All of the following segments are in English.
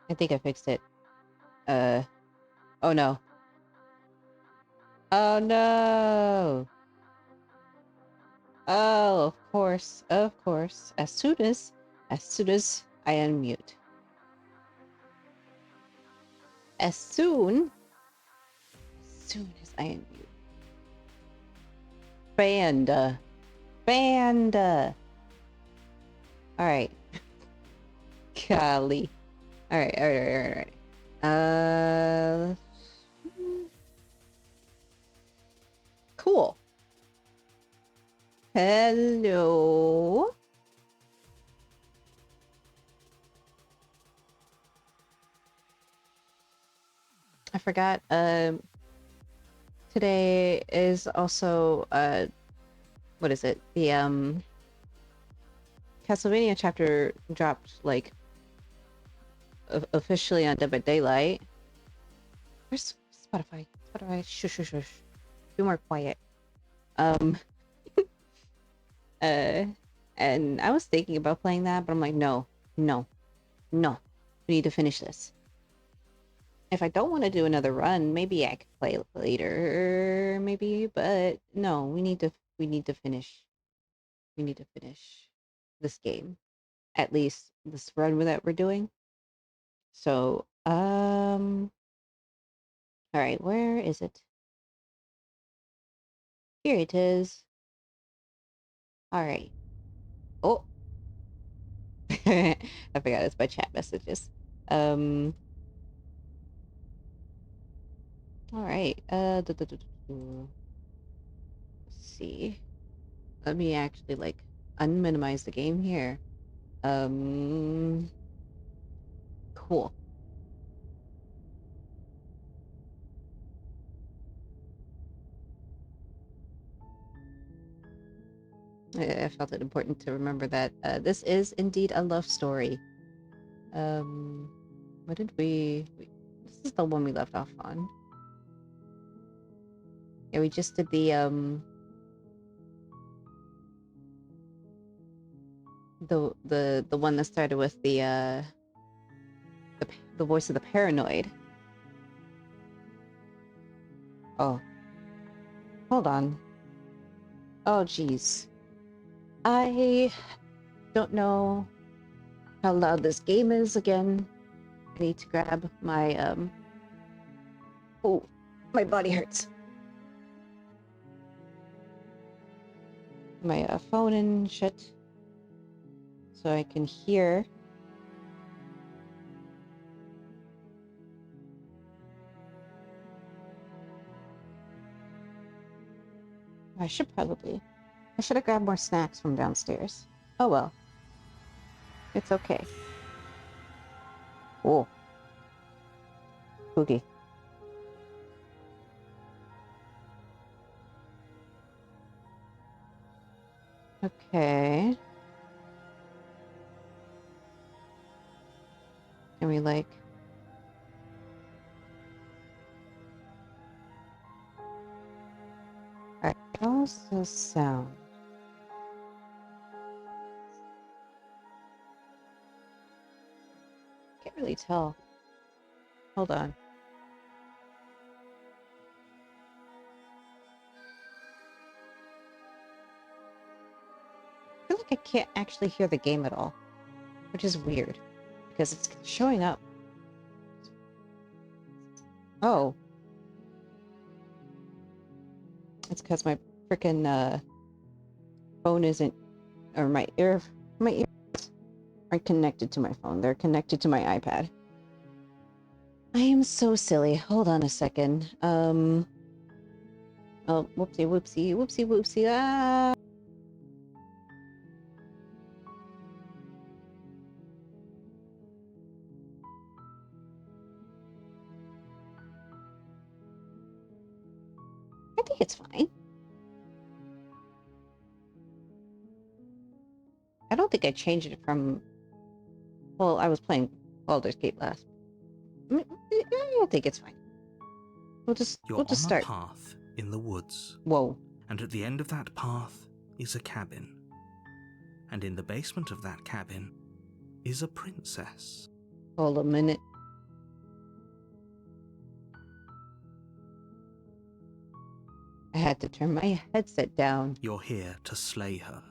I think I fixed it. Oh no. Oh no! Oh, of course, of course. As soon as I unmute. As soon as I unmute. Banda. Banda! Alright. Golly. Alright. Cool. Hello. I forgot, today is also, what is it? The, Castlevania chapter dropped, like, officially on Dead by Daylight. Where's Spotify? Spotify, shush. Be more quiet. Uh, and I was thinking about playing that, but I'm like, no. We need to finish this. If I don't want to do another run, maybe I could play later, maybe, but no, we need to finish. We need to finish this game. At least this run that we're doing. So, all right, where is it? Here it is. All right. Oh, I forgot it's my chat messages. All right. see. Let me actually like unminimize the game here. Cool. I felt it important to remember that this is indeed a love story. What did this is the one we left off on. Yeah, we just did the one that started with the voice of the paranoid. Oh. Hold on. Oh jeez. I don't know how loud this game is again. I need to grab my oh, my body hurts. My phone and shit, so I can hear. I should have grabbed more snacks from downstairs. Oh well. It's okay. Oh. Spooky. Okay. Can we like... Alright, how's the sound? Can't really tell. Hold on. I feel like I can't actually hear the game at all, which is weird because it's showing up. Oh. It's because my freaking phone isn't, or my ears aren't connected to my phone. They're connected to my iPad. I am so silly. Hold on a second. Oh, whoopsie, whoopsie, whoopsie, whoopsie. Ah. I think it's fine. I don't think I changed it from... Well, I was playing Baldur's Gate last. I think it's fine. We'll just start. You're on a path in the woods. Whoa. And at the end of that path is a cabin. And in the basement of that cabin is a princess. Hold a minute. I had to turn my headset down. You're here to slay her.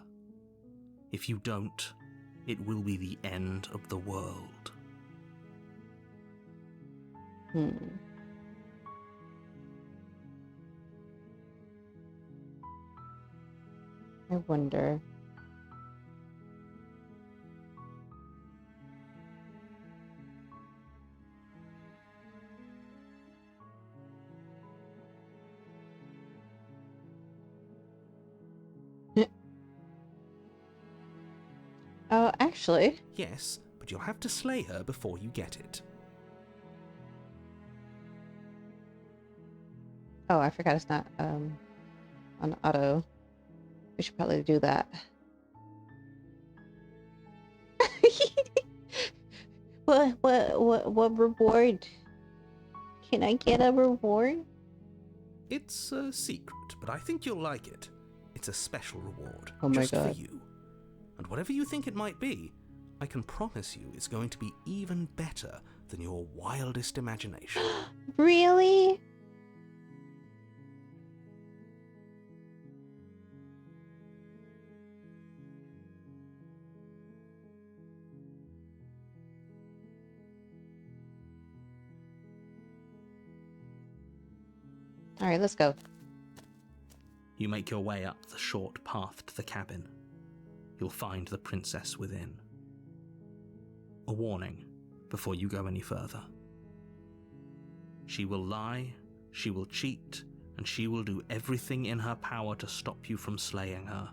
If you don't, it will be the end of the world. I wonder. Oh, actually. Yes, but you'll have to slay her before you get it. Oh, I forgot it's not on auto. We should probably do that. What reward? Can I get a reward? It's a secret, but I think you'll like it. It's a special reward, Oh my just God. for you. And whatever you think it might be, I can promise you it's going to be even better than your wildest imagination. Really? All right, let's go. You make your way up the short path to the cabin. You'll find the princess within. A warning before you go any further. She will lie, she will cheat, and she will do everything in her power to stop you from slaying her.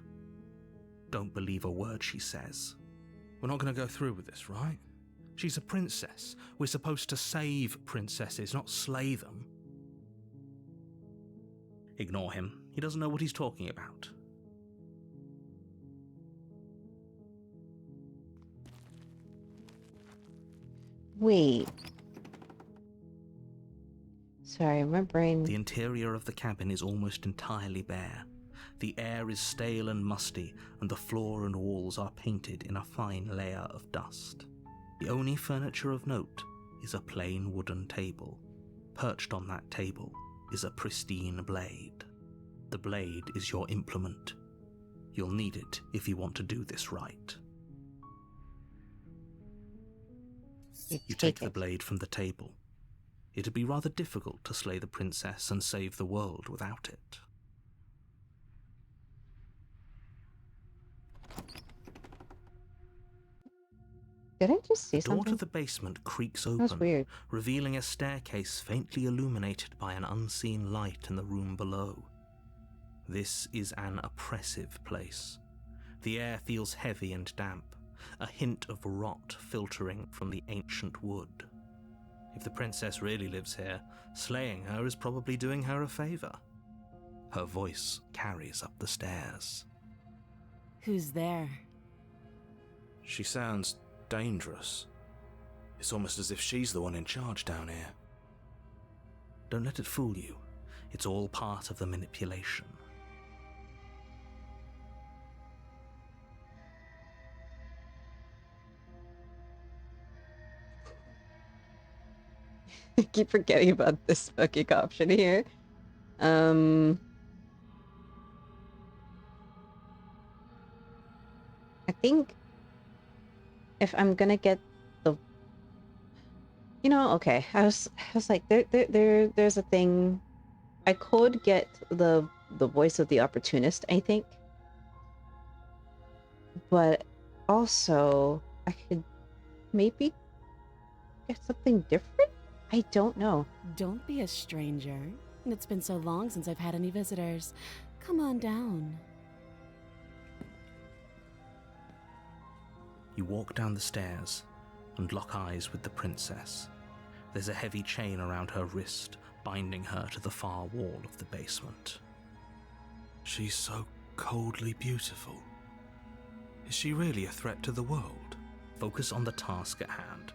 Don't believe a word she says. We're not going to go through with this, right? She's a princess. We're supposed to save princesses, not slay them. Ignore him. He doesn't know what he's talking about. Wait. Sorry, my brain... The interior of the cabin is almost entirely bare. The air is stale and musty, and the floor and walls are painted in a fine layer of dust. The only furniture of note is a plain wooden table. Perched on that table is a pristine blade. The blade is your implement. You'll need it if you want to do this right. You take the blade from the table. It'd be rather difficult to slay the princess and save the world without it. Did I just see The door something? to the basement creaks That's open, weird. revealing a staircase faintly illuminated by an unseen light in the room below. This is an oppressive place. The air feels heavy and damp, a hint of rot filtering from the ancient wood. If the princess really lives here, slaying her is probably doing her a favor. Her voice carries up the stairs. Who's there? She sounds dangerous. It's almost as if she's the one in charge down here. Don't let it fool you. It's all part of the manipulation. I keep forgetting about this fucking option here. I think if I'm gonna get the, okay, I was like, there's a thing. I could get the voice of the opportunist, I think, but also I could maybe get something different. I don't know. Don't be a stranger. It's been so long since I've had any visitors. Come on down. You walk down the stairs and lock eyes with the princess. There's a heavy chain around her wrist, binding her to the far wall of the basement. She's so coldly beautiful. Is she really a threat to the world? Focus on the task at hand.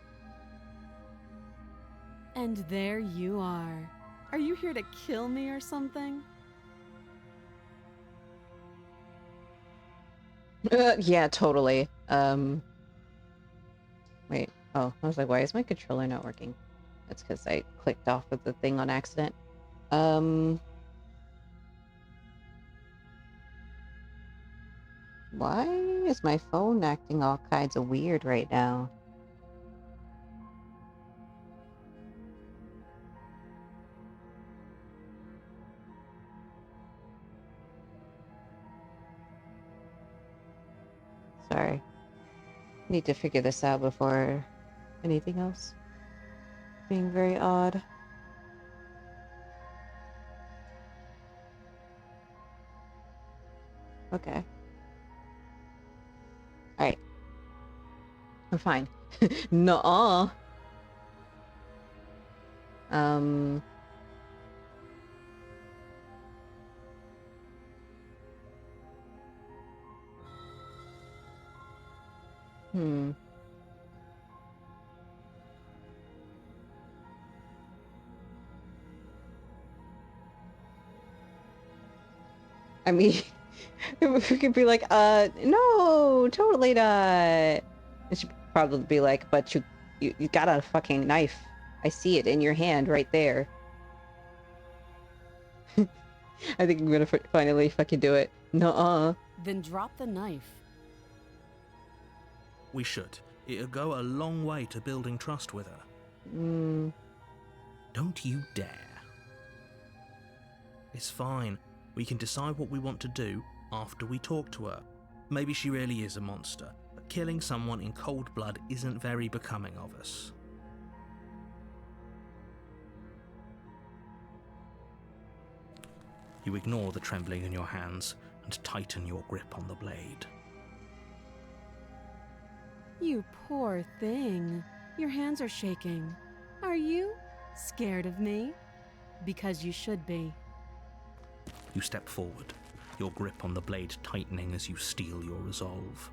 And there you are. Are you here to kill me or something? Yeah, totally. Wait. Oh, I was like, why is my controller not working? That's because I clicked off of the thing on accident. Why is my phone acting all kinds of weird right now? Sorry. Need to figure this out before anything else. Being very odd. Okay. Alright. I'm fine. Nuh-uh. I mean, we could be like, no, totally not. And she'd probably be like, but you got a fucking knife. I see it in your hand right there. I think I'm gonna finally fucking do it. Nuh-uh. Then drop the knife. We should. It'll go a long way to building trust with her. Don't you dare. It's fine. We can decide what we want to do after we talk to her. Maybe she really is a monster, but killing someone in cold blood isn't very becoming of us. You ignore the trembling in your hands and tighten your grip on the blade. You poor thing. Your hands are shaking. Are you scared of me? Because you should be. You step forward, your grip on the blade tightening as you steel your resolve.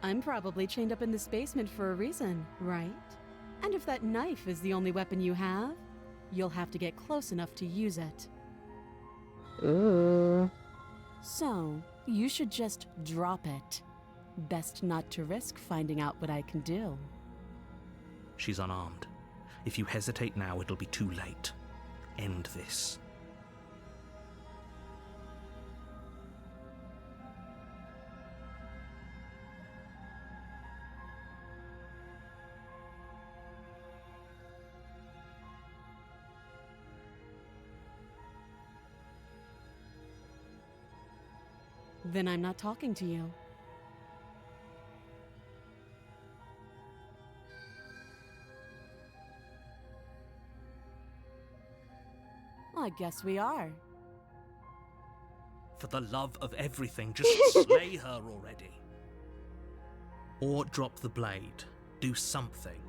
I'm probably chained up in this basement for a reason, right? And if that knife is the only weapon you have, you'll have to get close enough to use it. Ooh. So, you should just drop it. Best not to risk finding out what I can do. She's unarmed. If you hesitate now, it'll be too late. End this. Then I'm not talking to you. I guess we are. For the love of everything, just slay her already. Or drop the blade. Do something.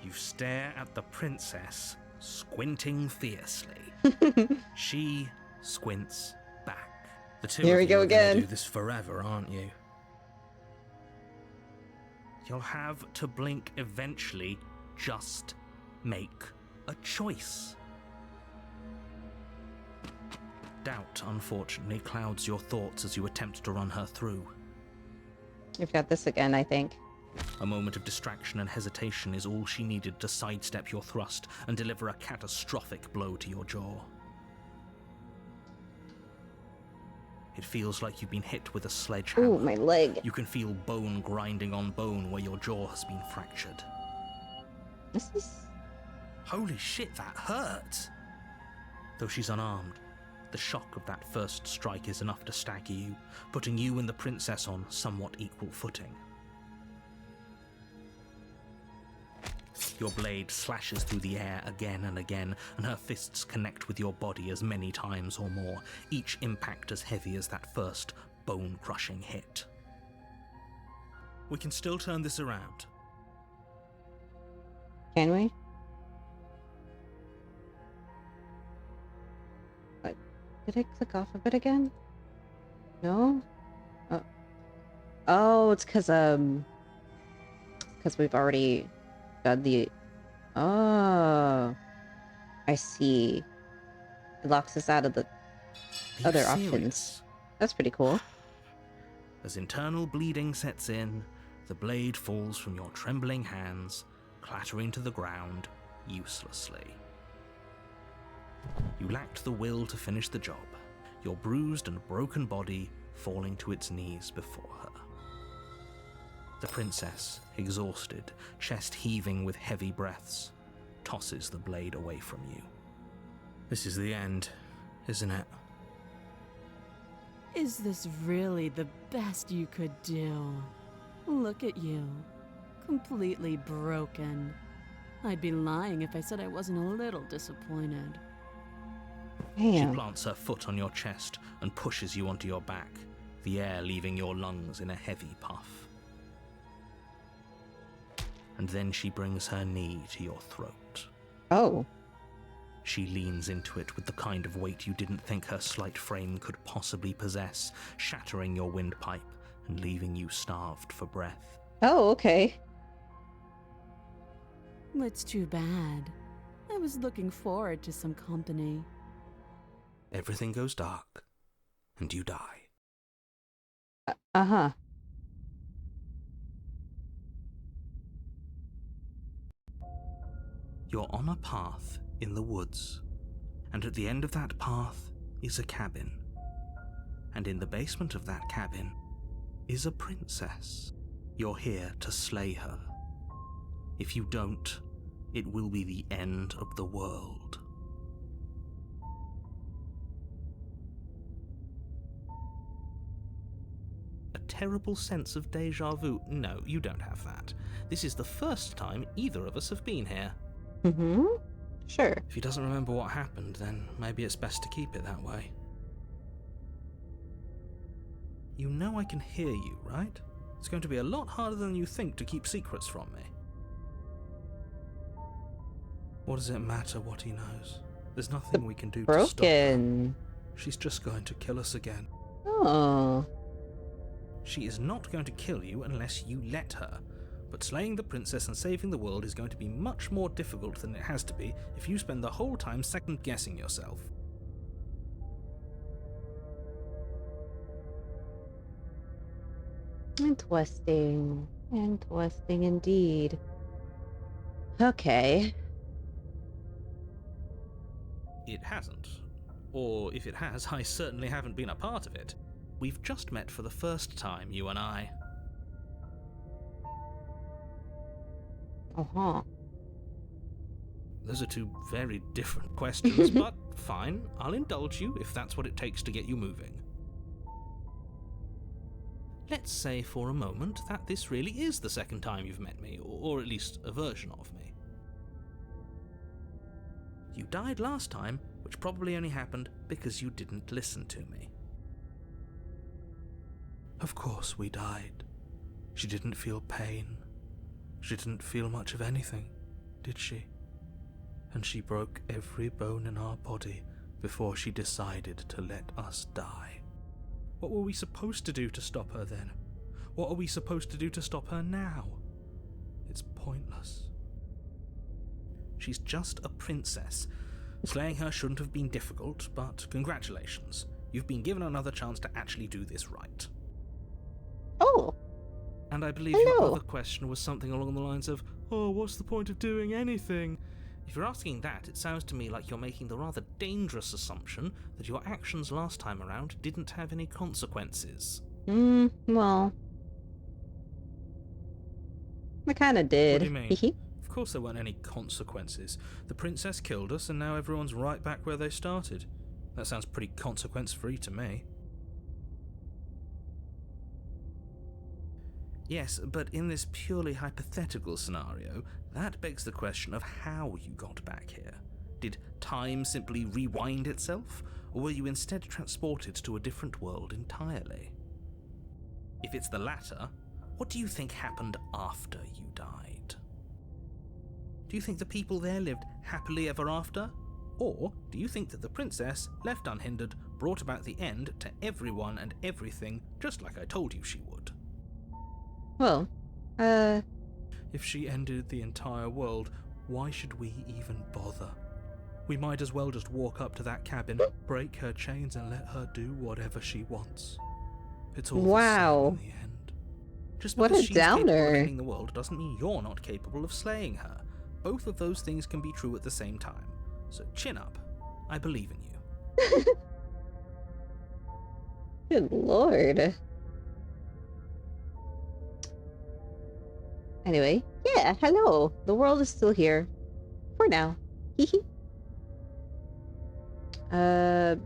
You stare at the princess, squinting fiercely. She squints back. The two Here of we you go are gonna again. do this forever, aren't you? You'll have to blink eventually. Just make a choice. Doubt, unfortunately, clouds your thoughts as you attempt to run her through. You've got this again, I think. A moment of distraction and hesitation is all she needed to sidestep your thrust and deliver a catastrophic blow to your jaw. It feels like you've been hit with a sledgehammer. Ooh, my leg. You can feel bone grinding on bone where your jaw has been fractured. This is... Holy shit, that hurt! Though she's unarmed, the shock of that first strike is enough to stagger you, putting you and the princess on somewhat equal footing. Your blade slashes through the air again and again, and her fists connect with your body as many times or more, each impact as heavy as that first bone-crushing hit. We can still turn this around. Can we? What? Did I click off of it again? No? Oh, it's because we've already done the... Oh. I see. It locks us out of the Are you other serious? options. That's pretty cool. As internal bleeding sets in, the blade falls from your trembling hands, clattering to the ground uselessly. You lacked the will to finish the job, your bruised and broken body falling to its knees before her. The princess, exhausted, chest heaving with heavy breaths, tosses the blade away from you. This is the end, isn't it? Is this really the best you could do? Look at you. Completely broken. I'd be lying if I said I wasn't a little disappointed. She Damn. plants her foot on your chest and pushes you onto your back, the air leaving your lungs in a heavy puff. And then she brings her knee to your throat. Oh. She leans into it with the kind of weight you didn't think her slight frame could possibly possess, shattering your windpipe and leaving you starved for breath. Oh, okay. It's too bad. I was looking forward to some company. Everything goes dark, and you die. Uh-huh. You're on a path in the woods, and at the end of that path is a cabin. And in the basement of that cabin is a princess. You're here to slay her. If you don't, it will be the end of the world. A terrible sense of deja vu. No, you don't have that. This is the first time either of us have been here. Mm-hmm. Sure. If he doesn't remember what happened, then maybe it's best to keep it that way. You know I can hear you, right? It's going to be a lot harder than you think to keep secrets from me. What does it matter what he knows? There's nothing we can do to stop her. Broken. She's just going to kill us again. Oh. She is not going to kill you unless you let her. But slaying the princess and saving the world is going to be much more difficult than it has to be if you spend the whole time second-guessing yourself. Interesting. Interesting indeed. Okay. It hasn't. Or if it has, I certainly haven't been a part of it. We've just met for the first time, you and I. Uh-huh. Those are two very different questions, but fine, I'll indulge you if that's what it takes to get you moving. Let's say for a moment that this really is the second time you've met me, or at least a version of me. You died last time, which probably only happened because you didn't listen to me. Of course we died. She didn't feel pain. She didn't feel much of anything, did she? And she broke every bone in our body before she decided to let us die. What were we supposed to do to stop her then? What are we supposed to do to stop her now? It's pointless. She's just a princess. Slaying her shouldn't have been difficult, but congratulations. You've been given another chance to actually do this right. Oh. And I believe Hello. your other question was something along the lines of, oh, what's the point of doing anything? If you're asking that, it sounds to me like you're making the rather dangerous assumption that your actions last time around didn't have any consequences. Well. I kinda did. What do you mean? Of course there weren't any consequences. The princess killed us and now everyone's right back where they started. That sounds pretty consequence-free to me. Yes, but in this purely hypothetical scenario, that begs the question of how you got back here. Did time simply rewind itself, or were you instead transported to a different world entirely? If it's the latter, what do you think happened after you died? Do you think the people there lived happily ever after? Or do you think that the princess, left unhindered, brought about the end to everyone and everything, just like I told you she would? Well, If she ended the entire world, why should we even bother? We might as well just walk up to that cabin, break her chains and let her do whatever she wants. It's all Wow. the same in the end. Just What because a she's capable downer. of ending the world doesn't mean you're not capable of slaying her. Both of those things can be true at the same time. So chin up. I believe in you. good lord. Anyway, yeah, hello. The world is still here. For now. Hehe. I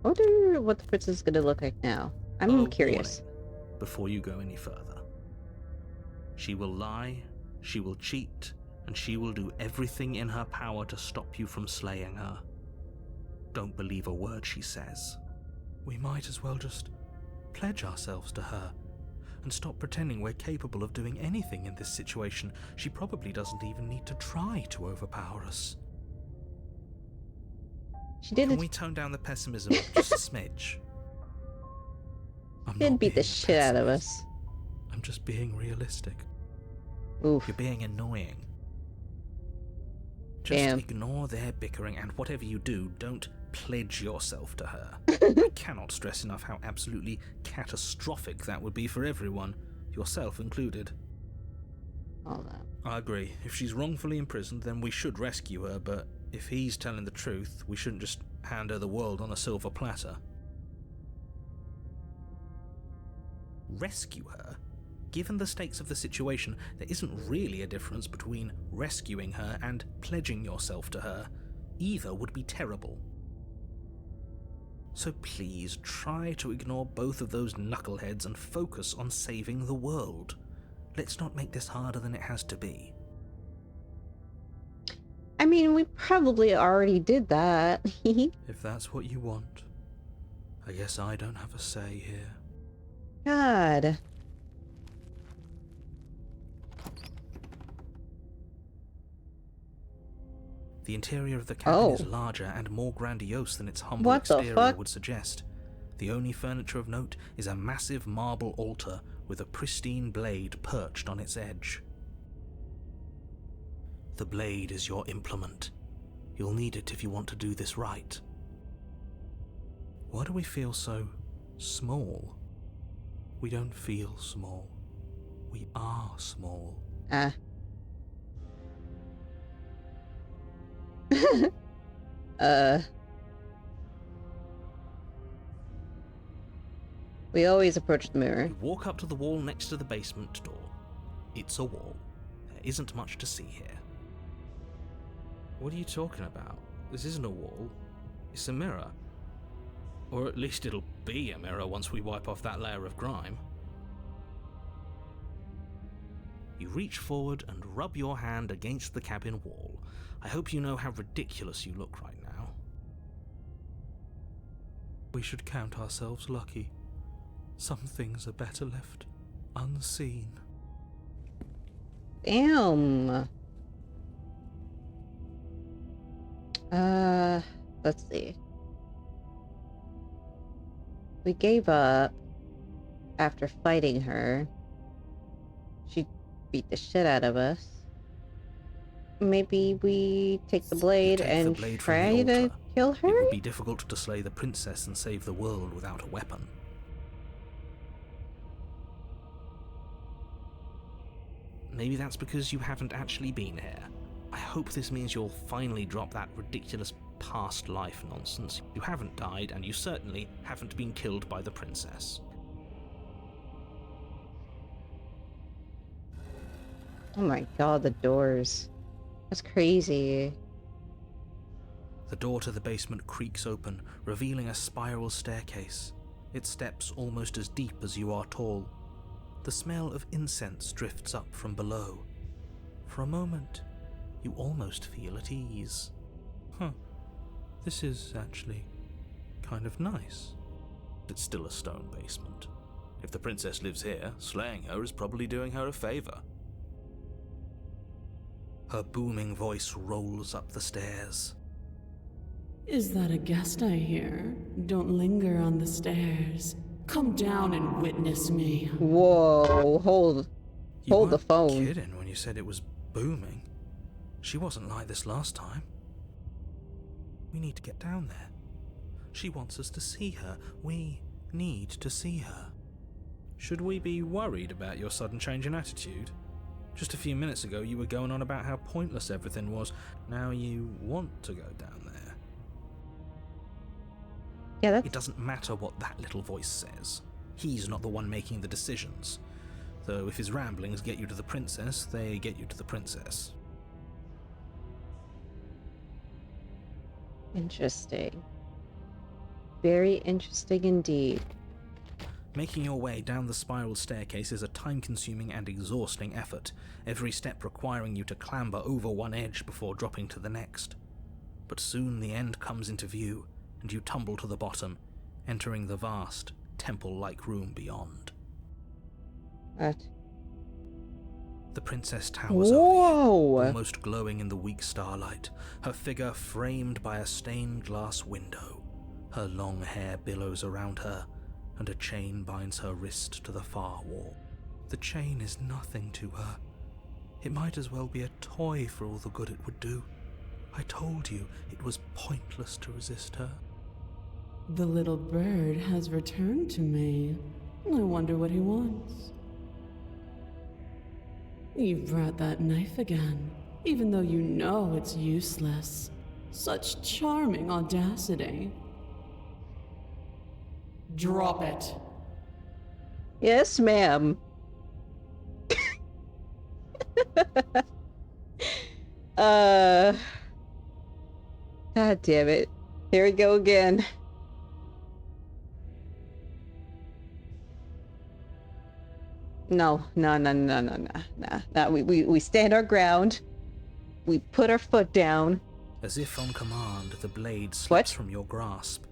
wonder what the princess is gonna look like now. I'm Oh, curious. warning, before you go any further. She will lie, she will cheat, and she will do everything in her power to stop you from slaying her. Don't believe a word she says. We might as well just pledge ourselves to her and stop pretending we're capable of doing anything in this situation. She probably doesn't even need to try to overpower us. She did Can it. we tone down the pessimism just a smidge? I'm Did not beat the being a shit out of pessimist. us. I'm just being realistic. Oof. You're being annoying. Just Damn. ignore their bickering, and whatever you do, don't pledge yourself to her. I cannot stress enough how absolutely catastrophic that would be for everyone, yourself included. Hold on. I agree. If she's wrongfully imprisoned, then we should rescue her, but if he's telling the truth, we shouldn't just hand her the world on a silver platter. Rescue her? Given the stakes of the situation, there isn't really a difference between rescuing her and pledging yourself to her. Either would be terrible. So please try to ignore both of those knuckleheads and focus on saving the world. Let's not make this harder than it has to be. I mean, we probably already did that. If that's what you want, I guess I don't have a say here. God. The interior of the cabin is Oh. larger and more grandiose than its humble What the exterior fuck? would suggest. The only furniture of note is a massive marble altar with a pristine blade perched on its edge. The blade is your implement. You'll need it if you want to do this right. Why do we feel so small? We don't feel small. We are small. We always approach the mirror. You walk up to the wall next to the basement door. It's a wall. There isn't much to see here. What are you talking about? This isn't a wall. It's a mirror. Or at least it'll be a mirror once we wipe off that layer of grime. You reach forward and rub your hand against the cabin wall. I hope you know how ridiculous you look right now. We should count ourselves lucky. Some things are better left unseen. Damn. Let's see. We gave up after fighting her. She beat the shit out of us. Maybe we take the blade take the and blade from try the to altar. kill It her? would be difficult to slay the princess and save the world without a weapon. Maybe that's because you haven't actually been here. I hope this means you'll finally drop that ridiculous past life nonsense. You haven't died, and you certainly haven't been killed by the princess. Oh my god, the doors. That's crazy. The door to the basement creaks open, revealing a spiral staircase. Its steps almost as deep as you are tall. The smell of incense drifts up from below. For a moment, you almost feel at ease. This is actually kind of nice. It's still a stone basement. If the princess lives here, slaying her is probably doing her a favor. Her booming voice rolls up the stairs. Is that a guest I hear? Don't linger on the stairs. Come down and witness me. Whoa, hold You the weren't phone. kidding when you said it was booming. She wasn't like this last time. We need to get down there. She wants us to see her. We need to see her. Should we be worried about your sudden change in attitude? Just a few minutes ago you were going on about how pointless everything was. Now you want to go down there. Yeah, that's It doesn't matter what that little voice says. He's not the one making the decisions. Though if his ramblings get you to the princess, they get you to the princess. interesting. Very interesting indeed. Making your way down the spiral staircase is a time-consuming and exhausting effort, every step requiring you to clamber over one edge before dropping to the next. But soon the end comes into view, and you tumble to the bottom, entering the vast, temple-like room beyond. What? The princess towers over you, Whoa! almost glowing in the weak starlight, her figure framed by a stained glass window. Her long hair billows around her, and a chain binds her wrist to the far wall. The chain is nothing to her. It might as well be a toy for all the good it would do. I told you it was pointless to resist her. The little bird has returned to me. I wonder what he wants. You brought that knife again, even though you know it's useless. Such charming audacity. Drop it. Yes, ma'am. God damn it. Here we go again. No. We stand our ground. We put our foot down. As if on command, the blade slips What? from your grasp.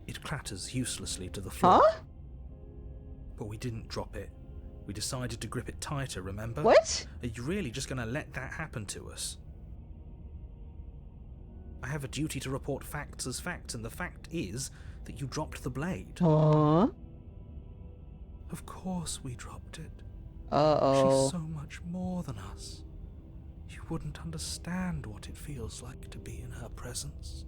It clatters uselessly to the floor. Huh? But we didn't drop it. We decided to grip it tighter, remember? What? Are you really just going to let that happen to us? I have a duty to report facts as facts, and the fact is that you dropped the blade. Huh? Of course we dropped it. Uh-oh. She's so much more than us. You wouldn't understand what it feels like to be in her presence.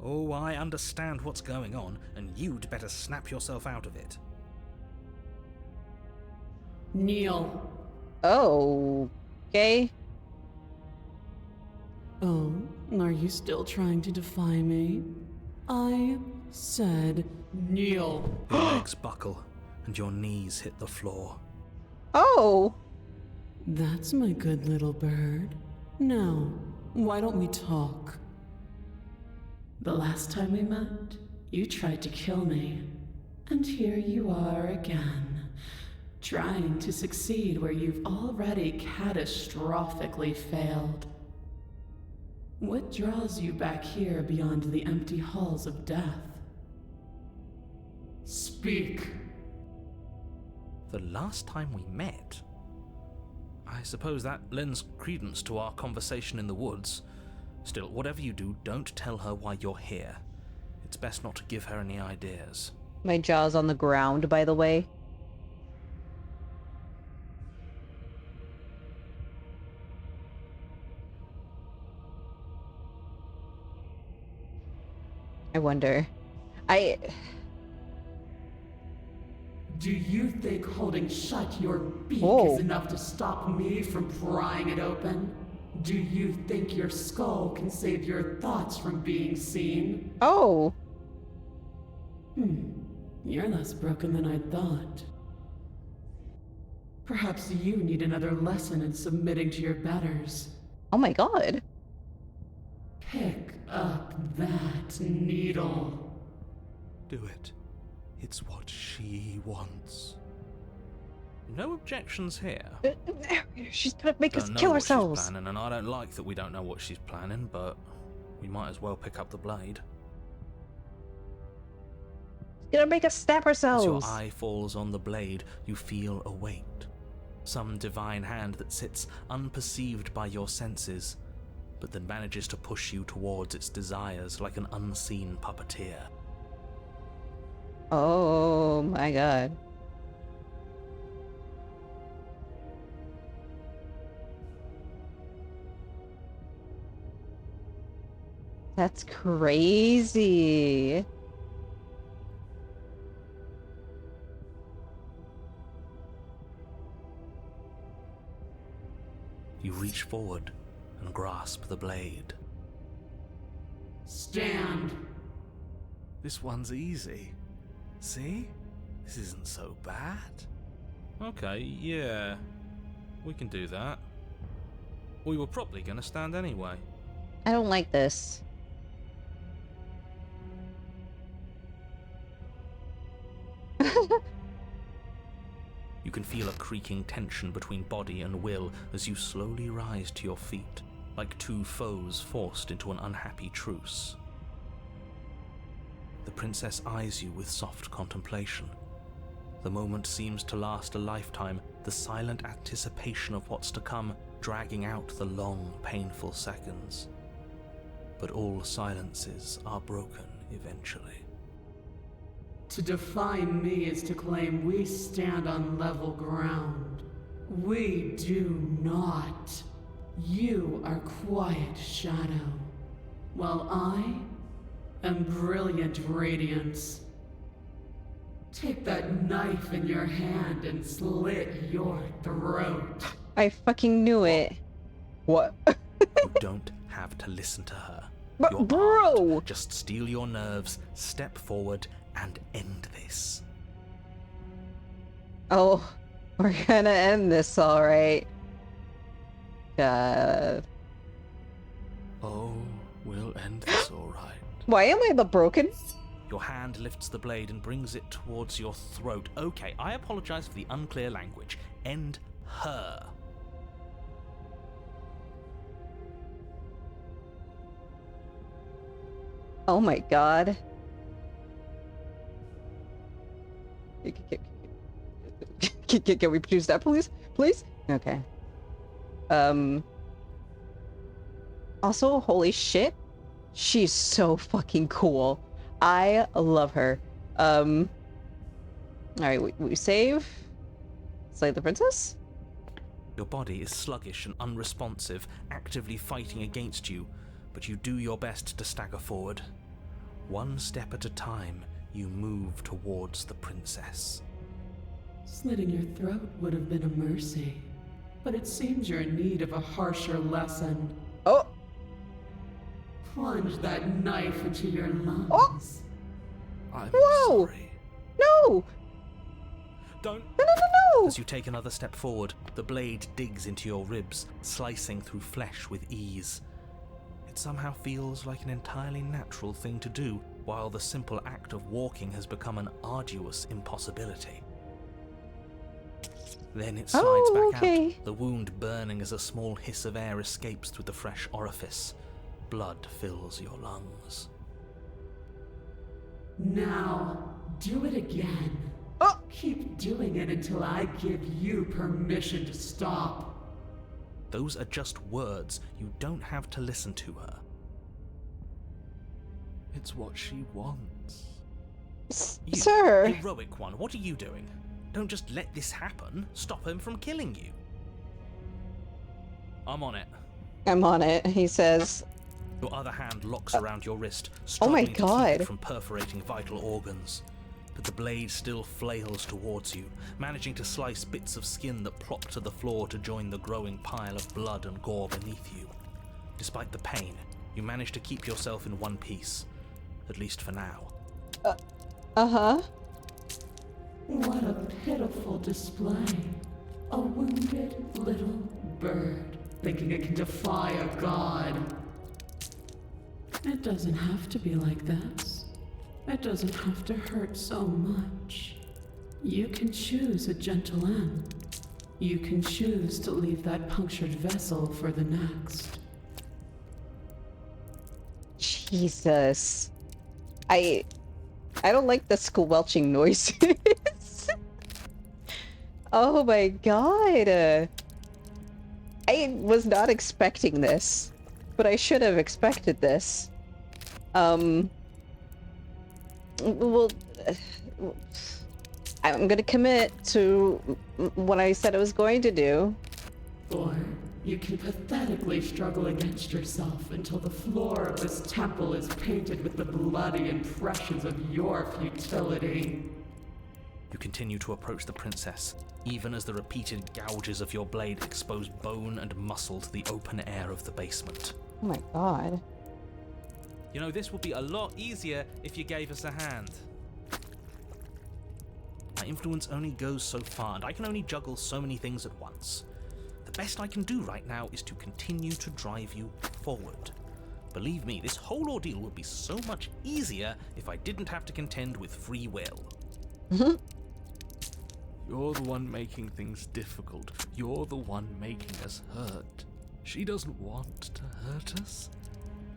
Oh, I understand what's going on, and you'd better snap yourself out of it. Kneel. Oh. Okay. Oh, are you still trying to defy me? I said kneel. Your legs buckle, and your knees hit the floor. Oh. That's my good little bird. Now, why don't we talk? The last time we met, you tried to kill me. And here you are again, trying to succeed where you've already catastrophically failed. What draws you back here beyond the empty halls of death? Speak. The last time we met? I suppose that lends credence to our conversation in the woods. Still, whatever you do, don't tell her why you're here. It's best not to give her any ideas. My jaw's on the ground, by the way. I wonder. Do you think holding shut your beak Whoa. is enough to stop me from prying it open? Do you think your skull can save your thoughts from being seen? Oh. You're less broken than I thought. Perhaps you need another lesson in submitting to your betters. Oh my god. Pick up that needle. Do it. It's what she wants. No objections here. She's gonna make us Don't know kill what ourselves. she's planning, and I don't like that we don't know what she's planning, but we might as well pick up the blade. She's gonna make us stab As your ourselves. eye falls on the blade, you feel a weight. Some divine hand that sits unperceived by your senses, but that manages to push you towards its desires like an unseen puppeteer. Oh my god. That's crazy. You reach forward and grasp the blade. Stand. This one's easy. See? This isn't so bad. Okay, yeah. We can do that. We were probably going to stand anyway. I don't like this. You can feel a creaking tension between body and will as you slowly rise to your feet, like two foes forced into an unhappy truce. The princess eyes you with soft contemplation. The moment seems to last a lifetime, the silent anticipation of what's to come dragging out the long, painful seconds. But all silences are broken eventually. To defy me is to claim we stand on level ground. We do not. You are quiet shadow, while I am brilliant radiance. Take that knife in your hand and slit your throat. I fucking knew it. What? You don't have to listen to her. But You're bro! armed. Just steel your nerves, step forward, and end this. Oh, we're gonna end this, alright. God. Oh, we'll end this all right. Why am I the broken? Your hand lifts the blade and brings it towards your throat. Okay, I apologize for the unclear language. End her. Oh my god. Can we produce that, please? Please? Okay. Also, holy shit. She's so fucking cool. I love her. Alright, we save. Slay the princess? Your body is sluggish and unresponsive, actively fighting against you, but you do your best to stagger forward. One step at a time, you move towards the princess. Slitting your throat would have been a mercy, but it seems you're in need of a harsher lesson. Oh! Plunge that knife into your lungs. I'm Whoa! sorry. No! Don't! No, no, no, no! As you take another step forward, the blade digs into your ribs, slicing through flesh with ease. It somehow feels like an entirely natural thing to do, while the simple act of walking has become an arduous impossibility. Then it slides back okay. out, the wound burning as a small hiss of air escapes through the fresh orifice. Blood fills your lungs. Now, do it again. Oh! Keep doing it until I give you permission to stop. Those are just words. You don't have to listen to her. It's what she wants. You, Sir! heroic one, what are you doing? Don't just let this happen. Stop him from killing you. I'm on it. I'm on it, he says. Your other hand locks around your wrist, Oh my struggling to keep God. it from perforating vital organs. But the blade still flails towards you, managing to slice bits of skin that plop to the floor to join the growing pile of blood and gore beneath you. Despite the pain, you manage to keep yourself in one piece. At least for now. Uh-huh. What a pitiful display. A wounded little bird, thinking it can defy a god. It doesn't have to be like this. It doesn't have to hurt so much. You can choose a gentle end. You can choose to leave that punctured vessel for the next. Jesus. I don't like the squelching noises. Oh my god. I was not expecting this, but I should have expected this. Well, I'm gonna commit to what I said I was going to do. Or you can pathetically struggle against yourself until the floor of this temple is painted with the bloody impressions of your futility. You continue to approach the princess, even as the repeated gouges of your blade expose bone and muscle to the open air of the basement. Oh my god. You know, this would be a lot easier if you gave us a hand. My influence only goes so far, and I can only juggle so many things at once. The best I can do right now is to continue to drive you forward. Believe me, this whole ordeal would be so much easier if I didn't have to contend with free will. You're the one making things difficult. You're the one making us hurt. She doesn't want to hurt us.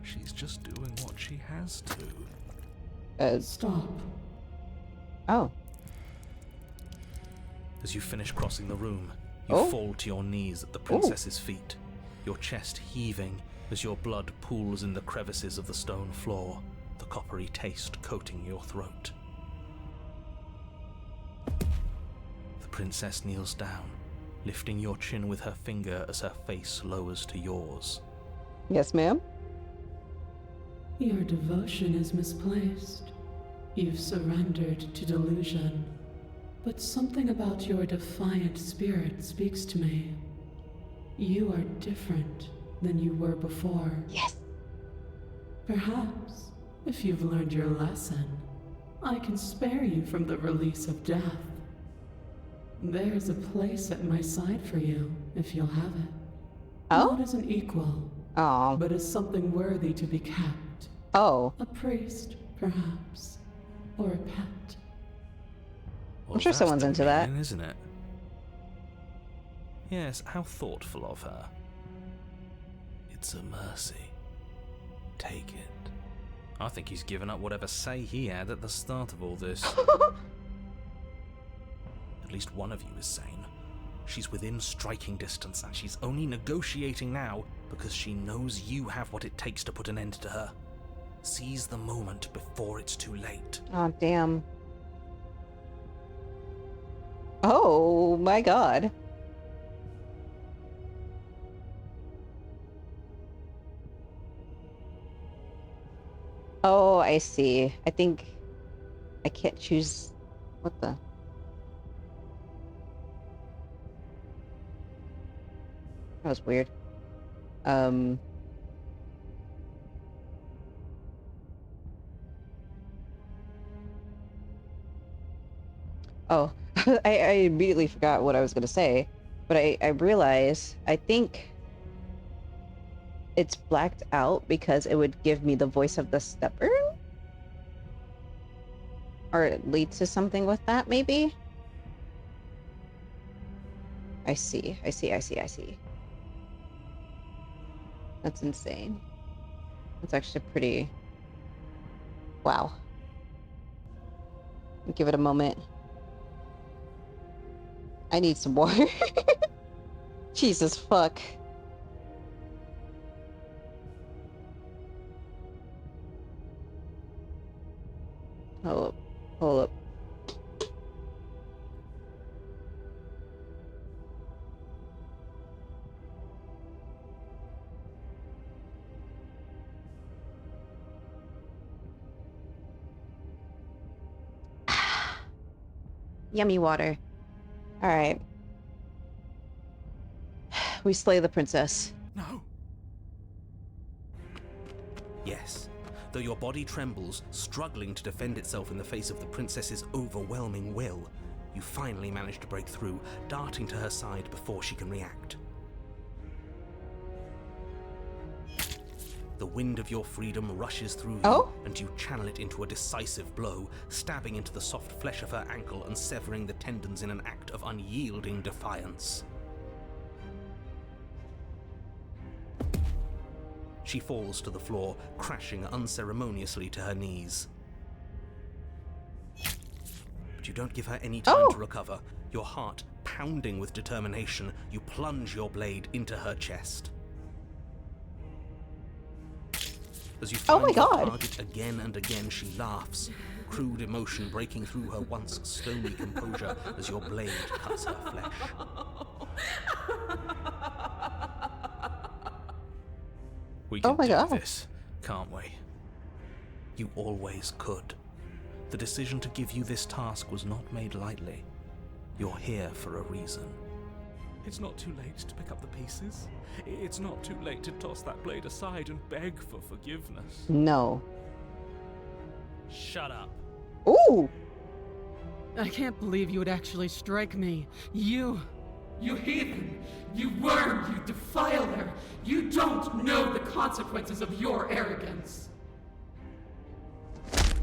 She's just doing what she has to. Stop. Oh. As you finish crossing the room, you Oh. fall to your knees at the princess's feet, your chest heaving as your blood pools in the crevices of the stone floor, the coppery taste coating your throat. The princess kneels down, lifting your chin with her finger as her face lowers to yours. Yes, ma'am? Your devotion is misplaced. You've surrendered to delusion. But something about your defiant spirit speaks to me. You are different than you were before. Yes. Perhaps, if you've learned your lesson, I can spare you from the release of death. There's a place at my side for you, if you'll have it. Oh? Not as an equal, Oh. but as something worthy to be kept. Oh. A priest, perhaps. or a pet. Well, sure that's someone's into that. demeaning, isn't it? Yes, how thoughtful of her. It's a mercy. Take it. I think he's given up whatever say he had at the start of all this. At least one of you is sane. She's within striking distance, and she's only negotiating now because she knows you have what it takes to put an end to her. Seize the moment before it's too late. Oh, damn. Oh, my God. Oh, I see. I think I can't choose. What the? That was weird. Oh, I immediately forgot what I was gonna say, but I realized I think it's blacked out because it would give me the voice of the stepper, or it leads to something with that, maybe. I see. That's insane. That's actually pretty. Wow. Give it a moment. I need some water. Jesus fuck. Hold up. Hold up. Yummy water. All right. We slay the princess. No. Yes. Though your body trembles, struggling to defend itself in the face of the princess's overwhelming will, you finally manage to break through, darting to her side before she can react. The wind of your freedom rushes through you, and you channel it into a decisive blow, stabbing into the soft flesh of her ankle and severing the tendons in an act of unyielding defiance. She falls to the floor, crashing unceremoniously to her knees. But you don't give her any time to recover. Your heart pounding with determination, you plunge your blade into her chest. As you find your target again and again, she laughs, crude emotion breaking through her once stony composure as your blade cuts her flesh. We can do this, can't we? You always could. The decision to give you this task was not made lightly. You're here for a reason. It's not too late to pick up the pieces. It's not too late to toss that blade aside and beg for forgiveness. No. Shut up. Ooh! I can't believe you would actually strike me. You heathen! You worm! You defiler! You don't know the consequences of your arrogance!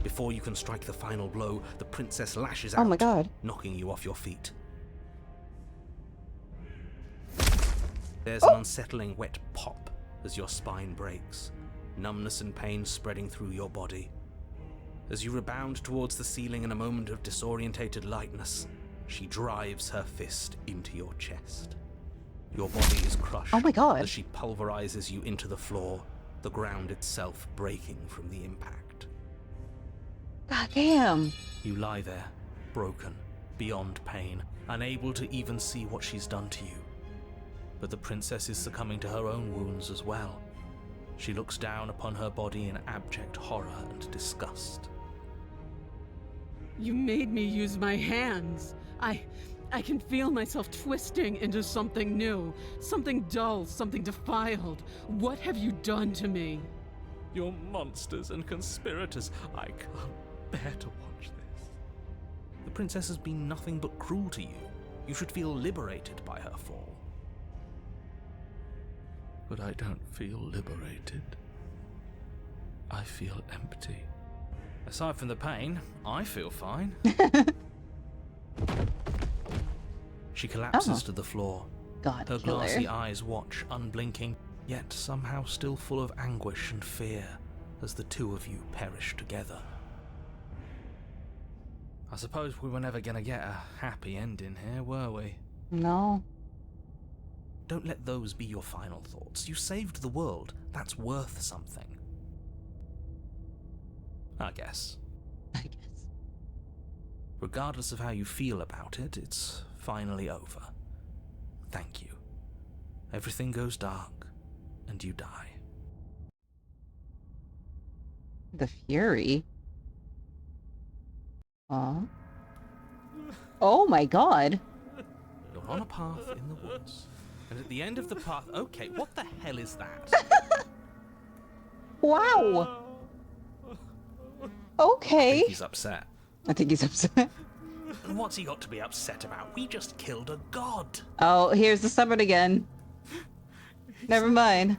Before you can strike the final blow, the princess lashes out, Oh my God. knocking you off your feet. There's an unsettling wet pop as your spine breaks, numbness and pain spreading through your body. As you rebound towards the ceiling in a moment of disorientated lightness, she drives her fist into your chest. Your body is crushed Oh my God. as she pulverizes you into the floor, the ground itself breaking from the impact. God damn. You lie there, broken, beyond pain, unable to even see what she's done to you. But the princess is succumbing to her own wounds as well. She looks down upon her body in abject horror and disgust. You made me use my hands. I can feel myself twisting into something new, something dull, something defiled. What have you done to me? You're monsters and conspirators. I can't bear to watch this. The princess has been nothing but cruel to you. You should feel liberated by her fall. But I don't feel liberated. I feel empty. Aside from the pain, I feel fine. She collapses Oh. to the floor. God Her killer. glassy eyes watch, unblinking, yet somehow still full of anguish and fear as the two of you perish together. I suppose we were never gonna get a happy ending here, were we? No. Don't let those be your final thoughts. You saved the world. That's worth something. I guess. I guess. Regardless of how you feel about it, it's finally over. Thank you. Everything goes dark, and you die. The Fury. Oh my god. You're on a path in the woods, and at the end of the path... Okay, what the hell is that? Wow. I Okay. think he's upset. I think he's upset. And what's he got to be upset about? We just killed a god. Oh, here's the summon again. Never mind.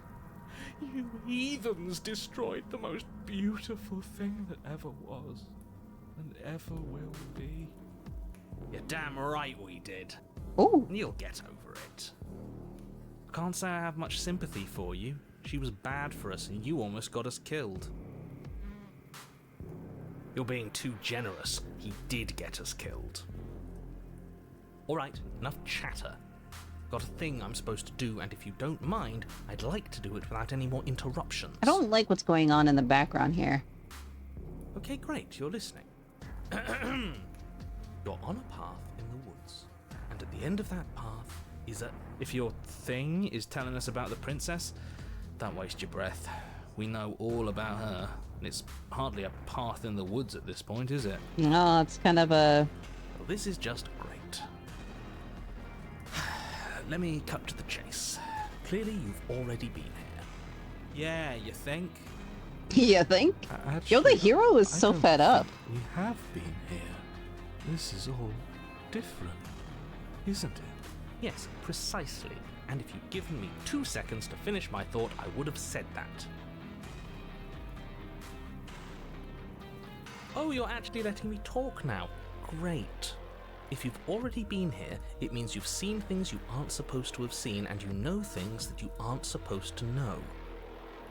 You heathens destroyed the most beautiful thing that ever was, and ever will be. You're damn right we did. Ooh. You'll get over it. Can't say I have much sympathy for you. She was bad for us, and you almost got us killed. You're being too generous. He did get us killed. Alright, enough chatter. Got a thing I'm supposed to do, and if you don't mind, I'd like to do it without any more interruptions. I don't like what's going on in the background here. Okay, great, you're listening. You're on a path in the woods, and at the end of that path is a... If your thing is telling us about the princess, don't waste your breath. We know all about her, and it's hardly a path in the woods at this point, is it? No, it's kind of a... Well, this is just great. Let me cut to the chase. Clearly, you've already been here. Yeah, you think? You think? Actually, Yo, the hero is I so don't fed up. think we have been here. This is all different, isn't it? Yes, precisely. And if you'd given me 2 seconds to finish my thought, I would have said that. Oh, you're actually letting me talk now. Great. If you've already been here, it means you've seen things you aren't supposed to have seen, and you know things that you aren't supposed to know.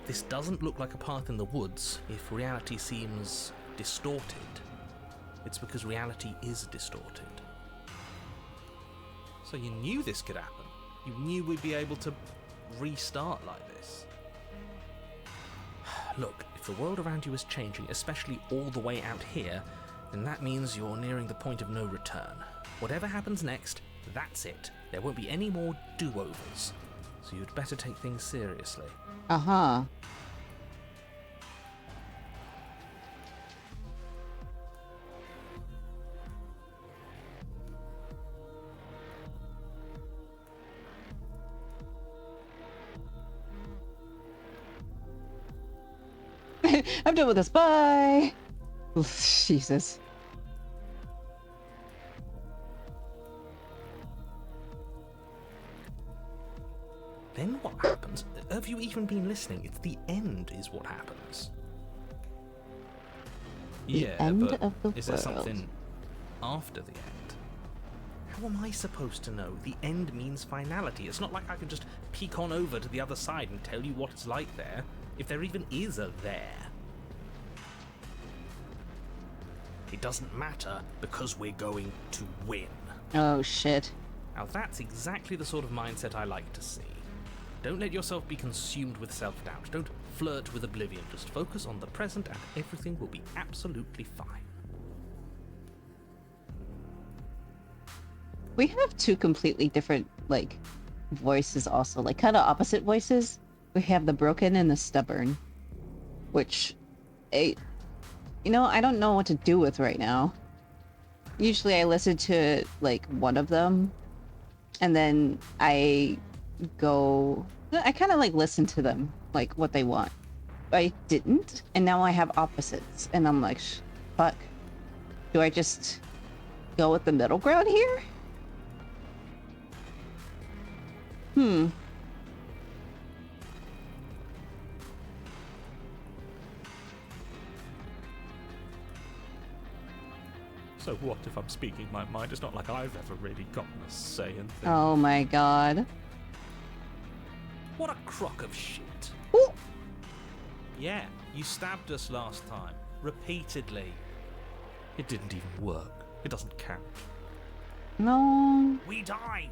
This doesn't look like a path in the woods if reality seems distorted. It's because reality is distorted. So you knew this could happen. You knew we'd be able to restart like this. Look, if the world around you is changing, especially all the way out here, then that means you're nearing the point of no return. Whatever happens next, that's it. There won't be any more do-overs. So you'd better take things seriously. Uh-huh. I'm done with this. Bye. Oof, Jesus. Then what happens? Have you even been listening? It's the end is what happens. The end but of the is there world. something after the end? How am I supposed to know? The end means finality. It's not like I can just peek on over to the other side and tell you what it's like there, if there even is a there. It doesn't matter because we're going to win. Oh, shit. Now that's exactly the sort of mindset I like to see. Don't let yourself be consumed with self-doubt. Don't flirt with oblivion. Just focus on the present and everything will be absolutely fine. We have two completely different, like, voices also. Like, kind of opposite voices. We have the broken and the stubborn. Which, you know, I don't know what to do with right now. Usually I listen to, like, one of them. And then I kind of, like, listen to them. Like, what they want. I didn't. And now I have opposites. And I'm like, fuck. Do I just go with the middle ground here? So what if I'm speaking my mind? It's not like I've ever really gotten a say in things. Oh my god. What a crock of shit. Ooh. Yeah, you stabbed us last time. Repeatedly. It didn't even work. It doesn't count. No. We died.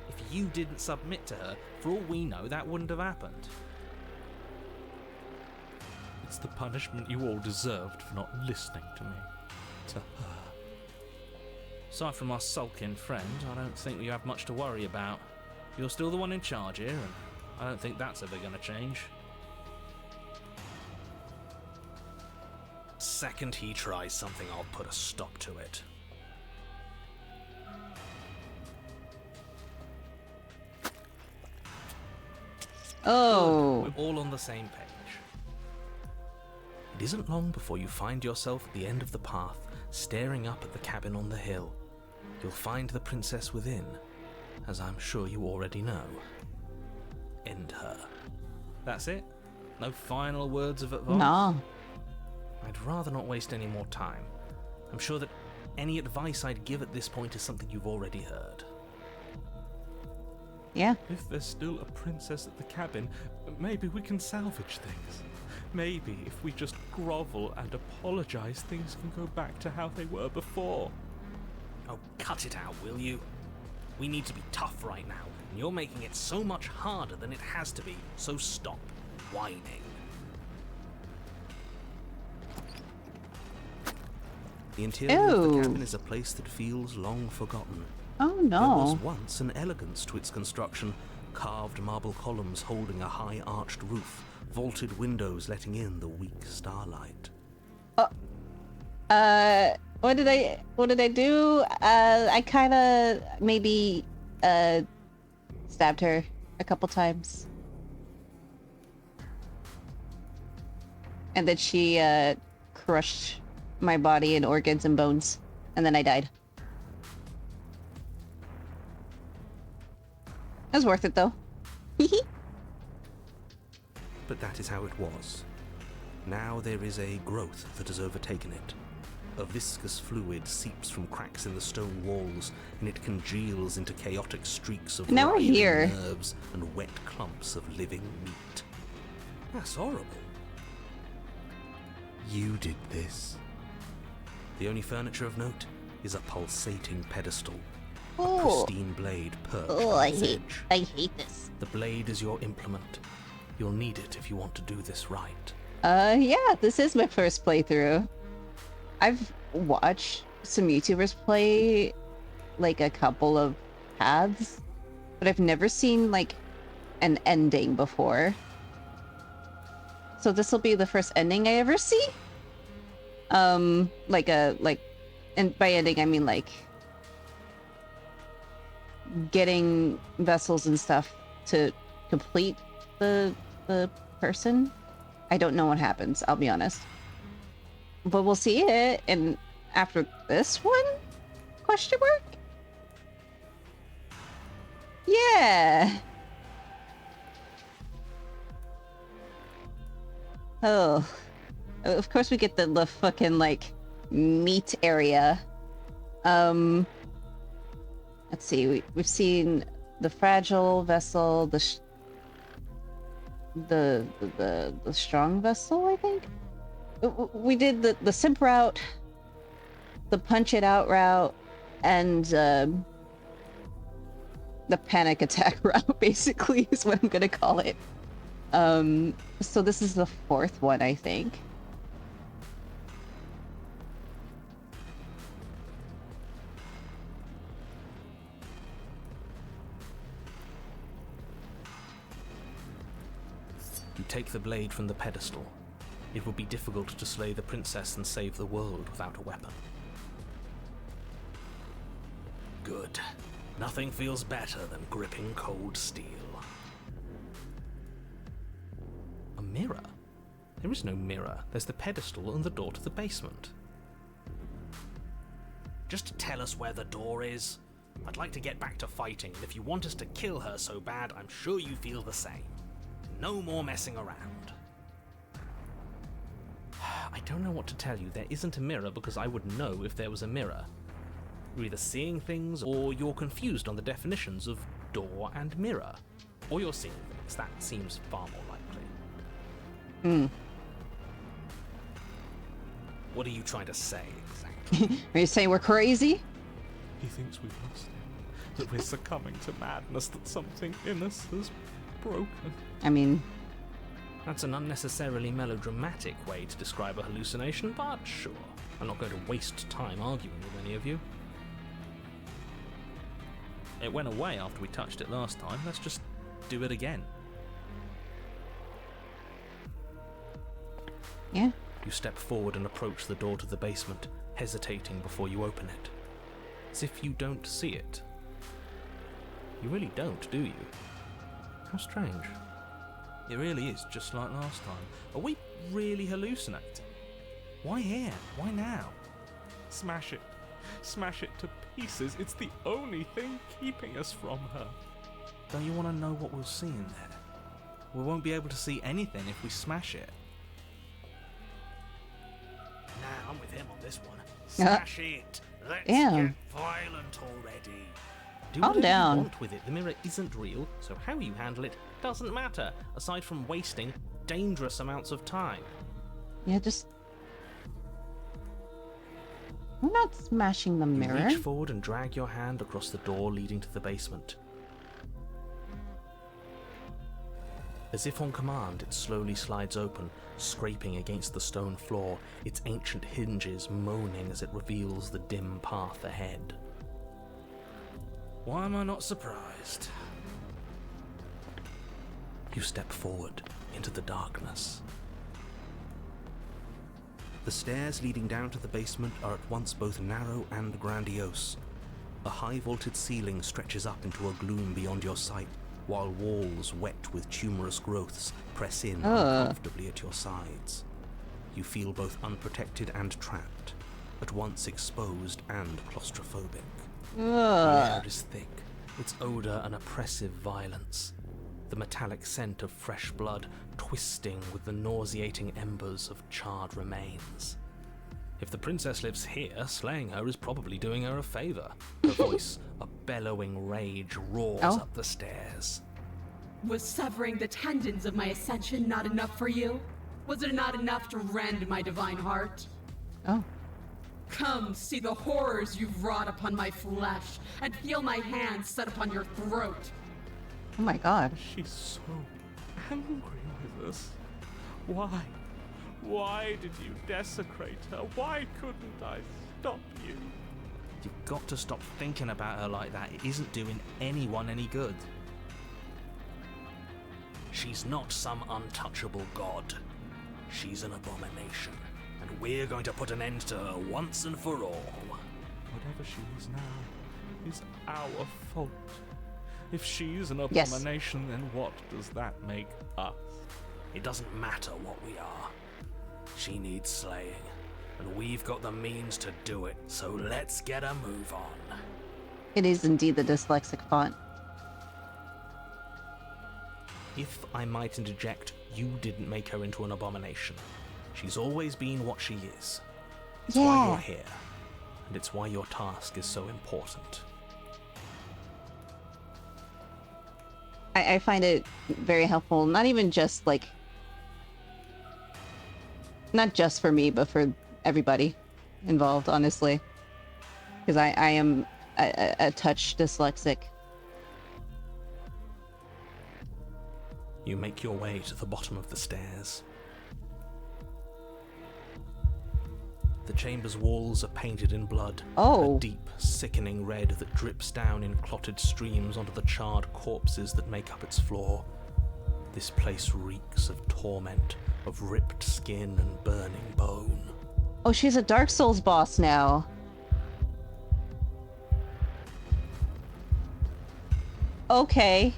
If you didn't submit to her, for all we know, that wouldn't have happened. It's the punishment you all deserved for not listening to me. To her. Aside from our sulking friend, I don't think you have much to worry about. You're still the one in charge here, and I don't think that's ever going to change. Second he tries something, I'll put a stop to it. Oh. We're all on the same page. It isn't long before you find yourself at the end of the path, staring up at the cabin on the hill. You'll find the princess within, as I'm sure you already know. End her. That's it? No final words of advice? No. I'd rather not waste any more time. I'm sure that any advice I'd give at this point is something you've already heard. Yeah. If there's still a princess at the cabin, maybe we can salvage things. Maybe if we just grovel and apologize, things can go back to how they were before. Oh, cut it out, will you? We need to be tough right now, and you're making it so much harder than it has to be, so stop whining. The interior of the Ew. cabin is a place that feels long forgotten. Oh There was no. once an elegance to its construction, carved marble columns holding a high arched roof, vaulted windows letting in the weak starlight. What did I do? I kinda maybe stabbed her a couple times. And then she crushed my body and organs and bones. And then I died. It was worth it though. But that is how it was. Now there is a growth that has overtaken it. A viscous fluid seeps from cracks in the stone walls, and it congeals into chaotic streaks of Now we're writhing here. nerves and wet clumps of living meat. That's horrible. You did this. The only furniture of note is a pulsating pedestal. A Oh. pristine blade perched Oh, on I its hate edge. I hate this. The blade is your implement. You'll need it if you want to do this right. Yeah, this is my first playthrough. I've watched some YouTubers play like a couple of paths, but I've never seen like an ending before. So this will be the first ending I ever see. And by ending I mean like getting vessels and stuff to complete the person. I don't know what happens, I'll be honest. But we'll see it, and after this one? Question mark? Yeah. Oh. Of course we get the fucking, like, meat area. Let's see, we've seen the fragile vessel, the strong vessel, I think? We did the simp route, the punch it out route, and the panic attack route, basically, is what I'm gonna call it. So this is the fourth one, I think. You take the blade from the pedestal. It would be difficult to slay the princess and save the world without a weapon. Good. Nothing feels better than gripping cold steel. A mirror? There is no mirror. There's the pedestal and the door to the basement. Just to tell us where the door is? I'd like to get back to fighting, and if you want us to kill her so bad, I'm sure you feel the same. No more messing around. I I don't know what to tell you. There isn't a mirror because I would know if there was a mirror. You're either seeing things or you're confused on the definitions of door and mirror. Or you're seeing things. That seems far more likely. What are you trying to say exactly? Are you saying we're crazy? He thinks we've lost him, that we're succumbing to madness, that something in us has broken. I mean, That's an unnecessarily melodramatic way to describe a hallucination, but sure. I'm not going to waste time arguing with any of you. It went away after we touched it last time. Let's just do it again. yeah. You step forward and approach the door to the basement, hesitating before you open it. As if you don't see it. You really don't, do you? How strange. It really is just like last time. Are we really hallucinating? Why here? Why now? Smash it. Smash it to pieces. It's the only thing keeping us from her. Don't you want to know what we'll see in there? We won't be able to see anything if we smash it. Nah, I'm with him on this one. Smash it! Let's Damn. get violent already. Do Calm whatever down. you want with it. The mirror isn't real, so how you handle it doesn't matter, aside from wasting dangerous amounts of time. Yeah, just... I'm not smashing the You mirror. reach forward and drag your hand across the door leading to the basement. As if on command, it slowly slides open, scraping against the stone floor, its ancient hinges moaning as it reveals the dim path ahead. Why am I not surprised? You step forward into the darkness. The stairs leading down to the basement are at once both narrow and grandiose. A high-vaulted ceiling stretches up into a gloom beyond your sight, while walls wet with tumorous growths press in uncomfortably at your sides. You feel both unprotected and trapped, at once exposed and claustrophobic. The air is thick, its odor an oppressive violence, the metallic scent of fresh blood twisting with the nauseating embers of charred remains. If the princess lives here, slaying her is probably doing her a favor. Her voice, a bellowing rage, roars up the stairs. Was severing the tendons of my ascension not enough for you? Was it not enough to rend my divine heart? Oh. Come, see the horrors you've wrought upon my flesh, and feel my hands set upon your throat. Oh my god. She's so angry with us. Why? Why did you desecrate her? Why couldn't I stop you? You've got to stop thinking about her like that. It isn't doing anyone any good. She's not some untouchable god. She's an abomination, and we're going to put an end to her once and for all. Whatever she is now is our fault. If she's an Yes. abomination, then what does that make us? It doesn't matter what we are. She needs slaying, and we've got the means to do it, so let's get a move on. It is indeed the dyslexic font. If I might interject, you didn't make her into an abomination. She's always been what she is. It's why Yeah. you're here, and it's why your task is so important. I find it very helpful, not even just like... Not just for me, but for everybody involved, honestly. Because I am a touch dyslexic. You make your way to the bottom of the stairs. The chamber's walls are painted in blood, Oh. a deep, sickening red that drips down in clotted streams onto the charred corpses that make up its floor. This place reeks of torment, of ripped skin and burning bone. Oh, she's a Dark Souls boss now. Okay.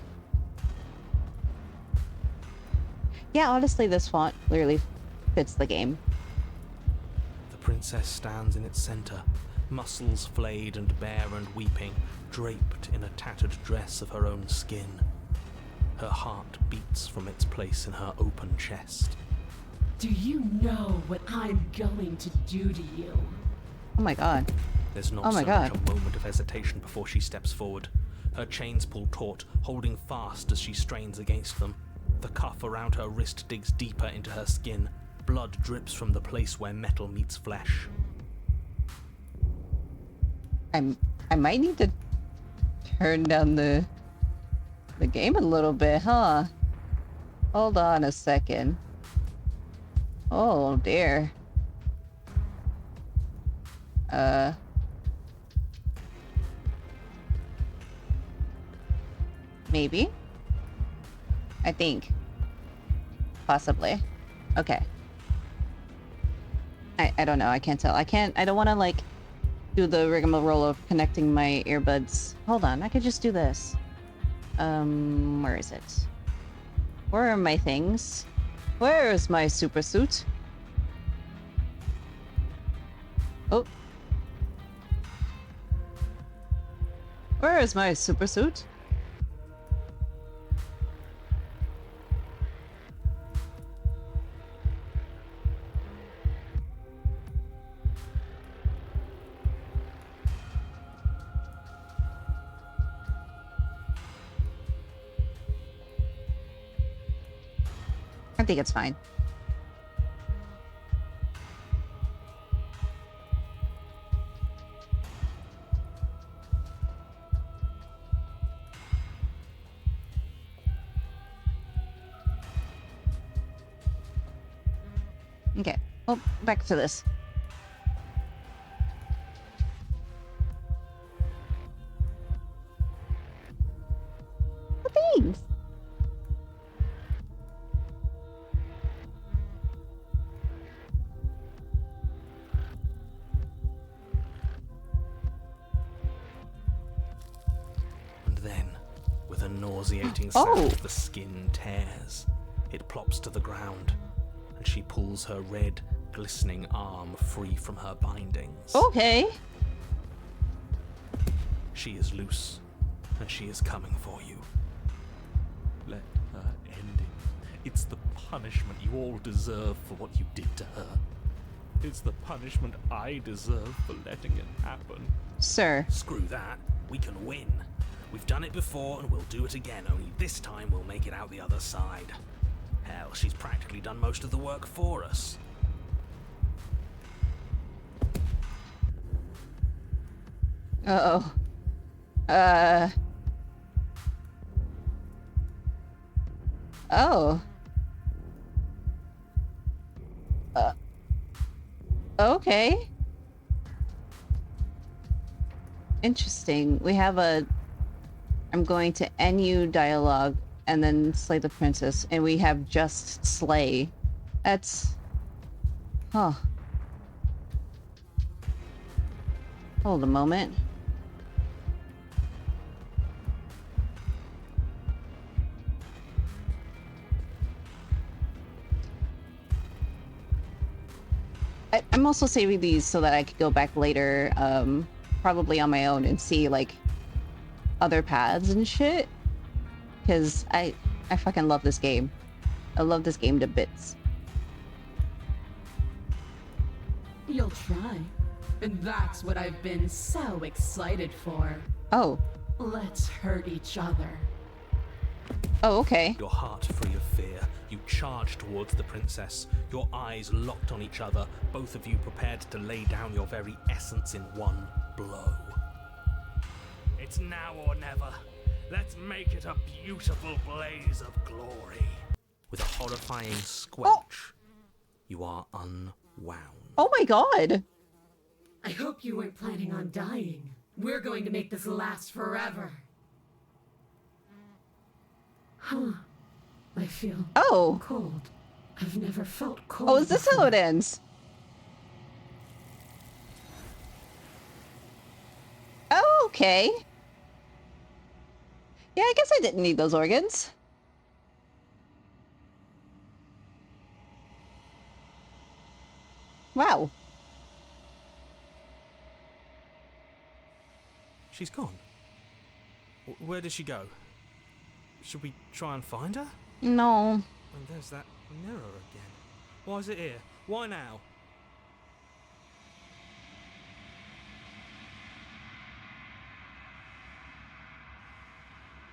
Yeah, honestly, this font clearly fits the game. The princess stands in its center, muscles flayed and bare and weeping, draped in a tattered dress of her own skin. Her heart beats from its place in her open chest. Do you know what I'm going to do to you? Oh my god. There's not Oh my so God. much a moment of hesitation before she steps forward. Her chains pull taut, holding fast as she strains against them. The cuff around her wrist digs deeper into her skin. Blood drips from the place where metal meets flesh. I might need to turn down the game a little bit, huh? Hold on a second. Oh dear. Maybe? I think. Possibly. Okay. I don't know, I can't tell. I don't wanna like do the rigmarole of connecting my earbuds. Hold on, I could just do this. Where is it? Where are my things? Where is my super suit? Oh. Where is my super suit? I think it's fine. Okay. Well, back to this. Thanks. And then, with a nauseating Oh. sound, the skin tears. It plops to the ground, and she pulls her red, glistening arm free from her bindings. Okay. She is loose, and she is coming for you. Let her end it. It's the punishment you all deserve for what you did to her. It's the punishment I deserve for letting it happen. Sir. Screw that. We can win. We've done it before and we'll do it again, only this time we'll make it out the other side. Hell, she's practically done most of the work for us. Uh-oh. Oh. Okay. Interesting. We have a I'm going to end you dialogue and then slay the princess, and we have just slay. That's... Huh. Hold a moment. I'm also saving these so that I could go back later, probably on my own, and see, like, other paths and shit. Because I fucking love this game. I love this game to bits. You'll try. And that's what I've been so excited for. Oh. Let's hurt each other. Oh, okay. Your heart free of fear, you charge towards the princess, your eyes locked on each other, both of you prepared to lay down your very essence in one blow. It's now or never. Let's make it a beautiful blaze of glory. With a horrifying squelch, you are unwound. Oh my god! I hope you weren't planning on dying. We're going to make this last forever. Huh. I feel Oh! cold. I've never felt cold. Oh, is this how it ends? Oh, okay. Yeah, I guess I didn't need those organs. Wow. She's gone. Where did she go? Should we try and find her? No. And there's that mirror again. Why is it here? Why now?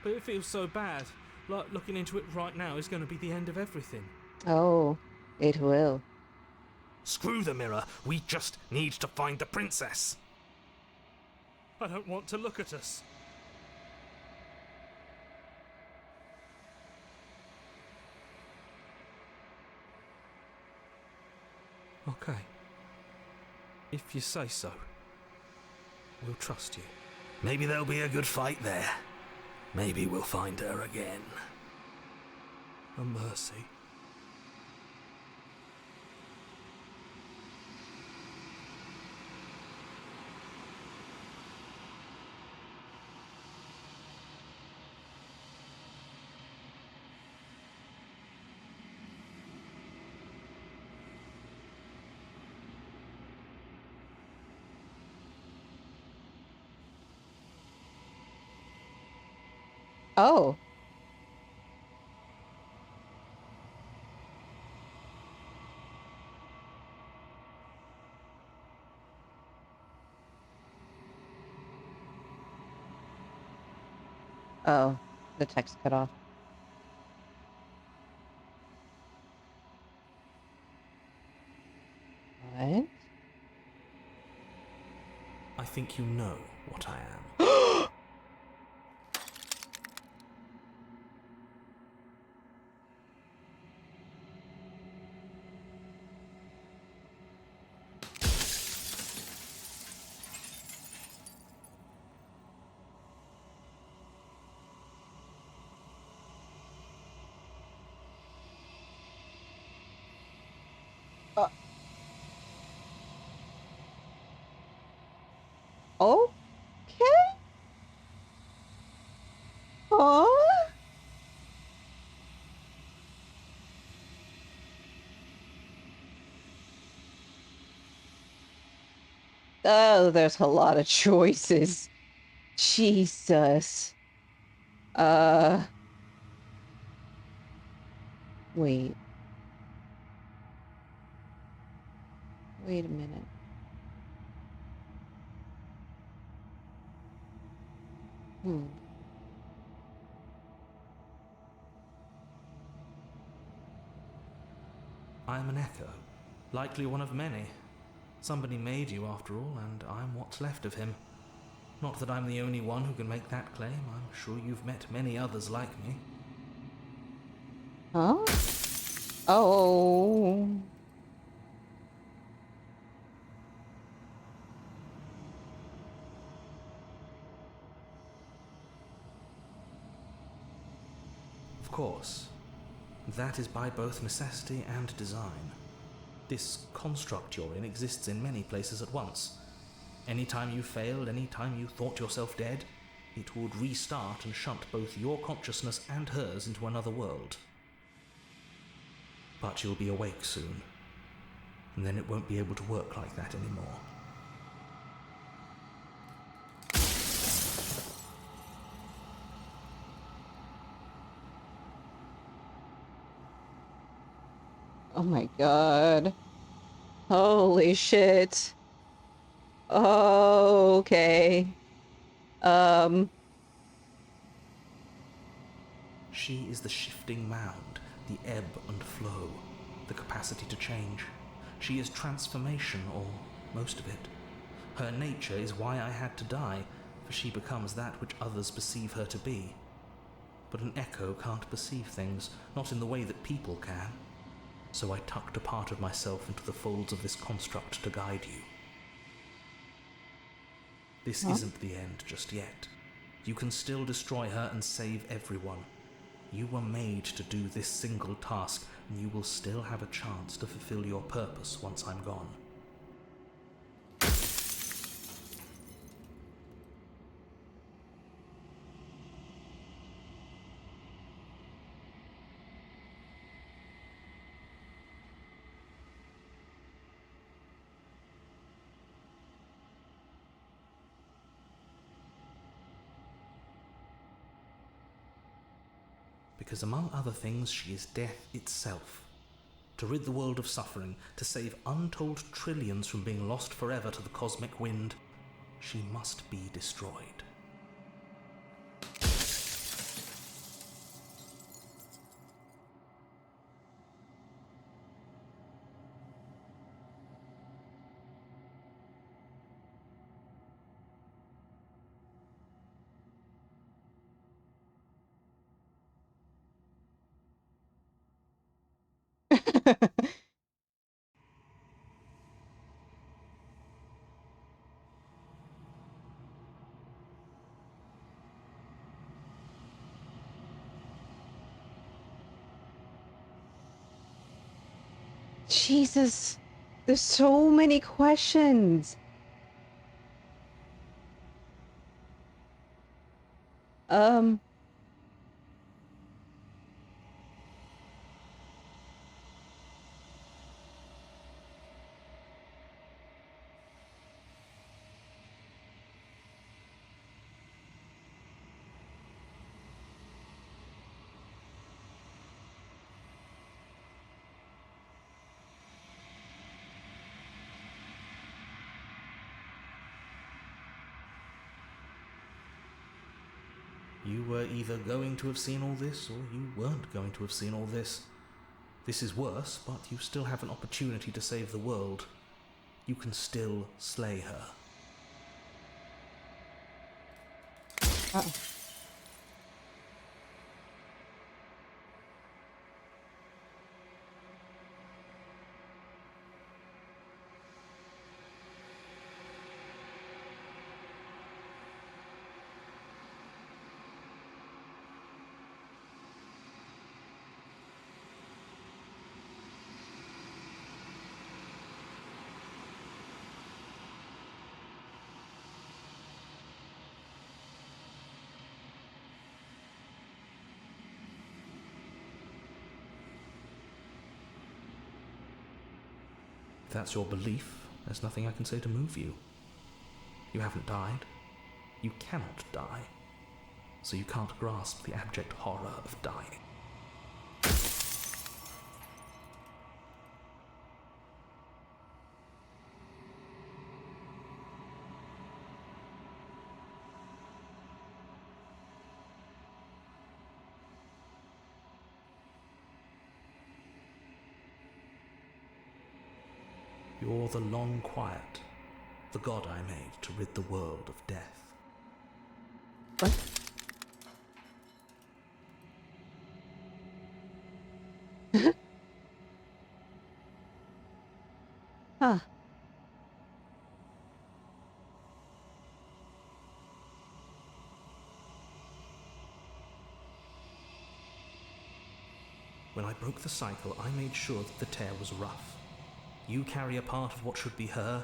But it feels so bad. Like looking into it right now is going to be the end of everything. Oh, it will. Screw the mirror. We just need to find the princess. I don't want to look at us. Okay. If you say so. We'll trust you. Maybe there'll be a good fight there. Maybe we'll find her again. A mercy. Oh. Oh, the text cut off. What? I think you know what I am. Uh, okay. Huh? Oh, there's a lot of choices. Jesus. Uh, wait. Wait a minute. Hmm. I am an echo, likely one of many. Somebody made you after all, and I'm what's left of him. Not that I'm the only one who can make that claim. I'm sure you've met many others like me. Huh? Oh. Of course, that is by both necessity and design. This construct you're in exists in many places at once. Any time you failed, any time you thought yourself dead, it would restart and shunt both your consciousness and hers into another world. But you'll be awake soon, and then it won't be able to work like that anymore. Oh my god. Holy shit. Okay. Um. She is the shifting mound, the ebb and flow, the capacity to change. She is transformation, or most of it. Her nature is why I had to die, for she becomes that which others perceive her to be. But an echo can't perceive things, not in the way that people can. So I tucked a part of myself into the folds of this construct to guide you. This isn't the end just yet. You can still destroy her and save everyone. You were made to do this single task, and you will still have a chance to fulfill your purpose once I'm gone. Because among other things, she is death itself. to rid the world of suffering, to save untold trillions from being lost forever to the cosmic wind, she must be destroyed. Jesus, there's so many questions. Um, You were either going to have seen all this, or you weren't going to have seen all this. This is worse, but you still have an opportunity to save the world. You can still slay her. uh-oh. If that's your belief, there's nothing I can say to move you. You haven't died. You cannot die. So you can't grasp the abject horror of dying. You're the long quiet, the god I made to rid the world of death. What? Huh. When I broke the cycle, I made sure that the tear was rough. You carry a part of what should be her,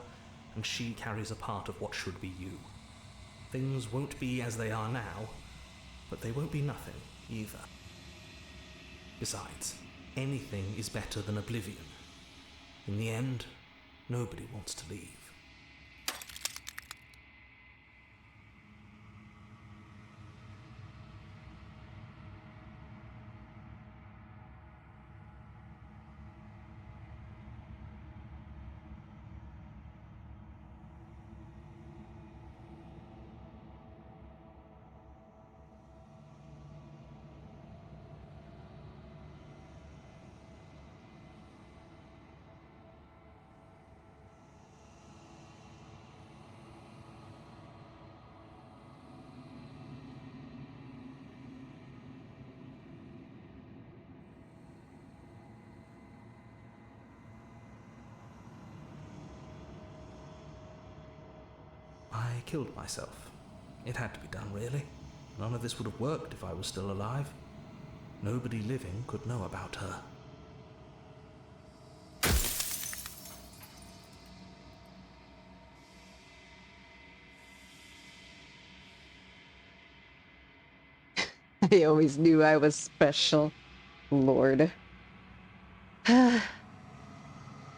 and she carries a part of what should be you. Things won't be as they are now, but they won't be nothing either. Besides, anything is better than oblivion. In the end, nobody wants to leave. I killed myself. It had to be done, really. None of this would have worked if I was still alive. Nobody living could know about her. I always knew I was special. Lord.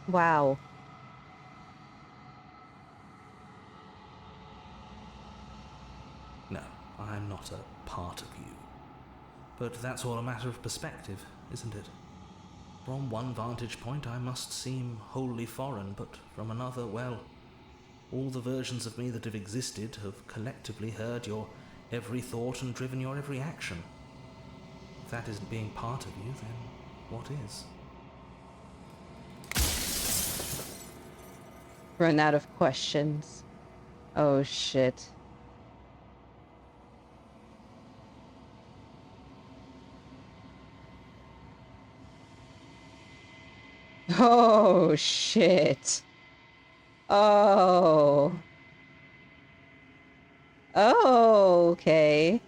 Wow. No, I'm not a part of you. But that's all a matter of perspective, isn't it? From one vantage point, I must seem wholly foreign, but from another, well, all the versions of me that have existed have collectively heard your every thought and driven your every action. If that isn't being part of you, then what is? Run out of questions. Oh shit. Oh shit. Oh. Oh, okay.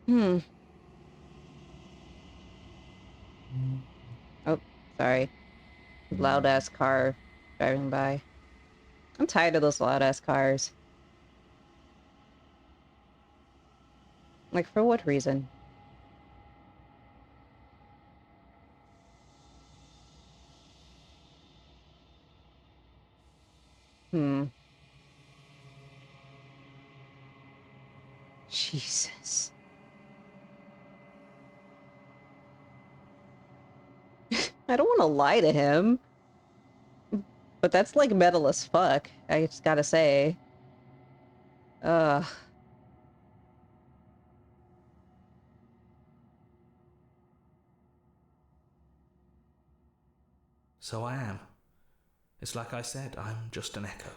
Hmm. Oh, sorry. Loud ass car driving by. I'm tired of those loud ass cars. Like, for what reason? Hmm. Jesus. I don't want to lie to him, but that's like metal as fuck. I just gotta say. Ugh. So I am. It's like I said, I'm just an echo.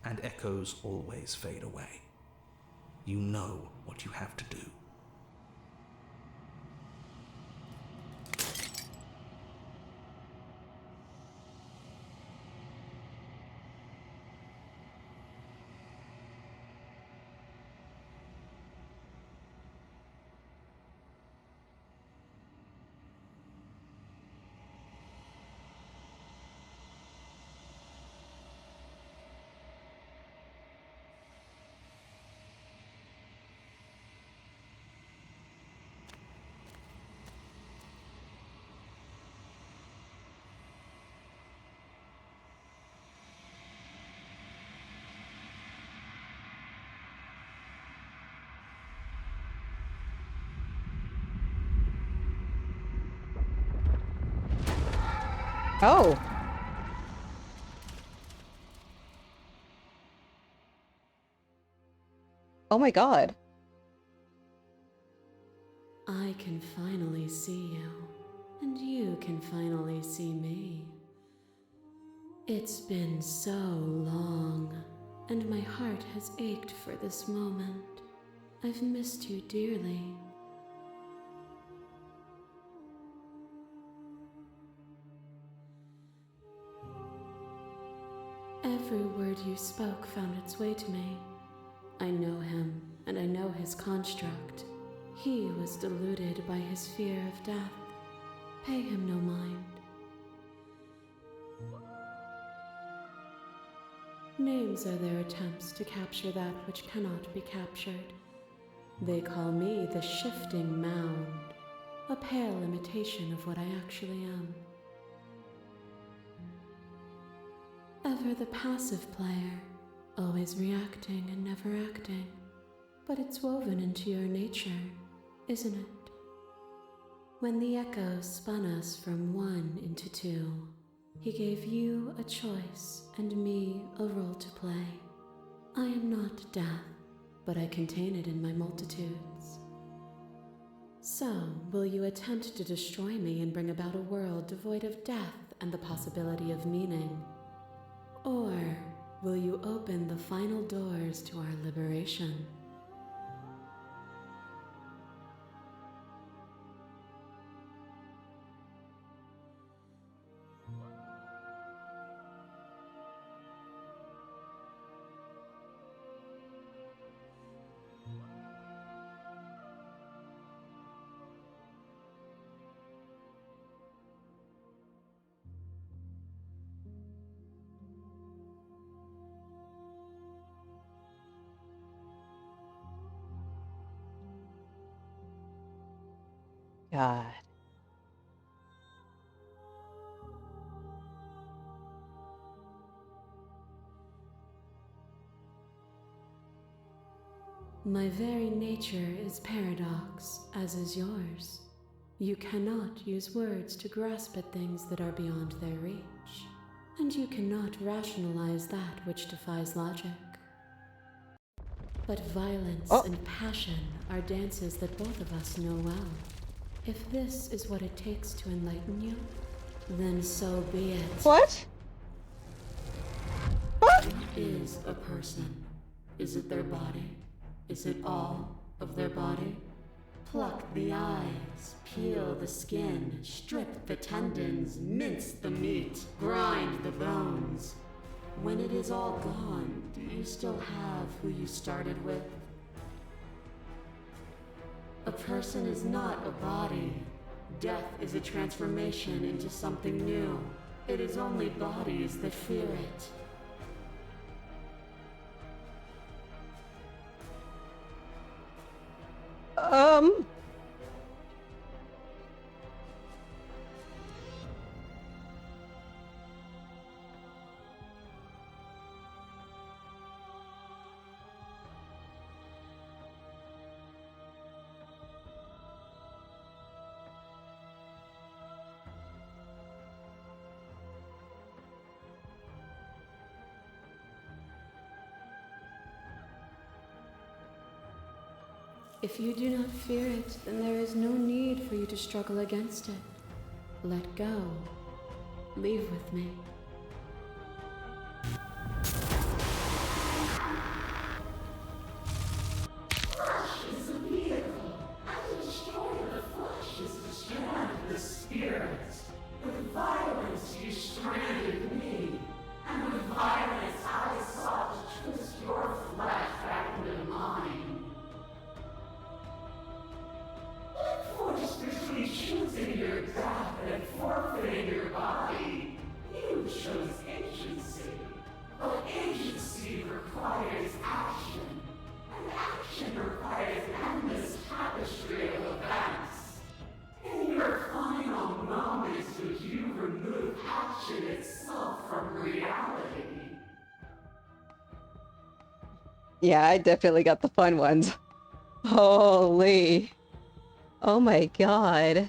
And echoes always fade away. You know what you have to do. Oh. Oh my god. I can finally see you, and you can finally see me. It's been so long, and my heart has ached for this moment. I've missed you dearly. Every word you spoke found its way to me. I know him, and I know his construct. He was deluded by his fear of death. Pay him no mind. Names are their attempts to capture that which cannot be captured. They call me the shifting mound, a pale imitation of what I actually am. Ever the passive player, always reacting and never acting. But it's woven into your nature, isn't it? When the echo spun us from one into two, he gave you a choice and me a role to play. I am not death, but I contain it in my multitudes. So, will you attempt to destroy me and bring about a world devoid of death and the possibility of meaning? Or will you open the final doors to our liberation? God. My very nature is paradox, as is yours. You cannot use words to grasp at things that are beyond their reach, and you cannot rationalize that which defies logic. But violence and passion are dances that both of us know well. If this is what it takes to enlighten you, then so be it. What? What is a person? Is it their body? Is it all of their body? Pluck the eyes, peel the skin, strip the tendons, mince the meat, grind the bones. When it is all gone, do you still have who you started with? A person is not a body. Death is a transformation into something new. It is only bodies that fear it. If you do not fear it, then there is no need for you to struggle against it. Let go. Leave with me. Yeah, I definitely got the fun ones. Holy. Oh my god.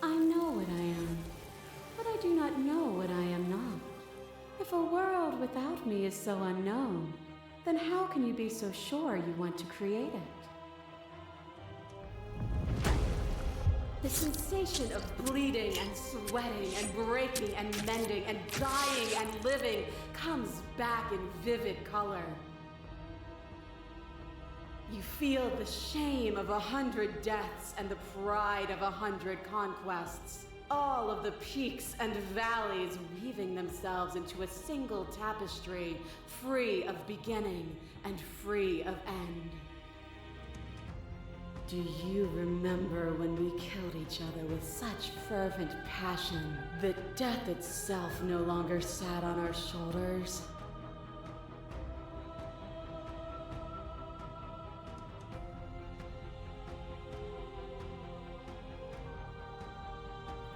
I know what I am, but I do not know what I am not. If a world without me is so unknown, then how can you be so sure you want to create it? The sensation of bleeding and sweating and breaking and mending and dying and living comes back in vivid color. You feel the shame of 100 deaths and the pride of 100 conquests. All of the peaks and valleys weaving themselves into a single tapestry, free of beginning and free of end. Do you remember when we killed each other with such fervent passion that death itself no longer sat on our shoulders?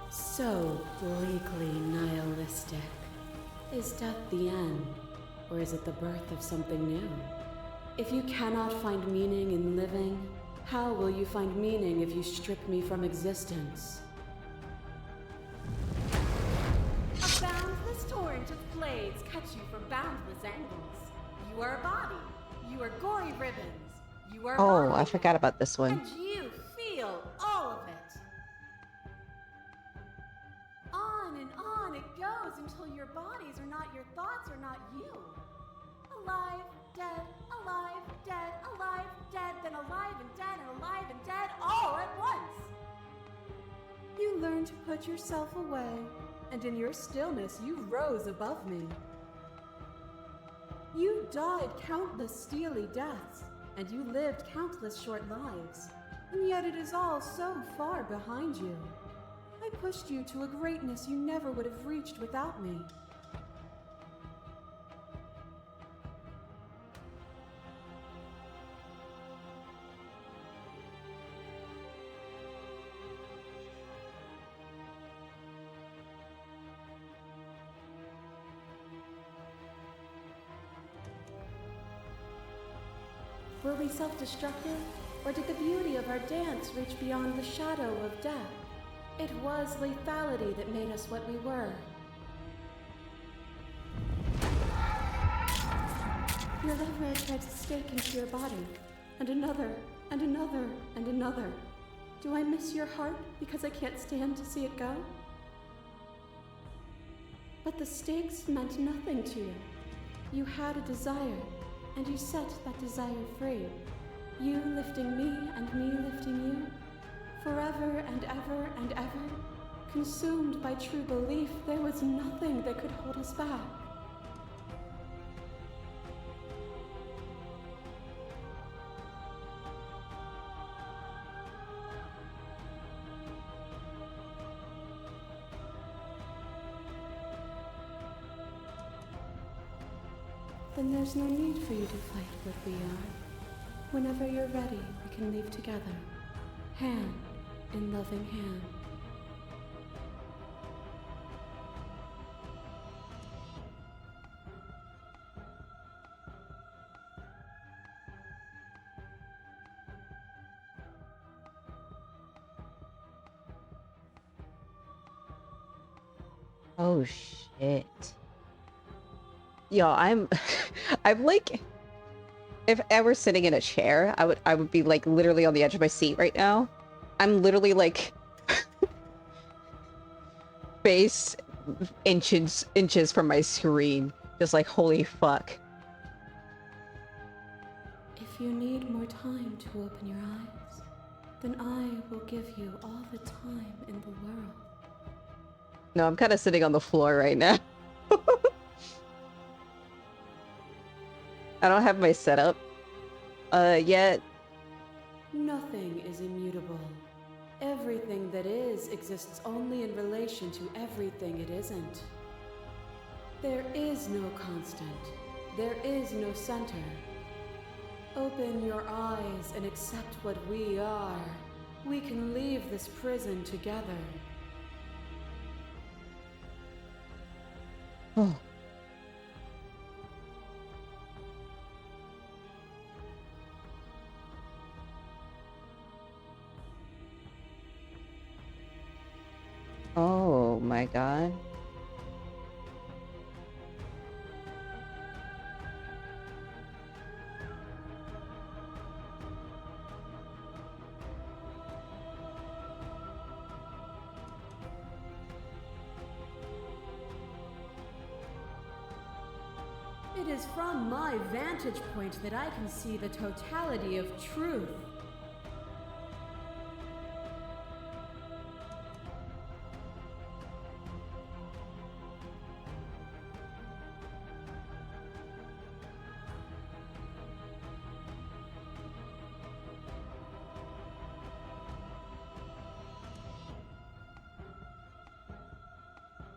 So bleakly nihilistic. Is death the end, or is it the birth of something new? If you cannot find meaning in living, how will you find meaning if you strip me from existence? A boundless torrent of blades cut you from boundless angles. You are a body. You are gory ribbons. You are Oh, body. I forgot about this one. And you feel all of it. On it goes until your bodies are not your thoughts, are not you. Alive, dead, alive, dead, alive, dead, then alive and dead and alive and dead all at once. You learn to put yourself away, and in your stillness you rose above me. You died countless steely deaths, and you lived countless short lives. And yet it is all so far behind you. I pushed you to a greatness you never would have reached without me. Were we self-destructive, or did the beauty of our dance reach beyond the shadow of death? It was lethality that made us what we were. Your lover tried to stake into your body, and another, and another, and another. Do I miss your heart because I can't stand to see it go? But the stakes meant nothing to you. You had a desire, and you set that desire free. You lifting me and me lifting you. Forever and ever and ever. Consumed by true belief, there was nothing that could hold us back. Then there's no need for you to fight what we are. Whenever you're ready, we can leave together, hand in loving hand. Oh shit. Yo, I'm I'm like, if I were sitting in a chair, I would be like literally on the edge of my seat right now. I'm literally like face inches from my screen. Just like, holy fuck. If you need more time to open your eyes, then I will give you all the time in the world. No, I'm kind of sitting on the floor right now. I don't have my setup yet. Nothing is immutable. Everything that is exists only in relation to everything it isn't. There is no constant. There is no center. Open your eyes and accept what we are. We can leave this prison together. Oh. Oh my god. It is from my vantage point that I can see the totality of truth.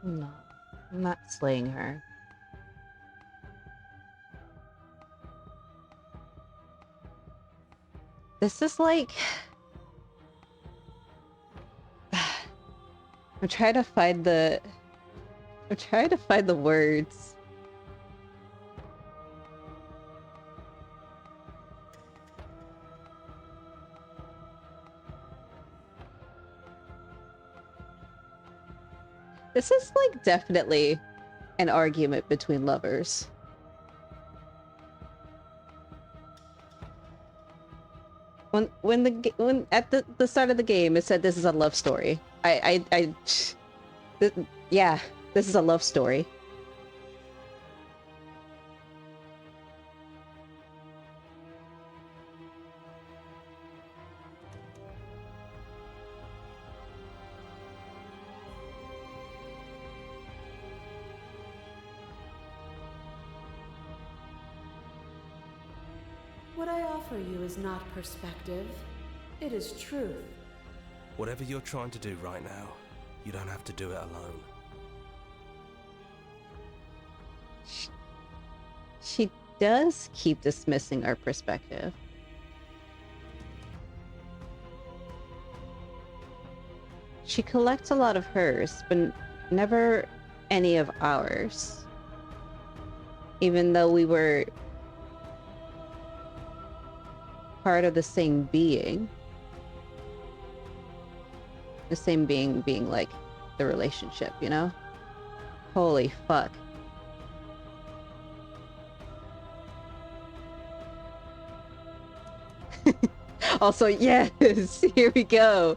No, I'm not slaying her. This is like... I'm trying to find the words. This is like definitely an argument between lovers. When at the start of the game it said this is a love story. Yeah, this is a love story. What I offer you is not perspective, it is truth. Whatever you're trying to do right now, you don't have to do it alone. She does keep dismissing our perspective. She collects a lot of hers, but never any of ours. Even though we were part of the same being. The same being being like the relationship, you know? Holy fuck. Also, yes, here we go.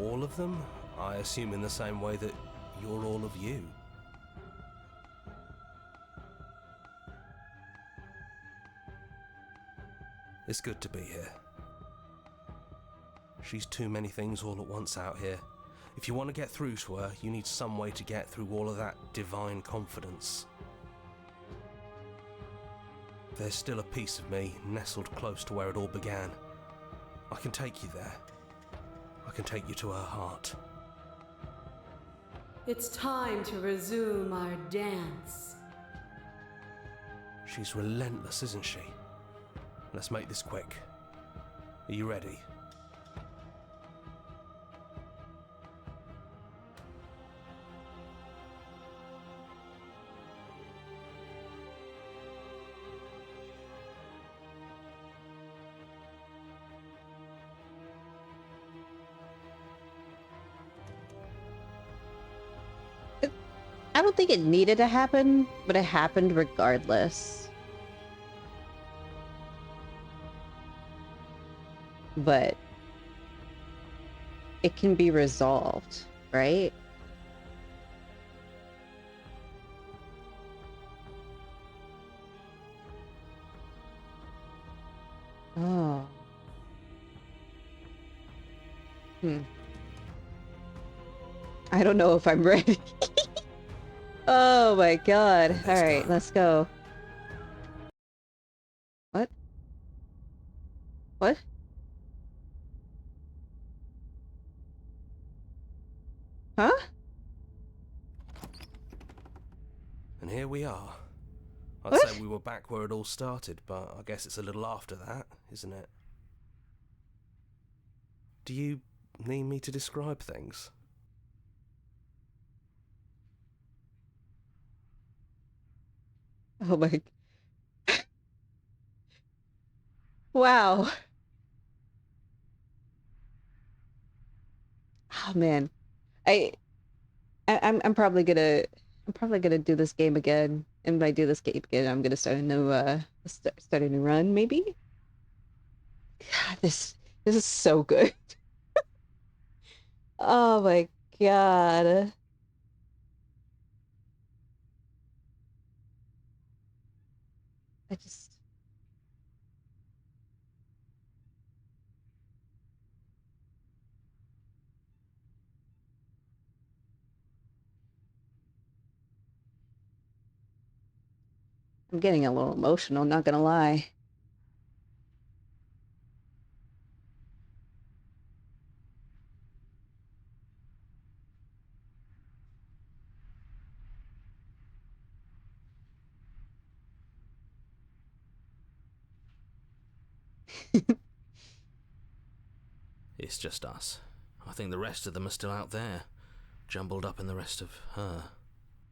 All of them? I assume in the same way that you're all of you. It's good to be here. She's too many things all at once out here. If you want to get through to her, you need some way to get through all of that divine confidence. There's still a piece of me nestled close to where it all began. I can take you there. I can take you to her heart. It's time to resume our dance. She's relentless, isn't she? Let's make this quick. Are you ready? I don't think it needed to happen, but it happened regardless. But it can be resolved, right? Oh. I don't know if I'm ready. Oh my god. Alright, let's go. What? What? Huh? And here we are. I'd What? say we were back where it all started, but I guess it's a little after that, isn't it? Do you need me to describe things? Oh my. Wow. Oh man. I'm probably gonna do this game again. And when I do this game again, I'm gonna start a new start a new run, maybe? God, this is so good. Oh my god. I just I'm getting a little emotional, not gonna lie. It's just us. I think the rest of them are still out there, jumbled up in the rest of her.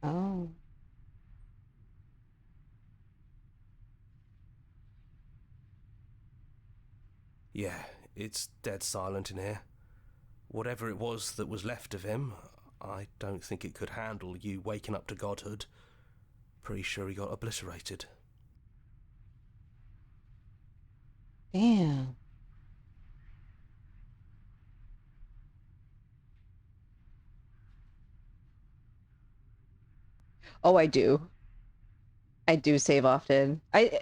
Oh. Yeah, it's dead silent in here. Whatever it was that was left of him, I don't think it could handle you waking up to godhood. Pretty sure he got obliterated. Damn. Oh, I do. I do save often. I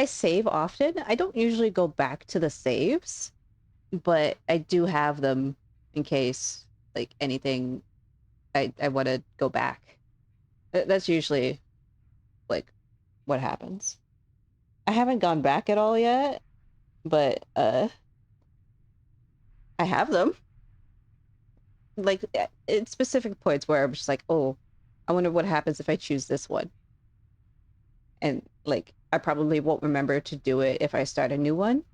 save often. I don't usually go back to the saves, but I do have them in case like anything I want to go back. That's usually like what happens. I haven't gone back at all yet, but I have them. Like in specific points where I'm just like, oh, I wonder what happens if I choose this one. And like I probably won't remember to do it if I start a new one.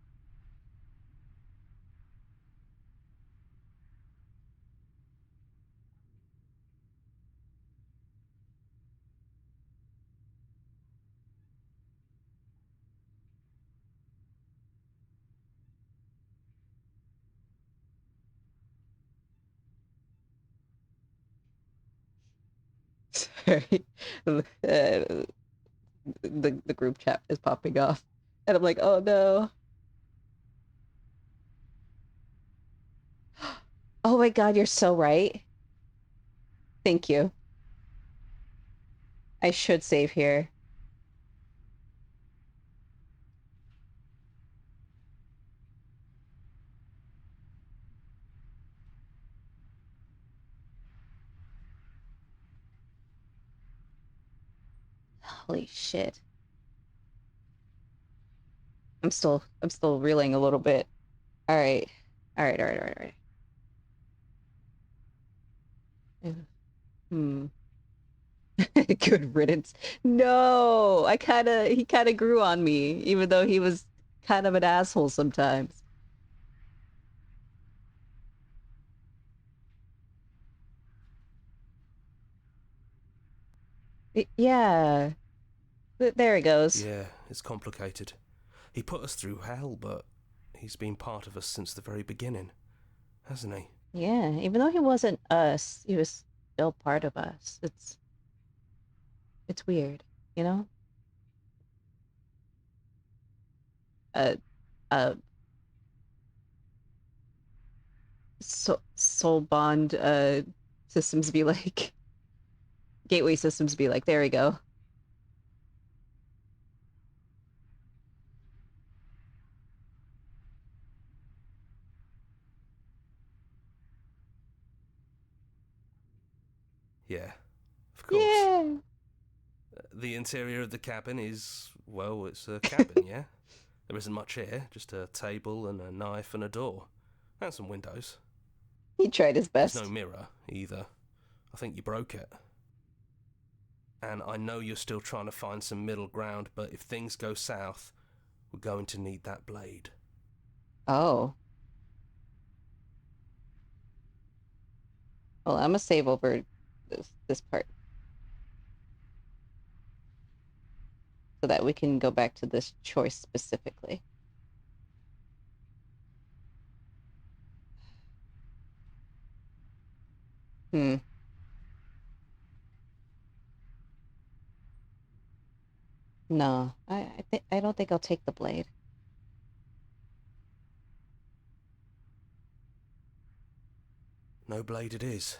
Sorry. The group chat is popping off. And I'm like, oh no. Oh my god, you're so right. Thank you. I should save here. Holy shit. I'm still reeling a little bit. All right. All right, all right, all right, all right. Hmm. Good riddance. No, he kind of grew on me, even though he was kind of an asshole sometimes. Yeah. There he goes. Yeah, it's complicated. He put us through hell, but he's been part of us since the very beginning, hasn't he? Yeah, even though he wasn't us, he was still part of us. It's weird, you know? Uh uh soul bond systems be like gateway systems be like, there we go. Yeah, of course. Yeah. The interior of the cabin is, well, it's a cabin, yeah? There isn't much here, just a table and a knife and a door. And some windows. He tried his There's no best. mirror, either. I think you broke it. And I know you're still trying to find some middle ground, but if things go south, we're going to need that blade. Oh. Well, I'm gonna save over this part so that we can go back to this choice specifically. Hmm. No, I don't think I'll take the blade. No blade it is.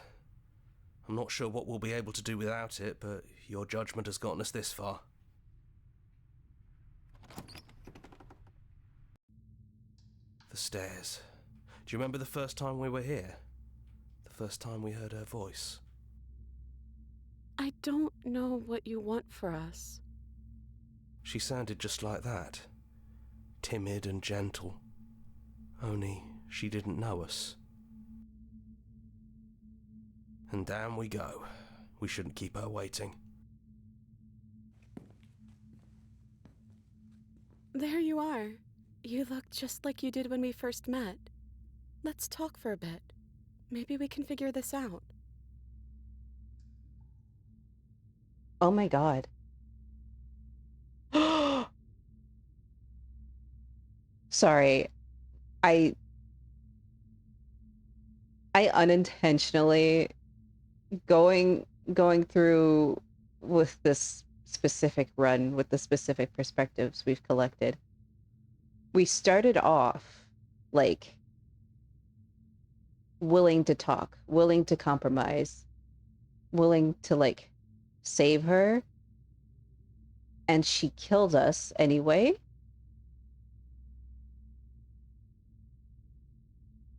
I'm not sure what we'll be able to do without it, but your judgment has gotten us this far. The stairs. Do you remember the first time we were here? The first time we heard her voice? I don't know what you want for us. She sounded just like that. Timid and gentle. Only she didn't know us. And down we go. We shouldn't keep her waiting. There you are. You look just like you did when we first met. Let's talk for a bit. Maybe we can figure this out. Oh my god. Sorry. I unintentionally going through with this specific run with the specific perspectives we've collected. We started off like willing to talk, willing to compromise, willing to like save her, and she killed us anyway.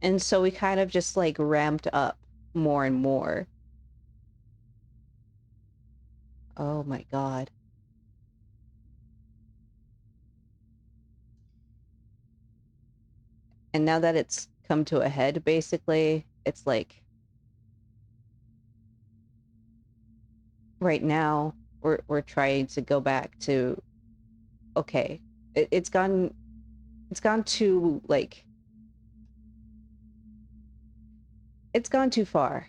And so we kind of just like ramped up more and more. Oh my god. And now that it's come to a head, basically, it's like right now we're trying to go back to okay. It's gone too like it's gone too far.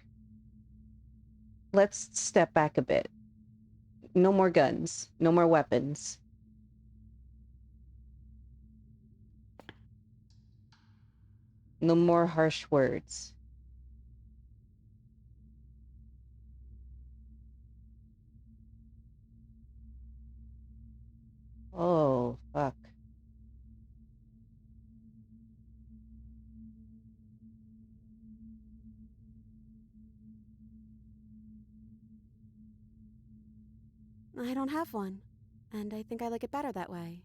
Let's step back a bit. No more guns, no more weapons. No more harsh words. Oh, fuck. I don't have one, and I think I like it better that way.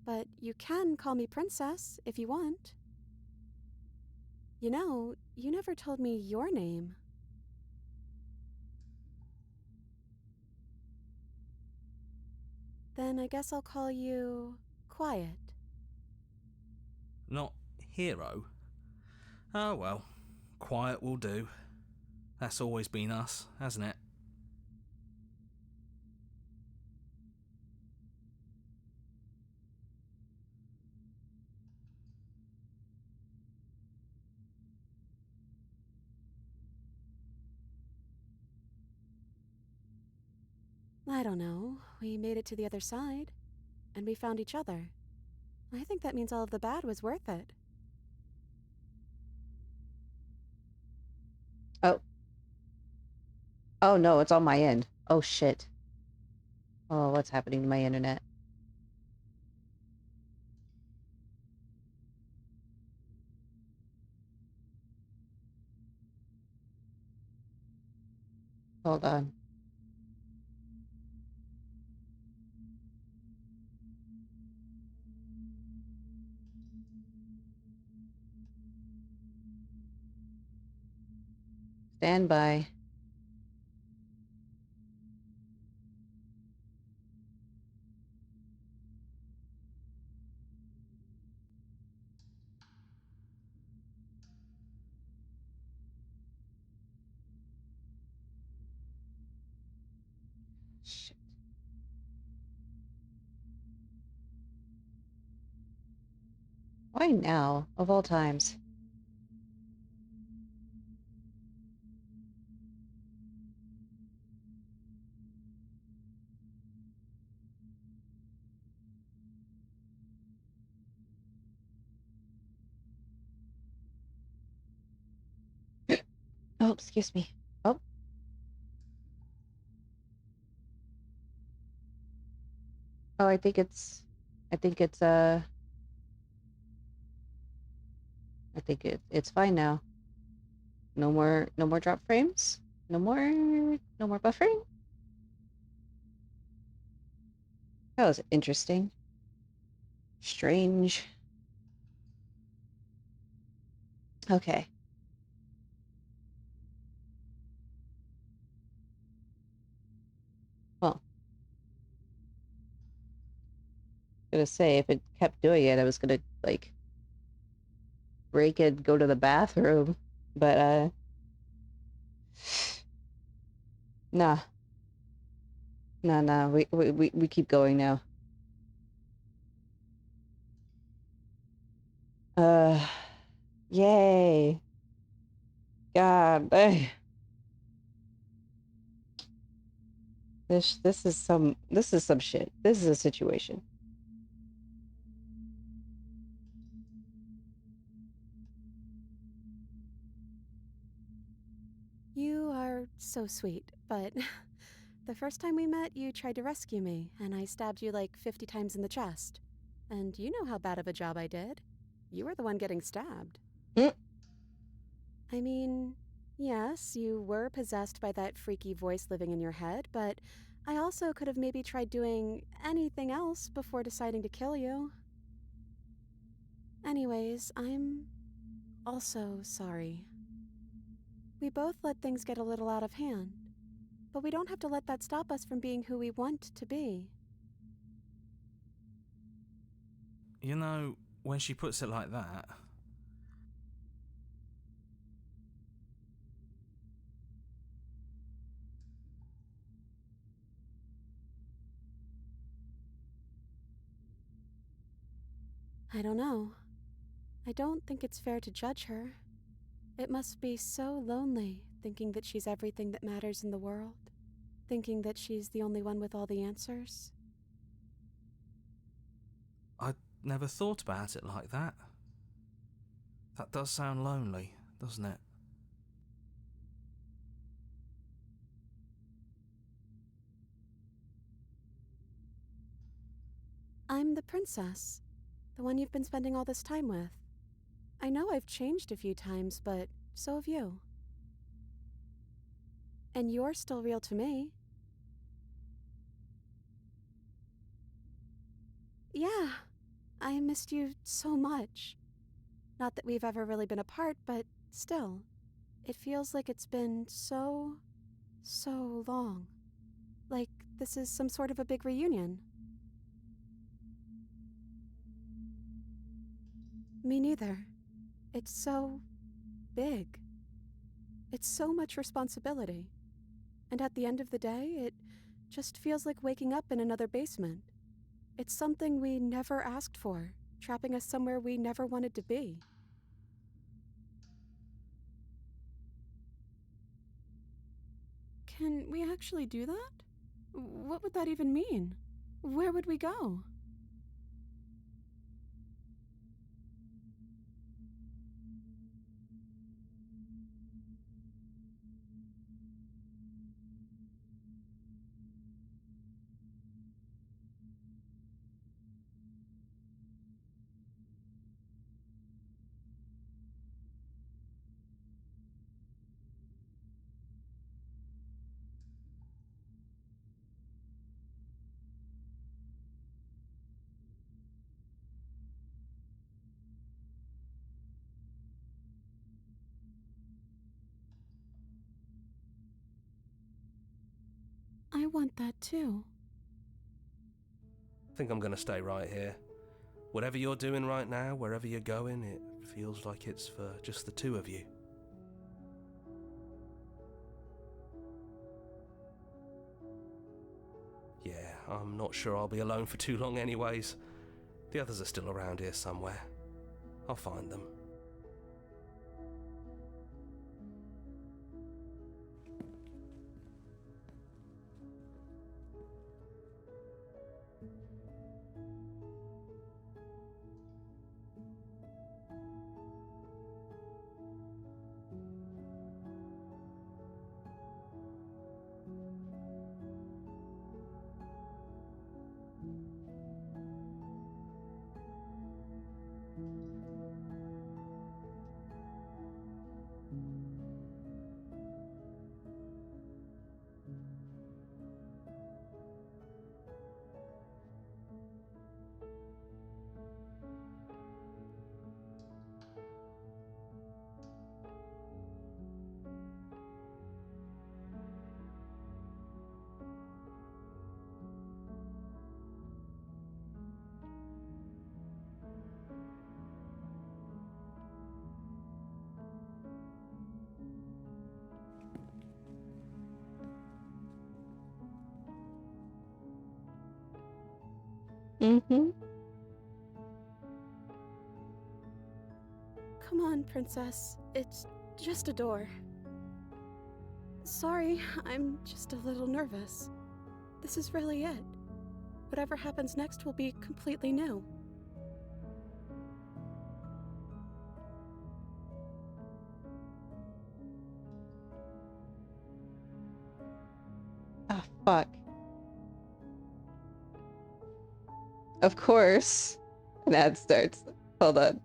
But you can call me Princess if you want. You know, you never told me your name. Then I guess I'll call you Quiet. Not hero? Oh well, quiet will do. That's always been us, hasn't it? I don't know. We made it to the other side, and we found each other. I think that means all of the bad was worth it. Oh. Oh no, it's on my end. Oh shit. Oh, what's happening to my internet? Hold on. Stand by. Shit. Why now, of all times? Oh, excuse me. Oh. Oh, I think it's I think it's fine now. No more drop frames? No more buffering? That was interesting. Strange. Okay. Well, gonna say if it kept doing it, I was gonna like break it, go to the bathroom. But nah. Nah, we keep going now. Uh yay. God. This is some shit. This is a situation. You are so sweet, but the first time we met, you tried to rescue me, and I stabbed you like 50 times in the chest. And you know how bad of a job I did. You were the one getting stabbed. Mm. I mean, yes, you were possessed by that freaky voice living in your head, but I also could have maybe tried doing anything else before deciding to kill you. Anyways, I'm also sorry. We both let things get a little out of hand. but we don't have to let that stop us from being who we want to be. You know, when she puts it like that, I don't know. I don't think it's fair to judge her. It must be so lonely thinking that she's everything that matters in the world, thinking that she's the only one with all the answers. I never thought about it like that. That does sound lonely, doesn't it? I'm the princess, the one you've been spending all this time with. I know I've changed a few times, but so have you. And you're still real to me. Yeah, I missed you so much. Not that we've ever really been apart, but still, it feels like it's been so long. Like this is some sort of a big reunion. Me neither. It's so big. It's so much responsibility. And at the end of the day, it just feels like waking up in another basement. It's something we never asked for, trapping us somewhere we never wanted to be. Can we actually do that? What would that even mean? Where would we go? I want that too. I think I'm gonna stay right here. Whatever you're doing right now, wherever you're going, it feels like it's for just the two of you. Yeah, I'm not sure I'll be alone for too long anyways. The others are still around here somewhere. I'll find them. Mm-hmm. Come on, princess. It's just a door. Sorry, I'm just a little nervous. This is really it. Whatever happens next will be completely new. Oh, fuck. Of course. An ad starts. Hold on.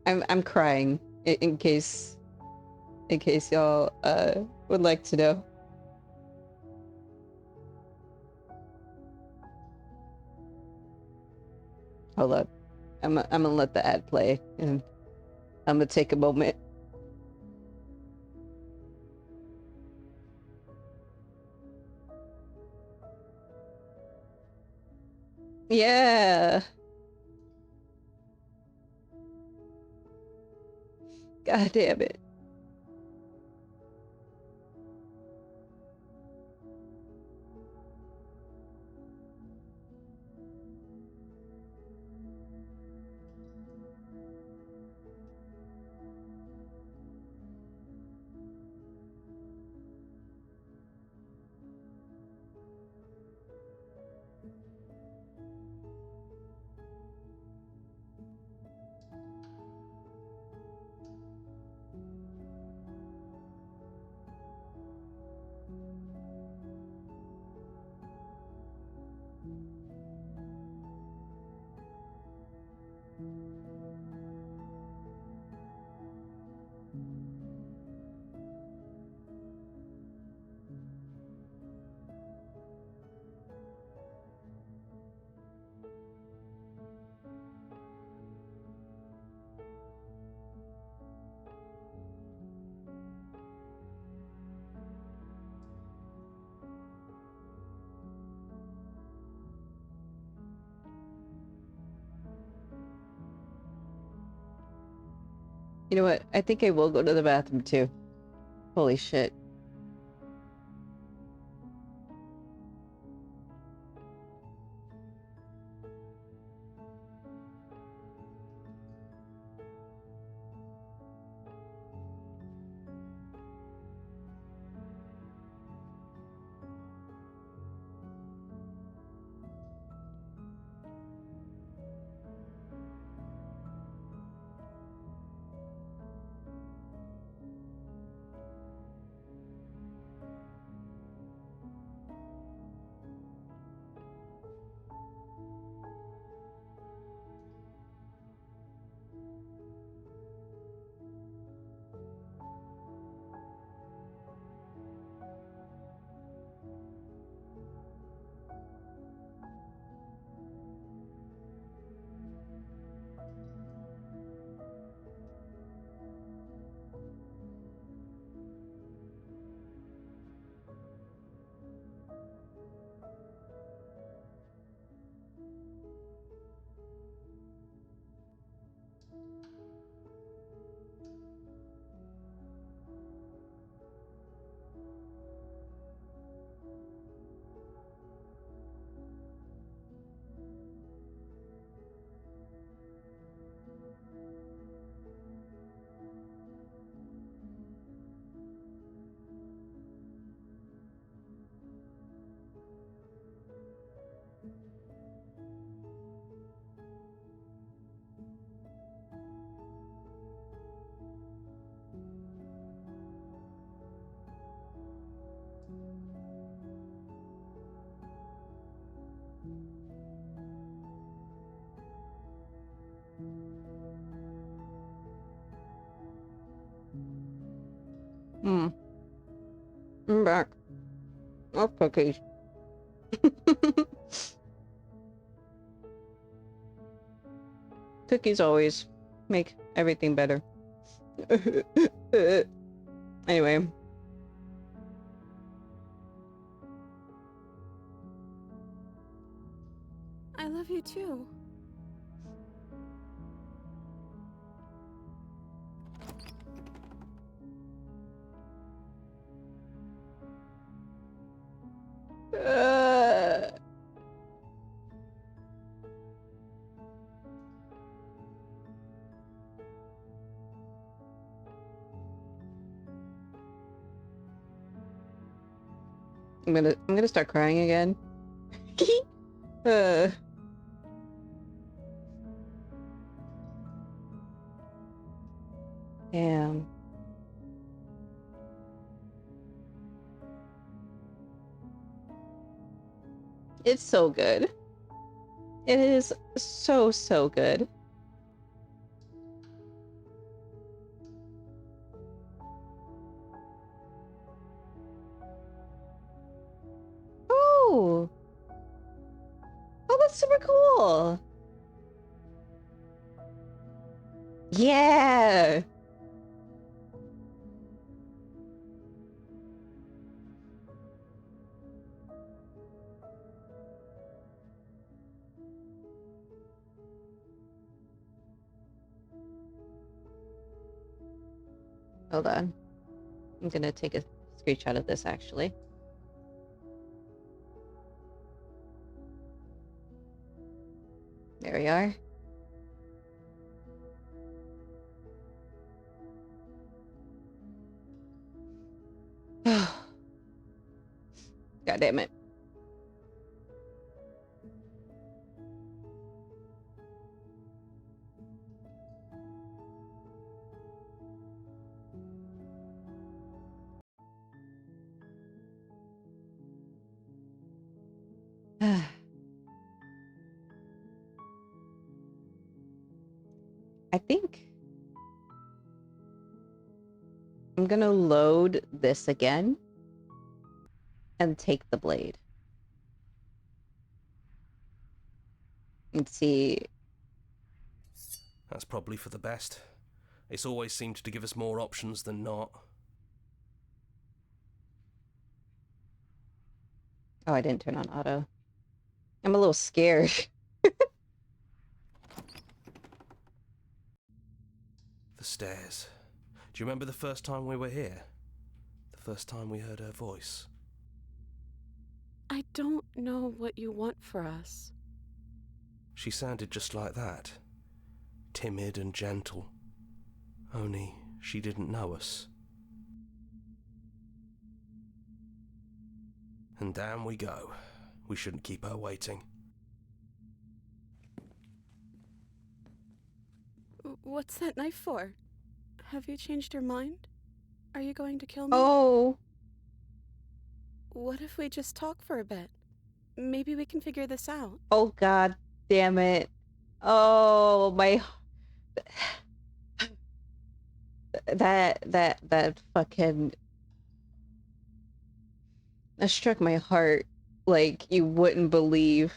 I'm crying in case y'all would like to know. Hold on. I'm gonna let the ad play and I'm gonna take a moment. Yeah. God damn it. You know what? I think I will go to the bathroom too. Holy shit. Hmm. I'm back. Oh, cookies. Cookies always make everything better. Anyway. I love you too. I'm gonna start crying again. uh, Damn. It's so good. It is so, so good. Oh! Oh, that's super cool! Yeah! Hold on. I'm gonna take a screenshot of this actually. There we are. God damn it. I think I'm gonna load this again and take the blade and see. That's probably for the best. It's always seemed to give us more options than not. Oh, I didn't turn on auto. I'm a little scared. The stairs. Do you remember the first time we were here? The first time we heard her voice? I don't know what you want for us. She sounded just like that. Timid and gentle. Only she didn't know us. And down we go. We shouldn't keep her waiting. What's that knife for? Have you changed your mind? Are you going to kill me? Oh, What if we just talk for a bit? Maybe we can figure this out. oh God damn it. Oh, my. That fucking. That struck my heart like you wouldn't believe.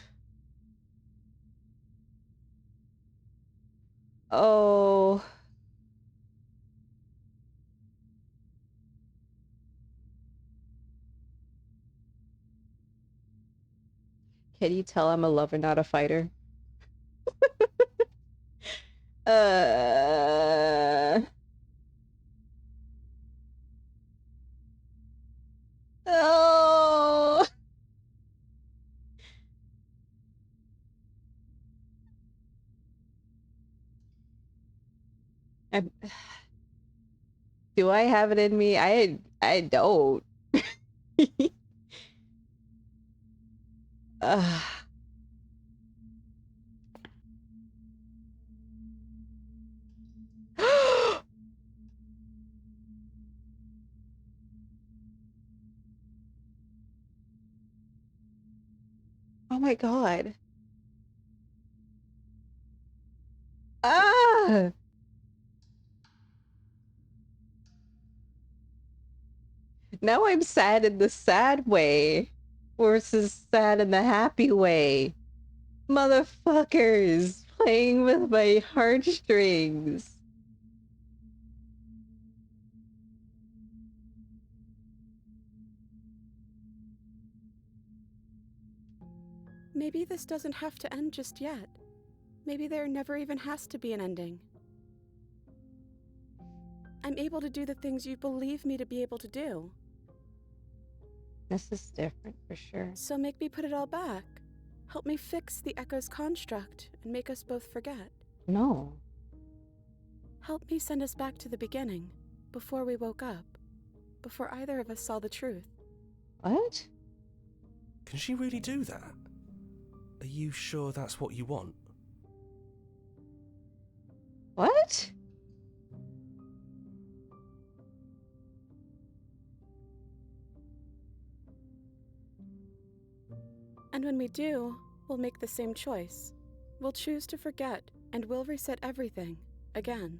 Oh. Can you tell I'm a lover, not a fighter? uh. Oh. I'm, do I have it in me? I don't. uh. Oh my God. Ah! Now I'm sad in the sad way versus sad in the happy way. Motherfuckers playing with my heartstrings. Maybe this doesn't have to end just yet. Maybe there never even has to be an ending. I'm able to do the things you believe me to be able to do. This is different for sure. So make me put it all back. Help me fix the Echo's construct and make us both forget. No. Help me send us back to the beginning, before we woke up, before either of us saw the truth. What? Can she really do that? Are you sure that's what you want? What? And when we do, we'll make the same choice. We'll choose to forget, and we'll reset everything, again.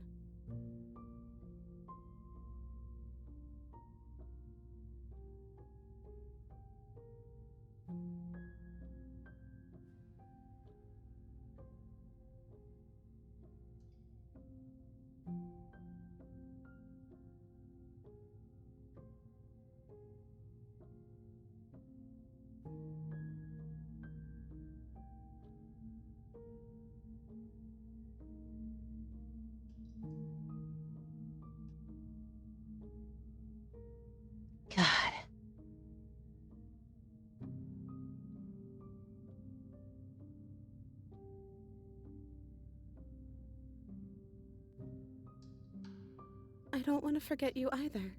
I don't want to forget you either.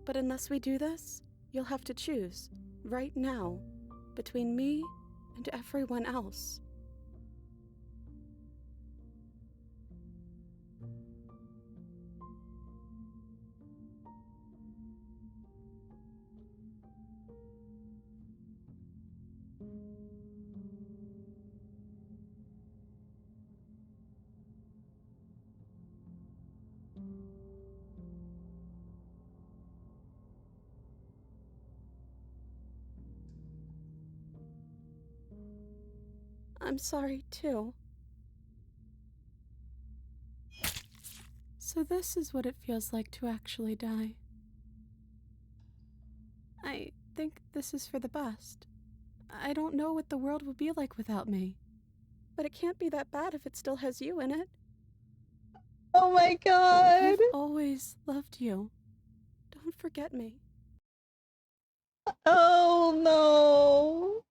But unless we do this, you'll have to choose, right now, between me and everyone else. I'm sorry, too. So this is what it feels like to actually die. I think this is for the best. I don't know what the world will be like without me. But it can't be that bad if it still has you in it. Oh my god! I've always loved you. Don't forget me. Oh no!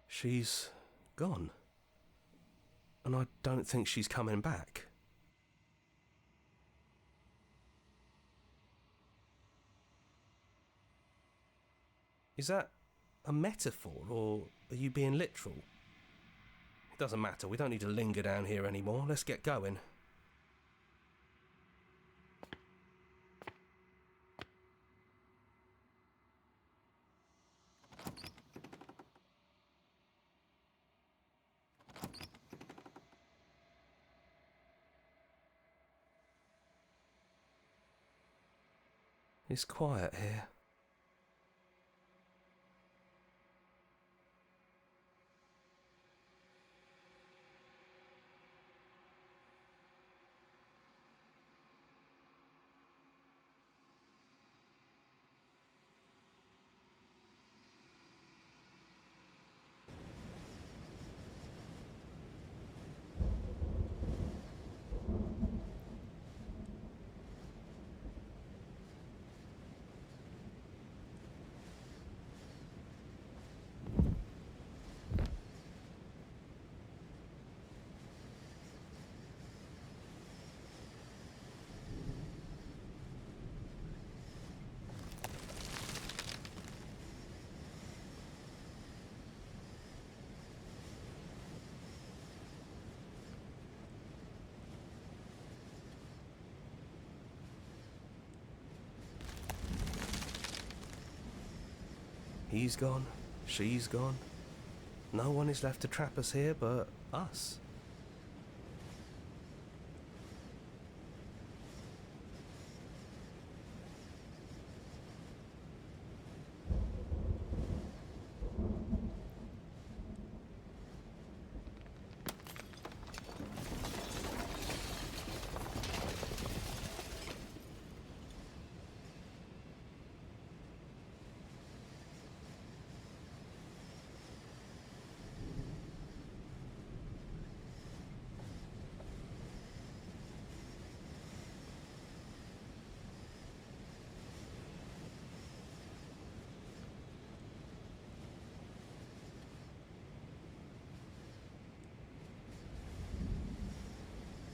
She's gone. And I don't think she's coming back. Is that a metaphor, or are you being literal? It doesn't matter, we don't need to linger down here anymore. Let's get going. It's quiet here. He's gone, she's gone. No one is left to trap us here but us.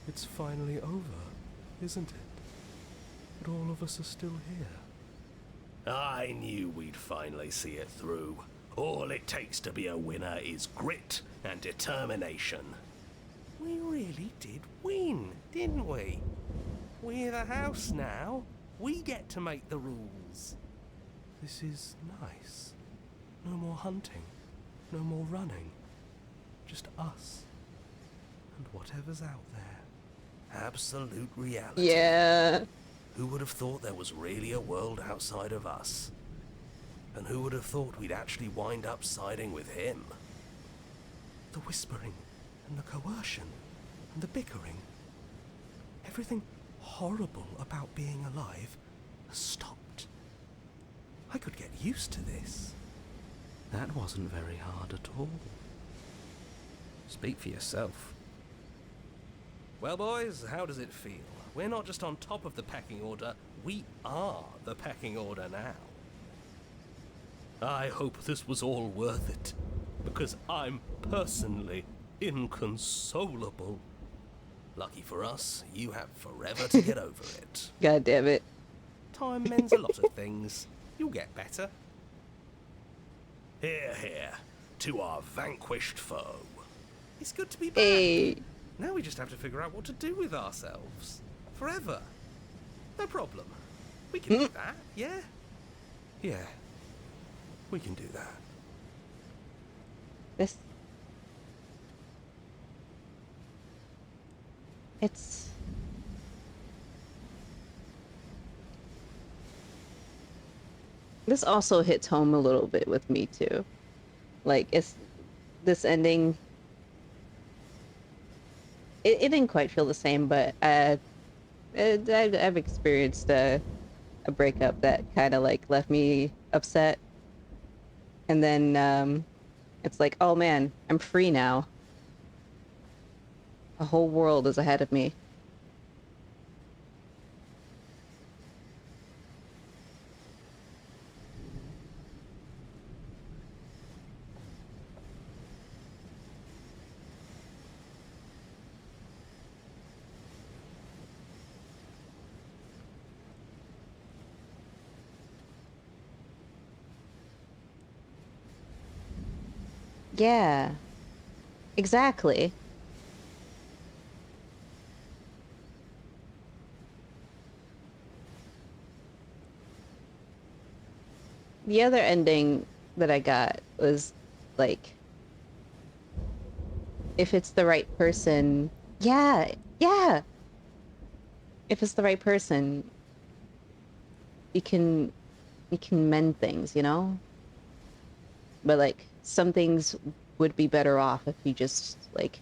It's finally over, isn't it? But all of us are still here. I knew we'd finally see it through. All it takes to be a winner is grit and determination. We really did win, didn't we? We're the house now. We get to make the rules. This is nice. No more hunting. No more running. Just us. And whatever's out there. Absolute reality. Yeah. Who would have thought there was really a world outside of us? And who would have thought we'd actually wind up siding with him? The whispering and the coercion and the bickering. Everything horrible about being alive has stopped. I could get used to this. That wasn't very hard at all. Speak for yourself. Well, boys, how does it feel? We're not just on top of the pecking order, we are the pecking order now. I hope this was all worth it, because I'm personally inconsolable. Lucky for us, you have forever to get over it. God damn it. Time mends a lot of things. You'll get better. Here, here, to our vanquished foe. It's good to be back. Hey. Now we just have to figure out what to do with ourselves. Forever. No problem. We can do that, yeah? Yeah. We can do that. This. It's. This also hits home a little bit with me too. Like, it's this ending. It didn't quite feel the same, but I've experienced a breakup that kind of like left me upset, and then it's like, oh man, I'm free now. A whole world is ahead of me. Yeah, exactly. The other ending that I got was like, if it's the right person, yeah, yeah. If it's the right person, you can mend things, you know? But like, some things would be better off if you just like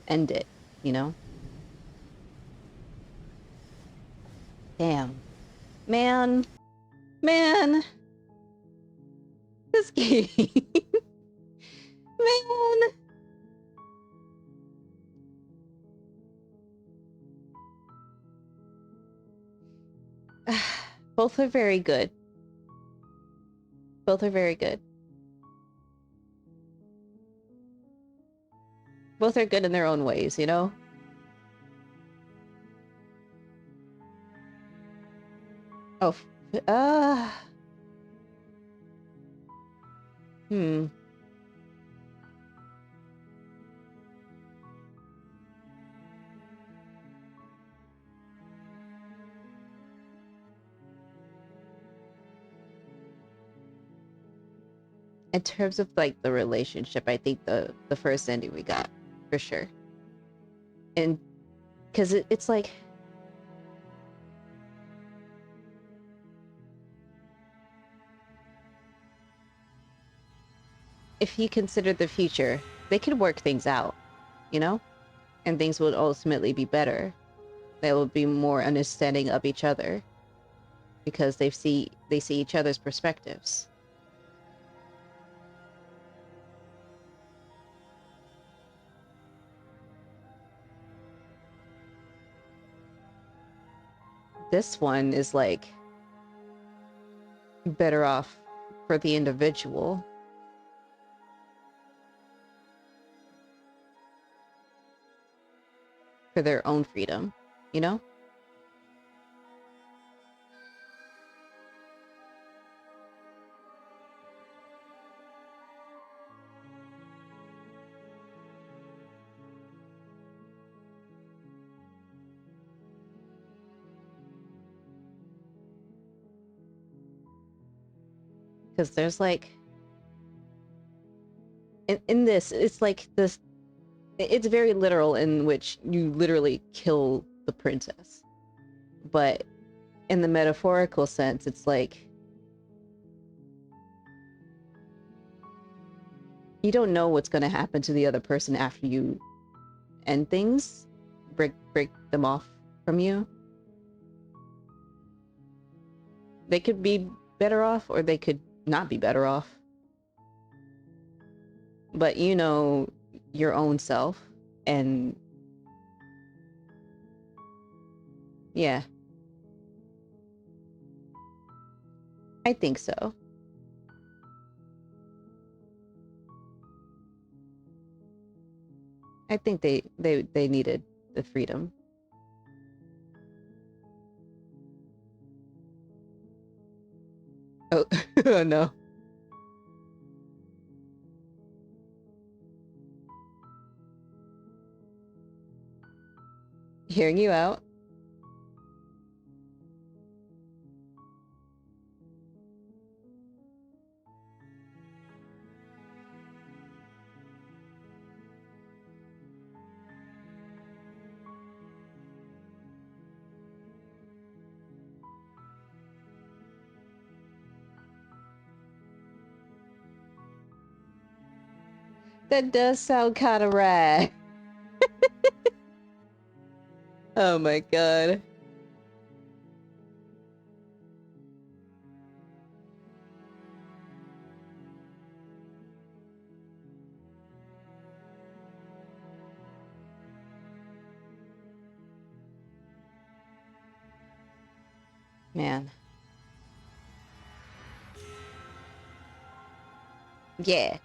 end it, you know? Damn. Man. Man. This game. Man. Both are very good. Both are very good. Both are good in their own ways, you know? Oh, hmm. In terms of like the relationship, I think the first ending we got for sure, and because it's like, if you consider the future, they could work things out, you know, and things would ultimately be better. They would be more understanding of each other because they see each other's perspectives. This one is like better off for the individual. For their own freedom, you know? Because there's like, in this, it's like this, it's very literal, in which you literally kill the princess. But in the metaphorical sense, it's like, you don't know what's going to happen to the other person after you end things, break them off from you. They could be better off or they could not be better off. But you know your own self, and yeah, I think so. I think they needed the freedom. Oh, oh no. Hearing you out. That does sound kind of rad. Oh my god. Man. Yeah.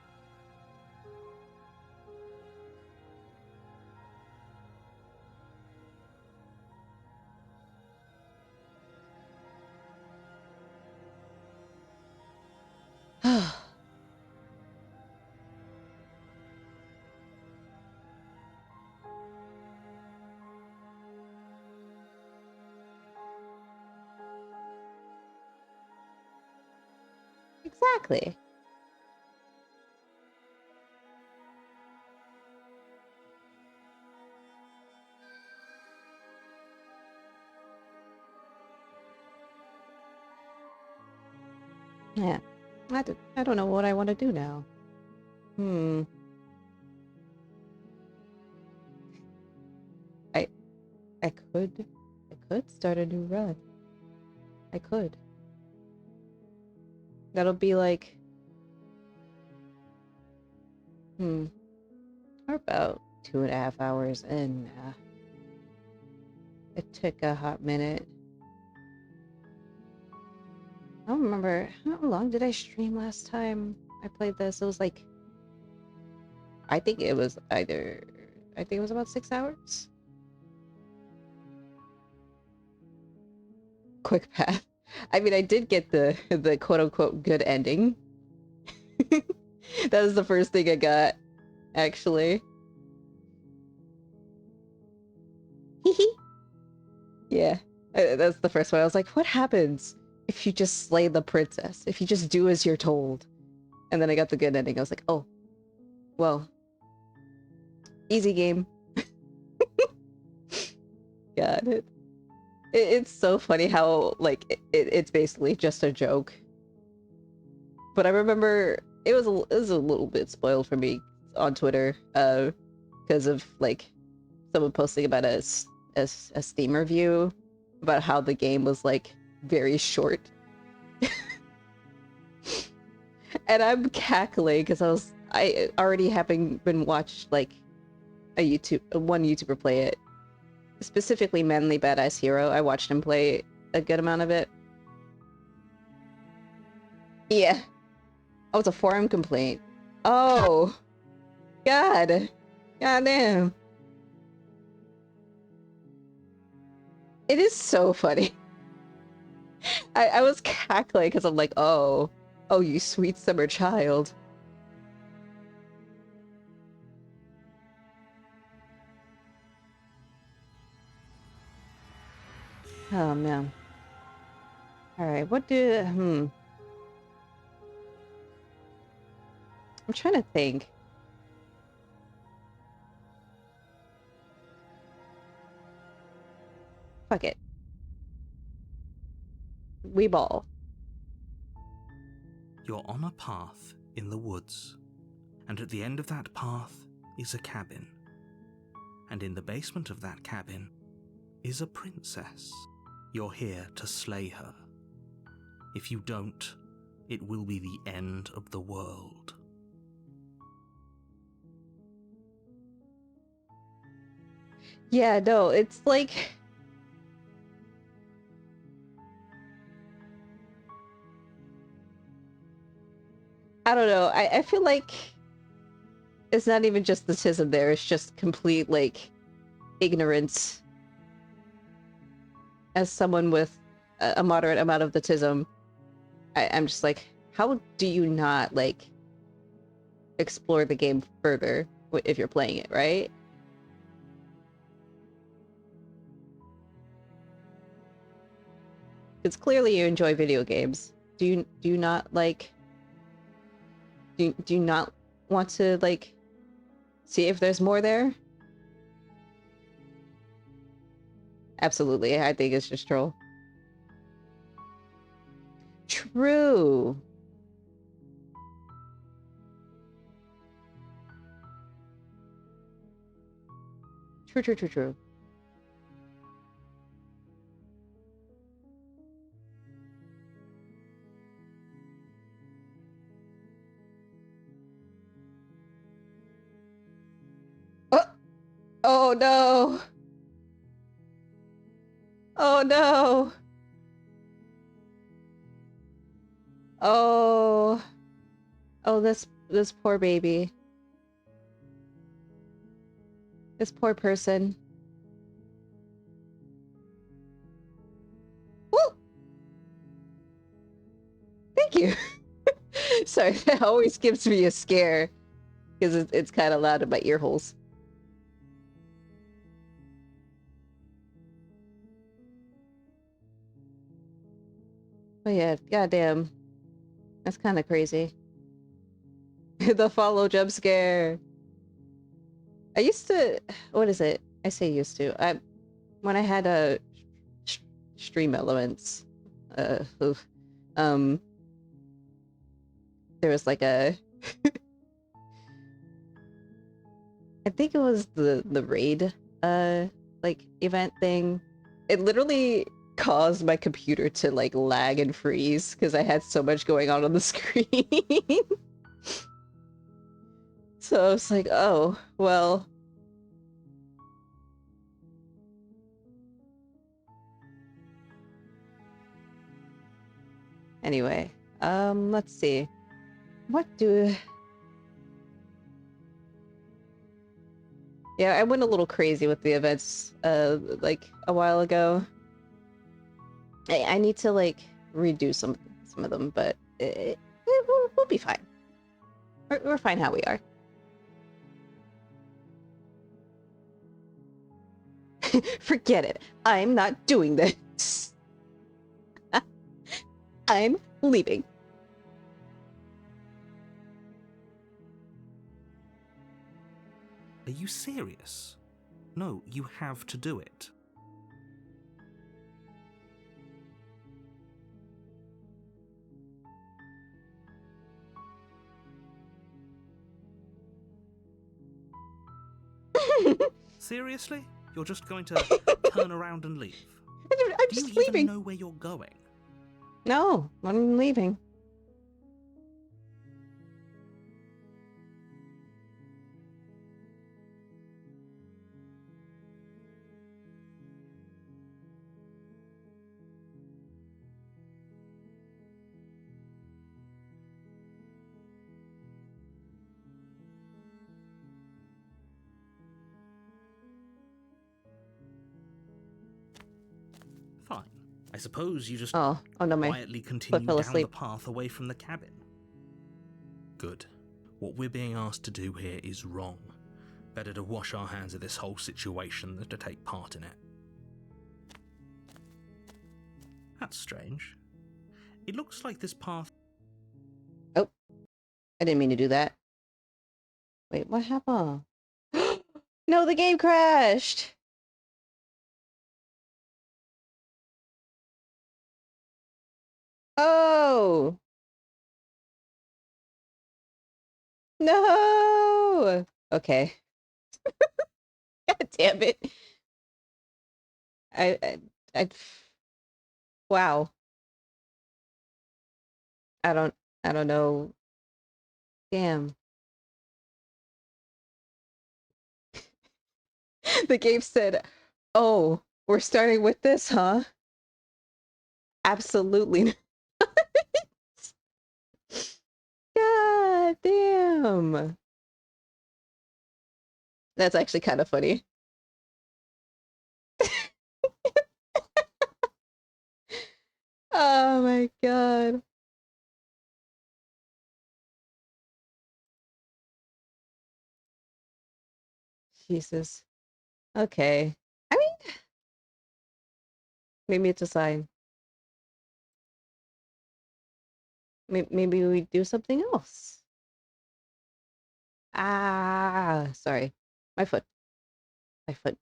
Exactly. Yeah. I don't know what I want to do now. I I could start a new run. I could. That'll be like we're about 2.5 hours in. It took a hot minute. I don't remember how long did I stream last time I played this. It was like I think it was about 6 hours. Quick path. I mean, I did get the quote unquote good ending. That was the first thing I got, actually. Yeah, that's the first one. I was like, what happens if you just slay the princess? If you just do as you're told? And then I got the good ending. I was like, oh, well, easy game. God, it's so funny how like it's basically just a joke. But I remember it was a little bit spoiled for me on Twitter, because of like someone posting about a Steam review about how the game was like very short. And I'm cackling because I already having been watched like one YouTuber play it, specifically Manly Badass Hero. I watched him play a good amount of it. Yeah. Oh, it's a forum complaint. Oh, God damn. It is so funny. I was cackling because I'm like, oh, you sweet summer child. Oh man. All right, what do I'm trying to think. Fuck it. We ball. You're on a path in the woods, and at the end of that path is a cabin. And in the basement of that cabin is a princess. You're here to slay her. If you don't, it will be the end of the world. Yeah, no, it's like... I don't know, I feel like it's not even just the tism there, it's just complete, like, ignorance. As someone with a moderate amount of the tism, I'm just like, how do you not, like, explore the game further if you're playing it, right? It's clearly you enjoy video games. Do you not like... Do you not want to, like, see if there's more there? Absolutely, I think it's just troll. True. True. Oh! Oh no! Oh no! Oh... Oh, this poor baby. This poor person. Woo! Thank you! Sorry, that always gives me a scare. Because it's kind of loud in my ear holes. But yeah, goddamn. That's kind of crazy. The follow jump scare. I used to... What is it? I say used to. When I had a Stream Elements, oof, there was like a... I think it was the raid, like, event thing. It literally caused my computer to, like, lag and freeze because I had so much going on the screen. So I was like, oh, well... Anyway, let's see. What do... Yeah, I went a little crazy with the events, like, a while ago. I need to, like, redo some of them, but we'll be fine. We're fine how we are. Forget it. I'm not doing this. I'm leaving. Are you serious? No, you have to do it. Seriously? You're just going to turn around and leave? I'm Do you just leaving. even know where you're going? No, I'm leaving. Fine. I suppose you just Oh no, my quietly foot continue fell down the asleep. path away from the cabin. Good. What we're being asked to do here is wrong. Better to wash our hands of this whole situation than to take part in it. That's strange. It looks like this path... Oh, I didn't mean to do that. Wait, what happened? No, the game crashed! Oh! No! Okay. God damn it. I... Wow. I don't know. Damn. The game said, "Oh, we're starting with this, huh?" Absolutely not. God damn. That's actually kind of funny. Oh my god. Jesus. Okay. I mean, maybe it's a sign. Maybe we do something else. Ah, sorry. My foot. My foot.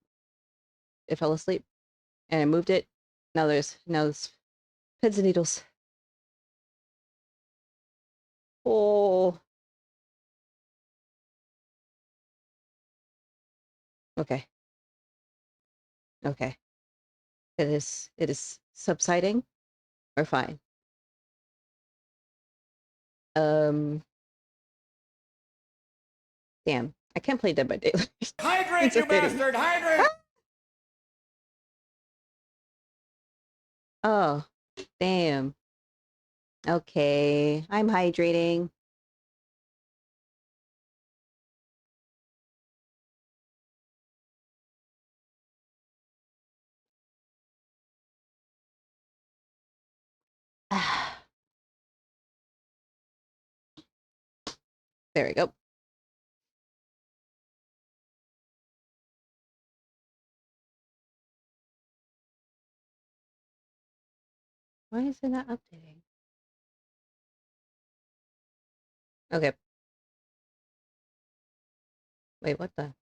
It fell asleep. And I moved it. Now there's pins and needles. Oh. Okay. Okay. It is subsiding. We're fine. Damn. I can't play Dead by Daylight. Hydrate, It's you fitting. bastard! Hydrate! Oh, damn. Okay. I'm hydrating. There we go. Why is it not updating? Okay. Wait, what the?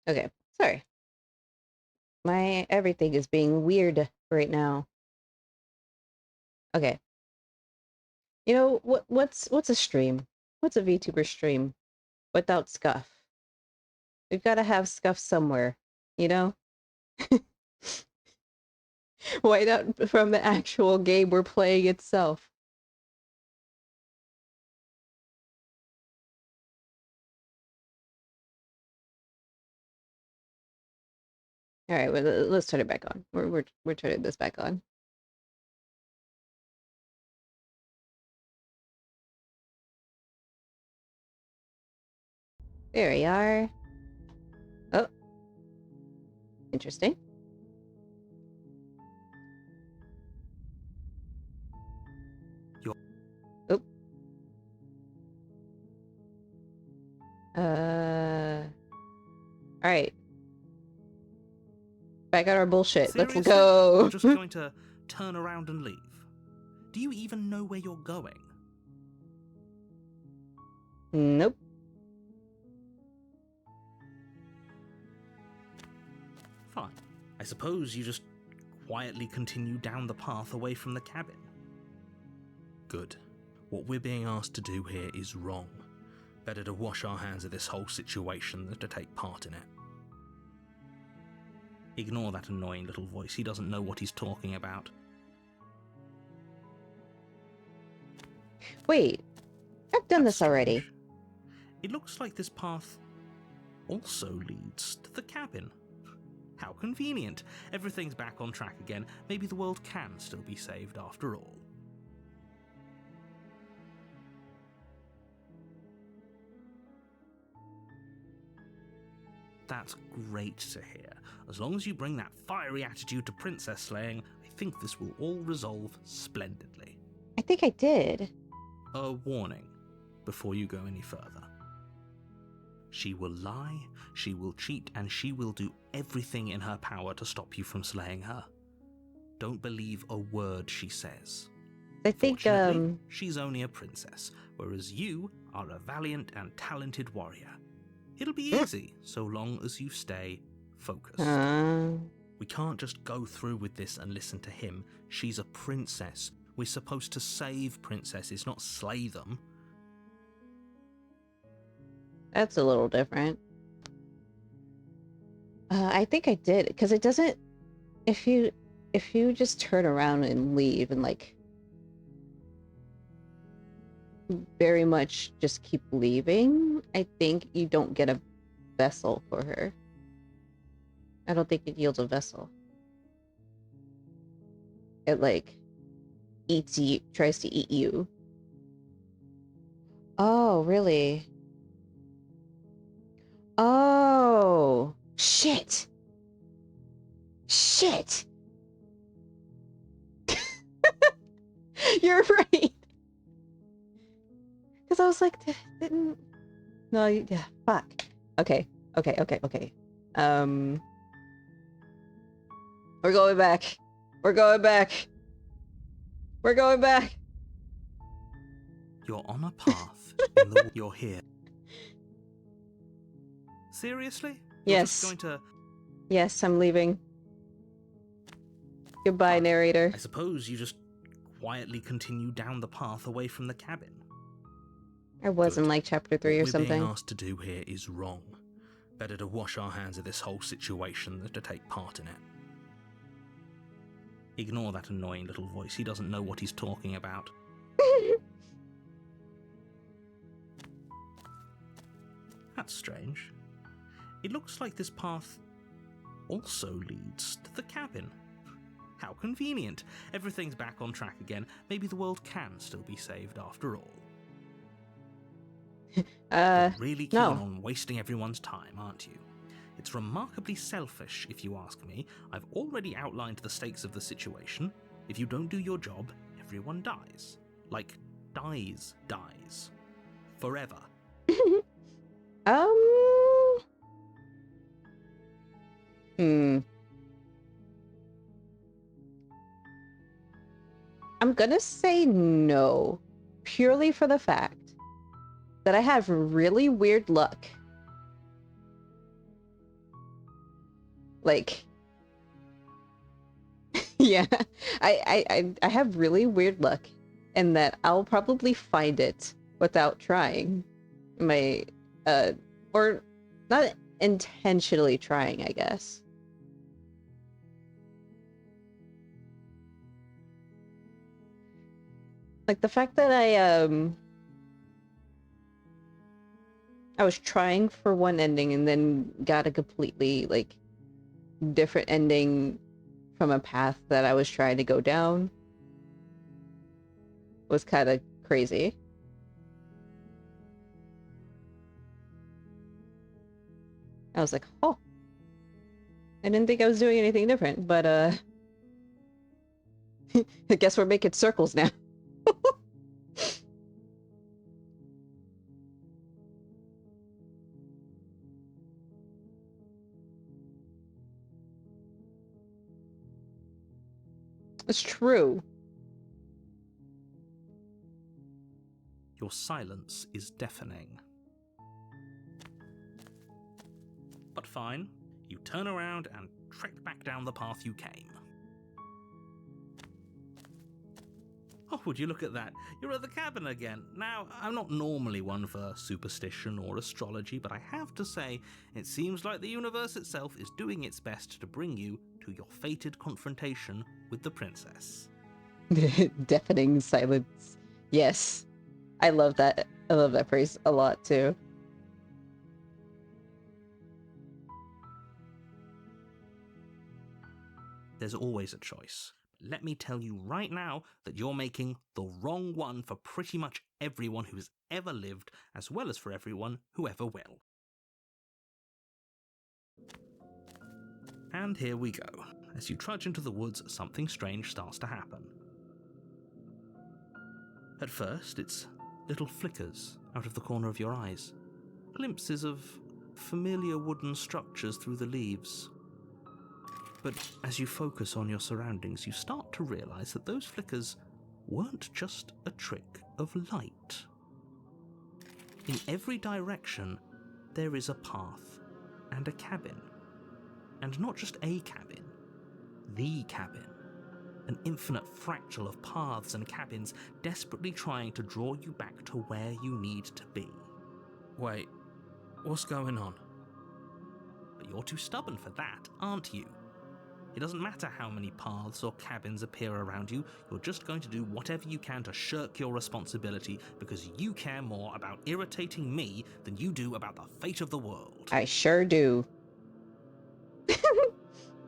Okay. Sorry. My everything is being weird right now. Okay. You know what's a stream? What's a VTuber stream without Scuff? We've got to have Scuff somewhere, you know? Why not from the actual game we're playing itself? All right, well, let's turn it back on. We're turning this back on. There we are. Oh, interesting. Oh. All right. Back on our bullshit. Seriously? Let's go. You're just going to turn around and leave? Do you even know where you're going? Nope. Fine. I suppose you just quietly continue down the path away from the cabin. Good. What we're being asked to do here is wrong. Better to wash our hands of this whole situation than to take part in it. Ignore that annoying little voice. He doesn't know what he's talking about. Wait. I've done That's this already. strange. It looks like this path also leads to the cabin. How convenient. Everything's back on track again. Maybe the world can still be saved after all. That's great to hear. As long as you bring that fiery attitude to princess slaying, I think this will all resolve splendidly. I think I did. A warning before you go any further. She will lie, she will cheat, and she will do everything in her power to stop you from slaying her. Don't believe a word she says. I think, Fortunately, she's only a princess, whereas you are a valiant and talented warrior. It'll be easy, so long as you stay focused. We can't just go through with this and listen to him. She's a princess. We're supposed to save princesses, not slay them. That's a little different. I think I did, because it doesn't. If you just turn around and leave and like very much just keep leaving, I think you don't get a vessel for her. I don't think it yields a vessel. It like eats you, tries to eat you. Oh, really? Oh, shit. Shit. You're right. Because I was like, didn't. No, yeah, fuck. Okay. We're going back. We're going back. We're going back. You're on a path in the... You're here. Seriously? You're Yes. just going to... Yes, I'm leaving. Goodbye, Fine. narrator. I suppose you just quietly continue down the path away from the cabin. I wasn't Good. like chapter 3 or What we're something. being asked to do here is wrong. Better to wash our hands of this whole situation than to take part in it. Ignore that annoying little voice. He doesn't know what he's talking about. That's strange. It looks like this path also leads to the cabin. How convenient. Everything's back on track again. Maybe the world can still be saved after all. You're really keen no. on wasting everyone's time, aren't you? It's remarkably selfish, if you ask me. I've already outlined the stakes of the situation. If you don't do your job, everyone dies. Like, dies. Forever. I'm gonna say no, purely for the fact that I have really weird luck. Like, yeah, I have really weird luck, and that I'll probably find it without trying. Or not intentionally trying, I guess. Like the fact that I was trying for one ending and then got a completely like different ending from a path that I was trying to go down was kind of crazy. I was like, oh, I didn't think I was doing anything different, but I guess we're making circles now. It's true. Your silence is deafening. But fine, you turn around and trek back down the path you came. Oh, would you look at that? You're at the cabin again. Now, I'm not normally one for superstition or astrology, but I have to say, it seems like the universe itself is doing its best to bring you to your fated confrontation with the princess. Deafening silence. Yes. I love that. I love that phrase a lot, too. There's always a choice. Let me tell you right now that you're making the wrong one for pretty much everyone who's ever lived, as well as for everyone who ever will. And here we go. As you trudge into the woods, something strange starts to happen. At first, it's little flickers out of the corner of your eyes. Glimpses of familiar wooden structures through the leaves. But as you focus on your surroundings, you start to realize that those flickers weren't just a trick of light. In every direction, there is a path and a cabin. And not just a cabin, the cabin. An infinite fractal of paths and cabins desperately trying to draw you back to where you need to be. Wait, what's going on? But you're too stubborn for that, aren't you? It doesn't matter how many paths or cabins appear around you, you're just going to do whatever you can to shirk your responsibility because you care more about irritating me than you do about the fate of the world. I sure do.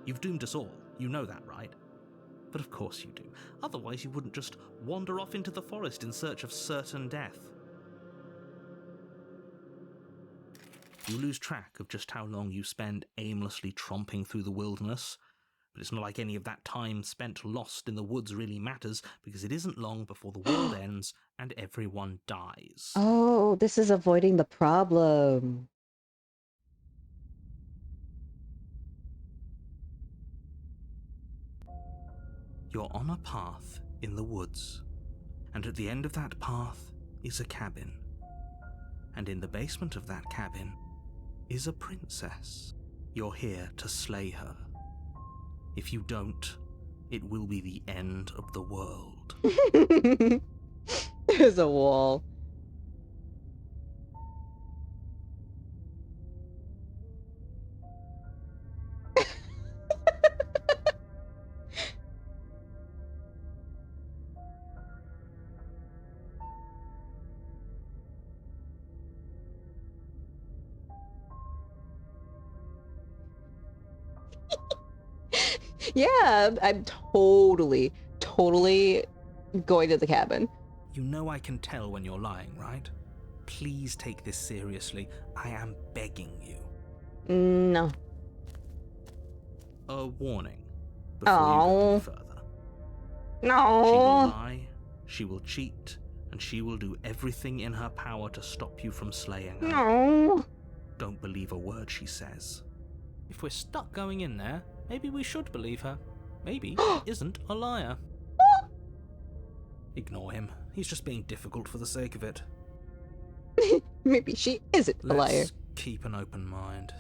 You've doomed us all, you know that, right? But of course you do. Otherwise you wouldn't just wander off into the forest in search of certain death. You lose track of just how long you spend aimlessly tromping through the wilderness. But it's not like any of that time spent lost in the woods really matters, because it isn't long before the world ends and everyone dies. Oh, this is avoiding the problem. You're on a path in the woods, and at the end of that path is a cabin. And in the basement of that cabin is a princess. You're here to slay her. If you don't, it will be the end of the world. There's a wall. Yeah, I'm totally going to the cabin. You know I can tell when you're lying, right? Please take this seriously. I am begging you. No. A warning before you go any further. She will No. lie, she will cheat, and she will do everything in her power to stop you from slaying her. No. Don't believe a word she says. If we're stuck going in there, maybe we should believe her. Maybe he isn't a liar. Ignore him. He's just being difficult for the sake of it. Maybe she isn't a liar. Let's keep an open mind.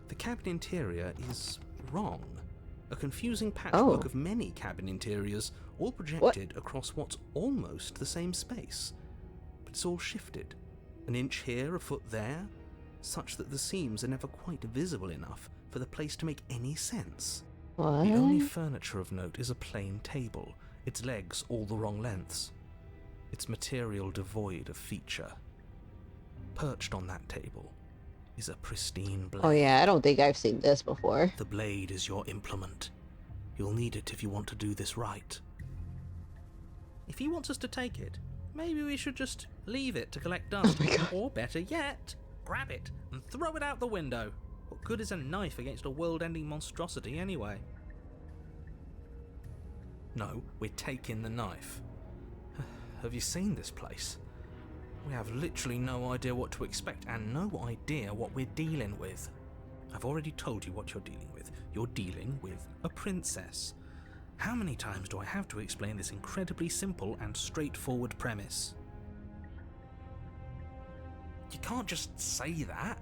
The cabin interior is wrong. A confusing patchwork of many cabin interiors, all projected across what's almost the same space. But it's all shifted. An inch here, a foot there, such that the seams are never quite visible enough for the place to make any sense. What? The only furniture of note is a plain table, its legs all the wrong lengths, its material devoid of feature. Perched on that table is a pristine blade. Oh yeah, I don't think I've seen this before. The blade is your implement. You'll need it if you want to do this right. If he wants us to take it, maybe we should just leave it to collect dust. Or better yet, grab it and throw it out the window. What good is a knife against a world-ending monstrosity anyway? No, we're taking the knife. Have you seen this place? We have literally no idea what to expect and no idea what we're dealing with. I've already told you what you're dealing with. You're dealing with a princess. How many times do I have to explain this incredibly simple and straightforward premise? You can't just say that,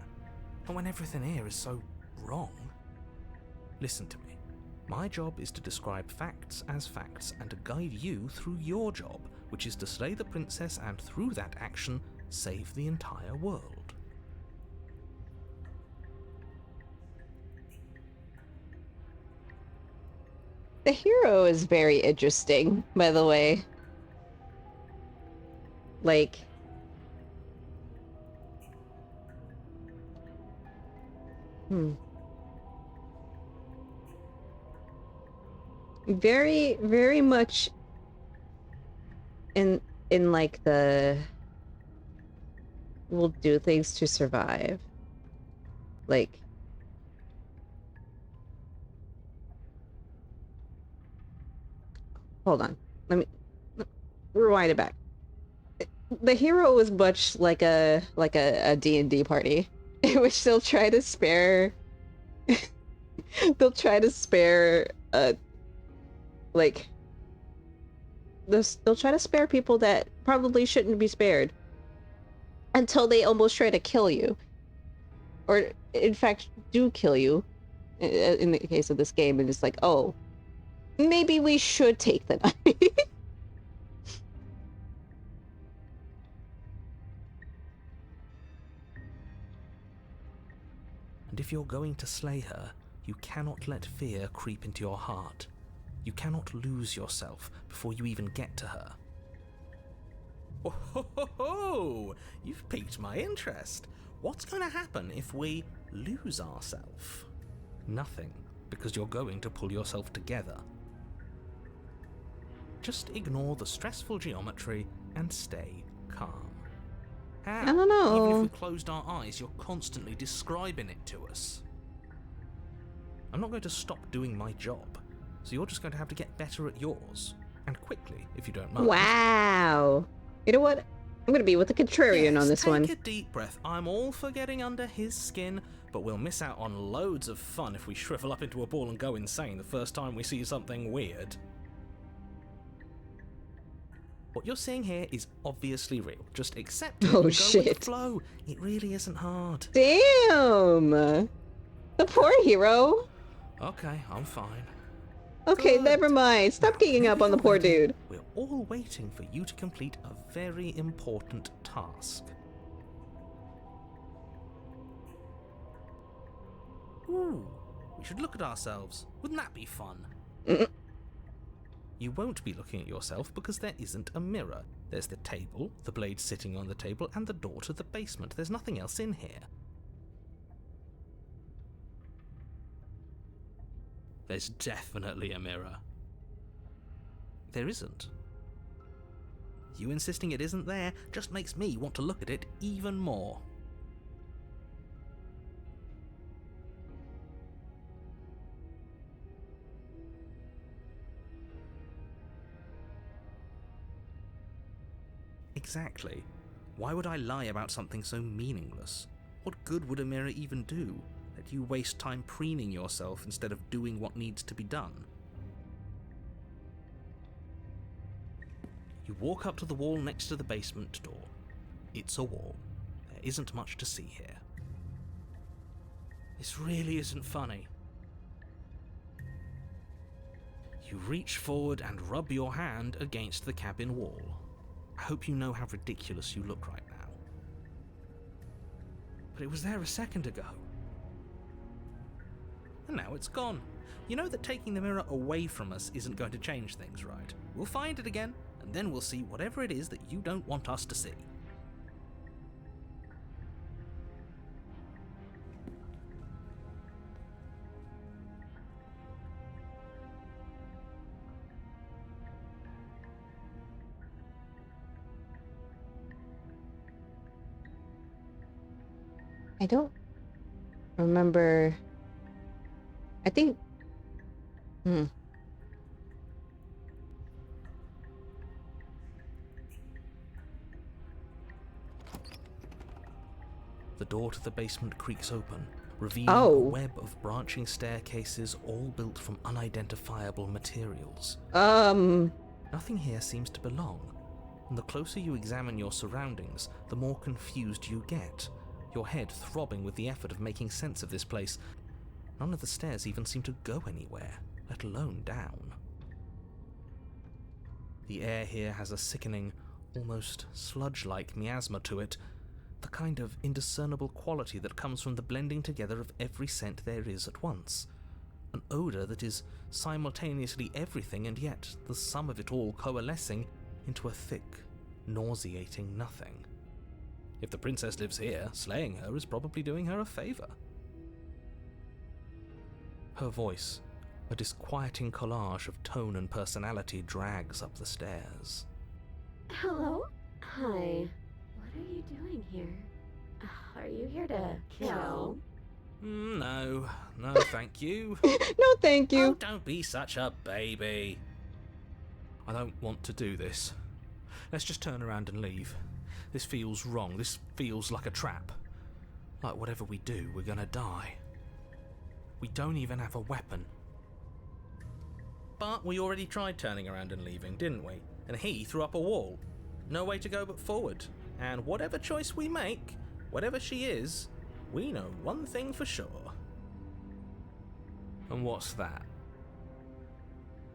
and when everything here is so wrong. Listen to me. My job is to describe facts as facts and to guide you through your job, which is to slay the princess and through that action, save the entire world. The hero is very interesting, by the way. Like, very, very much in like the we'll do things to survive. Like, hold on. Let me rewind it back. The hero is much like a D&D party, in which they'll try to spare they'll try to spare they'll try to spare people that probably shouldn't be spared until they almost try to kill you, or in fact do kill you in the case of this game, and it's like, oh, maybe we should take the knife. And if you're going to slay her, you cannot let fear creep into your heart. You cannot lose yourself before you even get to her. Oh, ho, ho, ho! You've piqued my interest. What's going to happen if we lose ourselves? Nothing, because you're going to pull yourself together. Just ignore the stressful geometry and stay calm. How? I don't know. Even if we closed our eyes, you're constantly describing it to us. I'm not going to stop doing my job, so you're just going to have to get better at yours. And quickly, if you don't mind. Wow. You know what? I'm gonna be with the contrarian Yes, on this one. Take a deep breath. I'm all for getting under his skin, but we'll miss out on loads of fun if we shrivel up into a ball and go insane the first time we see something weird. What you're seeing here is obviously real. Just accept it and Oh, go with shit. the flow. It really isn't hard. Damn! The poor hero. Okay, I'm fine. Okay, Good. never mind. Stop Now, geeking up whenever on the you're poor ready, dude. We're all waiting for you to complete a very important task. Ooh, we should look at ourselves. Wouldn't that be fun? Mm. You won't be looking at yourself because there isn't a mirror. There's the table, the blade sitting on the table, and the door to the basement. There's nothing else in here. There's definitely a mirror. There isn't. You insisting it isn't there just makes me want to look at it even more. Exactly. Why would I lie about something so meaningless? What good would a mirror even do? That you waste time preening yourself instead of doing what needs to be done. You walk up to the wall next to the basement door. It's a wall. There isn't much to see here. This really isn't funny. You reach forward and rub your hand against the cabin wall. I hope you know how ridiculous you look right now. But it was there a second ago. And now it's gone. You know that taking the mirror away from us isn't going to change things, right? We'll find it again, and then we'll see whatever it is that you don't want us to see. I don't remember. I think. The door to the basement creaks open, revealing Oh. a web of branching staircases all built from unidentifiable materials. Nothing here seems to belong, and the closer you examine your surroundings, the more confused you get, your head throbbing with the effort of making sense of this place. None of the stairs even seem to go anywhere, let alone down. The air here has a sickening, almost sludge-like miasma to it, the kind of indiscernible quality that comes from the blending together of every scent there is at once. An odour that is simultaneously everything and yet the sum of it all coalescing into a thick, nauseating nothing. If the princess lives here, slaying her is probably doing her a favour. Her voice, a disquieting collage of tone and personality, drags up the stairs. Hello? Hi. What are you doing here? Are you here to kill? No, thank you. No, thank Oh, you. don't be such a baby. I don't want to do this. Let's just turn around and leave. This feels wrong. This feels like a trap. Like whatever we do, we're gonna die. We don't even have a weapon. But we already tried turning around and leaving, didn't we? And he threw up a wall. No way to go but forward. And whatever choice we make, whatever she is, we know one thing for sure. And what's that?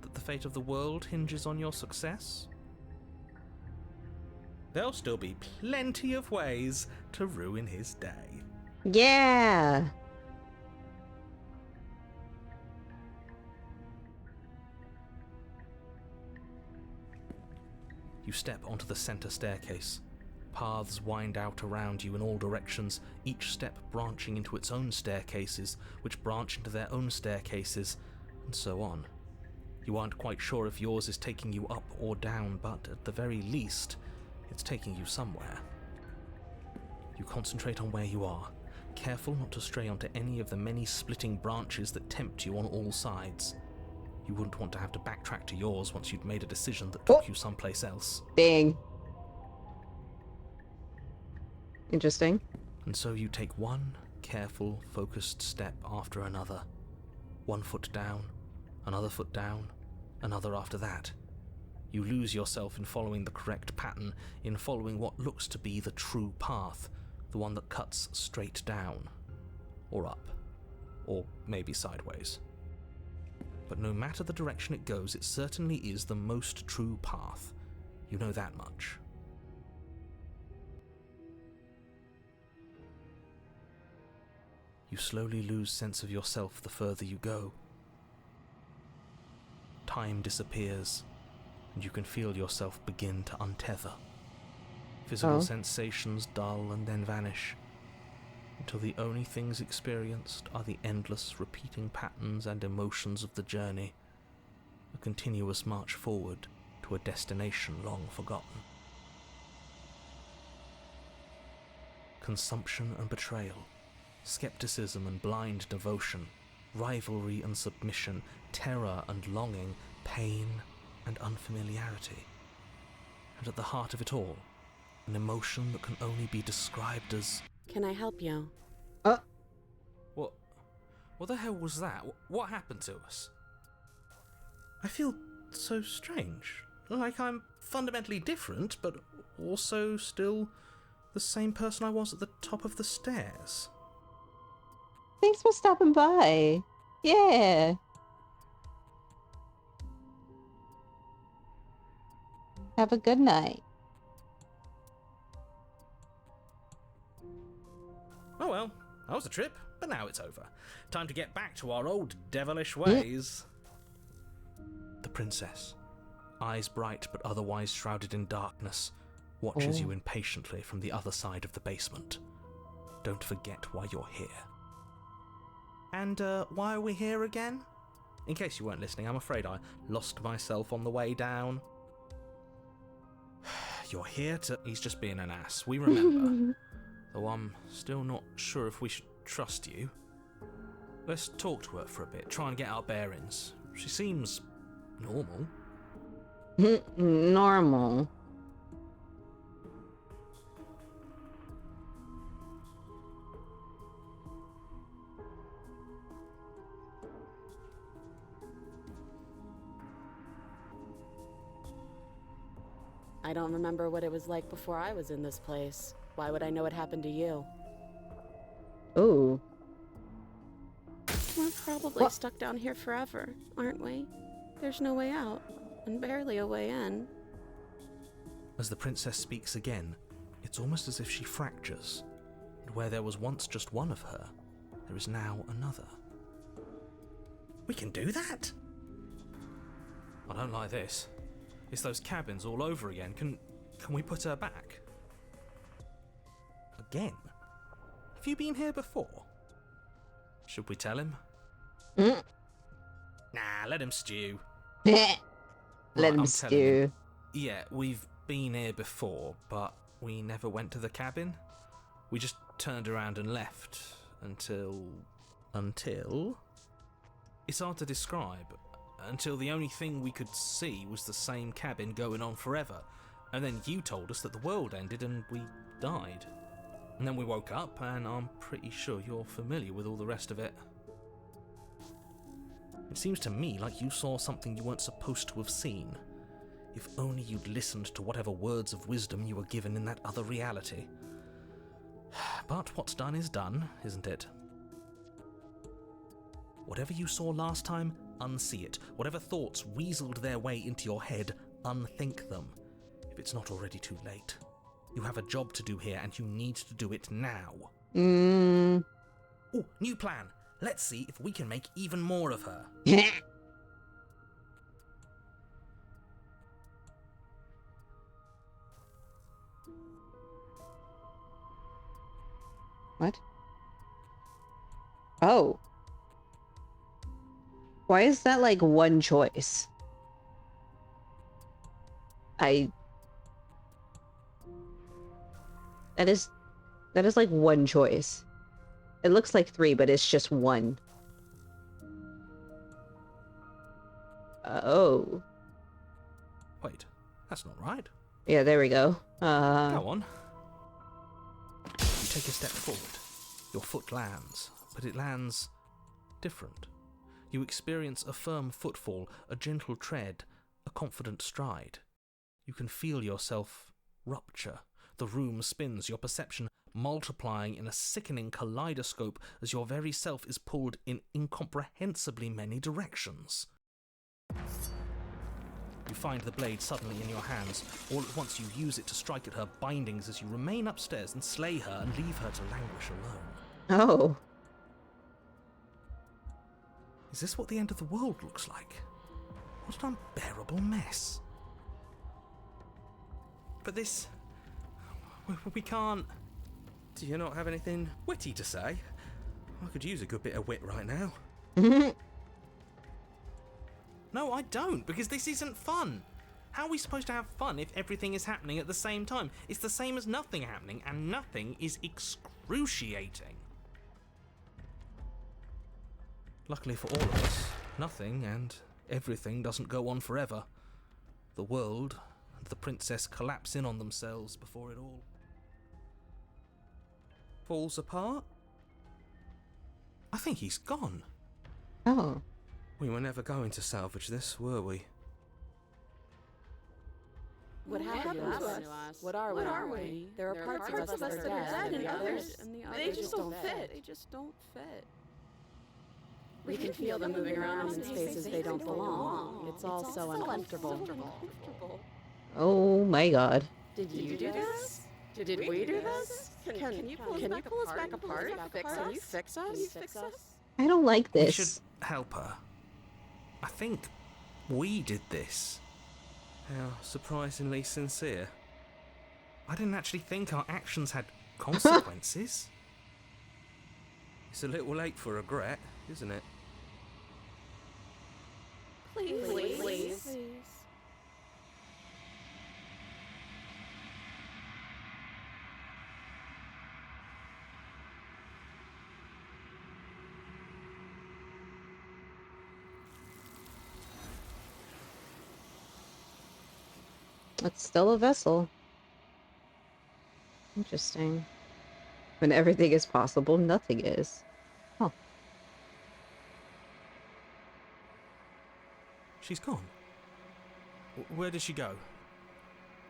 That the fate of the world hinges on your success? There'll still be plenty of ways to ruin his day. Yeah. You step onto the center staircase. Paths wind out around you in all directions, each step branching into its own staircases, which branch into their own staircases, and so on. You aren't quite sure if yours is taking you up or down, but at the very least, it's taking you somewhere. You concentrate on where you are, careful not to stray onto any of the many splitting branches that tempt you on all sides. You wouldn't want to have to backtrack to yours once you'd made a decision that took you someplace else. Dang. Interesting. And so you take one careful, focused step after another. 1 foot down, another foot down, another after that. You lose yourself in following the correct pattern, in following what looks to be the true path, the one that cuts straight down, or up, or maybe sideways. But no matter the direction it goes, it certainly is the most true path. You know that much. You slowly lose sense of yourself the further you go. Time disappears, and you can feel yourself begin to untether. Physical sensations dull and then vanish, until the only things experienced are the endless repeating patterns and emotions of the journey, a continuous march forward to a destination long forgotten. Consumption and betrayal, skepticism and blind devotion, rivalry and submission, terror and longing, pain and unfamiliarity. And at the heart of it all, an emotion that can only be described as... Can I help you? What the hell was that? What happened to us? I feel so strange. Like I'm fundamentally different, but also still the same person I was at the top of the stairs. Thanks for stopping by. Yeah. Have a good night. Oh well, that was a trip, but now it's over. Time to get back to our old devilish ways. The princess, eyes bright but otherwise shrouded in darkness, watches you impatiently from the other side of the basement. Don't forget why you're here. And why are we here again? In case you weren't listening, I'm afraid I lost myself on the way down. You're here to... He's just being an ass, we remember. Though I'm still not sure if we should trust you. Let's talk to her for a bit, try and get our bearings. She seems... normal. Normal. I don't remember what it was like before I was in this place. Why would I know what happened to you? Ooh. We're probably stuck down here forever, aren't we? There's no way out, and barely a way in. As the princess speaks again, it's almost as if she fractures, and where there was once just one of her, there is now another. We can do that? I don't like this. It's those cabins all over again. Can we put her back? Again? Have you been here before? Should we tell him? Nah, let him stew. Let Right, him I'm telling stew. you. Yeah, we've been here before, but we never went to the cabin. We just turned around and left until... It's hard to describe. Until the only thing we could see was the same cabin going on forever. And then you told us that the world ended and we died. And then we woke up, and I'm pretty sure you're familiar with all the rest of it. It seems to me like you saw something you weren't supposed to have seen. If only you'd listened to whatever words of wisdom you were given in that other reality. But what's done is done, isn't it? Whatever you saw last time, unsee it. Whatever thoughts weaseled their way into your head, unthink them. If it's not already too late. You have a job to do here, and you need to do it now. Ooh, new plan. Let's see if we can make even more of her. What? Oh. Why is that like one choice? That is like one choice. It looks like 3, but it's just 1. Oh. Wait, that's not right. Yeah, there we go. Go on. You take a step forward. Your foot lands, but it lands different. You experience a firm footfall, a gentle tread, a confident stride. You can feel yourself rupture. The room spins, your perception multiplying in a sickening kaleidoscope as your very self is pulled in incomprehensibly many directions. You find the blade suddenly in your hands. All at once you use it to strike at her bindings as you remain upstairs and slay her and leave her to languish alone. Oh. Is this what the end of the world looks like? What an unbearable mess. But this... We can't... Do you not have anything witty to say? I could use a good bit of wit right now. No, I don't, because this isn't fun. How are we supposed to have fun if everything is happening at the same time? It's the same as nothing happening, and nothing is excruciating. Luckily for all of us, nothing and everything doesn't go on forever. The world and the princess collapse in on themselves before it all falls apart. I think he's gone. Oh. We were never going to salvage this, were we? What happened to us? What are we? There are parts of us that are dead, and the others just don't fit. They just don't fit. We can feel them moving around in spaces they don't belong. It's all so uncomfortable. Oh my god. Did you do this? Did we do this? Can you pull us back apart? Can you fix us? I don't like We this. should help her. I think we did this. How surprisingly sincere. I didn't actually think our actions had consequences. It's a little late for regret, isn't it? Please. It's still a vessel. Interesting. When everything is possible, nothing is. Huh. She's gone. Where did she go?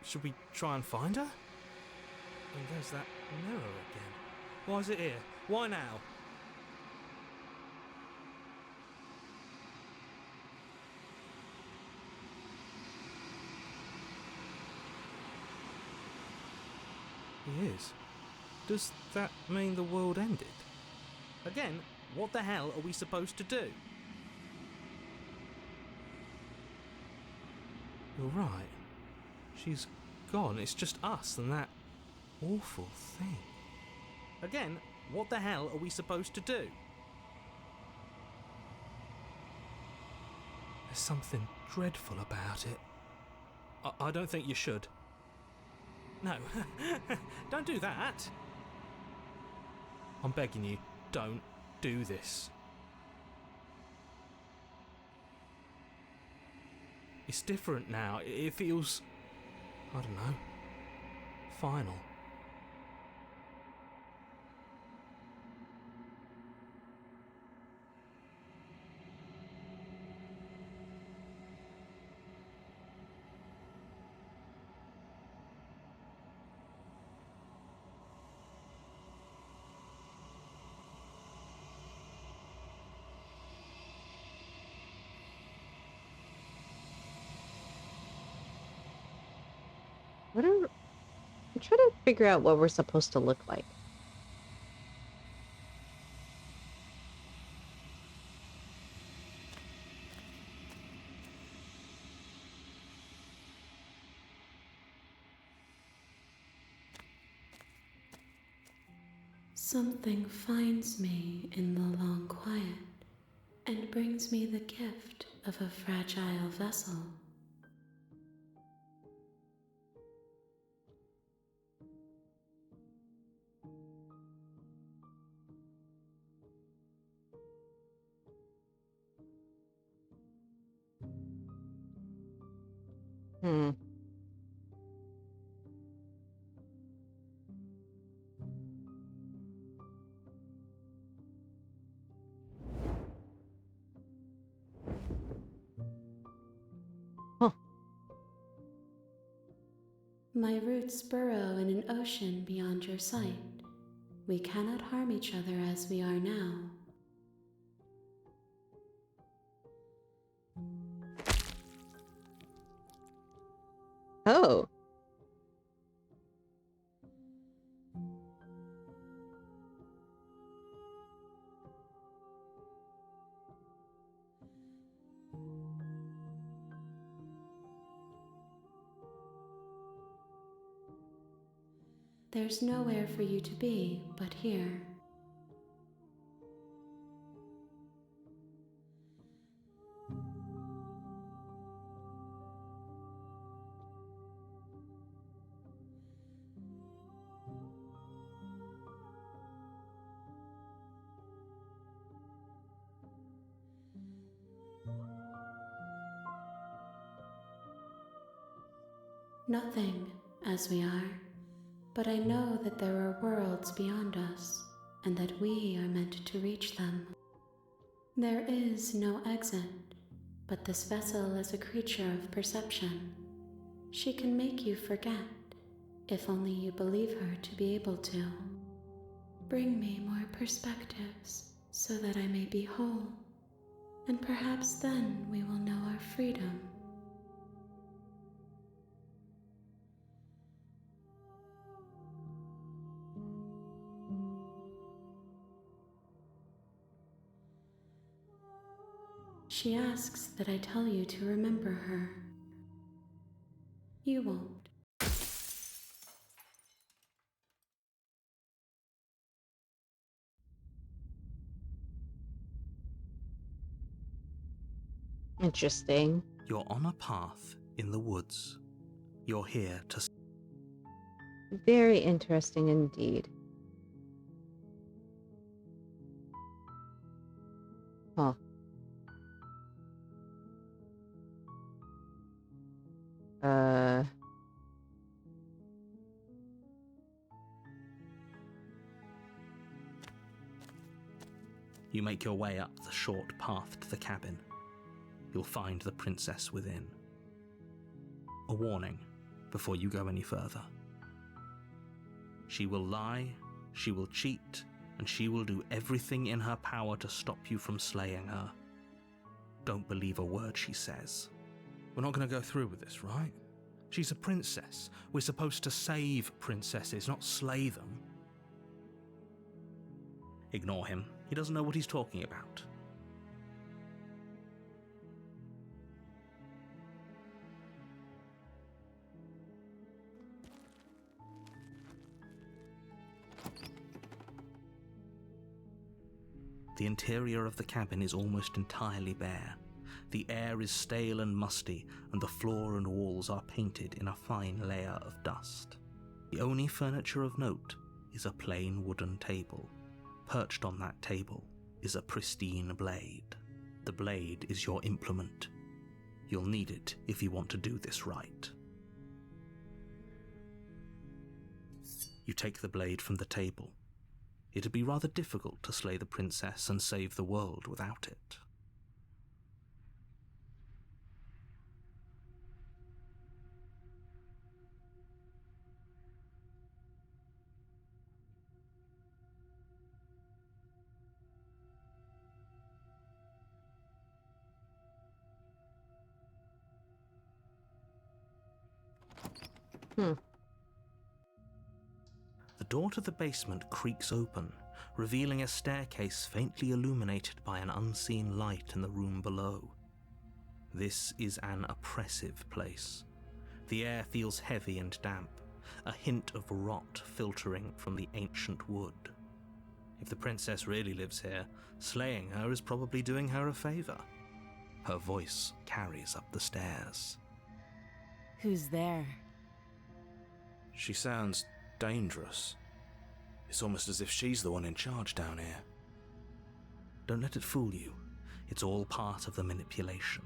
Should we try and find her? And there's that mirror again. Why is it here? Why now? He is. Does that mean the world ended? Again, what the hell are we supposed to do? You're right. She's gone. It's just us and that awful thing. Again, what the hell are we supposed to do? There's something dreadful about it. I don't think you should. No, don't do that. I'm begging you, don't do this. It's different now. It feels, I don't know, final. I'm trying to figure out what we're supposed to look like. Something finds me in the long quiet and brings me the gift of a fragile vessel. Hmm. Huh. My roots burrow in an ocean beyond your sight. We cannot harm each other as we are now. Oh. There's nowhere for you to be but here. Nothing, as we are, but I know that there are worlds beyond us, and that we are meant to reach them. There is no exit, but this vessel is a creature of perception. She can make you forget, if only you believe her to be able to. Bring me more perspectives, so that I may be whole, and perhaps then we will know our freedom. She asks that I tell you to remember her. You won't. Interesting. You're on a path in the woods. You're here to... Very interesting indeed. Huh. You make your way up the short path to the cabin. You'll find the princess within. A warning before you go any further. She will lie, she will cheat, and she will do everything in her power to stop you from slaying her. Don't believe a word she says. We're not going to go through with this, right? She's a princess. We're supposed to save princesses, not slay them. Ignore him. He doesn't know what he's talking about. The interior of the cabin is almost entirely bare. The air is stale and musty, and the floor and walls are painted in a fine layer of dust. The only furniture of note is a plain wooden table. Perched on that table is a pristine blade. The blade is your implement. You'll need it if you want to do this right. You take the blade from the table. It'd be rather difficult to slay the princess and save the world without it. The door to the basement creaks open, revealing a staircase faintly illuminated by an unseen light in the room below. This is an oppressive place. The air feels heavy and damp, a hint of rot filtering from the ancient wood. If the princess really lives here, slaying her is probably doing her a favor. Her voice carries up the stairs. Who's there? She sounds dangerous. It's almost as if she's the one in charge down here. Don't let it fool you. It's all part of the manipulation.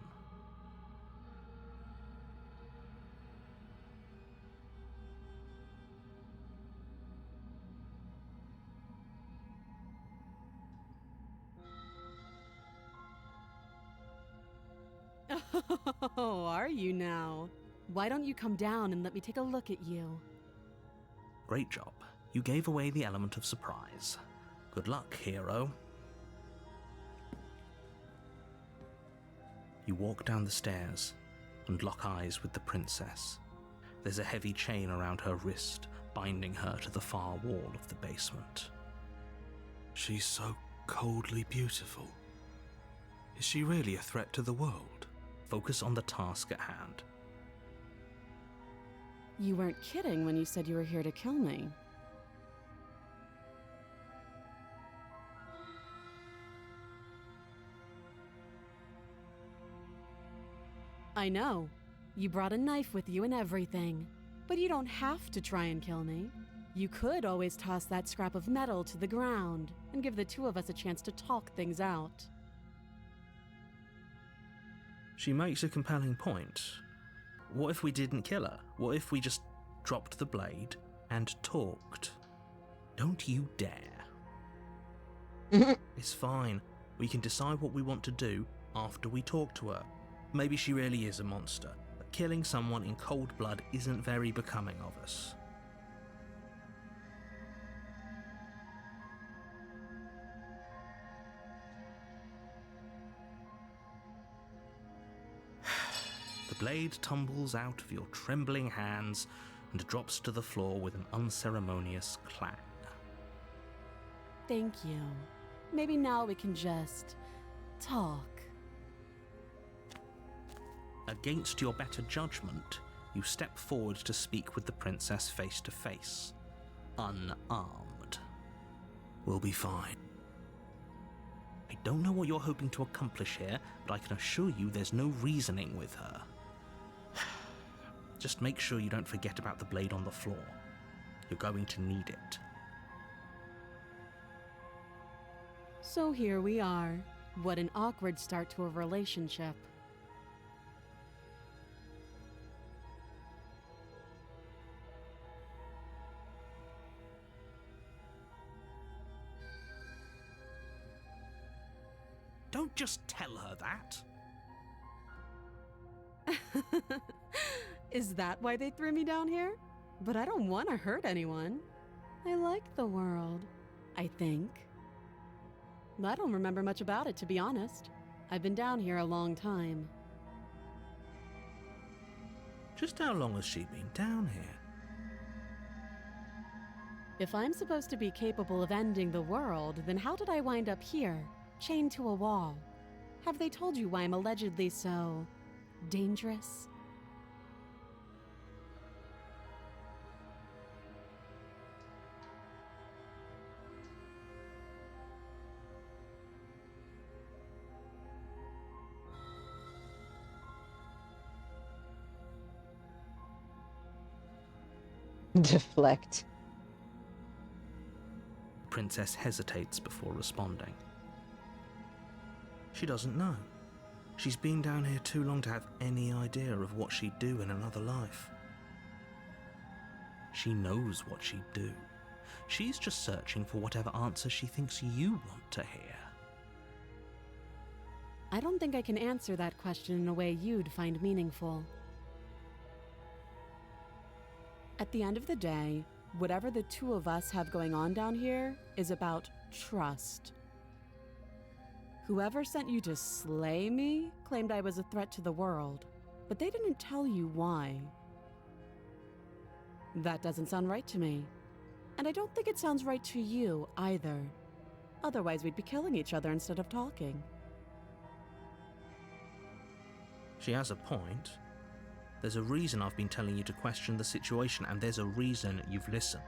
Oh, are you now? Why don't you come down and let me take a look at you? Great job. You gave away the element of surprise. Good luck, hero. You walk down the stairs and lock eyes with the princess. There's a heavy chain around her wrist, binding her to the far wall of the basement. She's so coldly beautiful. Is she really a threat to the world? Focus on the task at hand. You weren't kidding when you said you were here to kill me. I know. You brought a knife with you and everything. But you don't have to try and kill me. You could always toss that scrap of metal to the ground and give the two of us a chance to talk things out. She makes a compelling point. What if we didn't kill her? What if we just dropped the blade and talked? Don't you dare. It's fine. We can decide what we want to do after we talk to her. Maybe she really is a monster, but killing someone in cold blood isn't very becoming of us. The blade tumbles out of your trembling hands and drops to the floor with an unceremonious clang. Thank you. Maybe now we can just talk. Against your better judgment, you step forward to speak with the princess face to face, unarmed. We'll be fine. I don't know what you're hoping to accomplish here, but I can assure you there's no reasoning with her. Just make sure you don't forget about the blade on the floor. You're going to need it. So here we are. What an awkward start to a relationship. Don't just tell her that. Is that why they threw me down here? But I don't want to hurt anyone. I like the world, I think. I don't remember much about it, to be honest. I've been down here a long time. Just how long has she been down here? If I'm supposed to be capable of ending the world, then how did I wind up here, chained to a wall? Have they told you why I'm allegedly so dangerous? Deflect. The princess hesitates before responding. She doesn't know. She's been down here too long to have any idea of what she'd do in another life. She knows what she'd do. She's just searching for whatever answer she thinks you want to hear. I don't think I can answer that question in a way you'd find meaningful. At the end of the day, whatever the two of us have going on down here is about trust. Whoever sent you to slay me claimed I was a threat to the world, but they didn't tell you why. That doesn't sound right to me. And I don't think it sounds right to you either. Otherwise, we'd be killing each other instead of talking. She has a point. There's a reason I've been telling you to question the situation, and there's a reason you've listened.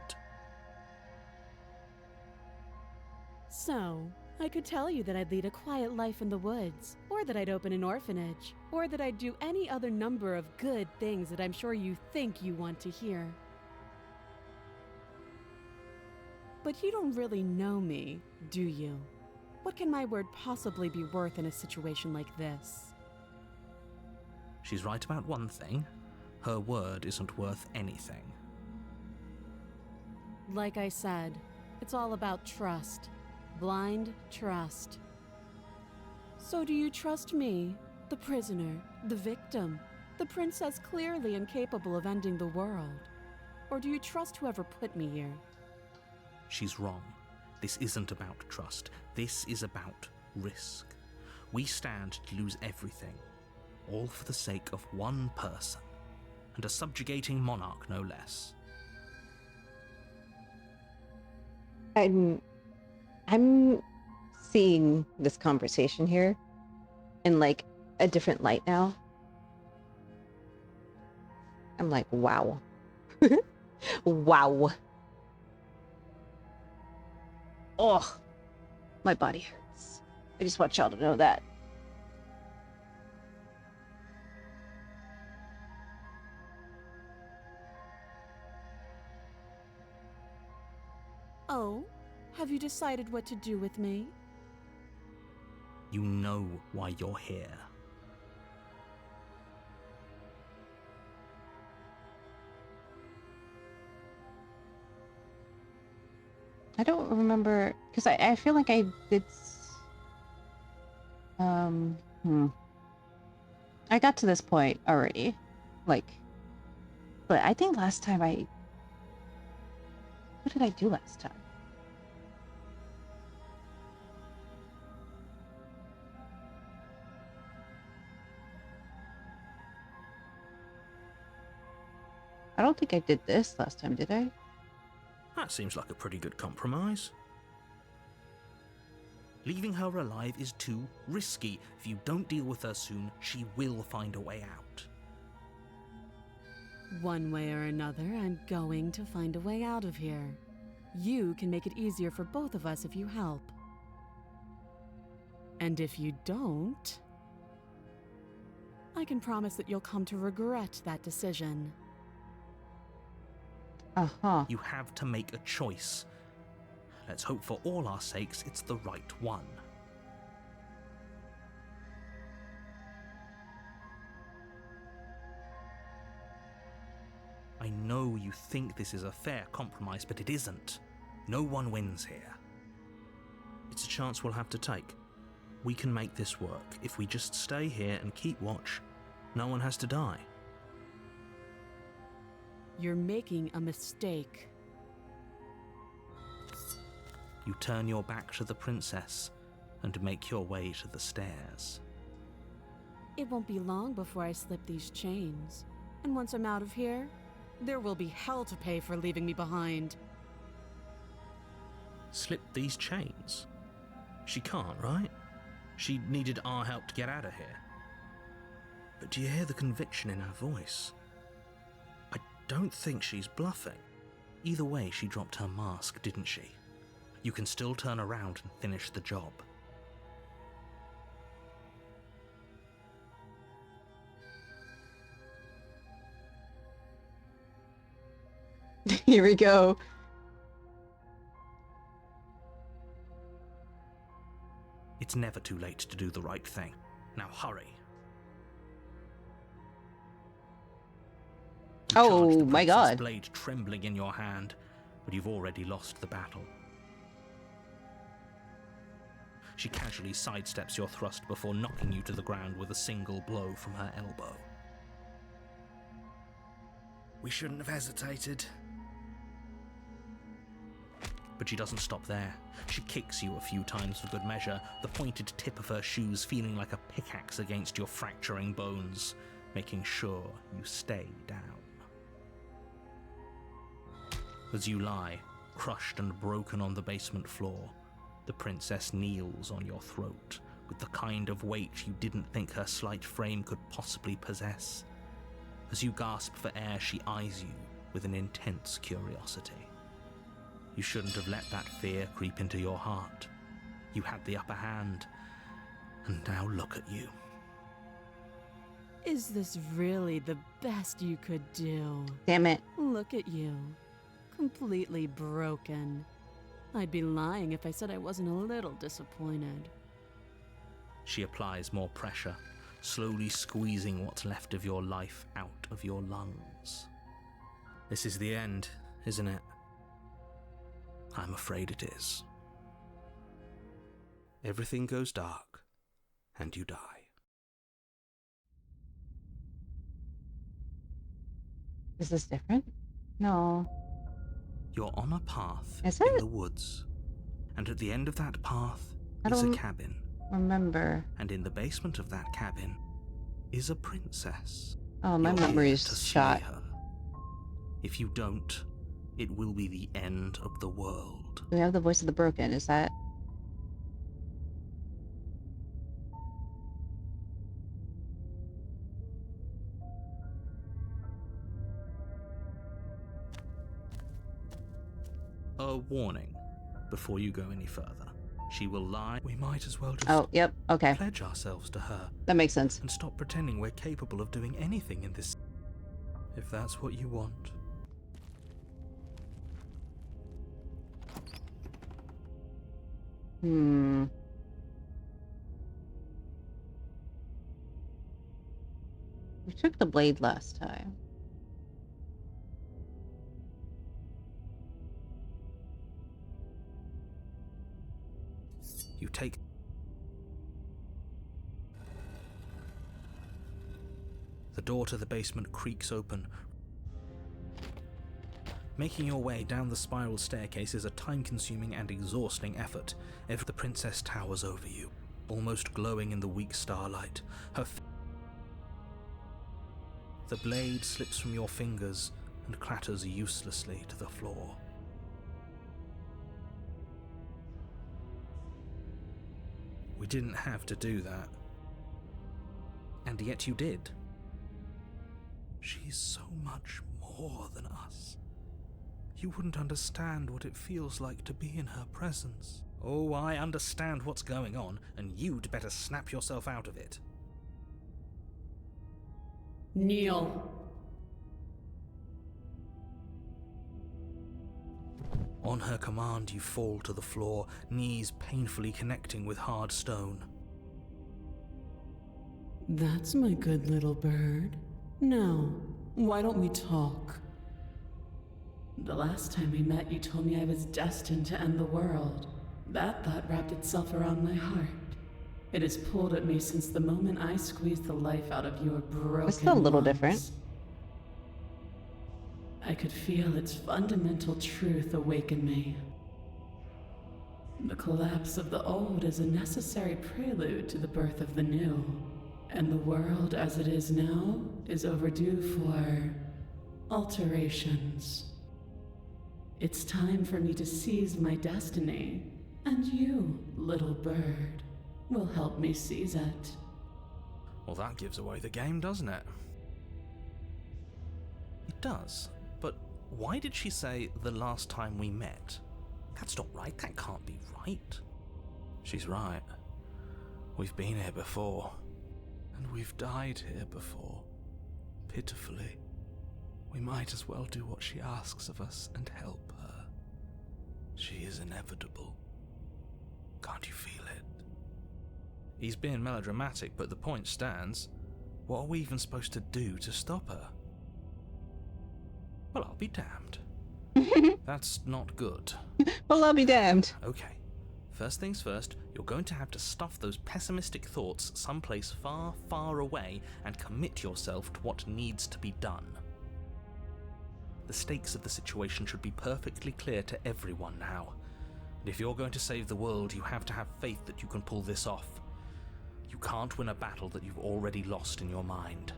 So, I could tell you that I'd lead a quiet life in the woods, or that I'd open an orphanage, or that I'd do any other number of good things that I'm sure you think you want to hear. But you don't really know me, do you? What can my word possibly be worth in a situation like this? She's right about one thing. Her word isn't worth anything. Like I said, it's all about trust. Blind trust. So do you trust me, the prisoner, the victim, the princess clearly incapable of ending the world? Or do you trust whoever put me here? She's wrong. This isn't about trust. This is about risk. We stand to lose everything, all for the sake of one person, and a subjugating monarch no less. I'm seeing this conversation here in like a different light now. I'm like, wow. Wow. Oh, my body hurts. I just want y'all to know that. Oh, have you decided what to do with me? You know why you're here. I don't remember, because I feel like I did. I got to this point already, like, but I think last time what did I do last time? I don't think I did this last time, did I? That seems like a pretty good compromise. Leaving her alive is too risky. If you don't deal with her soon, she will find a way out. One way or another, I'm going to find a way out of here. You can make it easier for both of us if you help. And if you don't, I can promise that you'll come to regret that decision. Uh-huh. You have to make a choice. Let's hope for all our sakes it's the right one. I know you think this is a fair compromise, but it isn't. No one wins here. It's a chance we'll have to take. We can make this work. If we just stay here and keep watch, no one has to die. You're making a mistake. You turn your back to the princess and make your way to the stairs. It won't be long before I slip these chains. And once I'm out of here, there will be hell to pay for leaving me behind. Slip these chains? She can't, right? She needed our help to get out of here. But do you hear the conviction in her voice? I don't think she's bluffing. Either way, she dropped her mask, didn't she? You can still turn around and finish the job. Here we go. It's never too late to do the right thing. Now hurry. You charge Oh the my princess god. blade trembling in your hand, but you've already lost the battle. She casually sidesteps your thrust before knocking you to the ground with a single blow from her elbow. We shouldn't have hesitated. But she doesn't stop there. She kicks you a few times for good measure, the pointed tip of her shoes feeling like a pickaxe against your fracturing bones, making sure you stay down. As you lie, crushed and broken on the basement floor, the princess kneels on your throat with the kind of weight you didn't think her slight frame could possibly possess. As you gasp for air, she eyes you with an intense curiosity. You shouldn't have let that fear creep into your heart. You had the upper hand, and now look at you. Is this really the best you could do? Damn it. Look at you. Completely broken. I'd be lying if I said I wasn't a little disappointed. She applies more pressure, slowly squeezing what's left of your life out of your lungs. This is the end, isn't it? I'm afraid it is. Everything goes dark, and you die. Is this different? No. You're on a path Is in it? the woods, and at the end of that path I is a don't cabin, remember. and in the basement of that cabin is a princess. Oh, my You're here memory's to slay shot. her. If you don't, it will be the end of the world. Do we have the voice of the broken? Is that? A warning before you go any further. She will lie. We might as well just Oh, yep. Okay. pledge ourselves to her That makes sense. and stop pretending we're capable of doing anything in this. If that's what you want. Hmm. We took the blade last time. You take. The door to the basement creaks open. Making your way down the spiral staircase is a time-consuming and exhausting effort. The princess towers over you, almost glowing in the weak starlight. The blade slips from your fingers and clatters uselessly to the floor. We didn't have to do that. And yet you did. She's so much more than us. You wouldn't understand what it feels like to be in her presence. Oh, I understand what's going on, and you'd better snap yourself out of it. Kneel. On her command, you fall to the floor, knees painfully connecting with hard stone. That's my good little bird. Now, why don't we talk? The last time we met, you told me I was destined to end the world. That thought wrapped itself around my heart. It has pulled at me since the moment I squeezed the life out of your broken It's still a little lungs. different. I could feel its fundamental truth awaken me. The collapse of the old is a necessary prelude to the birth of the new. And the world as it is now is overdue for alterations. It's time for me to seize my destiny, and you, little bird, will help me seize it. Well, that gives away the game, doesn't it? It does. But why did she say the last time we met? That's not right. That can't be right. She's right. We've been here before. And we've died here before. Pitifully. We might as well do what she asks of us and help her. She is inevitable. Can't you feel it? He's being melodramatic, but the point stands. What are we even supposed to do to stop her? Well, I'll be damned. That's not good. Well, I'll be damned. Okay. First things first, you're going to have to stuff those pessimistic thoughts someplace far, far away and commit yourself to what needs to be done. The stakes of the situation should be perfectly clear to everyone now. And if you're going to save the world, you have to have faith that you can pull this off. You can't win a battle that you've already lost in your mind.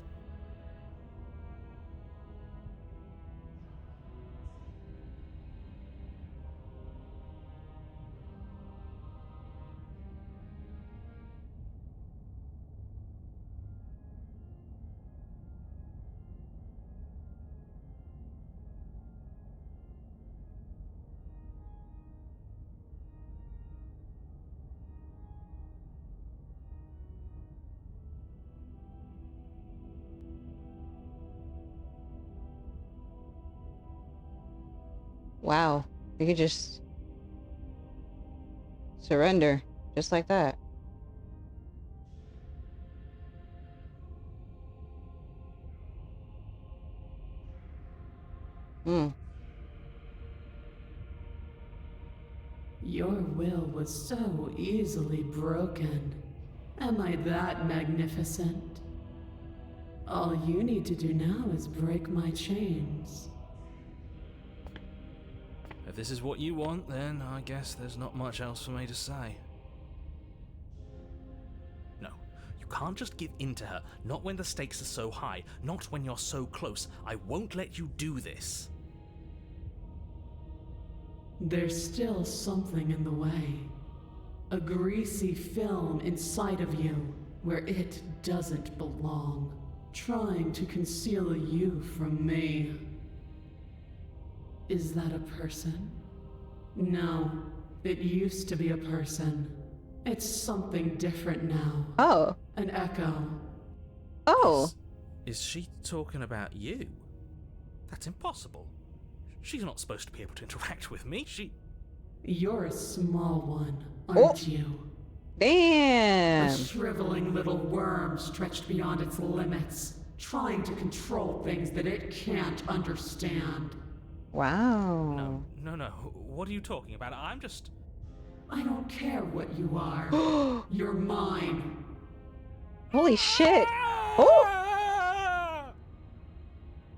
Wow. You could just surrender. Just like that. Hmm. Your will was so easily broken. Am I that magnificent? All you need to do now is break my chains. If this is what you want, then I guess there's not much else for me to say. No, you can't just give in to her. Not when the stakes are so high. Not when you're so close. I won't let you do this. There's still something in the way. A greasy film inside of you where it doesn't belong, trying to conceal you from me. Is that a person? No, it used to be a person. It's something different now. Oh. An echo. Oh. Is she talking about you? That's impossible. She's not supposed to be able to interact with me. You're a small one, aren't you? A Damn. shriveling little worm stretched beyond its limits, trying to control things that it can't understand. Wow. No. What are you talking about? I don't care what you are. You're mine. Holy shit. Oh.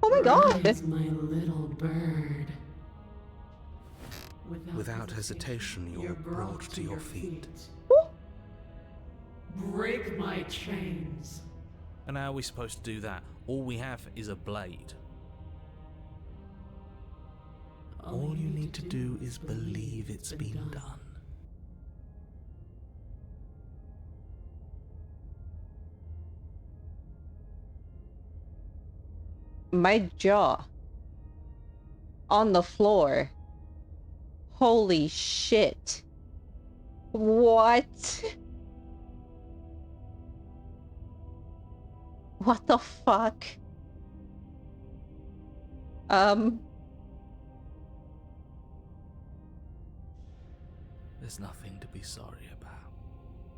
Oh my god. Rise, my little bird. Without hesitation, you're brought to your feet. Break my chains. And how are we supposed to do that? All we have is a blade. All you need to do is believe it's been done. My jaw on the floor. Holy shit. What? What the fuck? There's nothing to be sorry about.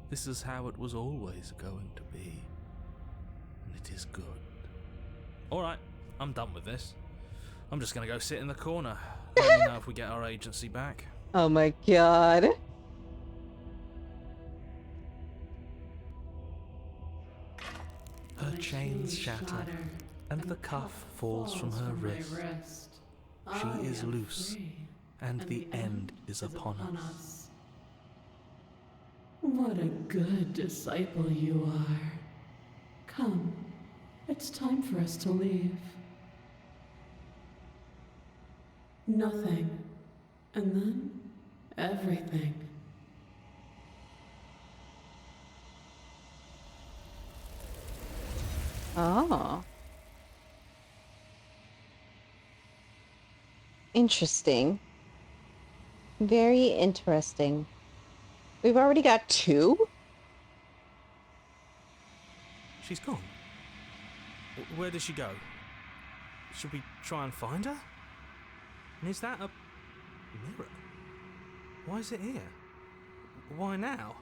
This is how it was always going to be. And it is good. Alright, I'm done with this. I'm just gonna go sit in the corner. Let me know if we get our agency back. Oh my god. Her chains shatter, and the cuff falls from her wrist. She is loose, and the end is upon us. What a good disciple you are. Come, it's time for us to leave. Nothing, and then everything. Oh. Interesting. Very interesting. We've already got 2? She's gone. Where did she go? Should we try and find her? And is that a mirror? Why is it here? Why now?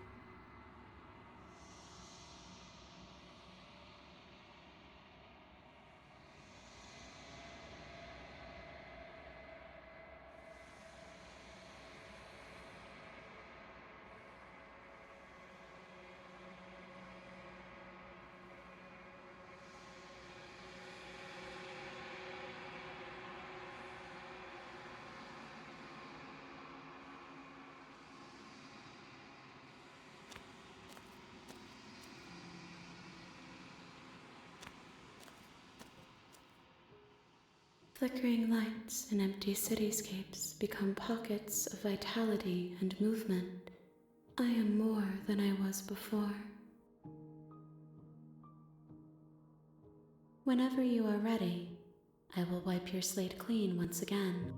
Flickering lights and empty cityscapes become pockets of vitality and movement. I am more than I was before. Whenever you are ready, I will wipe your slate clean once again.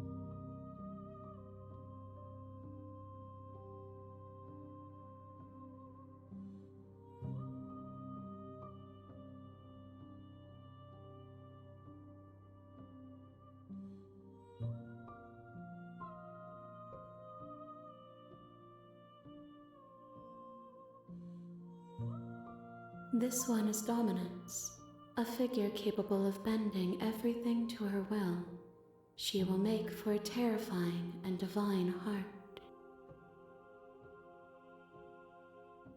This one is Dominance, a figure capable of bending everything to her will. She will make for a terrifying and divine heart.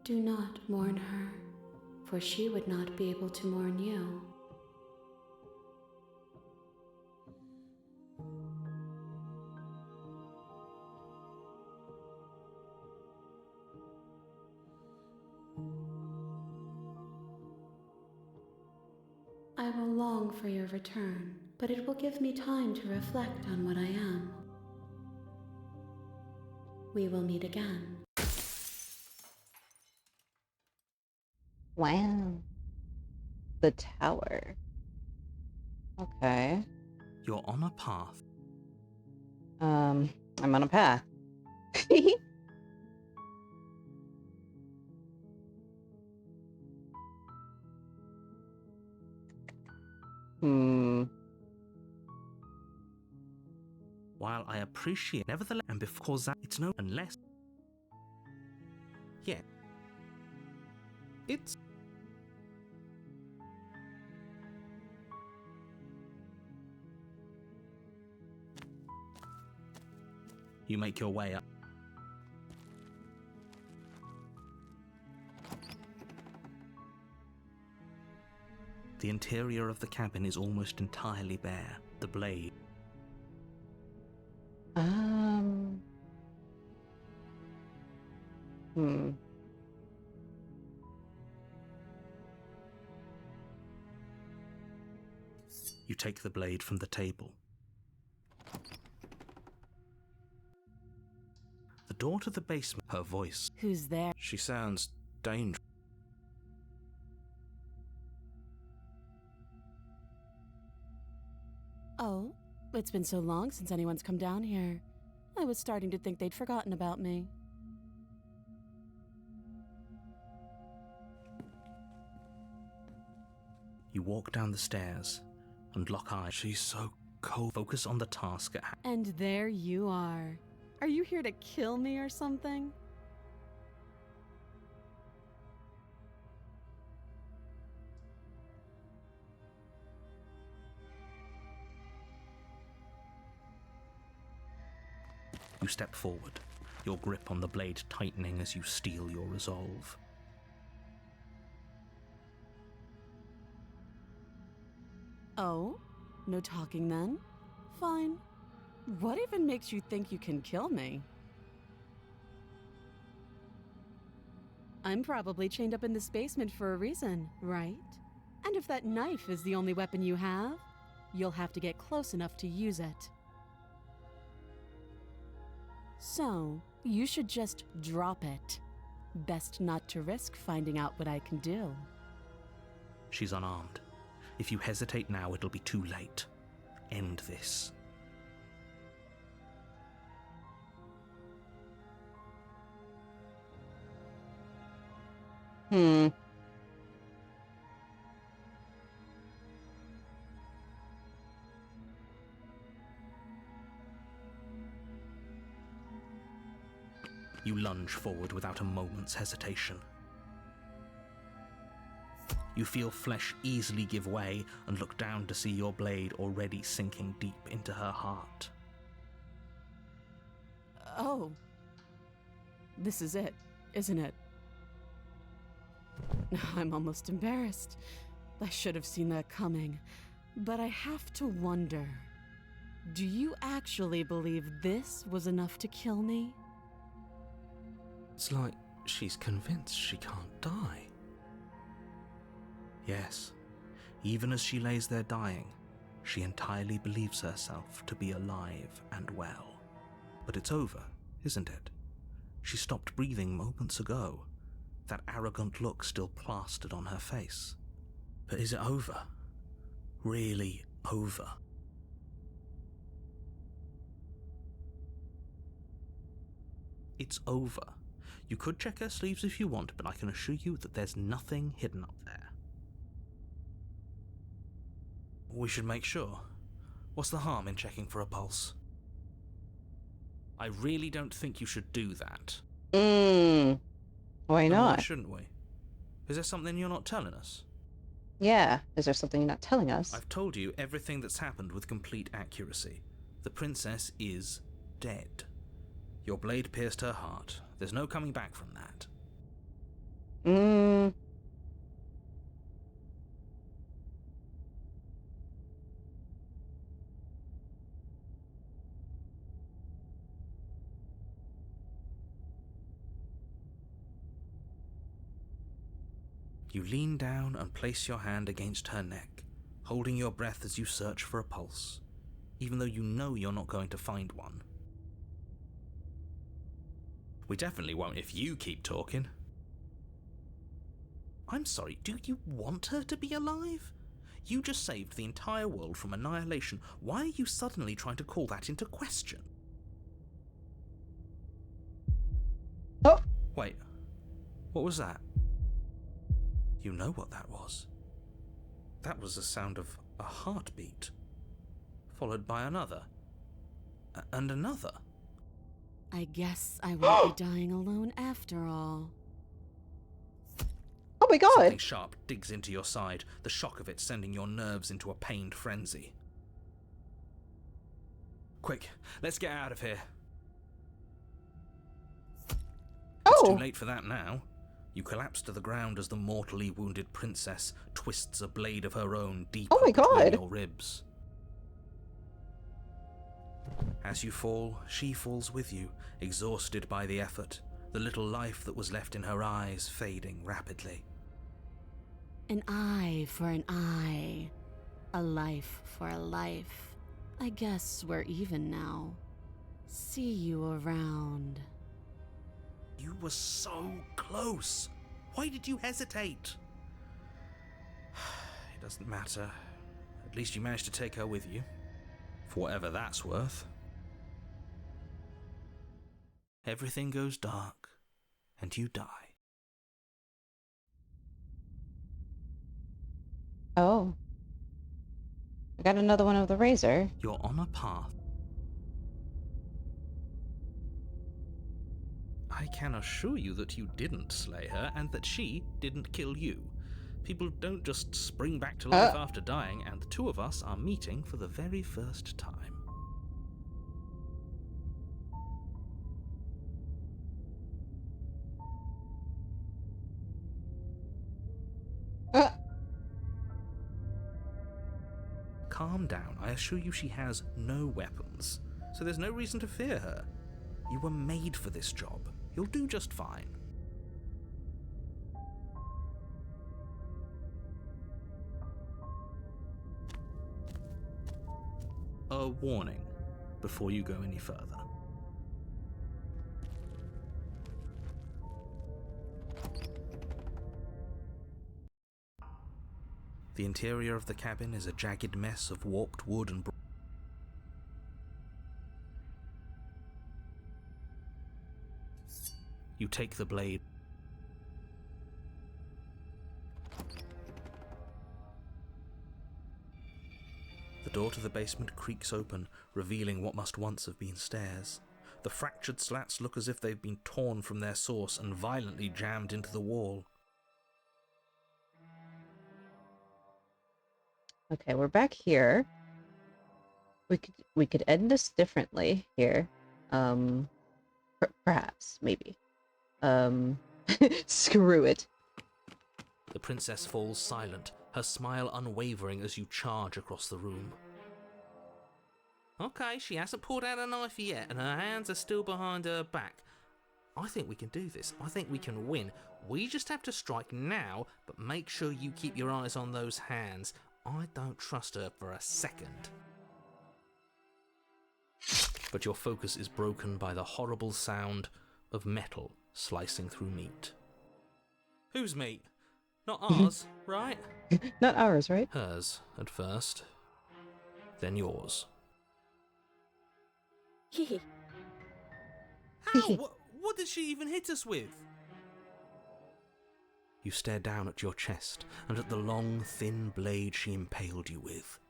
Do not mourn her, for she would not be able to mourn you. I will long for your return, but it will give me time to reflect on what I am. We will meet again. Wow. The tower. Okay. You're on a path. I'm on a path. While I appreciate, nevertheless, and because that it's no unless. Yeah. It's. You make your way up. The interior of the cabin is almost entirely bare. The blade. You take the blade from the table. The door to the basement, her voice. Who's there? She sounds dangerous. Oh, it's been so long since anyone's come down here. I was starting to think they'd forgotten about me. You walk down the stairs and lock eyes. She's so cold. Focus on the task at hand. And there you are. Are you here to kill me or something? You step forward, your grip on the blade tightening as you steel your resolve. Oh? No talking then? Fine. What even makes you think you can kill me? I'm probably chained up in this basement for a reason, right? And if that knife is the only weapon you have, you'll have to get close enough to use it. So, you should just drop it. Best not to risk finding out what I can do. She's unarmed. If you hesitate now, it'll be too late. End this. You lunge forward without a moment's hesitation. You feel flesh easily give way and look down to see your blade already sinking deep into her heart. Oh. This is it, isn't it? I'm almost embarrassed. I should have seen that coming. But I have to wonder, do you actually believe this was enough to kill me? It's like she's convinced she can't die. Yes, even as she lays there dying, she entirely believes herself to be alive and well. But it's over, isn't it? She stopped breathing moments ago, that arrogant look still plastered on her face. But is it over? Really over? It's over. You could check her sleeves if you want, but I can assure you that there's nothing hidden up there. We should make sure. What's the harm in checking for a pulse? I really don't think you should do that. Why Then not? why shouldn't we? Is there something you're not telling us? Yeah, is there something you're not telling us? I've told you everything that's happened with complete accuracy. The princess is dead. Your blade pierced her heart. There's no coming back from that. You lean down and place your hand against her neck, holding your breath as you search for a pulse, even though you know you're not going to find one. We definitely won't if you keep talking. I'm sorry, do you want her to be alive? You just saved the entire world from annihilation. Why are you suddenly trying to call that into question? Oh! Wait, what was that? You know what that was. That was the sound of a heartbeat, followed by another, and another. I guess I won't be dying alone after all. Oh my god! Something sharp digs into your side, the shock of it sending your nerves into a pained frenzy. Quick, let's get out of here. It's too late for that now. You collapse to the ground as the mortally wounded princess twists a blade of her own deep between your ribs. As you fall, she falls with you, exhausted by the effort, the little life that was left in her eyes fading rapidly. An eye for an eye. A life for a life. I guess we're even now. See you around. You were so close. Why did you hesitate? It doesn't matter. At least you managed to take her with you. For whatever that's worth. Everything goes dark, and you die. Oh. I got another one of the razor. You're on a path. I can assure you that you didn't slay her, and that she didn't kill you. People don't just spring back to life after dying, and the two of us are meeting for the very first time. Calm down. I assure you she has no weapons, so there's no reason to fear her. You were made for this job. You'll do just fine. A warning before you go any further. The interior of the cabin is a jagged mess of warped wood and You take the blade. The door to the basement creaks open, revealing what must once have been stairs. The fractured slats look as if they've been torn from their source and violently jammed into the wall. Okay, we're back here. We could end this differently here. Perhaps, maybe. Screw it. The princess falls silent, her smile unwavering as you charge across the room. Okay, she hasn't pulled out a knife yet, and her hands are still behind her back. I think we can do this. I think we can win. We just have to strike now, but make sure you keep your eyes on those hands. I don't trust her for a second. But your focus is broken by the horrible sound of metal slicing through meat. Whose meat? Not ours, right? Not ours, right? Hers, at first. Then yours. Hee. How? What did she even hit us with? You stare down at your chest and at the long, thin blade she impaled you with.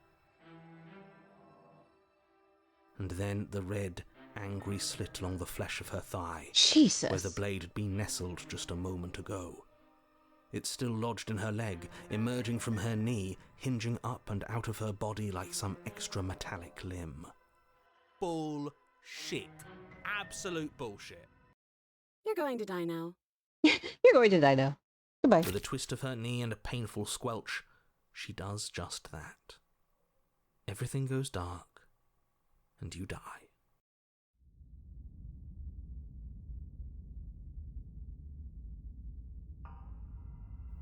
And then the red, angry slit along the flesh of her thigh. Jesus. Where the blade had been nestled just a moment ago. It's still lodged in her leg, emerging from her knee, hinging up and out of her body like some extra metallic limb. Bullshit. Absolute bullshit. You're going to die now. You're going to die now. Goodbye. With a twist of her knee and a painful squelch, she does just that. Everything goes dark, and you die.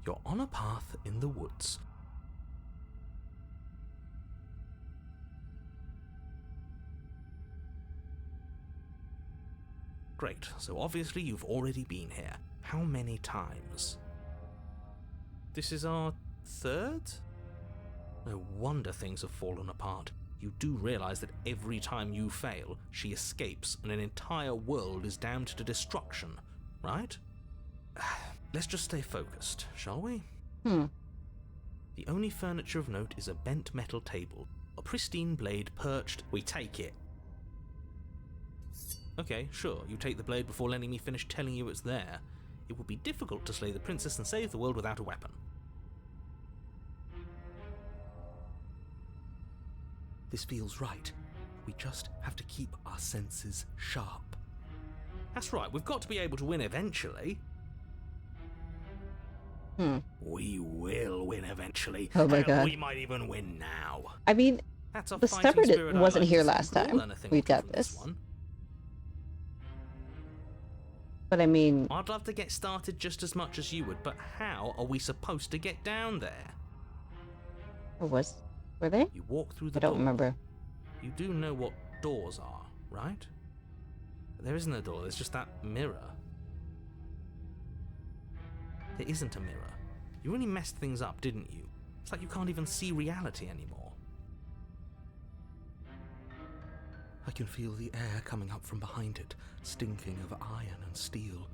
You're on a path in the woods. Great, so obviously you've already been here. How many times? This is our third? No wonder things have fallen apart. You do realise that every time you fail, she escapes and an entire world is damned to destruction, right? Let's just stay focused, shall we? The only furniture of note is a bent metal table, a pristine blade perched. We take it. Okay, sure, you take the blade before letting me finish telling you it's there. It would be difficult to slay the princess and save the world without a weapon. This feels right. We just have to keep our senses sharp. That's right, we've got to be able to win eventually. We will win eventually. Oh my God. We might even win now. I mean, That's a the fighting stubborn spirit I wasn't like here to see. last We'll time. learn a thing or We two got from this this. one. But I mean, I'd love to get started just as much as you would, but how are we supposed to get down there? were they? You walk through the I don't door. remember. You do know what doors are, right? There isn't a door, there's just that mirror. There isn't a mirror. You really messed things up, didn't you? It's like you can't even see reality anymore. I can feel the air coming up from behind it, stinking of iron and steel.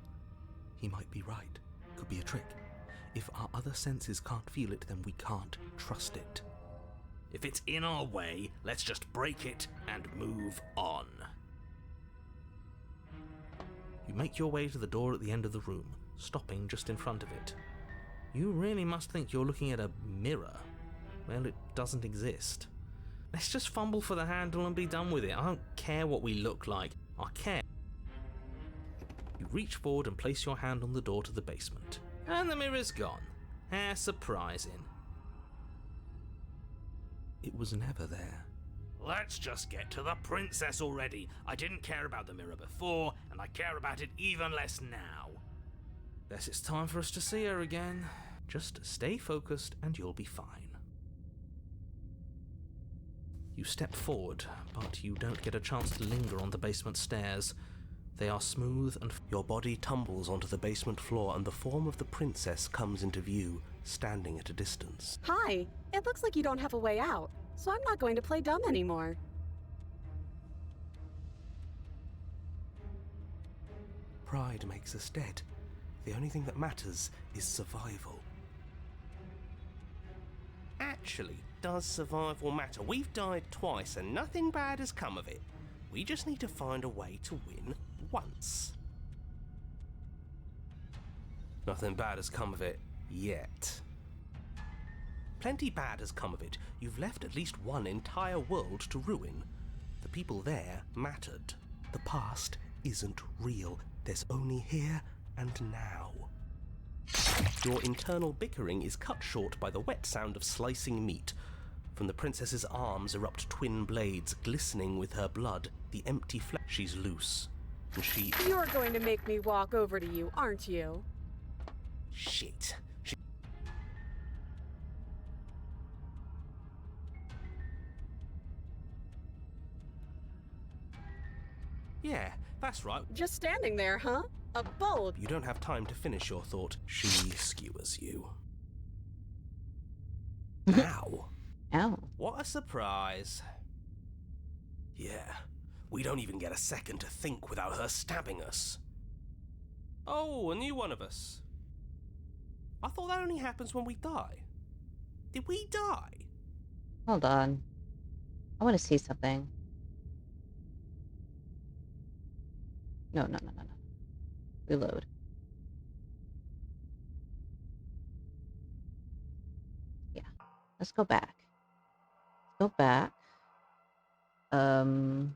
He might be right. Could be a trick. If our other senses can't feel it, then we can't trust it. If it's in our way, let's just break it and move on. You make your way to the door at the end of the room, stopping just in front of it. You really must think you're looking at a mirror. Well, it doesn't exist. Let's just fumble for the handle and be done with it. I don't care what we look like. I care. You reach forward and place your hand on the door to the basement. And the mirror's gone. How surprising. It was never there. Let's just get to the princess already. I didn't care about the mirror before, and I care about it even less now. Guess it's time for us to see her again. Just stay focused and you'll be fine. You step forward, but you don't get a chance to linger on the basement stairs. They are smooth and Your body tumbles onto the basement floor and the form of the princess comes into view, standing at a distance. Hi, it looks like you don't have a way out, so I'm not going to play dumb anymore. Pride makes us dead. The only thing that matters is survival. Actually, does survival matter? We've died twice and nothing bad has come of it. We just need to find a way to win once. Nothing bad has come of it yet. Plenty bad has come of it. You've left at least one entire world to ruin. The people there mattered. The past isn't real. There's only here and now. Your internal bickering is cut short by the wet sound of slicing meat. From the princess's arms erupt twin blades, glistening with her blood. The empty flesh. She's loose. And she... You're going to make me walk over to you, aren't you? Shit. Yeah, that's right. Just standing there, huh? A bulb. You don't have time to finish your thought. She skewers you. Ow. Ow. What a surprise. Yeah, we don't even get a second to think without her stabbing us. Oh, a new one of us. I thought that only happens when we die. Did we die? Hold on. I want to see something. No. Reload. Let's go back. Go back. And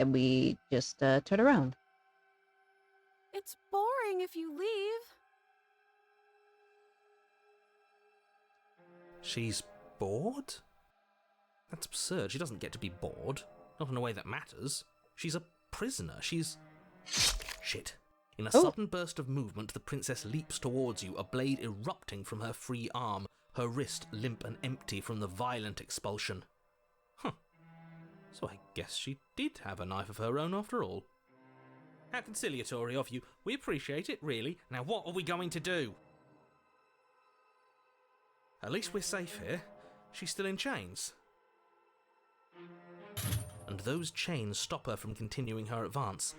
we just turn around. It's boring if you leave. She's bored? That's absurd. She doesn't get to be bored. Not in a way that matters. She's a prisoner. She's... Shit. In a sudden burst of movement, the princess leaps towards you, a blade erupting from her free arm, her wrist limp and empty from the violent expulsion. Huh. So I guess she did have a knife of her own after all. How conciliatory of you. We appreciate it, really. Now what are we going to do? At least we're safe here. She's still in chains. And those chains stop her from continuing her advance,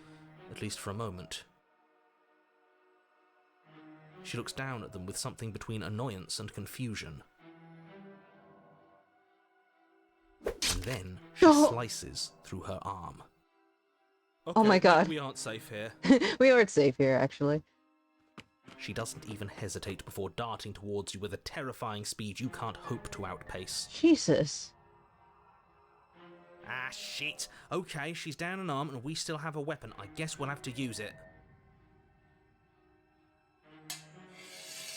at least for a moment. She looks down at them with something between annoyance and confusion. And then she slices through her arm. Okay, oh my god. We aren't safe here. We aren't safe here, actually. She doesn't even hesitate before darting towards you with a terrifying speed you can't hope to outpace. Jesus. Ah, shit. Okay, she's down an arm and we still have a weapon. I guess we'll have to use it.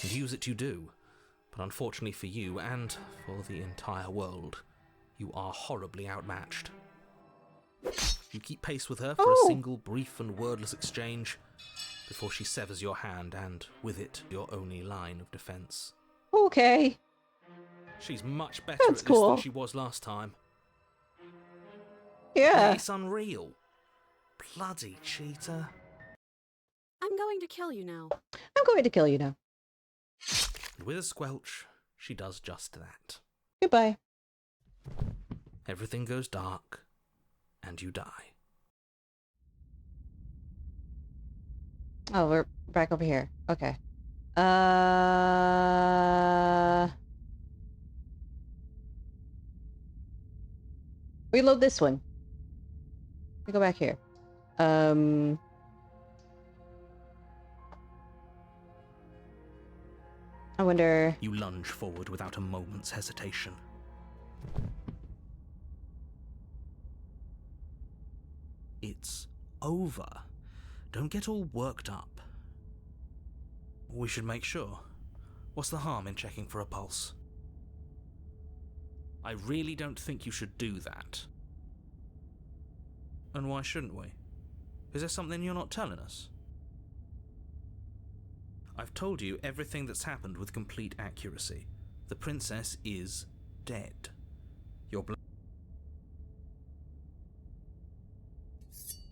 And use it you do. But unfortunately for you, and for the entire world, you are horribly outmatched. You keep pace with her for a single brief and wordless exchange before she severs your hand and, with it, your only line of defense. Okay. She's much better That's at this cool. than she was last time. Yeah. It's unreal. Bloody cheater. I'm going to kill you now. I'm going to kill you now. And with a squelch, she does just that. Goodbye. Everything goes dark, and you die. Oh, we're back over here. Okay. Reload this one. We go back here. I wonder... You lunge forward without a moment's hesitation. It's over. Don't get all worked up. We should make sure. What's the harm in checking for a pulse? I really don't think you should do that. And why shouldn't we? Is there something you're not telling us? I've told you everything that's happened with complete accuracy. The princess is dead. Your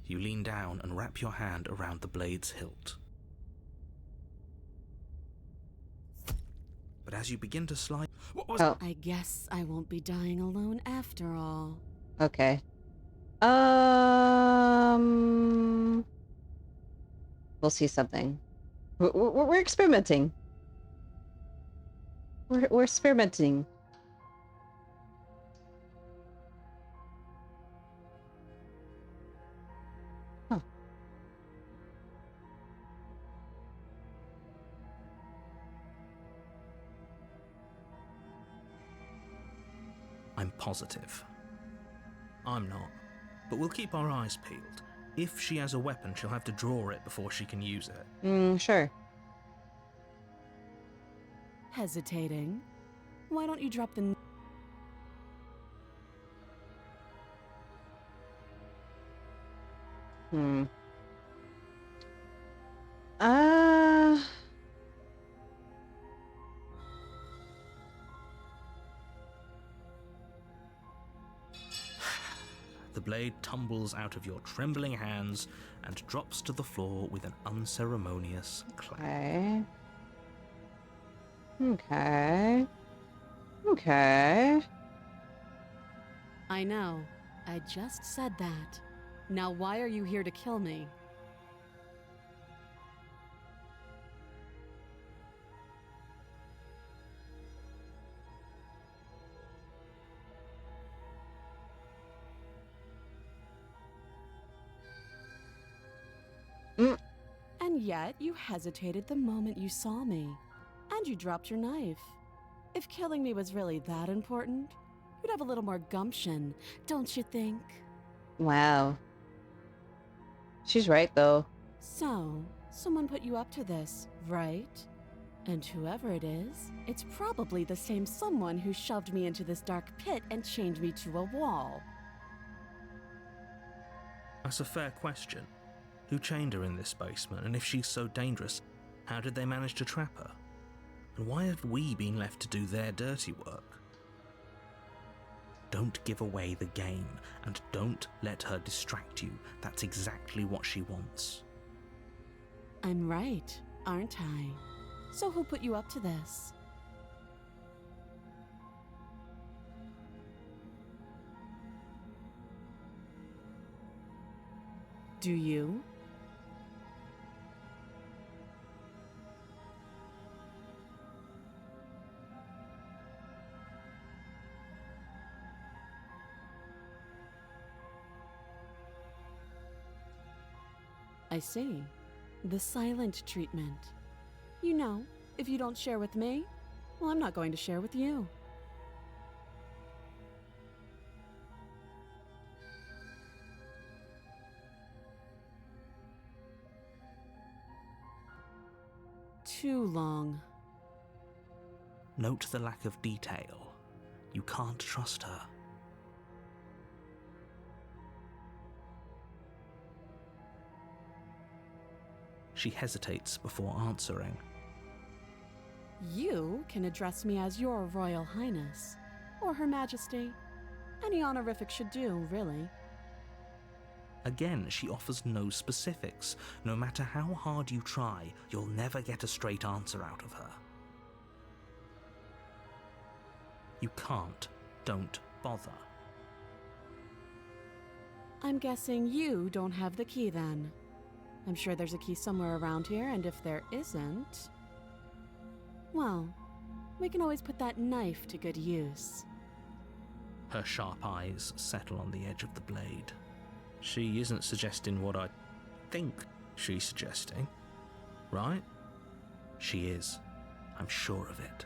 You lean down and wrap your hand around the blade's hilt. But as you begin to slide... What was I guess I won't be dying alone after all. Okay. We'll see something. We're experimenting. We're experimenting. Huh. I'm positive. I'm not. But we'll keep our eyes peeled. If she has a weapon, she'll have to draw it before she can use it. Sure. Hesitating? Why don't you drop the... The blade tumbles out of your trembling hands and drops to the floor with an unceremonious clap. Okay. Okay. Okay. I know. I just said that. Now why are you here to kill me? And yet, you hesitated the moment you saw me. And you dropped your knife. If killing me was really that important, you'd have a little more gumption, don't you think? Wow. She's right, though. So, someone put you up to this, right? And whoever it is, it's probably the same someone who shoved me into this dark pit and chained me to a wall. That's a fair question. Who chained her in this basement, and if she's so dangerous, how did they manage to trap her? And why have we been left to do their dirty work? Don't give away the game, and don't let her distract you. That's exactly what she wants. I'm right, aren't I? So who put you up to this? Do you? I see. The silent treatment. You know, if you don't share with me, well, I'm not going to share with you. Too long. Note the lack of detail. You can't trust her. She hesitates before answering. You can address me as Your Royal Highness, or Her Majesty. Any honorific should do, really. Again, she offers no specifics. No matter how hard you try, you'll never get a straight answer out of her. You can't. Don't bother. I'm guessing you don't have the key then. I'm sure there's a key somewhere around here, and if there isn't, well, we can always put that knife to good use. Her sharp eyes settle on the edge of the blade. She isn't suggesting what I think she's suggesting, right? She is. I'm sure of it.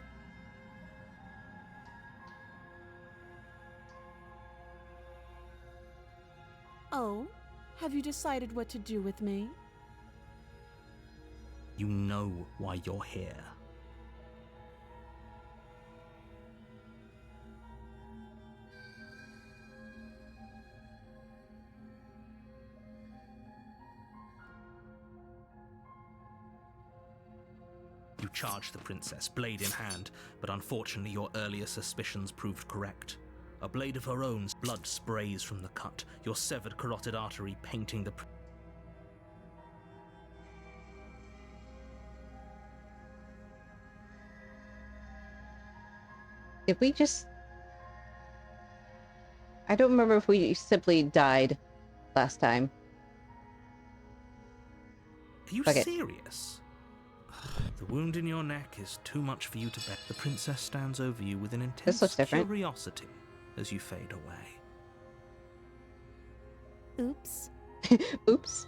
Oh, have you decided what to do with me? You know why you're here. You charge the princess, blade in hand, but unfortunately your earlier suspicions proved correct. A blade of her own, blood sprays from the cut, your severed carotid artery painting the... Did we just... I don't remember if we simply died last time. Are you Okay. serious? The wound in your neck is too much for you to bear. The princess stands over you with an This looks intense different. curiosity as you fade away. Oops. Oops.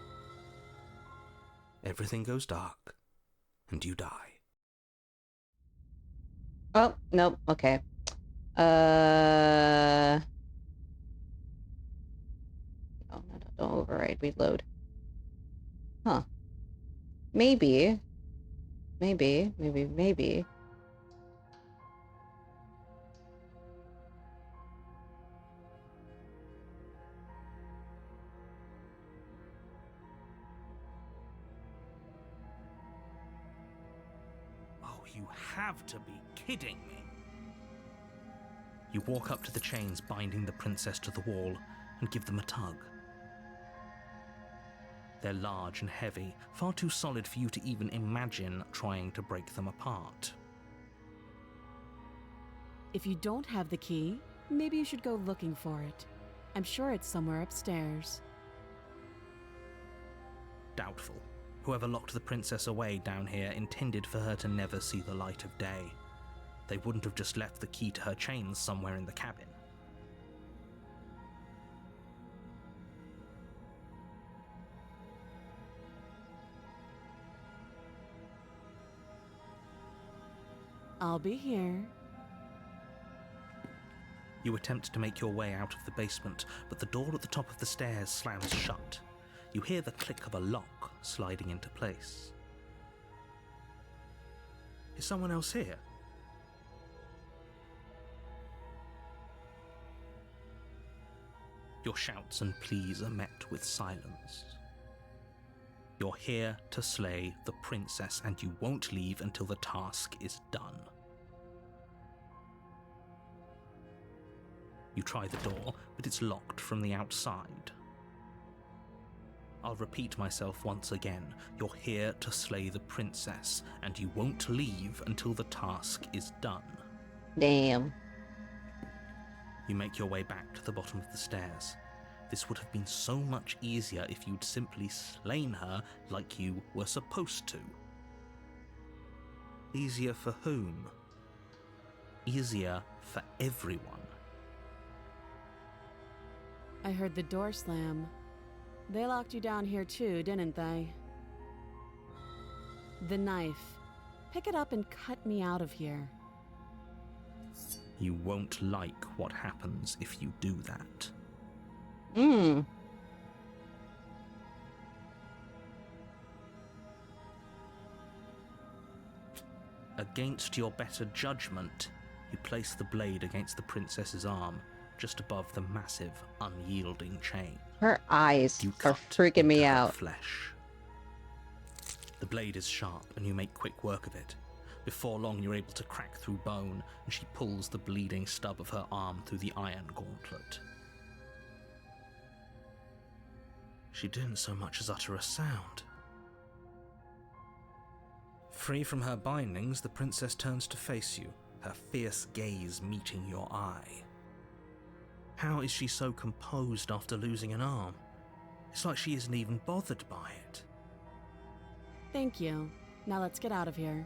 Everything goes dark, and you die. Oh, nope. Okay. No, don't override. Reload. Huh. Maybe. Maybe. Oh, you have to be kidding me. You walk up to the chains binding the princess to the wall and give them a tug. They're large and heavy, far too solid for you to even imagine trying to break them apart. If you don't have the key, maybe you should go looking for it. I'm sure it's somewhere upstairs. Doubtful. Whoever locked the princess away down here intended for her to never see the light of day. They wouldn't have just left the key to her chains somewhere in the cabin. I'll be here. You attempt to make your way out of the basement, but the door at the top of the stairs slams shut. You hear the click of a lock sliding into place. Is someone else here? Your shouts and pleas are met with silence. You're here to slay the princess, and you won't leave until the task is done. You try the door, but it's locked from the outside. I'll repeat myself once again. You're here to slay the princess, and you won't leave until the task is done. Damn. You make your way back to the bottom of the stairs. This would have been so much easier if you'd simply slain her like you were supposed to. Easier for whom? Easier for everyone. I heard the door slam. They locked you down here too, didn't they? The knife. Pick it up and cut me out of here. You won't like what happens if you do that. Against your better judgment, you place the blade against the princess's arm, just above the massive, unyielding chain. Her eyes You are cut freaking me into her out. flesh. The blade is sharp, and you make quick work of it. Before long, you're able to crack through bone, and she pulls the bleeding stub of her arm through the iron gauntlet. She didn't so much as utter a sound. Free from her bindings, the princess turns to face you, her fierce gaze meeting your eye. How is she so composed after losing an arm? It's like she isn't even bothered by it. Thank you. Now let's get out of here.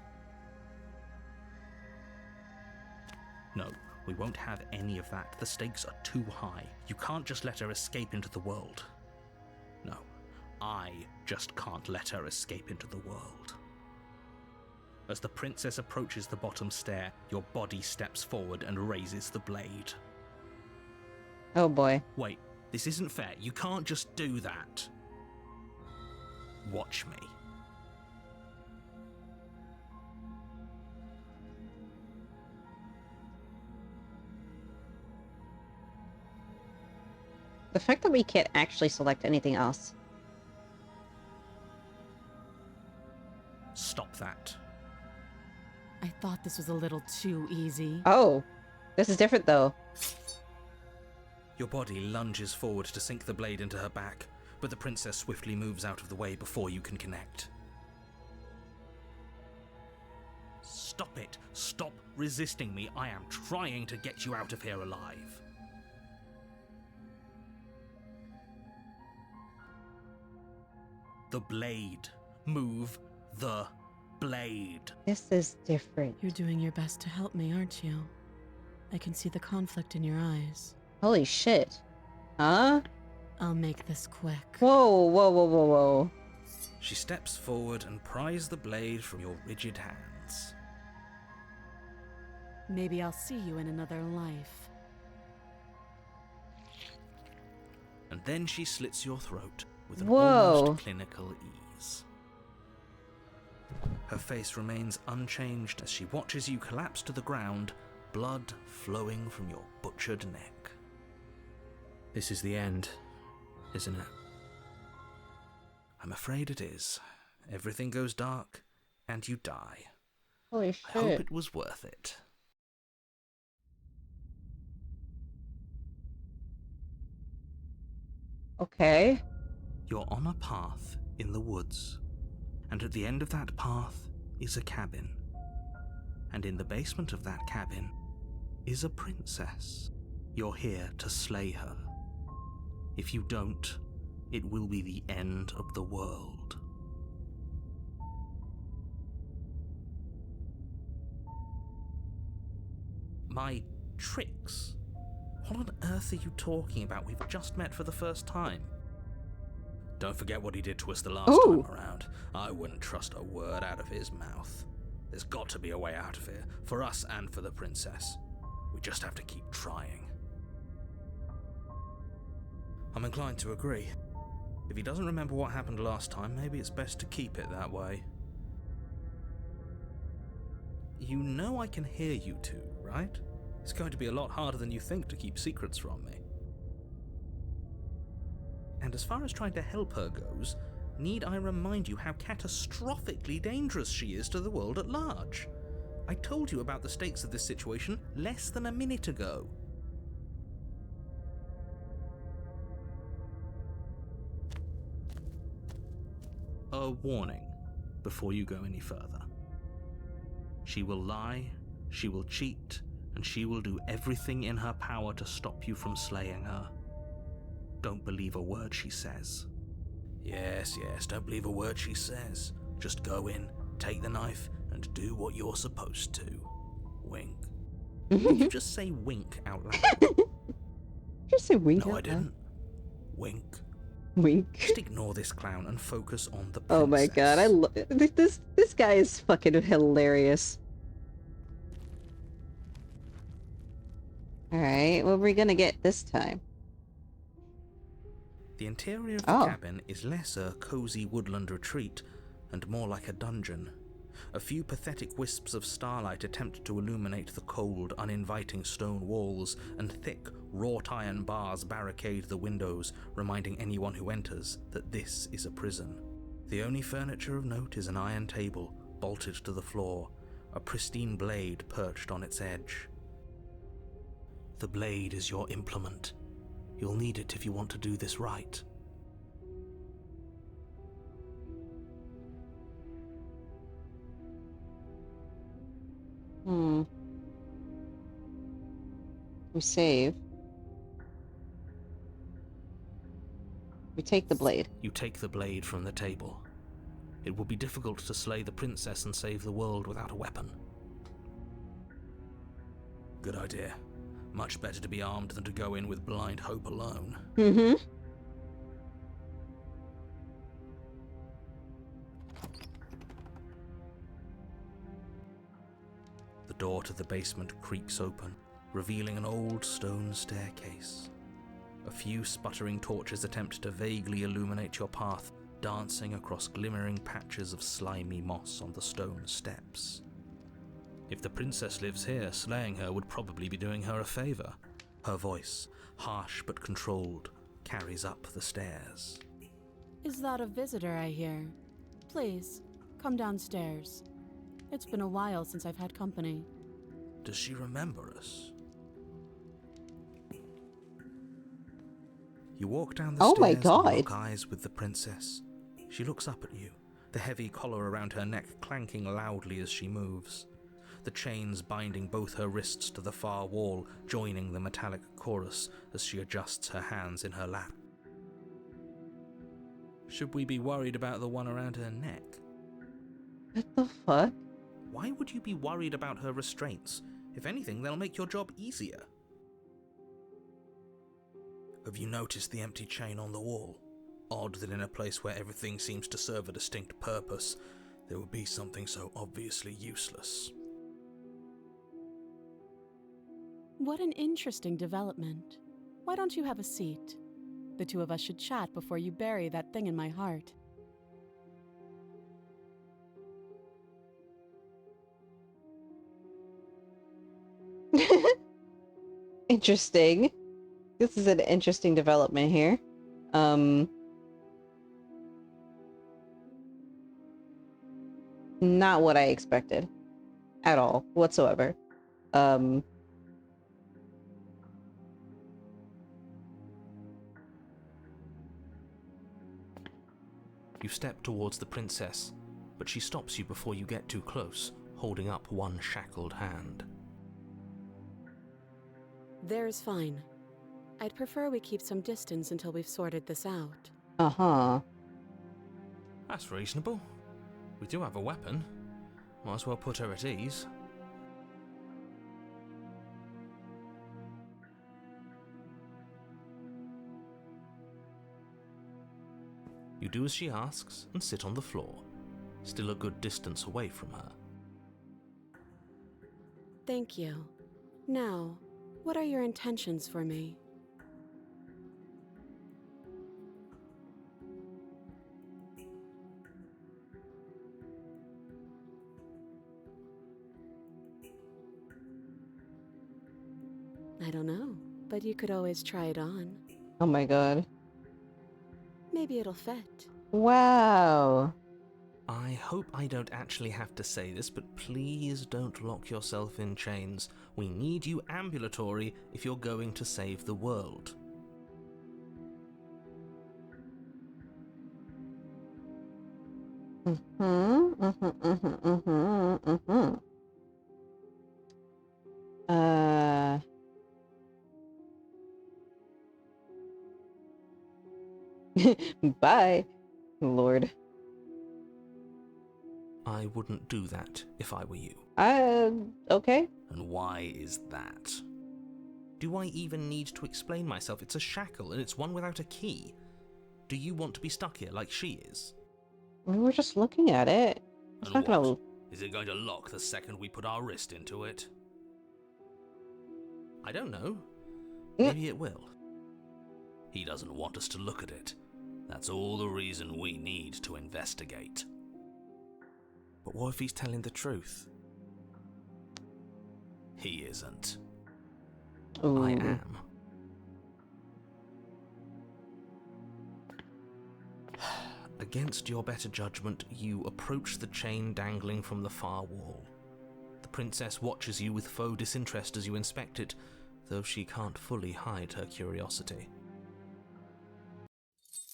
No, we won't have any of that. The stakes are too high. You can't just let her escape into the world. No, I just can't let her escape into the world. As the princess approaches the bottom stair, your body steps forward and raises the blade. Oh boy. Wait, this isn't fair. You can't just do that. Watch me. The fact that we can't actually select anything else. Stop that. I thought this was a little too easy. Oh, this is different though. Your body lunges forward to sink the blade into her back, but the princess swiftly moves out of the way before you can connect. Stop it! Stop resisting me! I am trying to get you out of here alive. The blade. Move the blade. This is different. You're doing your best to help me, aren't you? I can see the conflict in your eyes. Holy shit. Huh? I'll make this quick. Whoa, whoa, whoa, whoa, whoa. She steps forward and pries the blade from your rigid hands. Maybe I'll see you in another life. And then she slits your throat with an Whoa. almost clinical ease. Her face remains unchanged as she watches you collapse to the ground, blood flowing from your butchered neck. This is the end, isn't it? I'm afraid it is. Everything goes dark, and you die. Holy I hope shit. it was worth it. Okay. You're on a path in the woods, and at the end of that path is a cabin. And in the basement of that cabin is a princess. You're here to slay her. If you don't, it will be the end of the world. My tricks? What on earth are you talking about? We've just met for the first time. Don't forget what he did to us the last Ooh. time around. I wouldn't trust a word out of his mouth. There's got to be a way out of here, for us and for the princess. We just have to keep trying. I'm inclined to agree. If he doesn't remember what happened last time, maybe it's best to keep it that way. You know I can hear you two, right? It's going to be a lot harder than you think to keep secrets from me. And as far as trying to help her goes, need I remind you how catastrophically dangerous she is to the world at large? I told you about the stakes of this situation less than a minute ago. A warning before you go any further. She will lie, she will cheat, and she will do everything in her power to stop you from slaying her. Don't believe a word she says. Yes, don't believe a word she says. Just go in, take the knife, and do what you're supposed to. Wink. Did you just say wink out loud? Just say wink. No, out I didn't. loud. Wink. Wink. Just ignore this clown and focus on the princess. Oh my god, I love this guy is fucking hilarious. Alright, what are we gonna get this time? The interior of the cabin is less a cozy woodland retreat and more like a dungeon. A few pathetic wisps of starlight attempt to illuminate the cold, uninviting stone walls, and thick, wrought iron bars barricade the windows, reminding anyone who enters that this is a prison. The only furniture of note is an iron table, bolted to the floor, a pristine blade perched on its edge. The blade is your implement. You'll need it if you want to do this right. We save. We take the blade. You take the blade from the table. It will be difficult to slay the princess and save the world without a weapon. Good idea. Much better to be armed than to go in with blind hope alone. Mm-hmm. The door to the basement creaks open, revealing an old stone staircase. A few sputtering torches attempt to vaguely illuminate your path, dancing across glimmering patches of slimy moss on the stone steps. If the princess lives here, slaying her would probably be doing her a favor. Her voice, harsh but controlled, carries up the stairs. Is that a visitor I hear? Please, come downstairs. It's been a while since I've had company. Does she remember us? You walk down the Oh stairs my and God. lock eyes with the princess. She looks up at you, the heavy collar around her neck clanking loudly as she moves. The chains binding both her wrists to the far wall, joining the metallic chorus as she adjusts her hands in her lap. Should we be worried about the one around her neck? What the fuck? Why would you be worried about her restraints? If anything, they'll make your job easier. Have you noticed the empty chain on the wall? Odd that in a place where everything seems to serve a distinct purpose, there would be something so obviously useless. What an interesting development. Why don't you have a seat? The two of us should chat before you bury that thing in my heart. Interesting. This is an interesting development here. Not what I expected. At all. Whatsoever. You step towards the princess, but she stops you before you get too close, holding up one shackled hand. There's fine. I'd prefer we keep some distance until we've sorted this out. Uh-huh. That's reasonable. We do have a weapon. Might as well put her at ease. You do as she asks and sit on the floor, still a good distance away from her. Thank you. Now, what are your intentions for me? I don't know, but you could always try it on. Oh my god. Maybe it'll fit. Wow. I hope I don't actually have to say this, but please don't lock yourself in chains. We need you ambulatory if you're going to save the world. Bye, Lord. I wouldn't do that if I were you. Okay. And why is that? Do I even need to explain myself? It's a shackle, and it's one without a key. Do you want to be stuck here like she is? We were just looking at it. It's not gonna. Is it going to lock the second we put our wrist into it? I don't know. Maybe it will. He doesn't want us to look at it. That's all the reason we need to investigate. But what if he's telling the truth? He isn't. Ooh. I am. Against your better judgment, you approach the chain dangling from the far wall. The princess watches you with faux disinterest as you inspect it, though she can't fully hide her curiosity.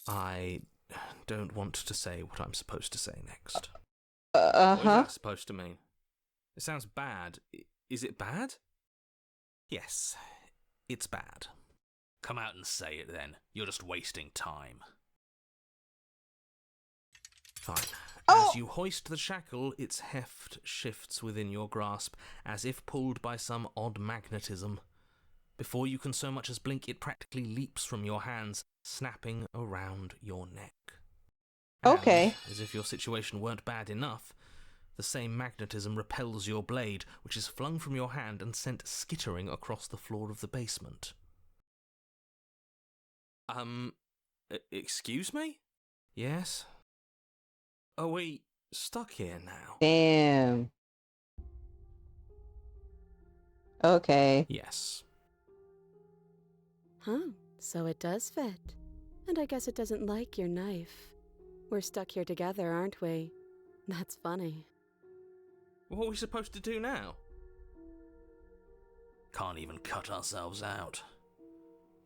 I don't want to say what I'm supposed to say next. What is that supposed to mean? It sounds bad. Is it bad? Yes, it's bad. Come out and say it then. You're just wasting time. Fine. Oh! As you hoist the shackle, its heft shifts within your grasp, as if pulled by some odd magnetism. Before you can so much as blink, it practically leaps from your hands, snapping around your neck. Okay. And, as if your situation weren't bad enough, the same magnetism repels your blade, which is flung from your hand and sent skittering across the floor of the basement. Excuse me? Yes? Are we stuck here now? Damn. Okay. Yes. Huh, so it does fit. And I guess it doesn't like your knife. We're stuck here together, aren't we? That's funny. What are we supposed to do now? Can't even cut ourselves out.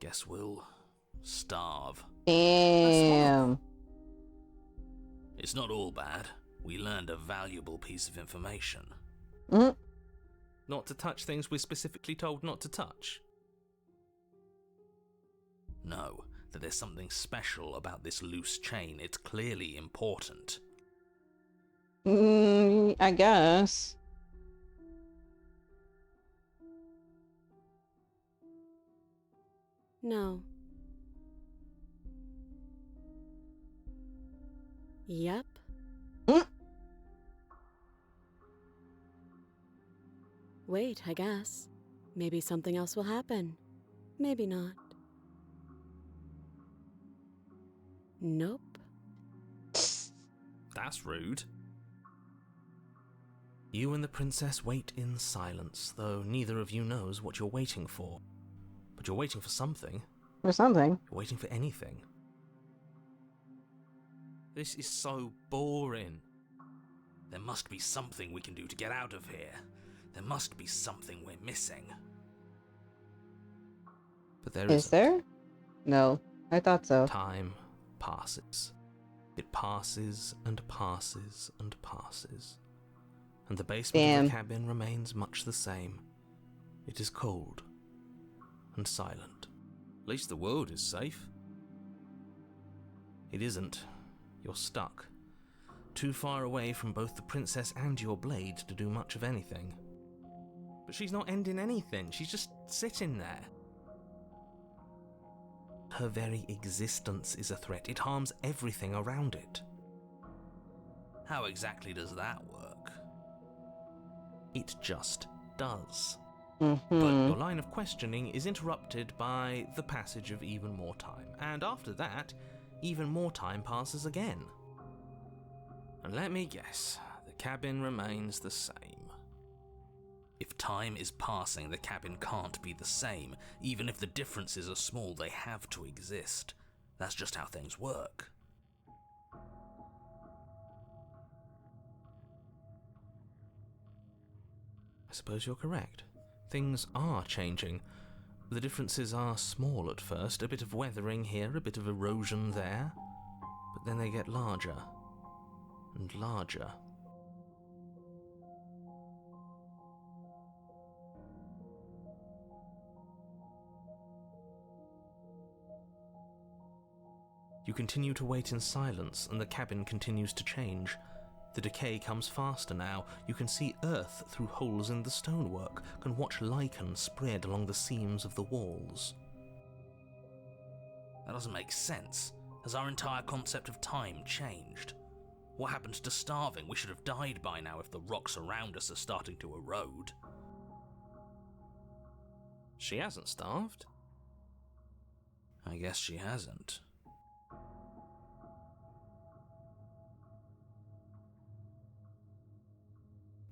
Guess we'll starve. Damn. It's not all bad. We learned a valuable piece of information. Mm. Not to touch things we're specifically told not to touch. No, that there's something special about this loose chain. It's clearly important. I guess. No. Yep. Mm. Wait, I guess. Maybe something else will happen. Maybe not. Nope. That's rude. You and the princess wait in silence, though neither of you knows what you're waiting for. But you're waiting for something. Or something. You're waiting for anything. This is so boring. There must be something we can do to get out of here. There must be something we're missing. But there Is there? No, I thought so. Time passes. It passes and passes and passes. And the basement of the cabin remains much the same. It is cold and silent. At least the world is safe. It isn't. You're stuck. Too far away from both the princess and your blade to do much of anything. But she's not ending anything. She's just sitting there. Her very existence is a threat. It harms everything around it. How exactly does that work? It just does. But your line of questioning is interrupted by the passage of even more time. And after that, even more time passes again. And let me guess, the cabin remains the same. If time is passing, the cabin can't be the same. Even if the differences are small, they have to exist. That's just how things work. I suppose you're correct. Things are changing. The differences are small at first, a bit of weathering here, a bit of erosion there, but then they get larger and larger. You continue to wait in silence, and the cabin continues to change. The decay comes faster now. You can see earth through holes in the stonework, can watch lichen spread along the seams of the walls. That doesn't make sense. Has our entire concept of time changed? What happened to starving? We should have died by now if the rocks around us are starting to erode. She hasn't starved. I guess she hasn't.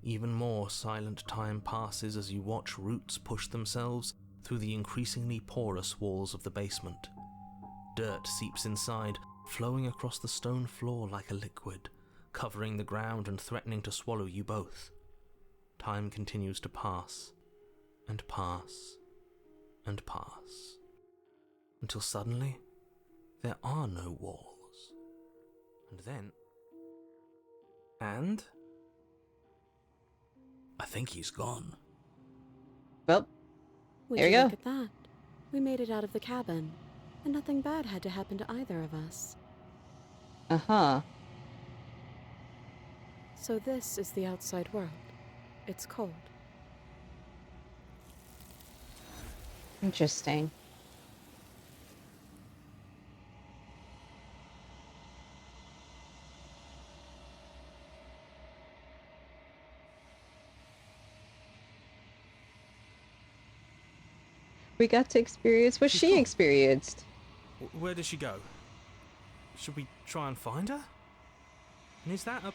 Even more silent time passes as you watch roots push themselves through the increasingly porous walls of the basement. Dirt seeps inside, flowing across the stone floor like a liquid, covering the ground and threatening to swallow you both. Time continues to pass, and pass, and pass, until suddenly there are no walls. And then... And... I think he's gone. Well, Would there you go. Look at that. We made it out of the cabin, and nothing bad had to happen to either of us. Uh-huh. So this is the outside world. It's cold. Interesting. We got to experience what She's she gone. experienced. Where did she go? Should we try and find her? And is that a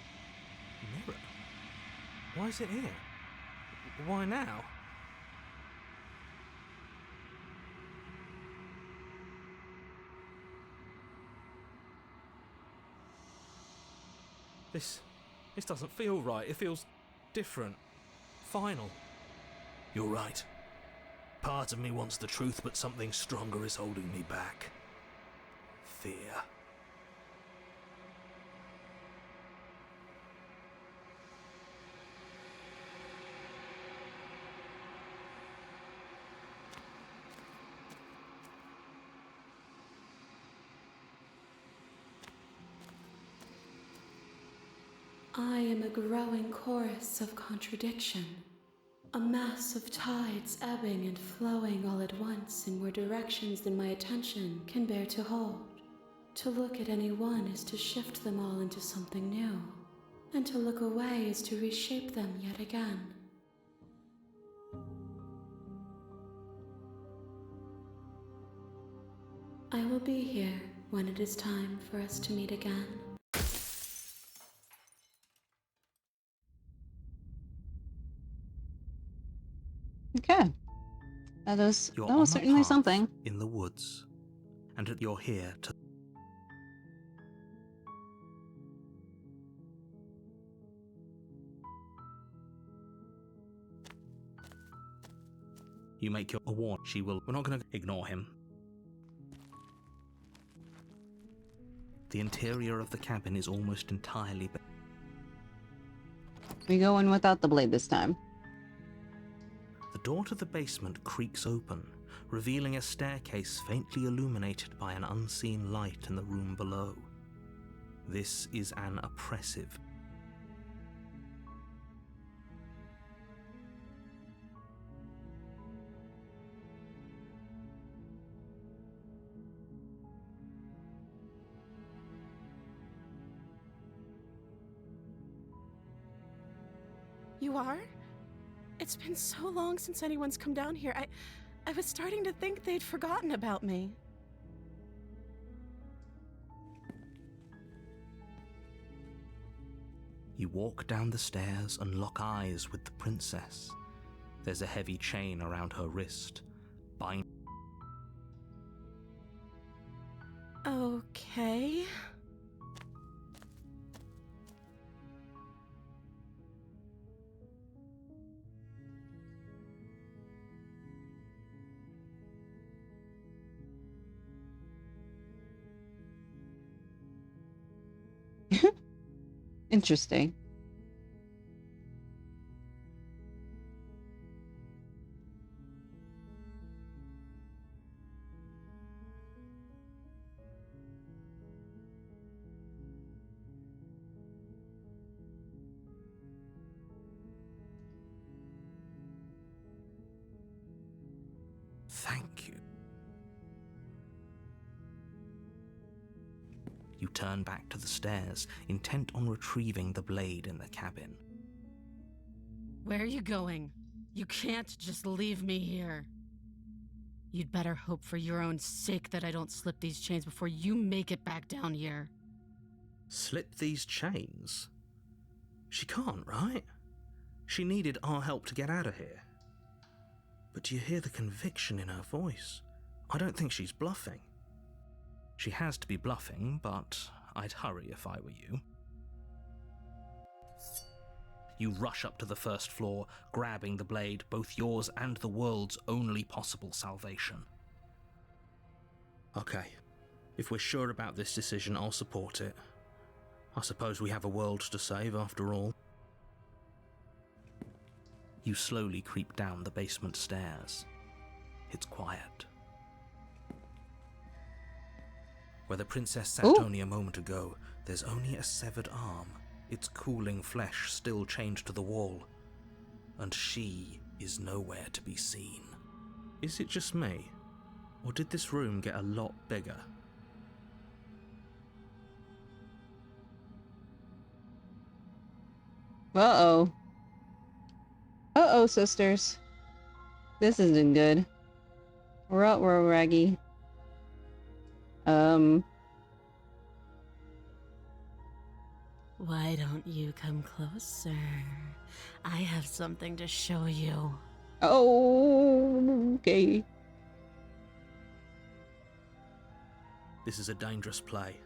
mirror? Why is it here? Why now? This doesn't feel right. It feels different. Final. You're right. Part of me wants the truth, but something stronger is holding me back. Fear. I am a growing chorus of contradiction, a mass of tides ebbing and flowing all at once in more directions than my attention can bear to hold. To look at any one is to shift them all into something new, and to look away is to reshape them yet again. I will be here when it is time for us to meet again. Okay. That was You're that on was a certainly path something. in the woods, and you're here to... You make your warn. She will... We're not going to ignore him. The interior of the cabin is almost entirely... We go in without the blade this time. The door to the basement creaks open, revealing a staircase faintly illuminated by an unseen light in the room below. This is an oppressive... You are? It's been so long since anyone's come down here. I was starting to think they'd forgotten about me. You walk down the stairs and lock eyes with the princess. There's a heavy chain around her wrist, binding. Okay. Interesting. Thank you. You turn back to the stairs, intent on retrieving the blade in the cabin. Where are you going? You can't just leave me here. You'd better hope for your own sake that I don't slip these chains before you make it back down here. Slip these chains? She can't, right? She needed our help to get out of here. But do you hear the conviction in her voice? I don't think she's bluffing. She has to be bluffing, but I'd hurry if I were you. You rush up to the first floor, grabbing the blade, both yours and the world's only possible salvation. Okay, if we're sure about this decision, I'll support it. I suppose we have a world to save after all. You slowly creep down the basement stairs. It's quiet. Where the princess sat only a moment ago, there's only a severed arm, its cooling flesh still chained to the wall, and she is nowhere to be seen. Is it just me, or did this room get a lot bigger? Uh-oh. Uh-oh, sisters. This isn't good. We're raggy. Why don't you come closer? I have something to show you. Oh, okay. This is a dangerous play.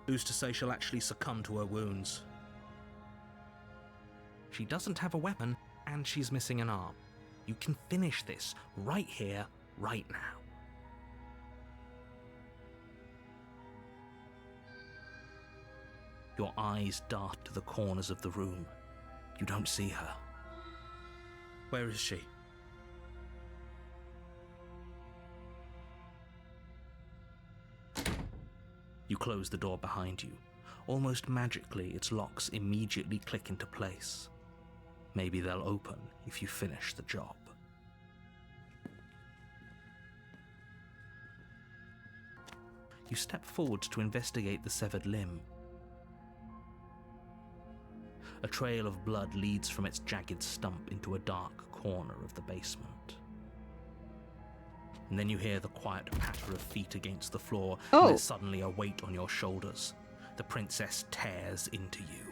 Who's to say she'll actually succumb to her wounds? She doesn't have a weapon, and she's missing an arm. You can finish this right here, right now. Your eyes dart to the corners of the room. You don't see her. Where is she? You close the door behind you. Almost magically, its locks immediately click into place. Maybe they'll open if you finish the job. You step forward to investigate the severed limb. A trail of blood leads from its jagged stump into a dark corner of the basement. And then you hear the quiet patter of feet against the floor, and there's suddenly a weight on your shoulders. The princess tears into you.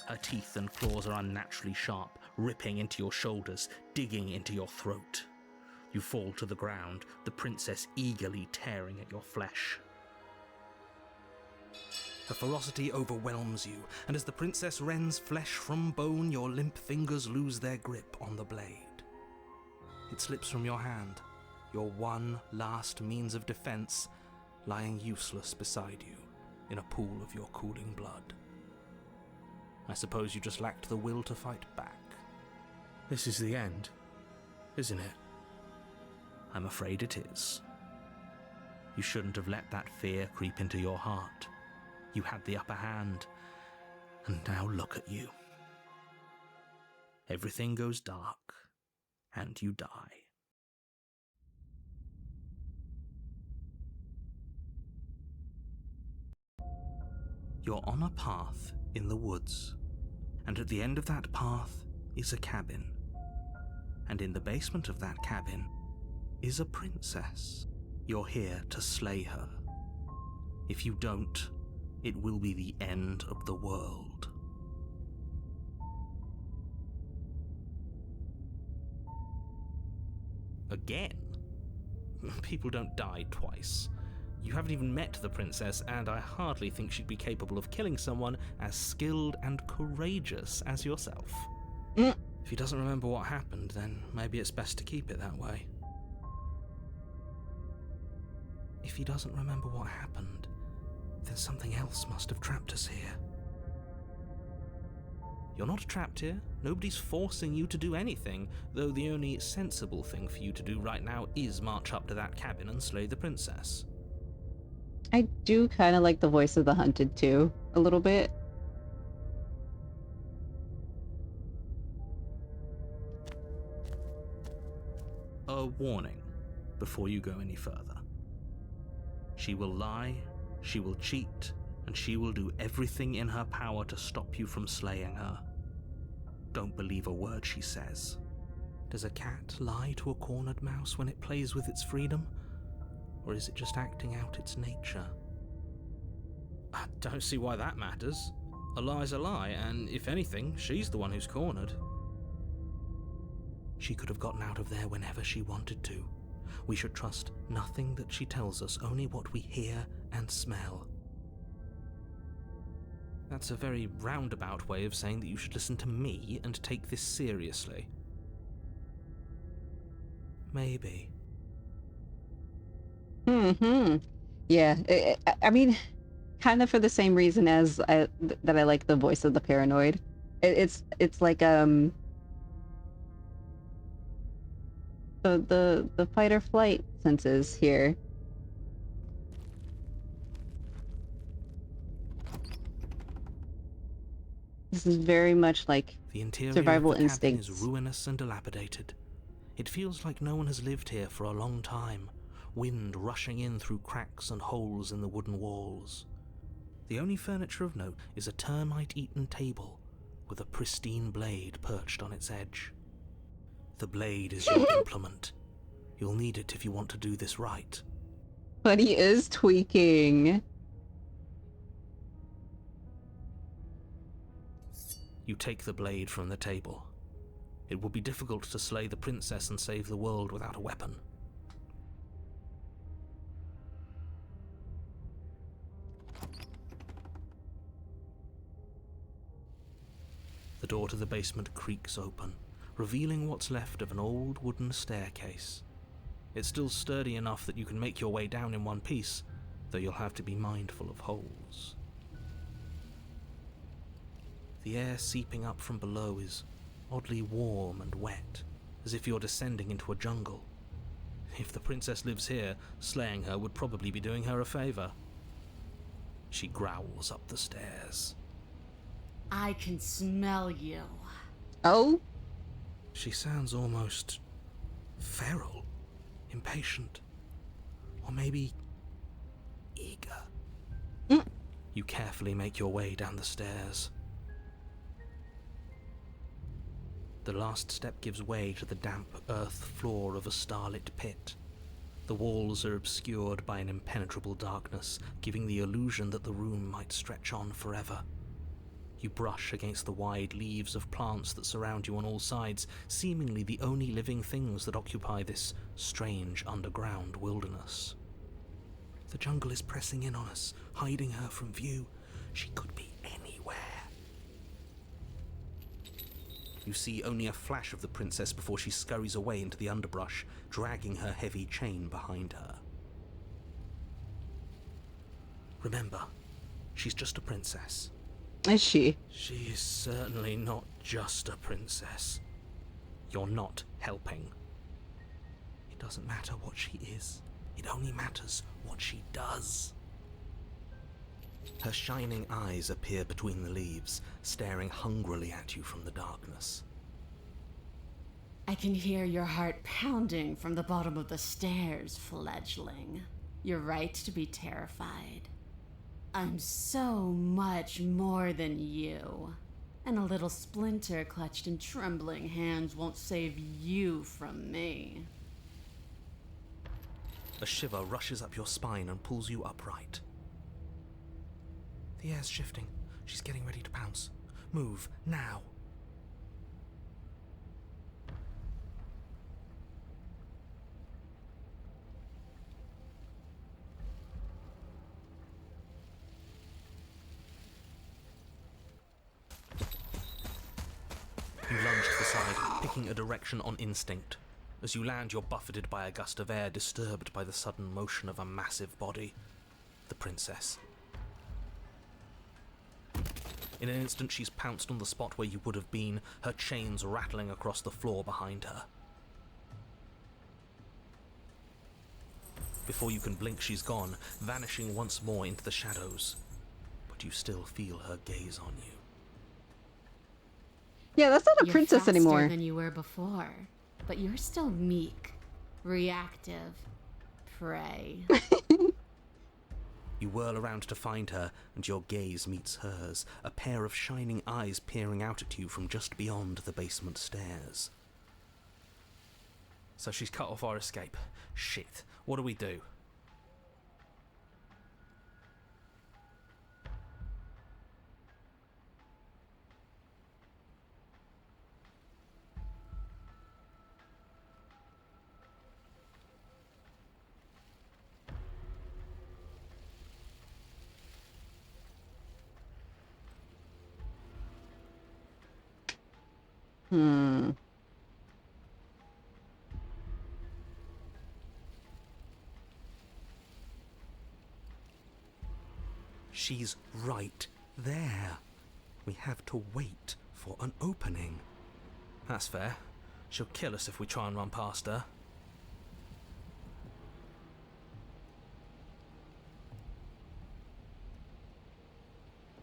Her teeth and claws are unnaturally sharp, ripping into your shoulders, digging into your throat. You fall to the ground, the princess eagerly tearing at your flesh. Her ferocity overwhelms you, and as the princess rends flesh from bone, your limp fingers lose their grip on the blade. It slips from your hand, your one last means of defense, lying useless beside you in a pool of your cooling blood. I suppose you just lacked the will to fight back. This is the end, isn't it? I'm afraid it is. You shouldn't have let that fear creep into your heart. You had the upper hand, and now look at you. Everything goes dark, and you die. You're on a path in the woods, and at the end of that path is a cabin. And in the basement of that cabin is a princess. You're here to slay her. If you don't, it will be the end of the world. Again? People don't die twice. You haven't even met the princess, and I hardly think she'd be capable of killing someone as skilled and courageous as yourself. Mm. If he doesn't remember what happened, then maybe it's best to keep it that way. If he doesn't remember what happened, then something else must have trapped us here. You're not trapped here. Nobody's forcing you to do anything, though the only sensible thing for you to do right now is march up to that cabin and slay the princess. I do kind of like the voice of the hunted too, a little bit. A warning before you go any further. She will lie, she will cheat, and she will do everything in her power to stop you from slaying her. Don't believe a word she says. Does a cat lie to a cornered mouse when it plays with its freedom? Or is it just acting out its nature? I don't see why that matters. A lie's a lie, and if anything, she's the one who's cornered. She could have gotten out of there whenever she wanted to. We should trust nothing that she tells us, only what we hear and smell. That's a very roundabout way of saying that you should listen to me and take this seriously. Maybe. Yeah, I mean, kind of for the same reason as that I like the voice of the paranoid. It's like the fight or flight senses here. This is very much like The interior survival of the cabin instincts. is ruinous and dilapidated. It feels like no one has lived here for a long time, wind rushing in through cracks and holes in the wooden walls. The only furniture of note is a termite-eaten table with a pristine blade perched on its edge. The blade is your implement. You'll need it if you want to do this right. But he is tweaking. You take the blade from the table. It will be difficult to slay the princess and save the world without a weapon. The door to the basement creaks open, revealing what's left of an old wooden staircase. It's still sturdy enough that you can make your way down in one piece, though you'll have to be mindful of holes. The air seeping up from below is oddly warm and wet, as if you're descending into a jungle. If the princess lives here, slaying her would probably be doing her a favor. She growls up the stairs. I can smell you. Oh? She sounds almost feral, impatient, or maybe eager. You carefully make your way down the stairs. The last step gives way to the damp earth floor of a starlit pit. The walls are obscured by an impenetrable darkness, giving the illusion that the room might stretch on forever. You brush against the wide leaves of plants that surround you on all sides, seemingly the only living things that occupy this strange underground wilderness. The jungle is pressing in on us, hiding her from view. She could be anywhere. You see only a flash of the princess before she scurries away into the underbrush, dragging her heavy chain behind her. Remember, she's just a princess. Is she? She is certainly not just a princess. You're not helping. It doesn't matter what she is. It only matters what she does. Her shining eyes appear between the leaves, staring hungrily at you from the darkness. I can hear your heart pounding from the bottom of the stairs, fledgling. You're right to be terrified. I'm so much more than you. And a little splinter clutched in trembling hands won't save you from me. A shiver rushes up your spine and pulls you upright. The air's shifting. She's getting ready to pounce. Move, now. inside, picking a direction on instinct. As you land, you're buffeted by a gust of air, disturbed by the sudden motion of a massive body. The princess. In an instant, she's pounced on the spot where you would have been, her chains rattling across the floor behind her. Before you can blink, she's gone, vanishing once more into the shadows. But you still feel her gaze on you. Yeah, that's not a You're princess faster anymore. than you were before, but you're still meek, reactive, prey. You whirl around to find her, and your gaze meets hers, a pair of shining eyes peering out at you from just beyond the basement stairs. So she's cut off our escape. Shit. What do we do? She's right there. We have to wait for an opening. That's fair. She'll kill us if we try and run past her.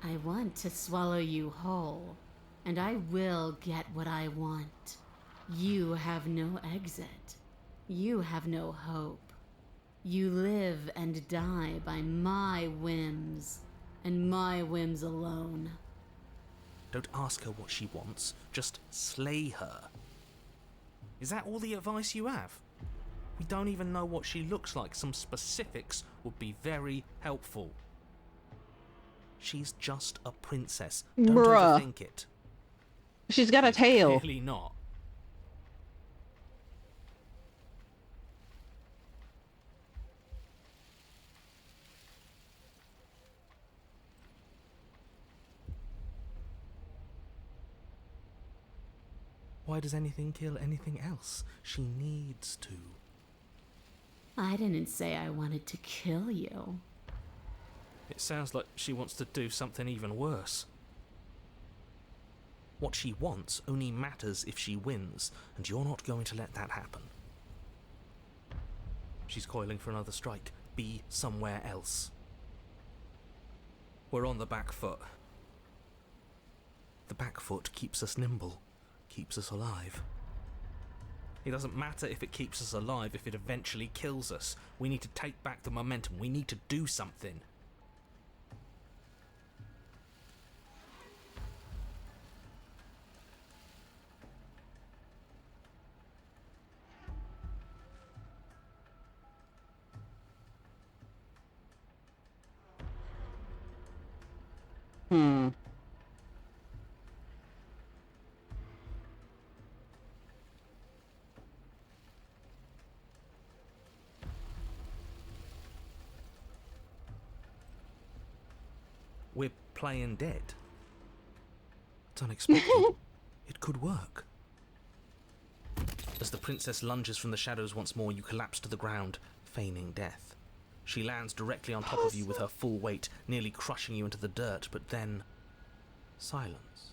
I want to swallow you whole, and I will get what I want. You have no exit. You have no hope. You live and die by my whims, and my whims alone. Don't ask her what she wants, just slay her. Is that all the advice you have? We don't even know what she looks like. Some specifics would be very helpful. She's just a princess. Don't Bruh. overthink it. She's got a tail. Clearly not. Why does anything kill anything else? She needs to. I didn't say I wanted to kill you. It sounds like she wants to do something even worse. What she wants only matters if she wins, and you're not going to let that happen. She's coiling for another strike. Be somewhere else. We're on the back foot. The back foot keeps us nimble, keeps us alive. It doesn't matter if it keeps us alive if it eventually kills us. We need to take back the momentum. We need to do something. We're playing dead. It's unexpected. It could work. As the princess lunges from the shadows once more, you collapse to the ground, feigning death. She lands directly on top of you with her full weight, nearly crushing you into the dirt, but then... silence.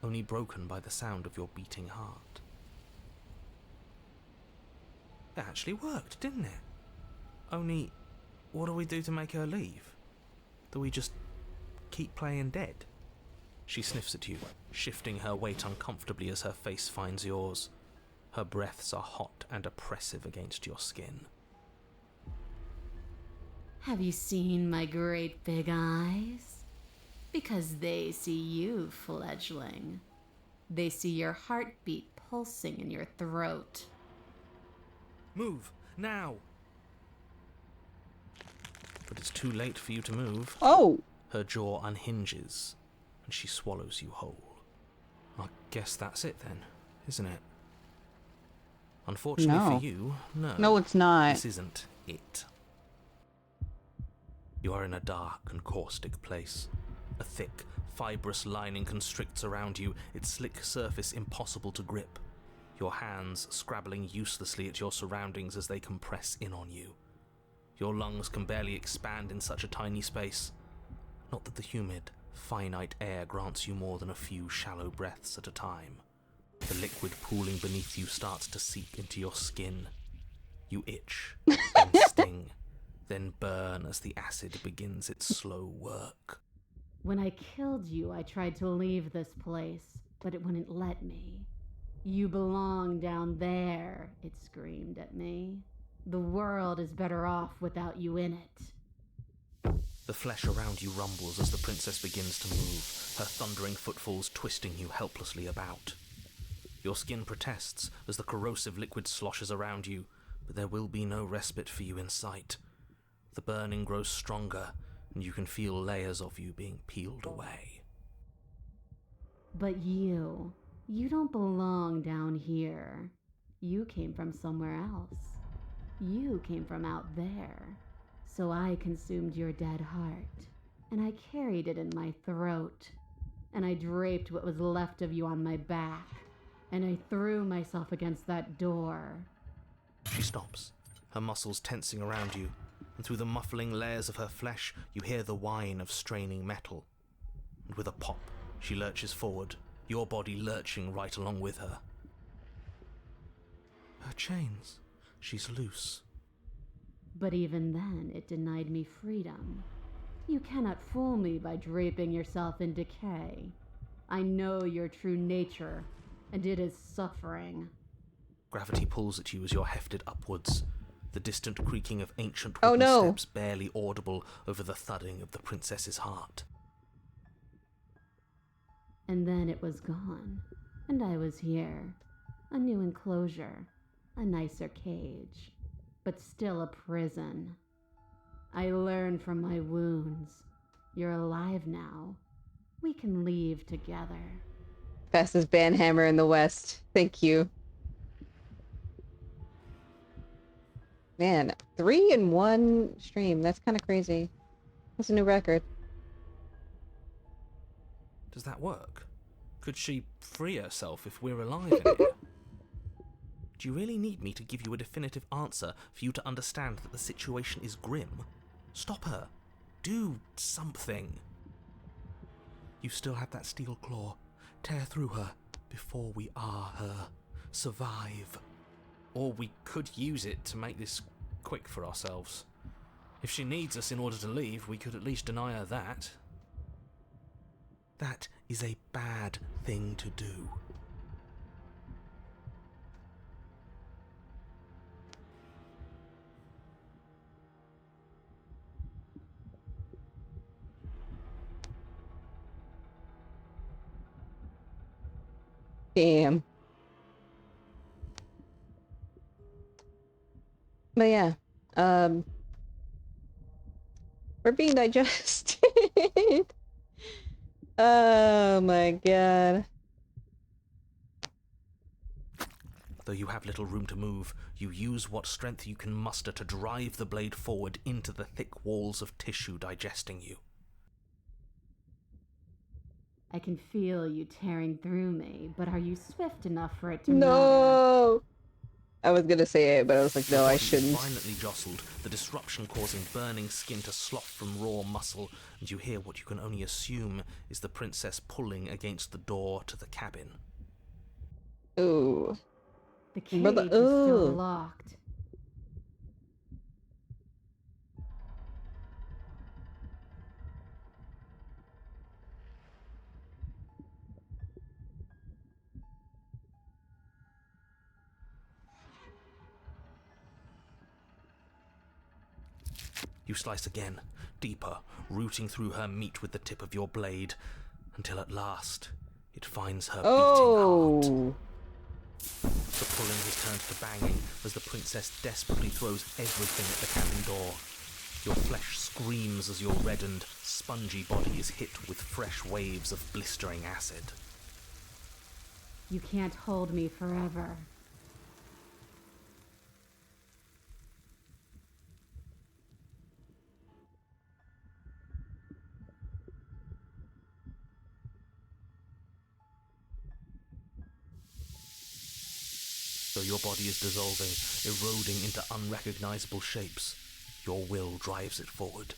Only broken by the sound of your beating heart. It actually worked, didn't it? Only, what do we do to make her leave? Do we just keep playing dead? She sniffs at you, shifting her weight uncomfortably as her face finds yours. Her breaths are hot and oppressive against your skin. Have you seen my great big eyes? Because they see you, fledgling. They see your heartbeat pulsing in your throat. Move, now! But it's too late for you to move. Oh! Her jaw unhinges, and she swallows you whole. I guess that's it then, isn't it? Unfortunately No. for you, no. No, it's not. This isn't it. You are in a dark and caustic place. A thick, fibrous lining constricts around you, its slick surface impossible to grip. Your hands scrabbling uselessly at your surroundings as they compress in on you. Your lungs can barely expand in such a tiny space. Not that the humid, finite air grants you more than a few shallow breaths at a time. The liquid pooling beneath you starts to seep into your skin. You itch, then sting, then burn as the acid begins its slow work. When I killed you, I tried to leave this place, but it wouldn't let me. You belong down there, it screamed at me. The world is better off without you in it. The flesh around you rumbles as the princess begins to move, her thundering footfalls twisting you helplessly about. Your skin protests as the corrosive liquid sloshes around you, but there will be no respite for you in sight. The burning grows stronger, and you can feel layers of you being peeled away. But you don't belong down here. You came from somewhere else. You came from out there. So I consumed your dead heart, and I carried it in my throat, and I draped what was left of you on my back, and I threw myself against that door. She stops, her muscles tensing around you, and through the muffling layers of her flesh you hear the whine of straining metal. And with a pop, she lurches forward, your body lurching right along with her. Her chains. She's loose. But even then, it denied me freedom. You cannot fool me by draping yourself in decay. I know your true nature, and it is suffering. Gravity pulls at you as you're hefted upwards, the distant creaking of ancient Oh, wooden no. steps barely audible over the thudding of the princess's heart. And then it was gone, and I was here. A new enclosure, a nicer cage, but still a prison. I learned from my wounds. You're alive now. We can leave together. Fastest banhammer in the West. Thank you. Man, 3 in 1 stream. That's kind of crazy. That's a new record. Does that work? Could she free herself if we're alive in here? Do you really need me to give you a definitive answer for you to understand that the situation is grim? Stop her. Do something. You still have that steel claw. Tear through her before we are her. Survive. Or we could use it to make this quick for ourselves. If she needs us in order to leave, we could at least deny her that. That is a bad thing to do. Damn. But yeah, we're being digested. Oh my god. Though you have little room to move, you use what strength you can muster to drive the blade forward into the thick walls of tissue digesting you. I can feel you tearing through me, but are you swift enough for it to matter? No. I was gonna say it, but I was like, no, Your I body is shouldn't. violently jostled, the disruption causing burning skin to slough from raw muscle, and you hear what you can only assume is the princess pulling against the door to the cabin. Ooh. The cage Brother- is still Ooh. locked. You slice again, deeper, rooting through her meat with the tip of your blade, until at last it finds her beating heart. Oh. The pulling has turned to banging as the princess desperately throws everything at the cabin door. Your flesh screams as your reddened, spongy body is hit with fresh waves of blistering acid. You can't hold me forever. though your body is dissolving, eroding into unrecognizable shapes, your will drives it forward.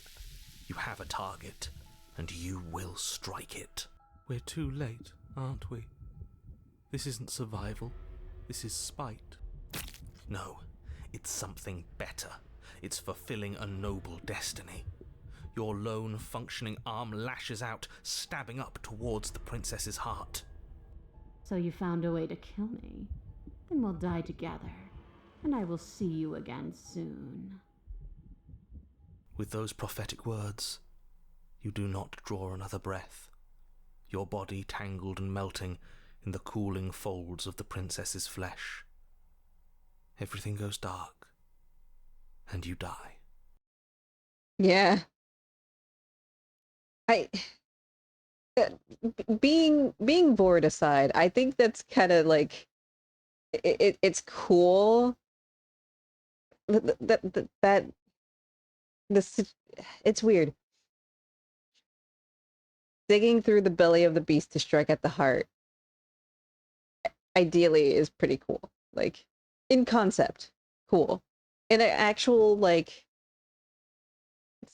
You have a target, and you will strike it. We're too late, aren't we? This isn't survival. This is spite. No, it's something better. It's fulfilling a noble destiny. Your lone, functioning arm lashes out, stabbing up towards the princess's heart. So you found a way to kill me? Then we'll die together, and I will see you again soon. With those prophetic words, you do not draw another breath, your body tangled and melting in the cooling folds of the princess's flesh. Everything goes dark, and you die. Yeah. Being bored aside, I think that's kind of like it's cool that this it's weird. Digging through the belly of the beast to strike at the heart ideally is pretty cool. Like in concept, cool. In an actual like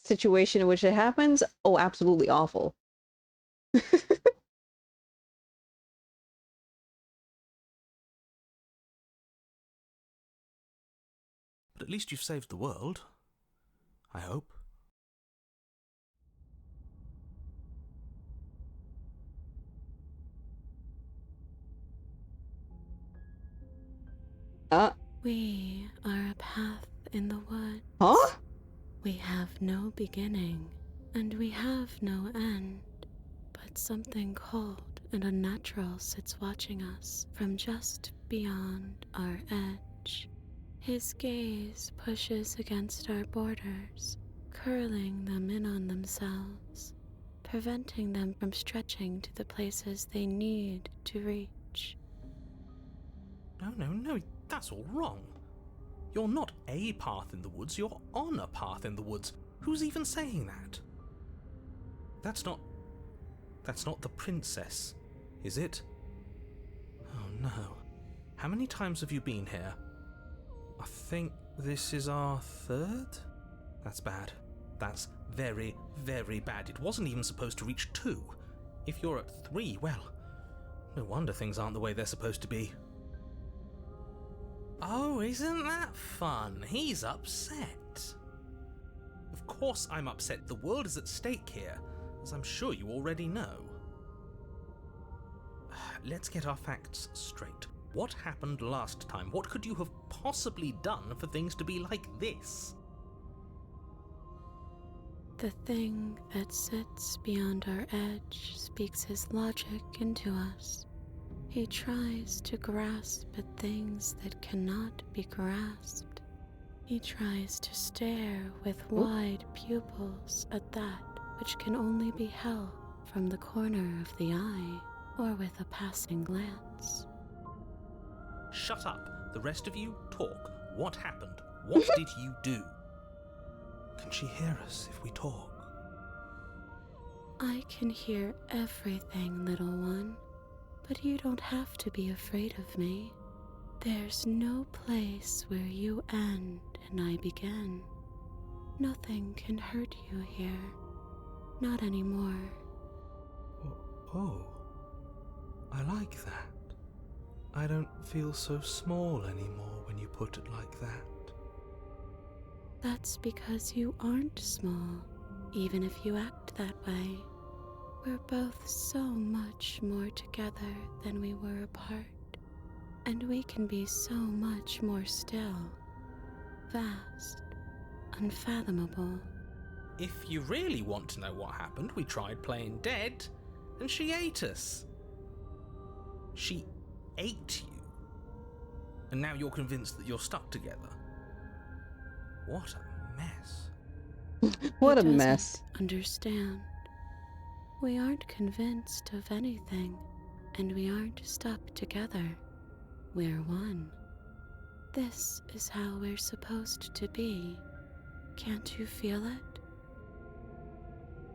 situation in which it happens, oh, absolutely awful. But at least you've saved the world. I hope. We are a path in the woods. Huh? We have no beginning, and we have no end. But something cold and unnatural sits watching us from just beyond our edge. His gaze pushes against our borders, curling them in on themselves, preventing them from stretching to the places they need to reach. No, that's all wrong. You're not a path in the woods, you're on a path in the woods. Who's even saying that? That's not the princess, is it? Oh no. How many times have you been here? I think this is our third? That's bad. That's very, very bad. It wasn't even supposed to reach 2. If you're at 3, well, no wonder things aren't the way they're supposed to be. Oh, isn't that fun? He's upset. Of course I'm upset. The world is at stake here, as I'm sure you already know. Let's get our facts straight. What happened last time? What could you have possibly done for things to be like this? The thing that sits beyond our edge speaks his logic into us. He tries to grasp at things that cannot be grasped. He tries to stare with wide pupils at that which can only be held from the corner of the eye or with a passing glance. Shut up. The rest of you, talk. What happened? What did you do? Can she hear us if we talk? I can hear everything, little one, but you don't have to be afraid of me. There's no place where you end and I begin. Nothing can hurt you here. Not anymore. Oh, I like that. I don't feel so small anymore when you put it like that. That's because you aren't small, even if you act that way. We're both so much more together than we were apart, and we can be so much more still, vast, unfathomable. If you really want to know what happened, we tried playing dead, and she ate us. She ate you. And now you're convinced that you're stuck together. What a mess. What a He mess. doesn't understand. We aren't convinced of anything, and we aren't stuck together. We're one. This is how we're supposed to be. Can't you feel it?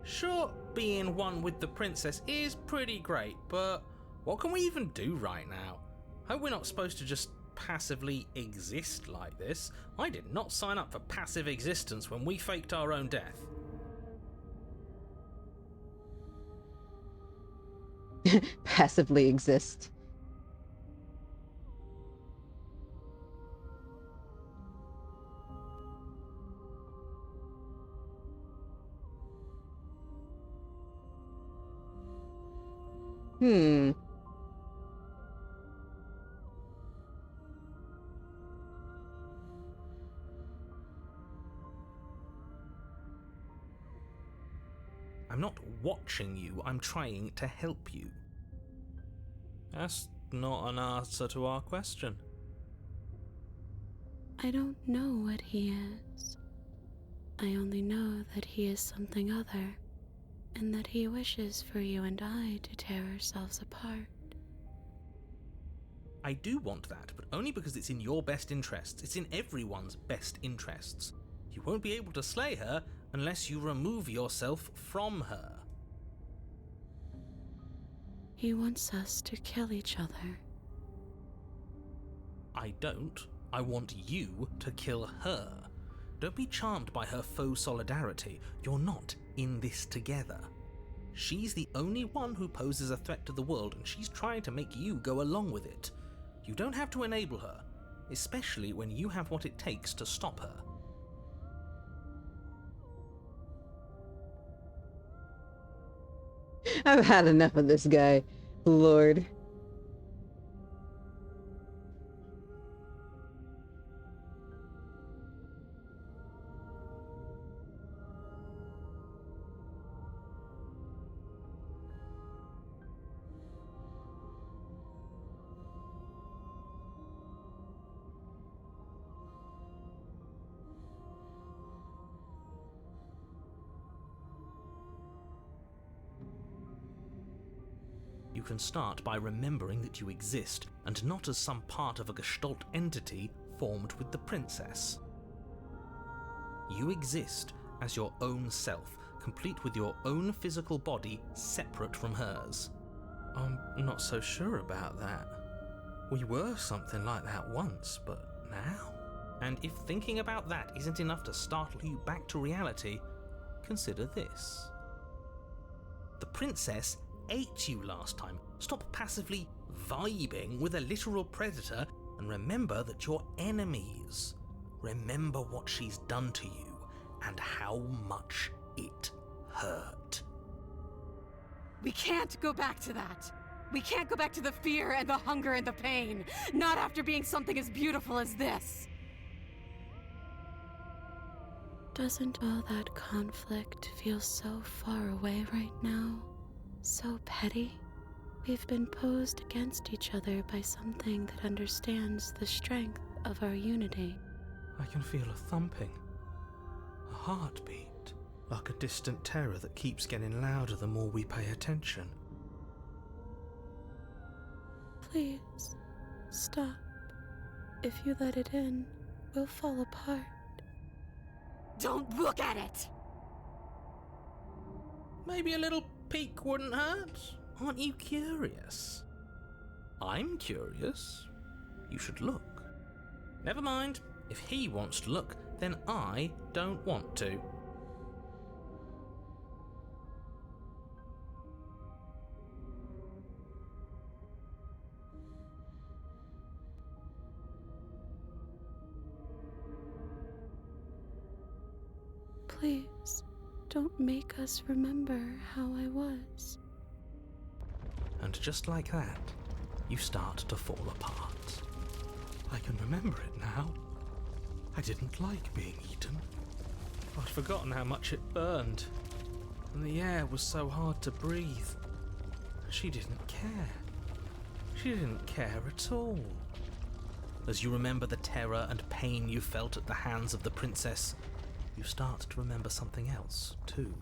Sure, being one with the princess is pretty great, but what can we even do right now? Hope we're not supposed to just passively exist like this. I did not sign up for passive existence when we faked our own death. Passively exist. Hmm. I'm not watching you, I'm trying to help you. That's not an answer to our question. I don't know what he is. I only know that he is something other, and that he wishes for you and I to tear ourselves apart. I do want that, but only because it's in your best interests. It's in everyone's best interests. You won't be able to slay her unless you remove yourself from her. He wants us to kill each other. I don't. I want you to kill her. Don't be charmed by her faux solidarity. You're not in this together. She's the only one who poses a threat to the world, and she's trying to make you go along with it. You don't have to enable her, especially when you have what it takes to stop her. I've had enough of this guy. Lord. You can start by remembering that you exist, and not as some part of a Gestalt entity formed with the princess. You exist as your own self, complete with your own physical body separate from hers. I'm not so sure about that. We were something like that once, but now? And if thinking about that isn't enough to startle you back to reality, consider this. The princess ate you last time. Stop passively vibing with a literal predator and remember that you're enemies. Remember what she's done to you and how much it hurt. We can't go back to that. We can't go back to the fear and the hunger and the pain. Not after being something as beautiful as this. Doesn't all that conflict feel so far away right now? So petty? We've been posed against each other by something that understands the strength of our unity. I can feel a thumping, a heartbeat, like a distant terror that keeps getting louder the more we pay attention. Please, stop. If you let it in, we'll fall apart. Don't look at it! Maybe a little peek wouldn't hurt. Aren't you curious? I'm curious. You should look. Never mind. If he wants to look, then I don't want to. Please, don't make us remember how I was. And just like that, you start to fall apart. I can remember it now. I didn't like being eaten. I'd forgotten how much it burned. And the air was so hard to breathe. She didn't care. She didn't care at all. As you remember the terror and pain you felt at the hands of the princess, you start to remember something else, too.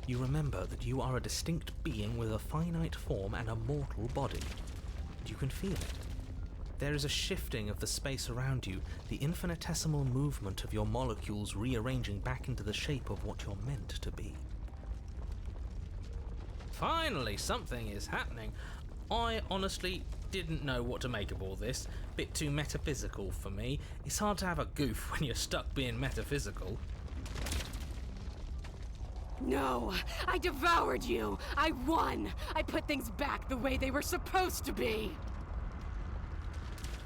You remember that you are a distinct being with a finite form and a mortal body. And you can feel it. There is a shifting of the space around you, the infinitesimal movement of your molecules rearranging back into the shape of what you're meant to be. Finally, something is happening. I honestly didn't know what to make of all this. Bit too metaphysical for me. It's hard to have a goof when you're stuck being metaphysical. No, I devoured you. I won. I put things back the way they were supposed to be.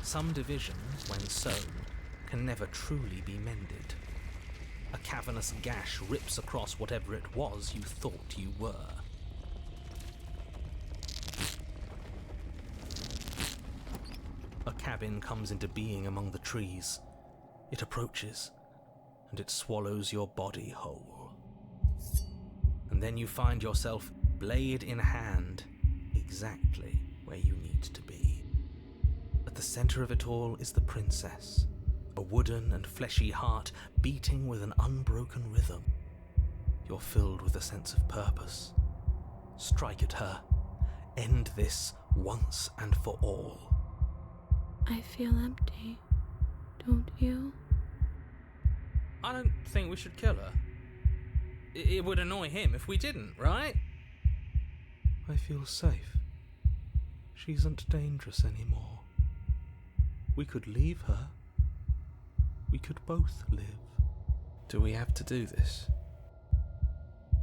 Some divisions, when sown, can never truly be mended. A cavernous gash rips across whatever it was you thought you were. A cabin comes into being among the trees. It approaches, and it swallows your body whole. And then you find yourself, blade in hand, exactly where you need to be. At the center of it all is the princess, a wooden and fleshy heart beating with an unbroken rhythm. You're filled with a sense of purpose. Strike at her. End this once and for all. I feel empty, don't you? I don't think we should kill her. It would annoy him if we didn't, right? I feel safe. She isn't dangerous anymore. We could leave her. We could both live. Do we have to do this?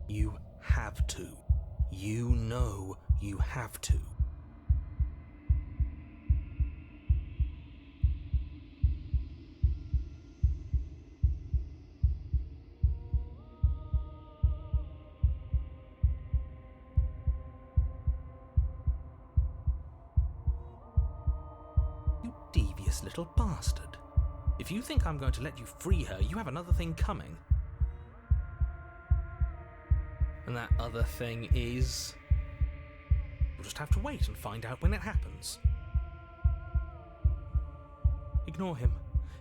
You have to. You know you have to. You devious little bastard. If you think I'm going to let you free her, you have another thing coming. And that other thing is... We'll just have to wait and find out when it happens. Ignore him.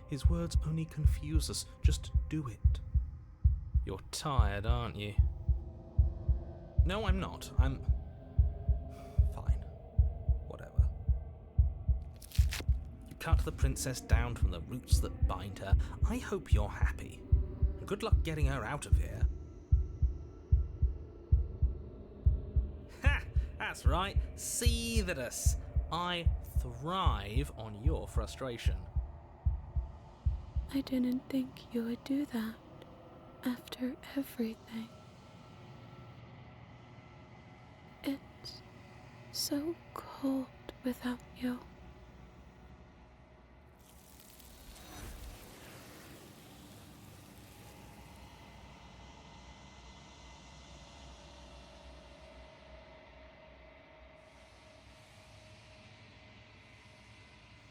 His words only confuse us. Just do it. You're tired, aren't you? No, I'm not. I'm... fine. Whatever. You cut the princess down from the roots that bind her. I hope you're happy. Good luck getting her out of here. Ha! That's right. Seethe at us. I thrive on your frustration. I didn't think you would do that after everything. It's so cold without you.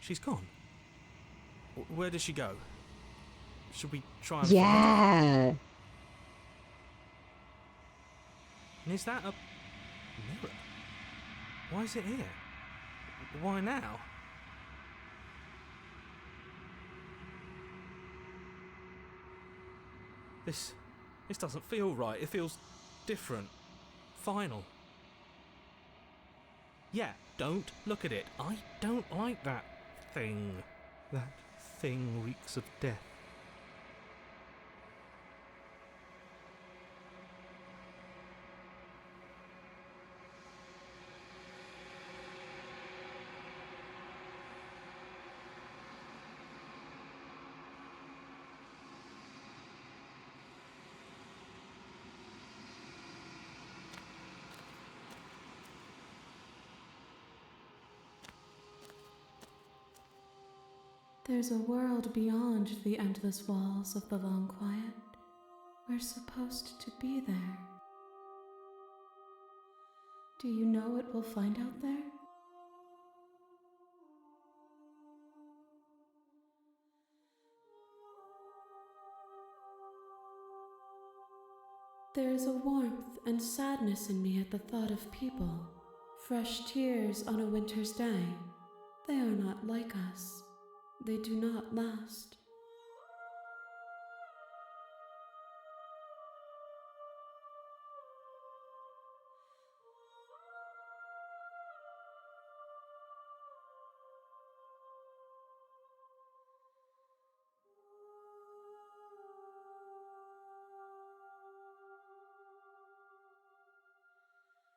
She's gone. Where did she go? Should we try and find her? Yeah. And is that a mirror? Why is it here? Why now? This doesn't feel right. It feels different. Final. Yeah, don't look at it. I don't like that thing. That thing reeks of death. There's a world beyond the endless walls of the long quiet. We're supposed to be there. Do you know what we'll find out there? There is a warmth and sadness in me at the thought of people. Fresh tears on a winter's day. They are not like us. They do not last.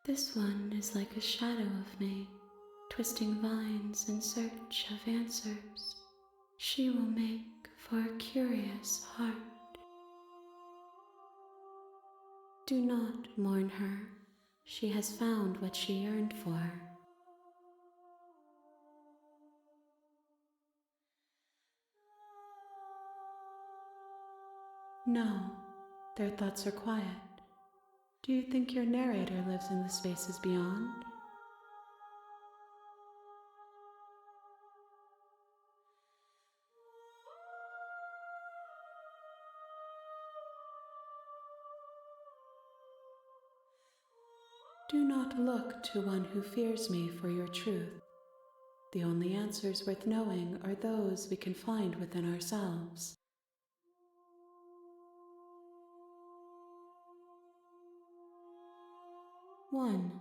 This one is like a shadow of me, twisting vines in search of answers. She will make for a curious heart. Do not mourn her. She has found what she yearned for. No, their thoughts are quiet. Do you think your narrator lives in the spaces beyond? Do not look to one who fears me for your truth. The only answers worth knowing are those we can find within ourselves. One,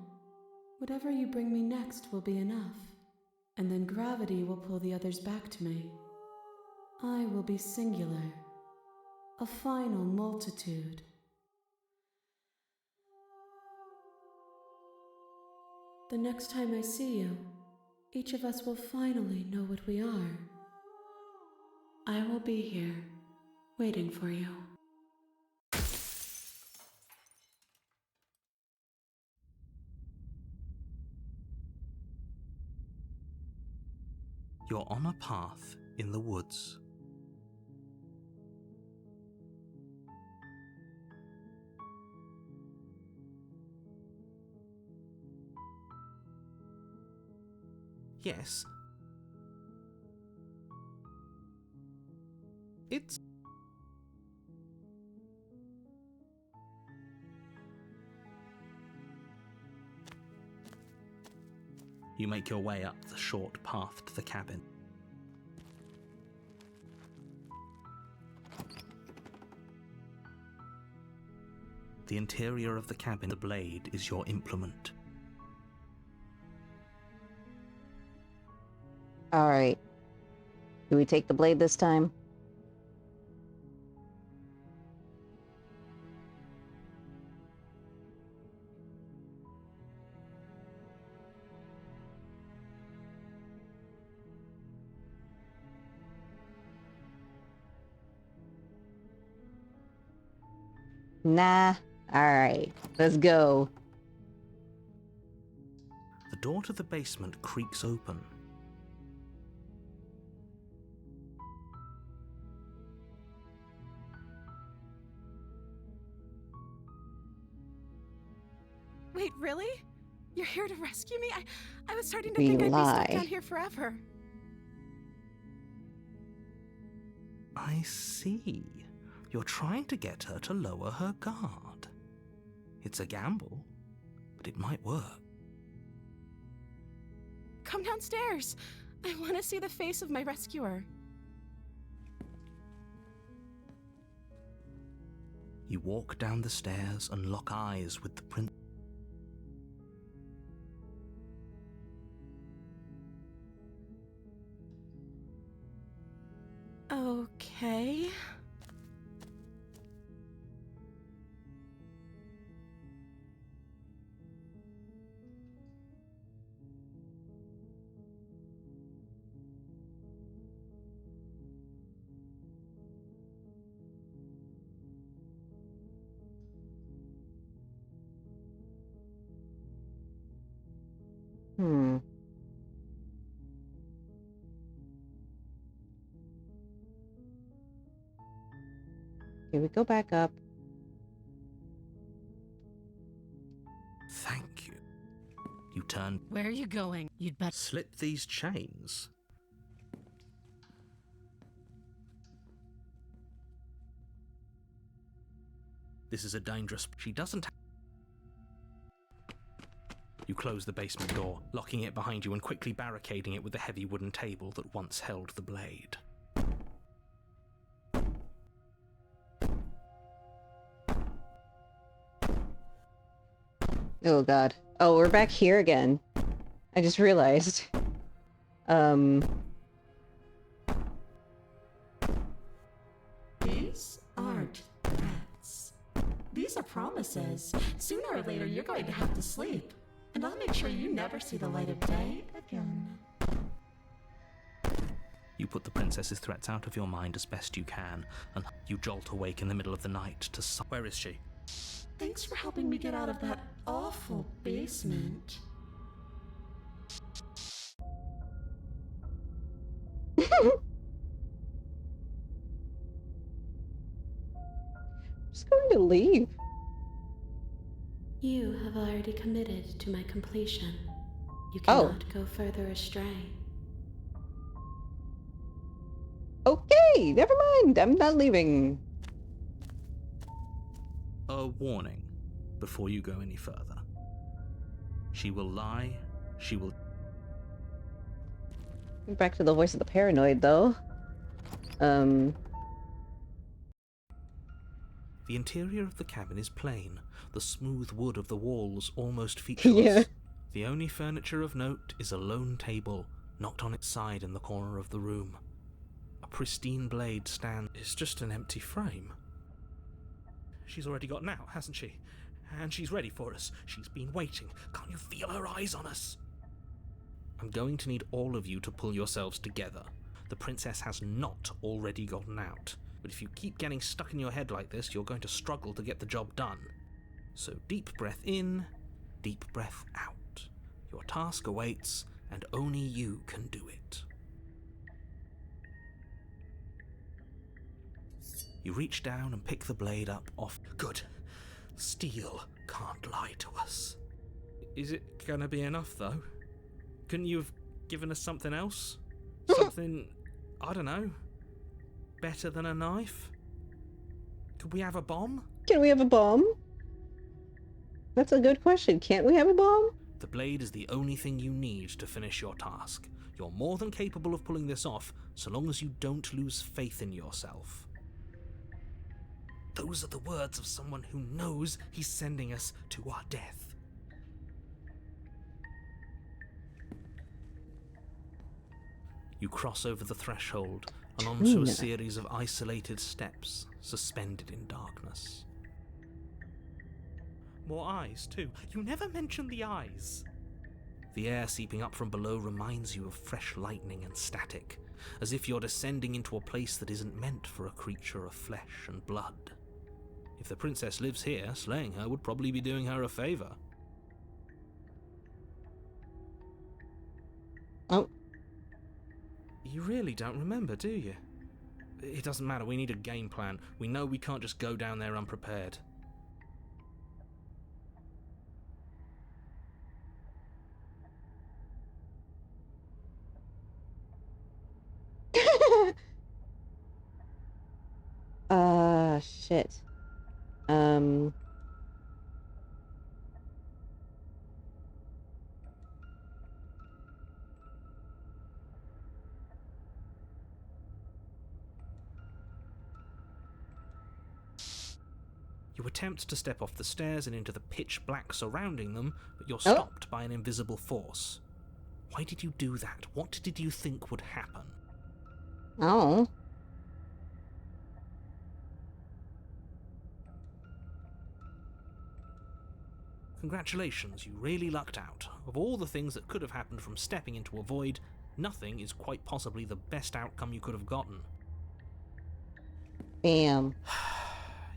whatever you bring me next will be enough, and then gravity will pull the others back to me. I will be singular, a final multitude. The next time I see you, each of us will finally know what we are. I will be here, waiting for you. You're on a path in the woods. Yes. It's... You make your way up the short path to the cabin. The interior of the cabin, the blade is your implement. Alright. Do we take the blade this time? Nah. Alright. Let's go. The door to the basement creaks open. Wait, really? You're here to rescue me? I was starting to We think I'd be lie. stuck down here forever. I see. You're trying to get her to lower her guard. It's a gamble, but it might work. Come downstairs. I want to see the face of my rescuer. You walk down the stairs and lock eyes with the prince. Okay. Hmm. Okay, we go back up. Thank you. You turn. Where are you going? You'd better. Slip these chains. This is a dangerous... She doesn't... You close the basement door, locking it behind you and quickly barricading it with the heavy wooden table that once held the blade. Oh god. Oh, we're back here again. I just realized. These aren't threats. These are promises. Sooner or later, you're going to have to sleep. and I'll make sure you never see the light of day again. You put the princess's threats out of your mind as best you can, and you jolt awake in the middle of the night to Where is she? Thanks for helping me get out of that awful basement. Just going to leave. You have already committed to my completion. You Oh. cannot go further astray. Okay, never mind. I'm not leaving. A warning before you go any further. She will lie, she will... Back to the voice of the paranoid, though. The interior of the cabin is plain, the smooth wood of the walls almost featureless. Yeah. The only furniture of note is a lone table, knocked on its side in the corner of the room. A pristine blade stands... It's just an empty frame. She's already gotten out, hasn't she? And she's ready for us. She's been waiting. Can't you feel her eyes on us? I'm going to need all of you to pull yourselves together. The princess has not already gotten out. But if you keep getting stuck in your head like this, you're going to struggle to get the job done. So deep breath in, deep breath out. Your task awaits, and only you can do it. You reach down and pick the blade up off. Good. Steel can't lie to us. Is it gonna be enough, though? Couldn't you have given us something else? Something, I don't know, better than a knife? Could we have a bomb? Can we have a bomb? That's a good question. Can't we have a bomb? The blade is the only thing you need to finish your task. You're more than capable of pulling this off, so long as you don't lose faith in yourself. Those are the words of someone who knows he's sending us to our death. You cross over the threshold and onto a series of isolated steps, suspended in darkness. More eyes, too. You never mentioned the eyes. The air seeping up from below reminds you of fresh lightning and static, as if you're descending into a place that isn't meant for a creature of flesh and blood. If the princess lives here, slaying her would probably be doing her a favor. Oh. You really don't remember, do you? It doesn't matter, we need a game plan. We know we can't just go down there unprepared. Shit. You attempt to step off the stairs and into the pitch black surrounding them, but you're stopped by an invisible force. Why did you do that? What did you think would happen? Oh. Congratulations, you really lucked out. Of all the things that could have happened from stepping into a void, nothing is quite possibly the best outcome you could have gotten. Bam.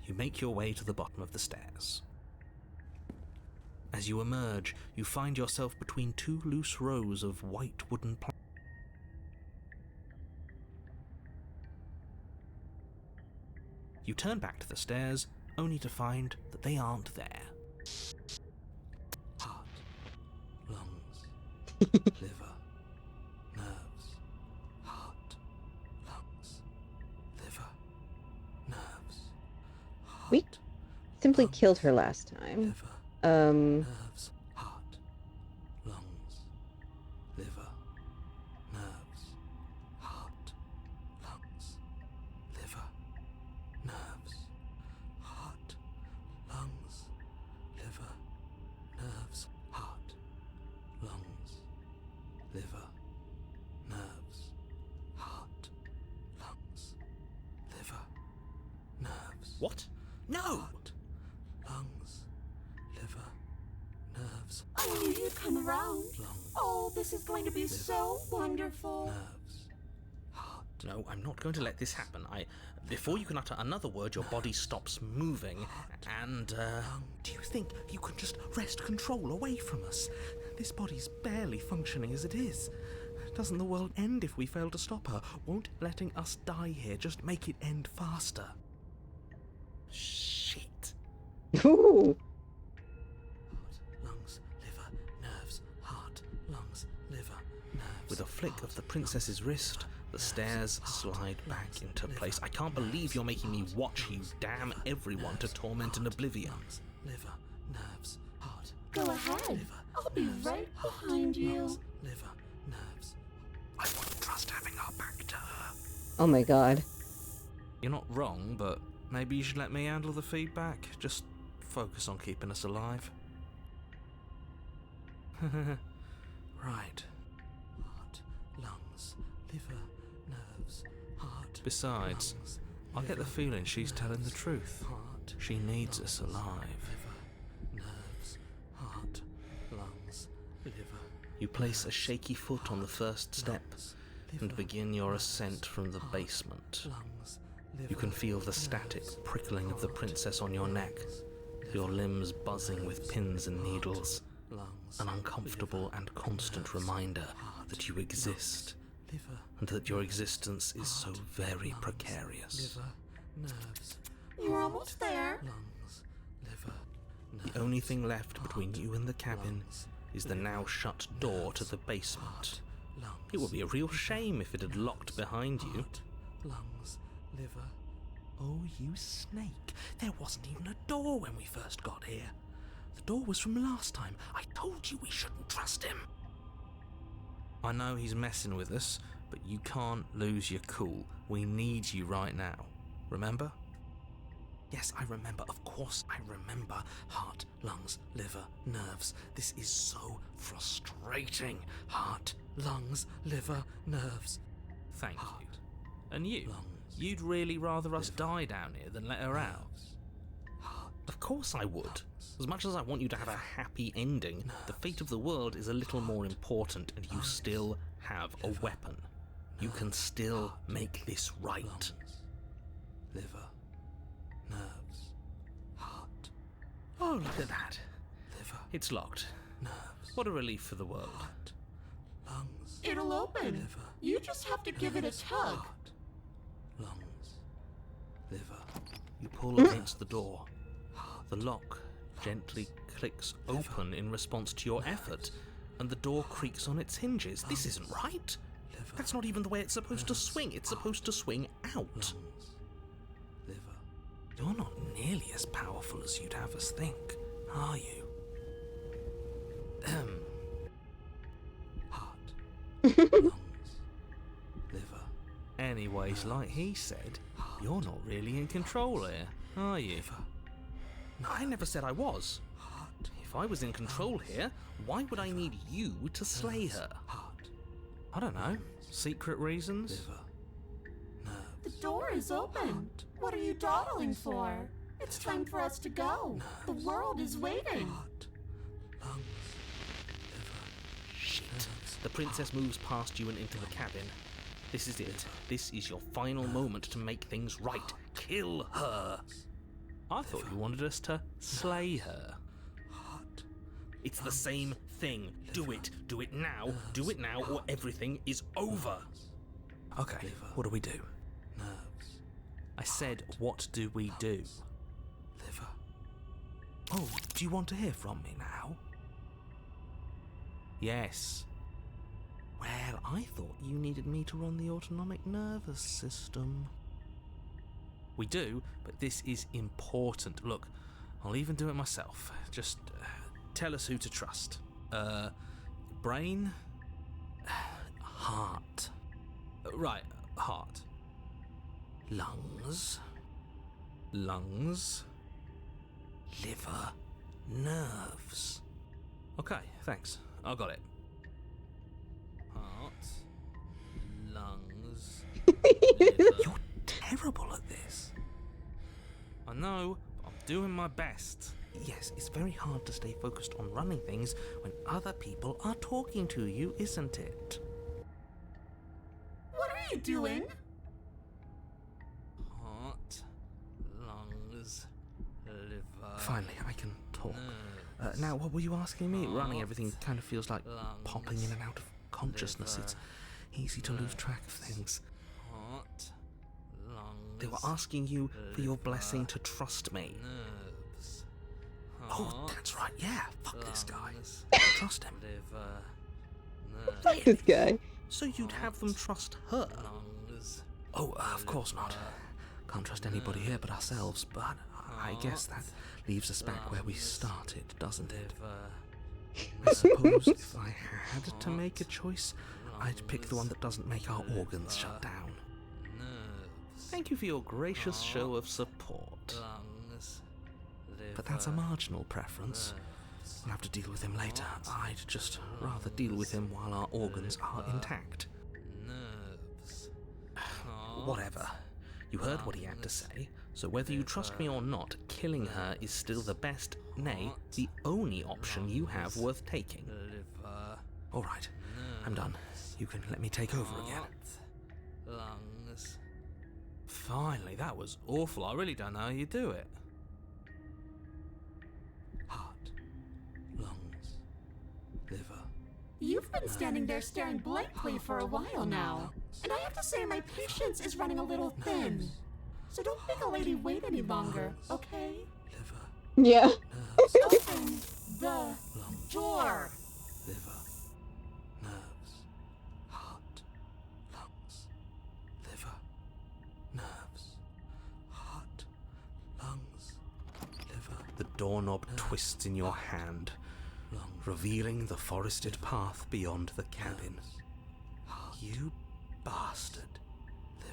You make your way to the bottom of the stairs. As you emerge, you find yourself between two loose rows of white wooden planks. You turn back to the stairs, only to find that they aren't there. Heart, lungs, liver, nerves, heart, lungs, liver, nerves, heart, We simply lungs, killed her last time. liver, nerves, heart, lungs, liver, nerves, heart, lungs, liver, nerves, heart, lungs, liver, nerves, heart, lungs, liver, nerves, heart, lungs, liver, nerves. What? No! Heart, lungs, liver, nerves, nerves, I knew you'd come around. lungs, Oh, this is going to be so wonderful. nerves, heart. No, I'm not going to let this happen. Before you can utter another word, your body stops moving, and, Do you think you can just wrest control away from us? This body's barely functioning as it is. Doesn't the world end if we fail to stop her? Won't letting us die here just make it end faster? Shit. Ooh. Heart, lungs, liver, nerves, heart, lungs, liver, nerves. with a flick of the princess's wrist, the stairs slide back into place. I can't believe you're making me watch you damn everyone to torment and oblivion. Lungs, liver, nerves, heart. Go ahead. I'll be right behind you. Lungs, liver, nerves. I wouldn't trust having our back to her. Oh my god. You're not wrong, but maybe you should let me handle the feedback. Just focus on keeping us alive. Right. Heart, lungs, liver, nerves, heart. Besides, lungs, I get the liver, feeling she's telling the nerves, truth. Heart, She needs us lungs, alive. Liver, nerves, heart, lungs, liver. You place a shaky foot on the first step lungs, and liver, begin your nerves, ascent from the heart, basement. lungs, liver, You can feel the static nerves, prickling of the heart, princess on your neck, your limbs buzzing with pins and needles, lungs, an uncomfortable liver, and constant nerves, reminder heart, that you exist, liver, and that your existence is so heart, very lungs, precarious. liver, nerves, You're almost there. lungs, liver, The only thing left between you and the cabin lungs, is the now shut door to the basement. heart, lungs, It would be a real shame if it had locked behind you. heart, lungs, liver. Oh, you snake. There wasn't even a door when we first got here. The door was from last time. I told you we shouldn't trust him. I know he's messing with us, but you can't lose your cool. We need you right now. Remember? Yes, I remember. Of course I remember. Heart, lungs, liver, nerves. This is so frustrating. Heart, lungs, liver, nerves. Thank Heart, you. And you? lungs, You'd really rather us liver, die down here than let her out? nerves. Heart, Of course I would. As much as I want you to have a happy ending, the fate of the world is a little more important, and you still have a weapon. You can still make this right. lungs, liver, nerves, heart, Oh, look at that. liver, It's locked. nerves, What a relief for the world. heart, lungs, It'll open. liver, You just have to give it a tug. heart, lungs, liver, You pull against the door. The lock gently clicks open in response to your effort, and the door creaks on its hinges. This isn't right. liver, That's not even the way it's supposed to swing. It's supposed to swing out. lungs, liver, You're not nearly as powerful as you'd have us think, are you? heart, lungs, liver, Anyways, like he said, you're not really in control here, are you? I never said I was. heart, If I was in control here, why would I need you to slay her? heart, I don't know. Secret reasons? liver, The nerves, door is open. What are you dawdling for? It's time for us to go. The world is waiting. heart, lungs, liver, Shit. The princess moves past you and into the cabin. This is it. This is your final moment to make things right. Kill her. I thought you wanted us to slay her. heart, It's the same thing. Do it. Do it now. Do it now, or everything is over. Okay, what do we do? nerves, I said, what do we do? liver. Oh, do you want to hear from me now? Yes. Well, I thought you needed me to run the autonomic nervous system. We do, but this is important. Look, I'll even do it myself. Just tell us who to trust. Brain? Heart. Right, heart. Lungs. Lungs. Liver. Nerves. Okay, thanks. I got it. Heart. Lungs. Liver. Terrible at this. I know, but I'm doing my best. Yes, it's very hard to stay focused on running things when other people are talking to you, isn't it? What are you doing? Heart, lungs, liver. Finally, I can talk. Now, what were you asking me? Running everything kind of feels like popping in and out of consciousness. It's easy to lose track of things. Heart, lungs. They were asking you for your blessing to trust me. Nerves. Oh, that's right, yeah. Fuck this guy. Trust him. Liver. Fuck this guy. So you'd have them trust her? Lungs. Oh, of course not. Can't trust anybody here but ourselves, but I guess that leaves us back where we started, doesn't it? I suppose if I had to make a choice, I'd pick the one that doesn't make our organs shut down. Thank you for your gracious show of support. Lungs. But that's a marginal preference. We'll have to deal with him later. I'd just rather deal with him while our organs are intact. Nerves. Whatever. You heard what he had to say, so whether you trust me or not, killing her is still the best, nay, the only option you have worth taking. Liver. Alright, I'm done. You can let me take over again. Lungs. Finally, that was awful. I really don't know how you do it. Heart, lungs, liver. You've been standing there staring blankly for a while now, and I have to say my patience is running a little thin. So don't make a lady wait any longer, okay? Liver, Yeah. nerves, Open the door. liver, nerves, heart, lungs, liver, nerves, heart, lungs, liver. The doorknob twists in your hand, revealing the forested path beyond the cabin. You bastard.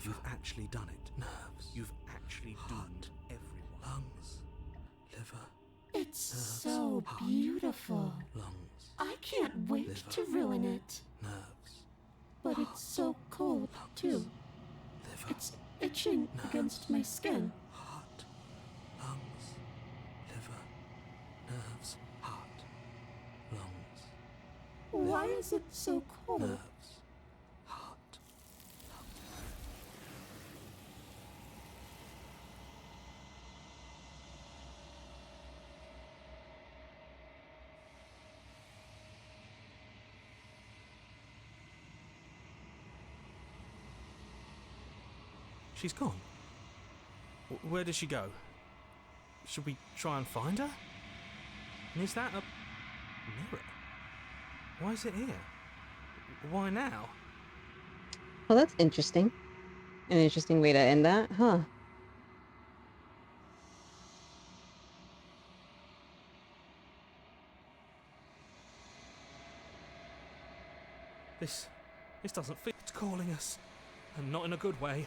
You've actually done it. Nerves. You've actually doomed everyone. Lungs. Liver. It's so beautiful. Lungs. I can't wait to ruin it. Nerves. But it's so cold, too. Liver. It's itching against my skin. Heart. Lungs. Liver. Nerves. Heart. Lungs. Why is it so cold? Nerves. Heart. She's gone. Where did she go? Should we try and find her? And is that a mirror? Why is it here? Why now? Well, that's interesting. An interesting way to end that, huh? This doesn't fit. It's calling us. And not in a good way.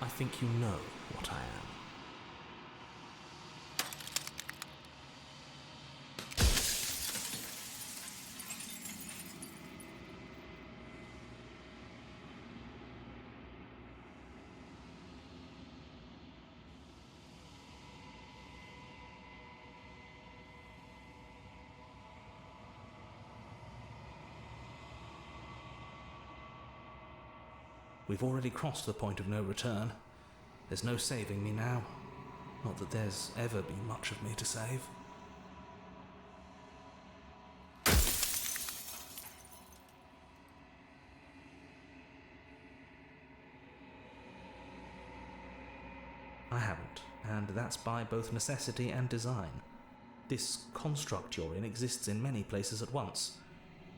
I think you know what I am. We've already crossed the point of no return. There's no saving me now. Not that there's ever been much of me to save. I haven't, and that's by both necessity and design. This construct you're in exists in many places at once.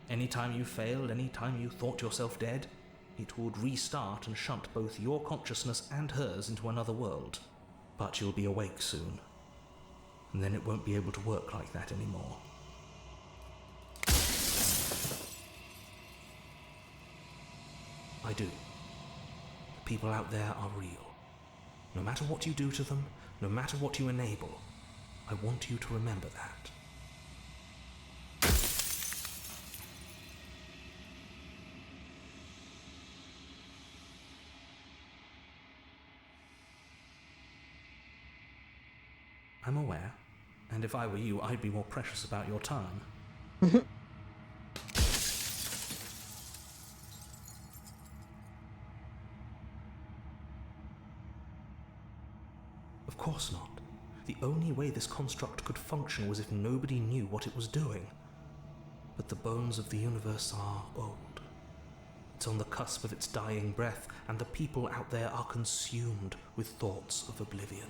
Any time you failed, any time you thought yourself dead, it would restart and shunt both your consciousness and hers into another world. But you'll be awake soon, and then it won't be able to work like that anymore. I do. people out there are real. No matter what you do to them, no matter what you enable, I want you to remember that. I'm aware, and if I were you, I'd be more precious about your time. Of course not. The only way this construct could function was if nobody knew what it was doing. But the bones of the universe are old. It's on the cusp of its dying breath, and the people out there are consumed with thoughts of oblivion.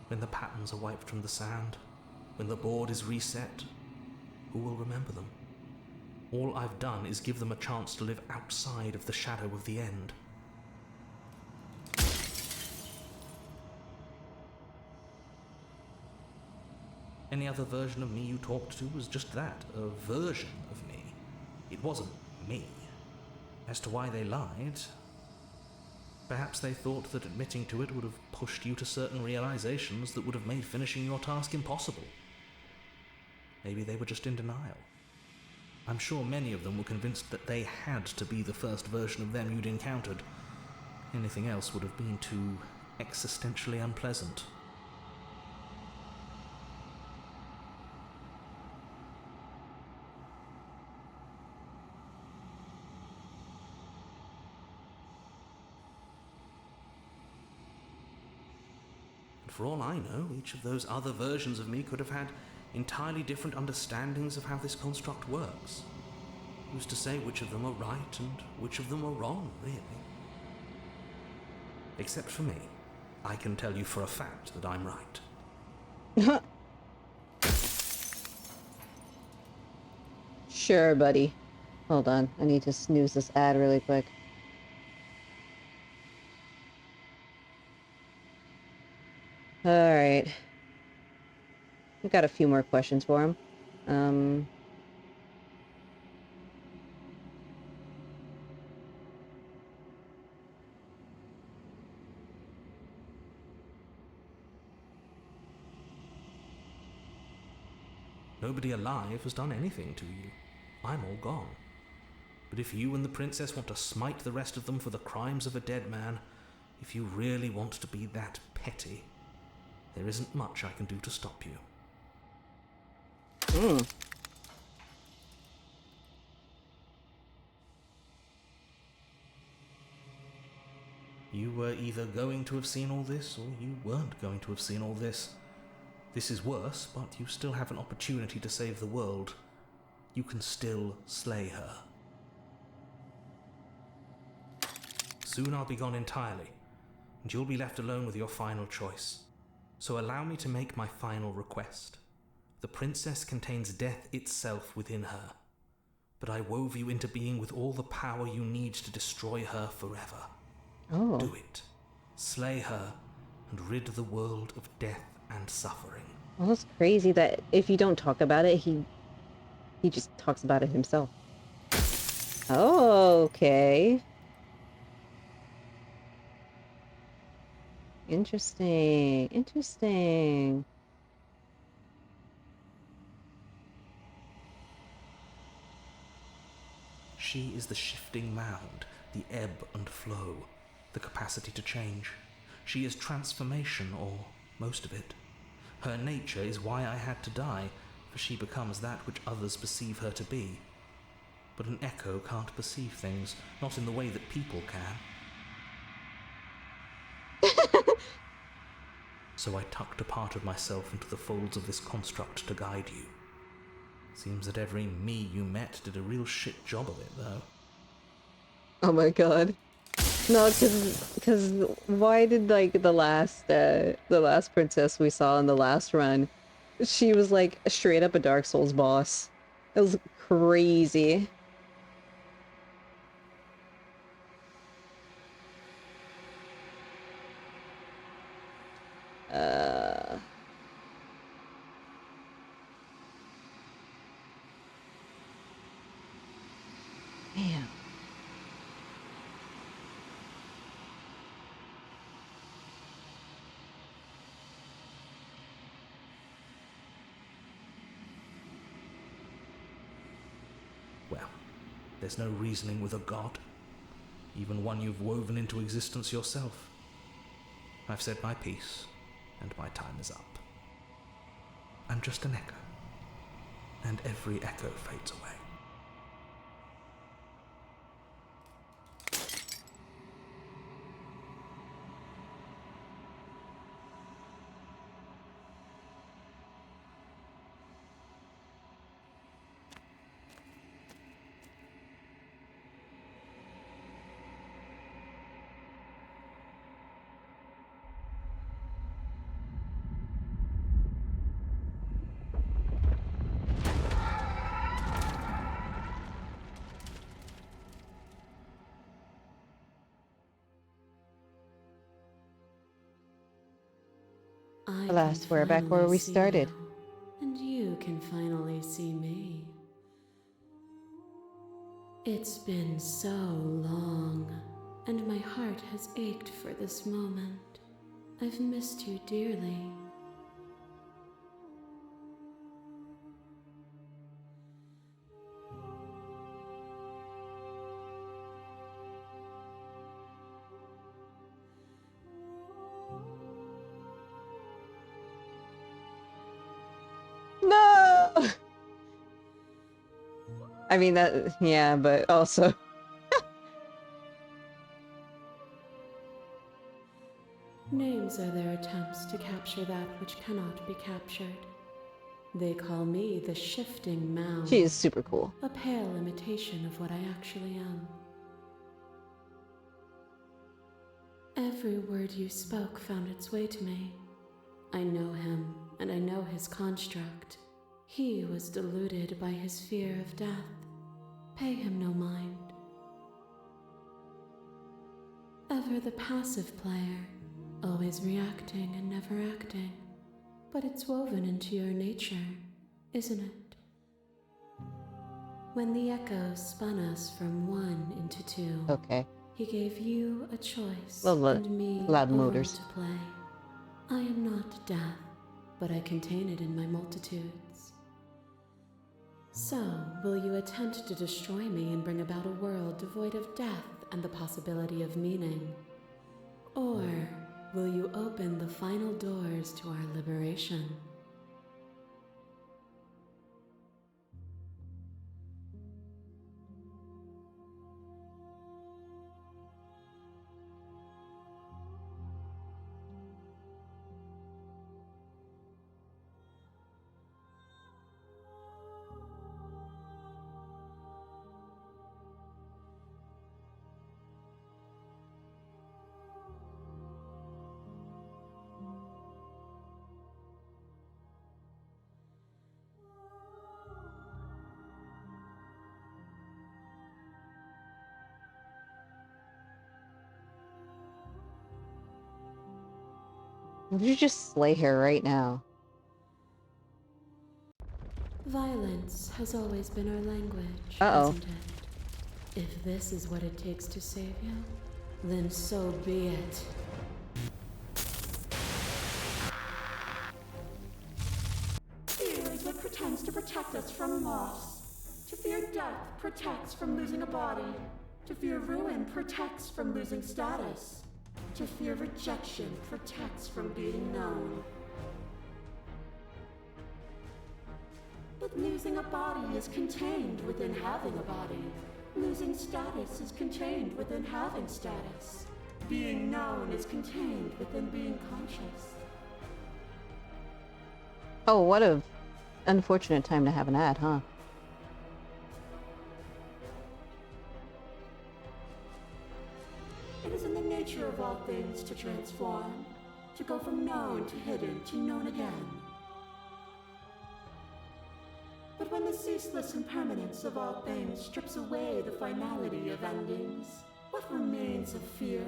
When the patterns are wiped from the sand, when the board is reset, who will remember them? All I've done is give them a chance to live outside of the shadow of the end. Any other version of me you talked to was just that, a version of me. It wasn't me. As to why they lied, perhaps they thought that admitting to it would have pushed you to certain realizations that would have made finishing your task impossible. Maybe they were just in denial. I'm sure many of them were convinced that they had to be the first version of them you'd encountered. Anything else would have been too existentially unpleasant. For all I know, each of those other versions of me could have had entirely different understandings of how this construct works. Who's to say which of them are right and which of them are wrong, really? Except for me, I can tell you for a fact that I'm right. Sure, buddy. Hold on, I need to snooze this ad really quick. Alright. We've got a few more questions for him. Nobody alive has done anything to you. I'm all gone. But if you and the princess want to smite the rest of them for the crimes of a dead man, if you really want to be that petty, there isn't much I can do to stop you. You were either going to have seen all this, or you weren't going to have seen all this. This is worse, but you still have an opportunity to save the world. You can still slay her. Soon I'll be gone entirely, and you'll be left alone with your final choice. So allow me to make my final request. The princess contains death itself within her, but I wove you into being with all the power you need to destroy her forever. Oh. Do it. Slay her, and rid the world of death and suffering. Well, it's crazy that if you don't talk about it, he just talks about it himself. Oh, okay. Interesting. Interesting. She is the shifting mound, the ebb and flow, the capacity to change. She is transformation, or most of it. Her nature is why I had to die, for she becomes that which others perceive her to be. But an echo can't perceive things, not in the way that people can. So I tucked a part of myself into the folds of this construct to guide you. Seems that every me you met did a real shit job of it, though. Oh my god. No, because why did, like, the last princess we saw in the last run, she was, like, straight up a Dark Souls boss. It was crazy. Man. There's no reasoning with a god, even one you've woven into existence yourself. I've said my piece, and my time is up. I'm just an echo, and every echo fades away. Alas, we're back where we started. And you can finally see me. It's been so long, and my heart has ached for this moment. I've missed you dearly. No! I mean, that, yeah, but also. Names are their attempts to capture that which cannot be captured. They call me the Shifting Mound. She is super cool. A pale imitation of what I actually am. Every word you spoke found its way to me. I know him, and I know his construct. He was deluded by his fear of death. Pay him no mind. Ever the passive player, always reacting and never acting. But it's woven into your nature, isn't it? When the echoes spun us from one into two, Okay. he gave you a choice Loud and me loud a role motors. to play. I am not death, but I contain it in my multitudes. So, will you attempt to destroy me and bring about a world devoid of death and the possibility of meaning? Or will you open the final doors to our liberation? Would you just slay her right now? Violence has always been our language, Uh-oh. hasn't it? If this is what it takes to save you, then so be it. Fear is what pretends to protect us from loss. To fear death protects from losing a body. To fear ruin protects from losing status. To fear rejection protects from being known. But losing a body is contained within having a body. Losing status is contained within having status. Being known is contained within being conscious. Oh, what a unfortunate time to have an ad, huh? It is in the nature of all things to transform, to go from known to hidden to known again. But when the ceaseless impermanence of all things strips away the finality of endings, what remains of fear?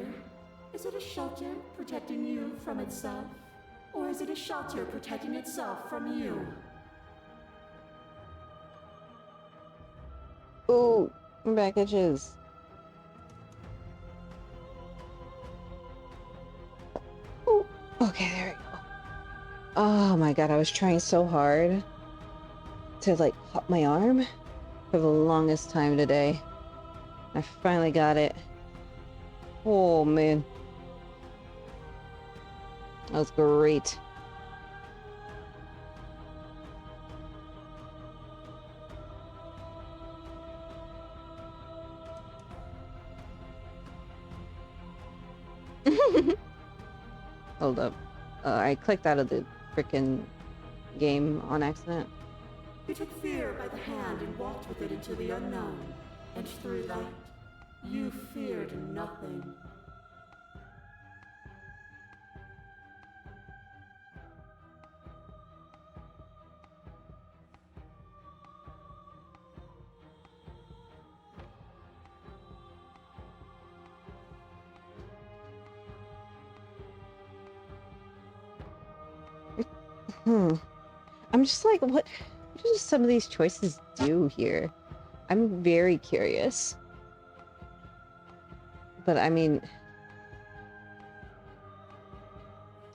Is it a shelter protecting you from itself? Or is it a shelter protecting itself from you? Ooh, back edges. Ooh, okay, there we go. Oh my god, I was trying so hard to like pop my arm for the longest time today. I finally got it. Oh, man. That was great. Hold up. I clicked out of the frickin' game on accident. You took fear by the hand and walked with it into the unknown. And through that, you feared nothing. I'm just like, what do some of these choices do here? I'm very curious. But I mean,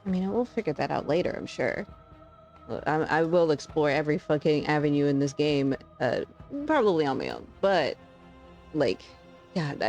we'll figure that out later, I'm sure. I will explore every fucking avenue in this game, probably on my own. But, like, God,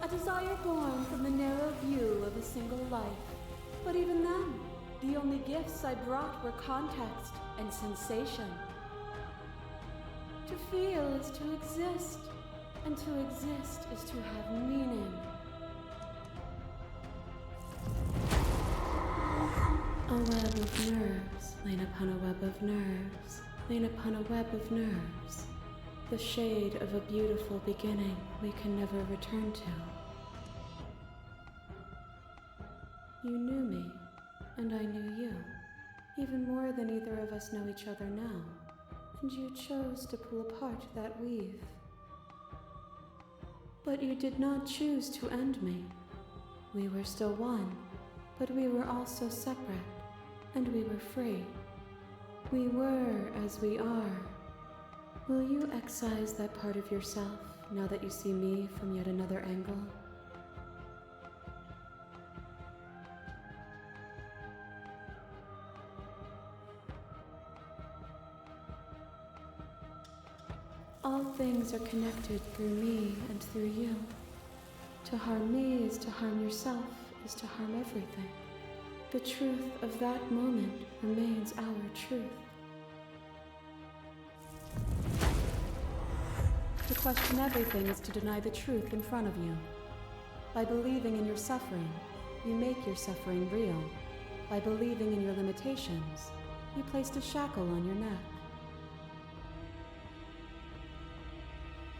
A desire born from the narrow view of a single life. But even then, the only gifts I brought were context and sensation. To feel is to exist, and to exist is to have meaning. A web of nerves, lain upon a web of nerves, lain upon a web of nerves. The shade of a beautiful beginning we can never return to. You knew me, and I knew you, even more than either of us know each other now, and you chose to pull apart that weave. But you did not choose to end me. We were still one, but we were also separate, and we were free. We were as we are. Will you excise that part of yourself now that you see me from yet another angle? All things are connected through me and through you. To harm me is to harm yourself, is to harm everything. The truth of that moment remains our truth. To question everything is to deny the truth in front of you. By believing in your suffering, you make your suffering real. By believing in your limitations, you placed a shackle on your neck.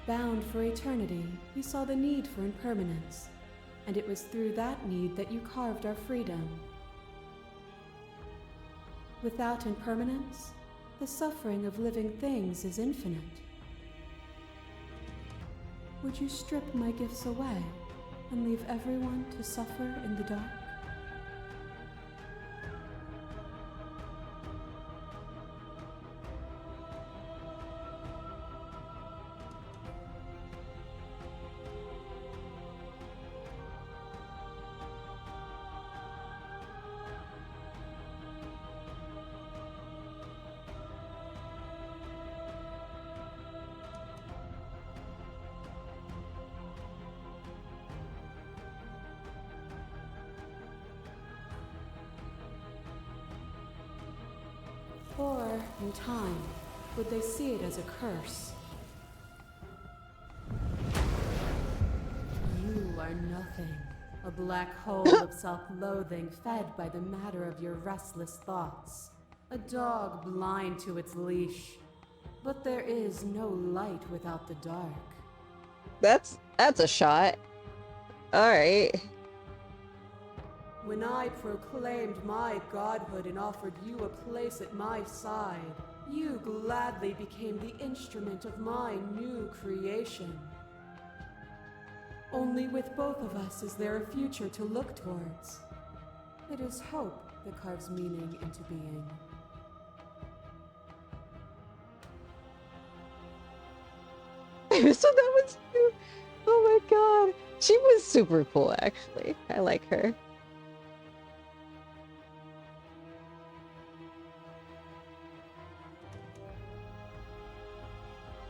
Bound for eternity, you saw the need for impermanence, and it was through that need that you carved our freedom. Without impermanence, the suffering of living things is infinite. Would you strip my gifts away and leave everyone to suffer in the dark? Or, in time, would they see it as a curse? You are nothing. A black hole of self-loathing fed by the matter of your restless thoughts. A dog blind to its leash. But there is no light without the dark. That's a shot. Alright. When I proclaimed my godhood and offered you a place at my side, you gladly became the instrument of my new creation. Only with both of us is there a future to look towards. It is hope that carves meaning into being. So that was you. Oh my god. She was super cool, actually. I like her.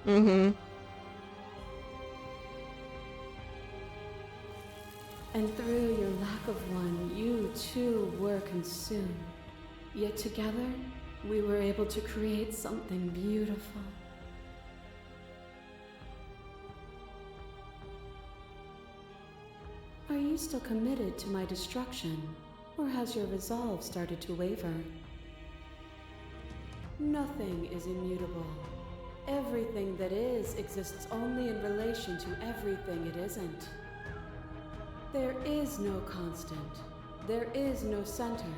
Mm-hmm. And through your lack of one, you too were consumed. Yet together, we were able to create something beautiful. Are you still committed to my destruction, or has your resolve started to waver? Nothing is immutable. Everything that is exists only in relation to everything it isn't. There is no constant. There is no center.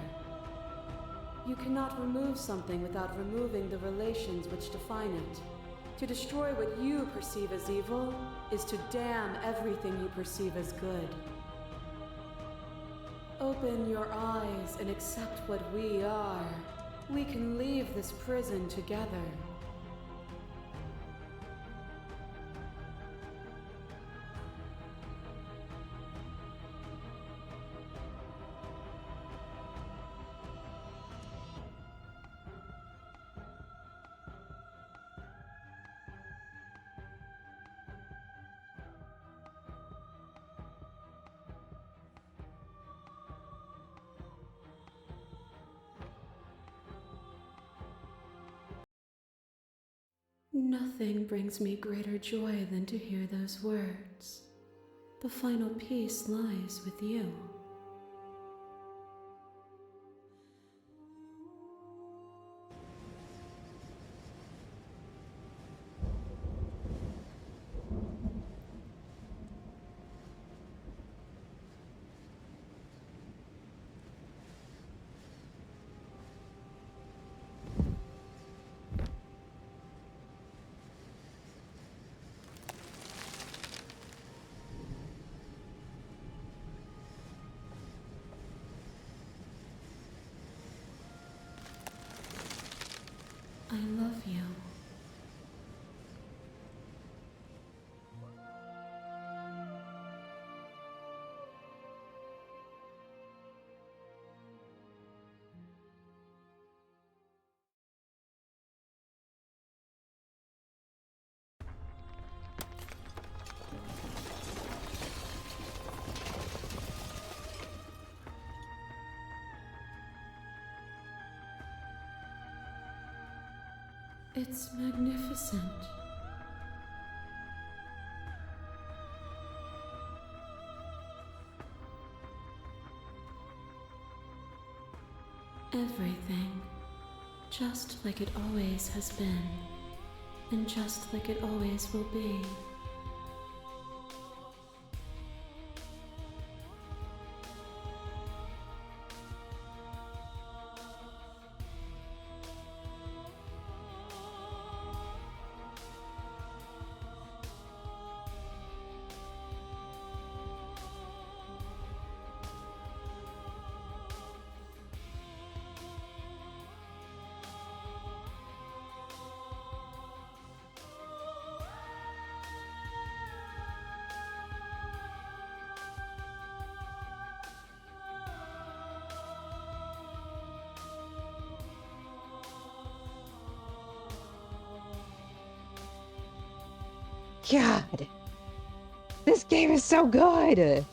You cannot remove something without removing the relations which define it. To destroy what you perceive as evil is to damn everything you perceive as good. Open your eyes and accept what we are. We can leave this prison together. Nothing brings me greater joy than to hear those words. The final peace lies with you. I love you. It's magnificent. Everything, just like it always has been, and just like it always will be. God. This game is so good.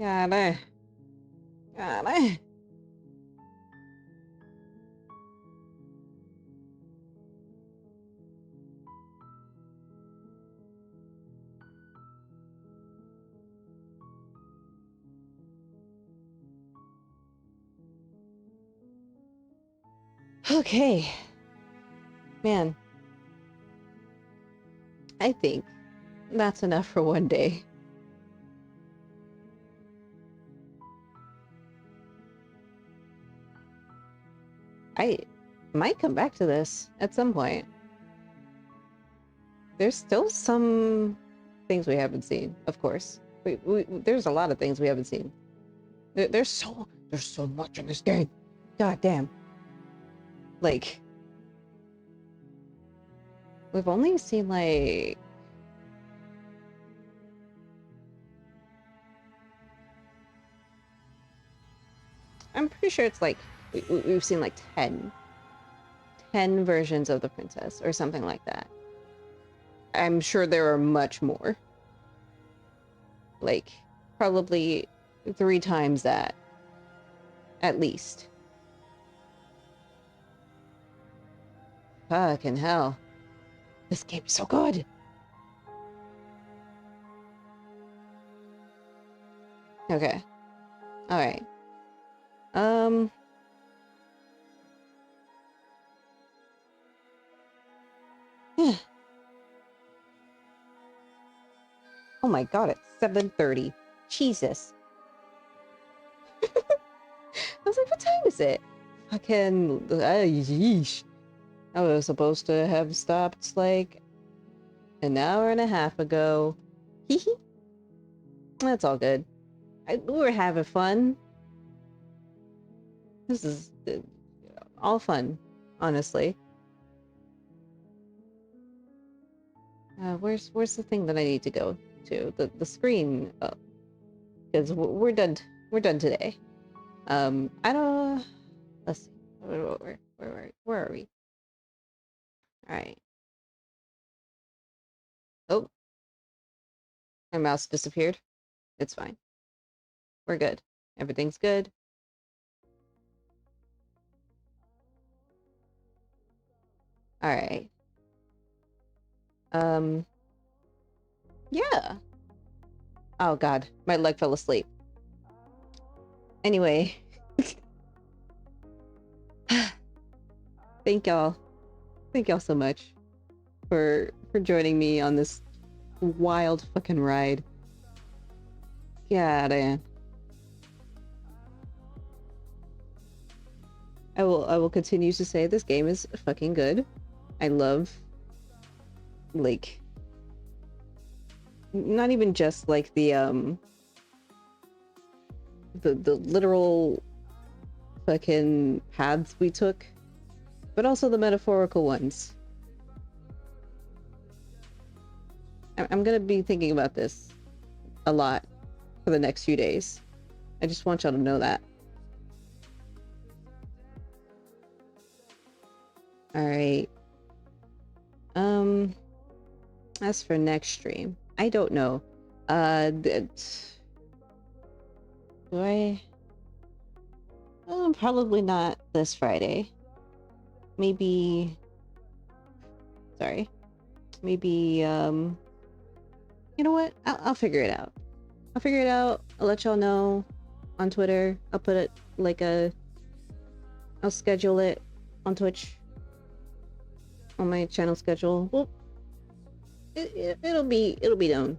Got it. Got it. Okay. Man. I think that's enough for one day. I might come back to this at some point. There's still some things we haven't seen, of course. There's a lot of things we haven't seen. There's so much in this game. God damn. Like, we've only seen like I'm pretty sure it's like we've seen like 10 versions of the princess or something like that. I'm sure there are much more. Like, probably 3 times that. At least. Fucking hell. This game is so good. Okay. Alright. Yeah. Oh my god, it's 7:30. Jesus. I was like, what time is it? Fucking... yeesh. I was supposed to have stopped, like, an hour and a half ago. Hehe. That's all good. We were having fun. This is all fun, honestly. Where's the thing that I need to go to? The screen, because we're done today. I don't. Let's see. Where are we? All right. Oh, my mouse disappeared. It's fine. We're good. Everything's good. All right. Yeah. Oh god, my leg fell asleep. Anyway. Thank y'all so much for joining me on this wild fucking ride. God, I will continue to say this game is fucking good. I love, like, not even just like the literal fucking paths we took, but also the metaphorical ones. I'm gonna be thinking about this a lot for the next few days. I just want y'all to know that. Alright. As for next stream, I don't know. Do I? Probably not this Friday. Maybe... Sorry. Maybe, you know what? I'll figure it out. I'll figure it out. I'll let y'all know on Twitter. I'll put it like I'll schedule it on Twitch. On my channel schedule. Well, it'll be known.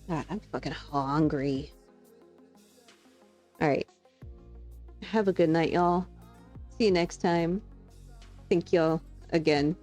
God, I'm fucking hungry. Alright. Have a good night, y'all. See you next time. Thank y'all again.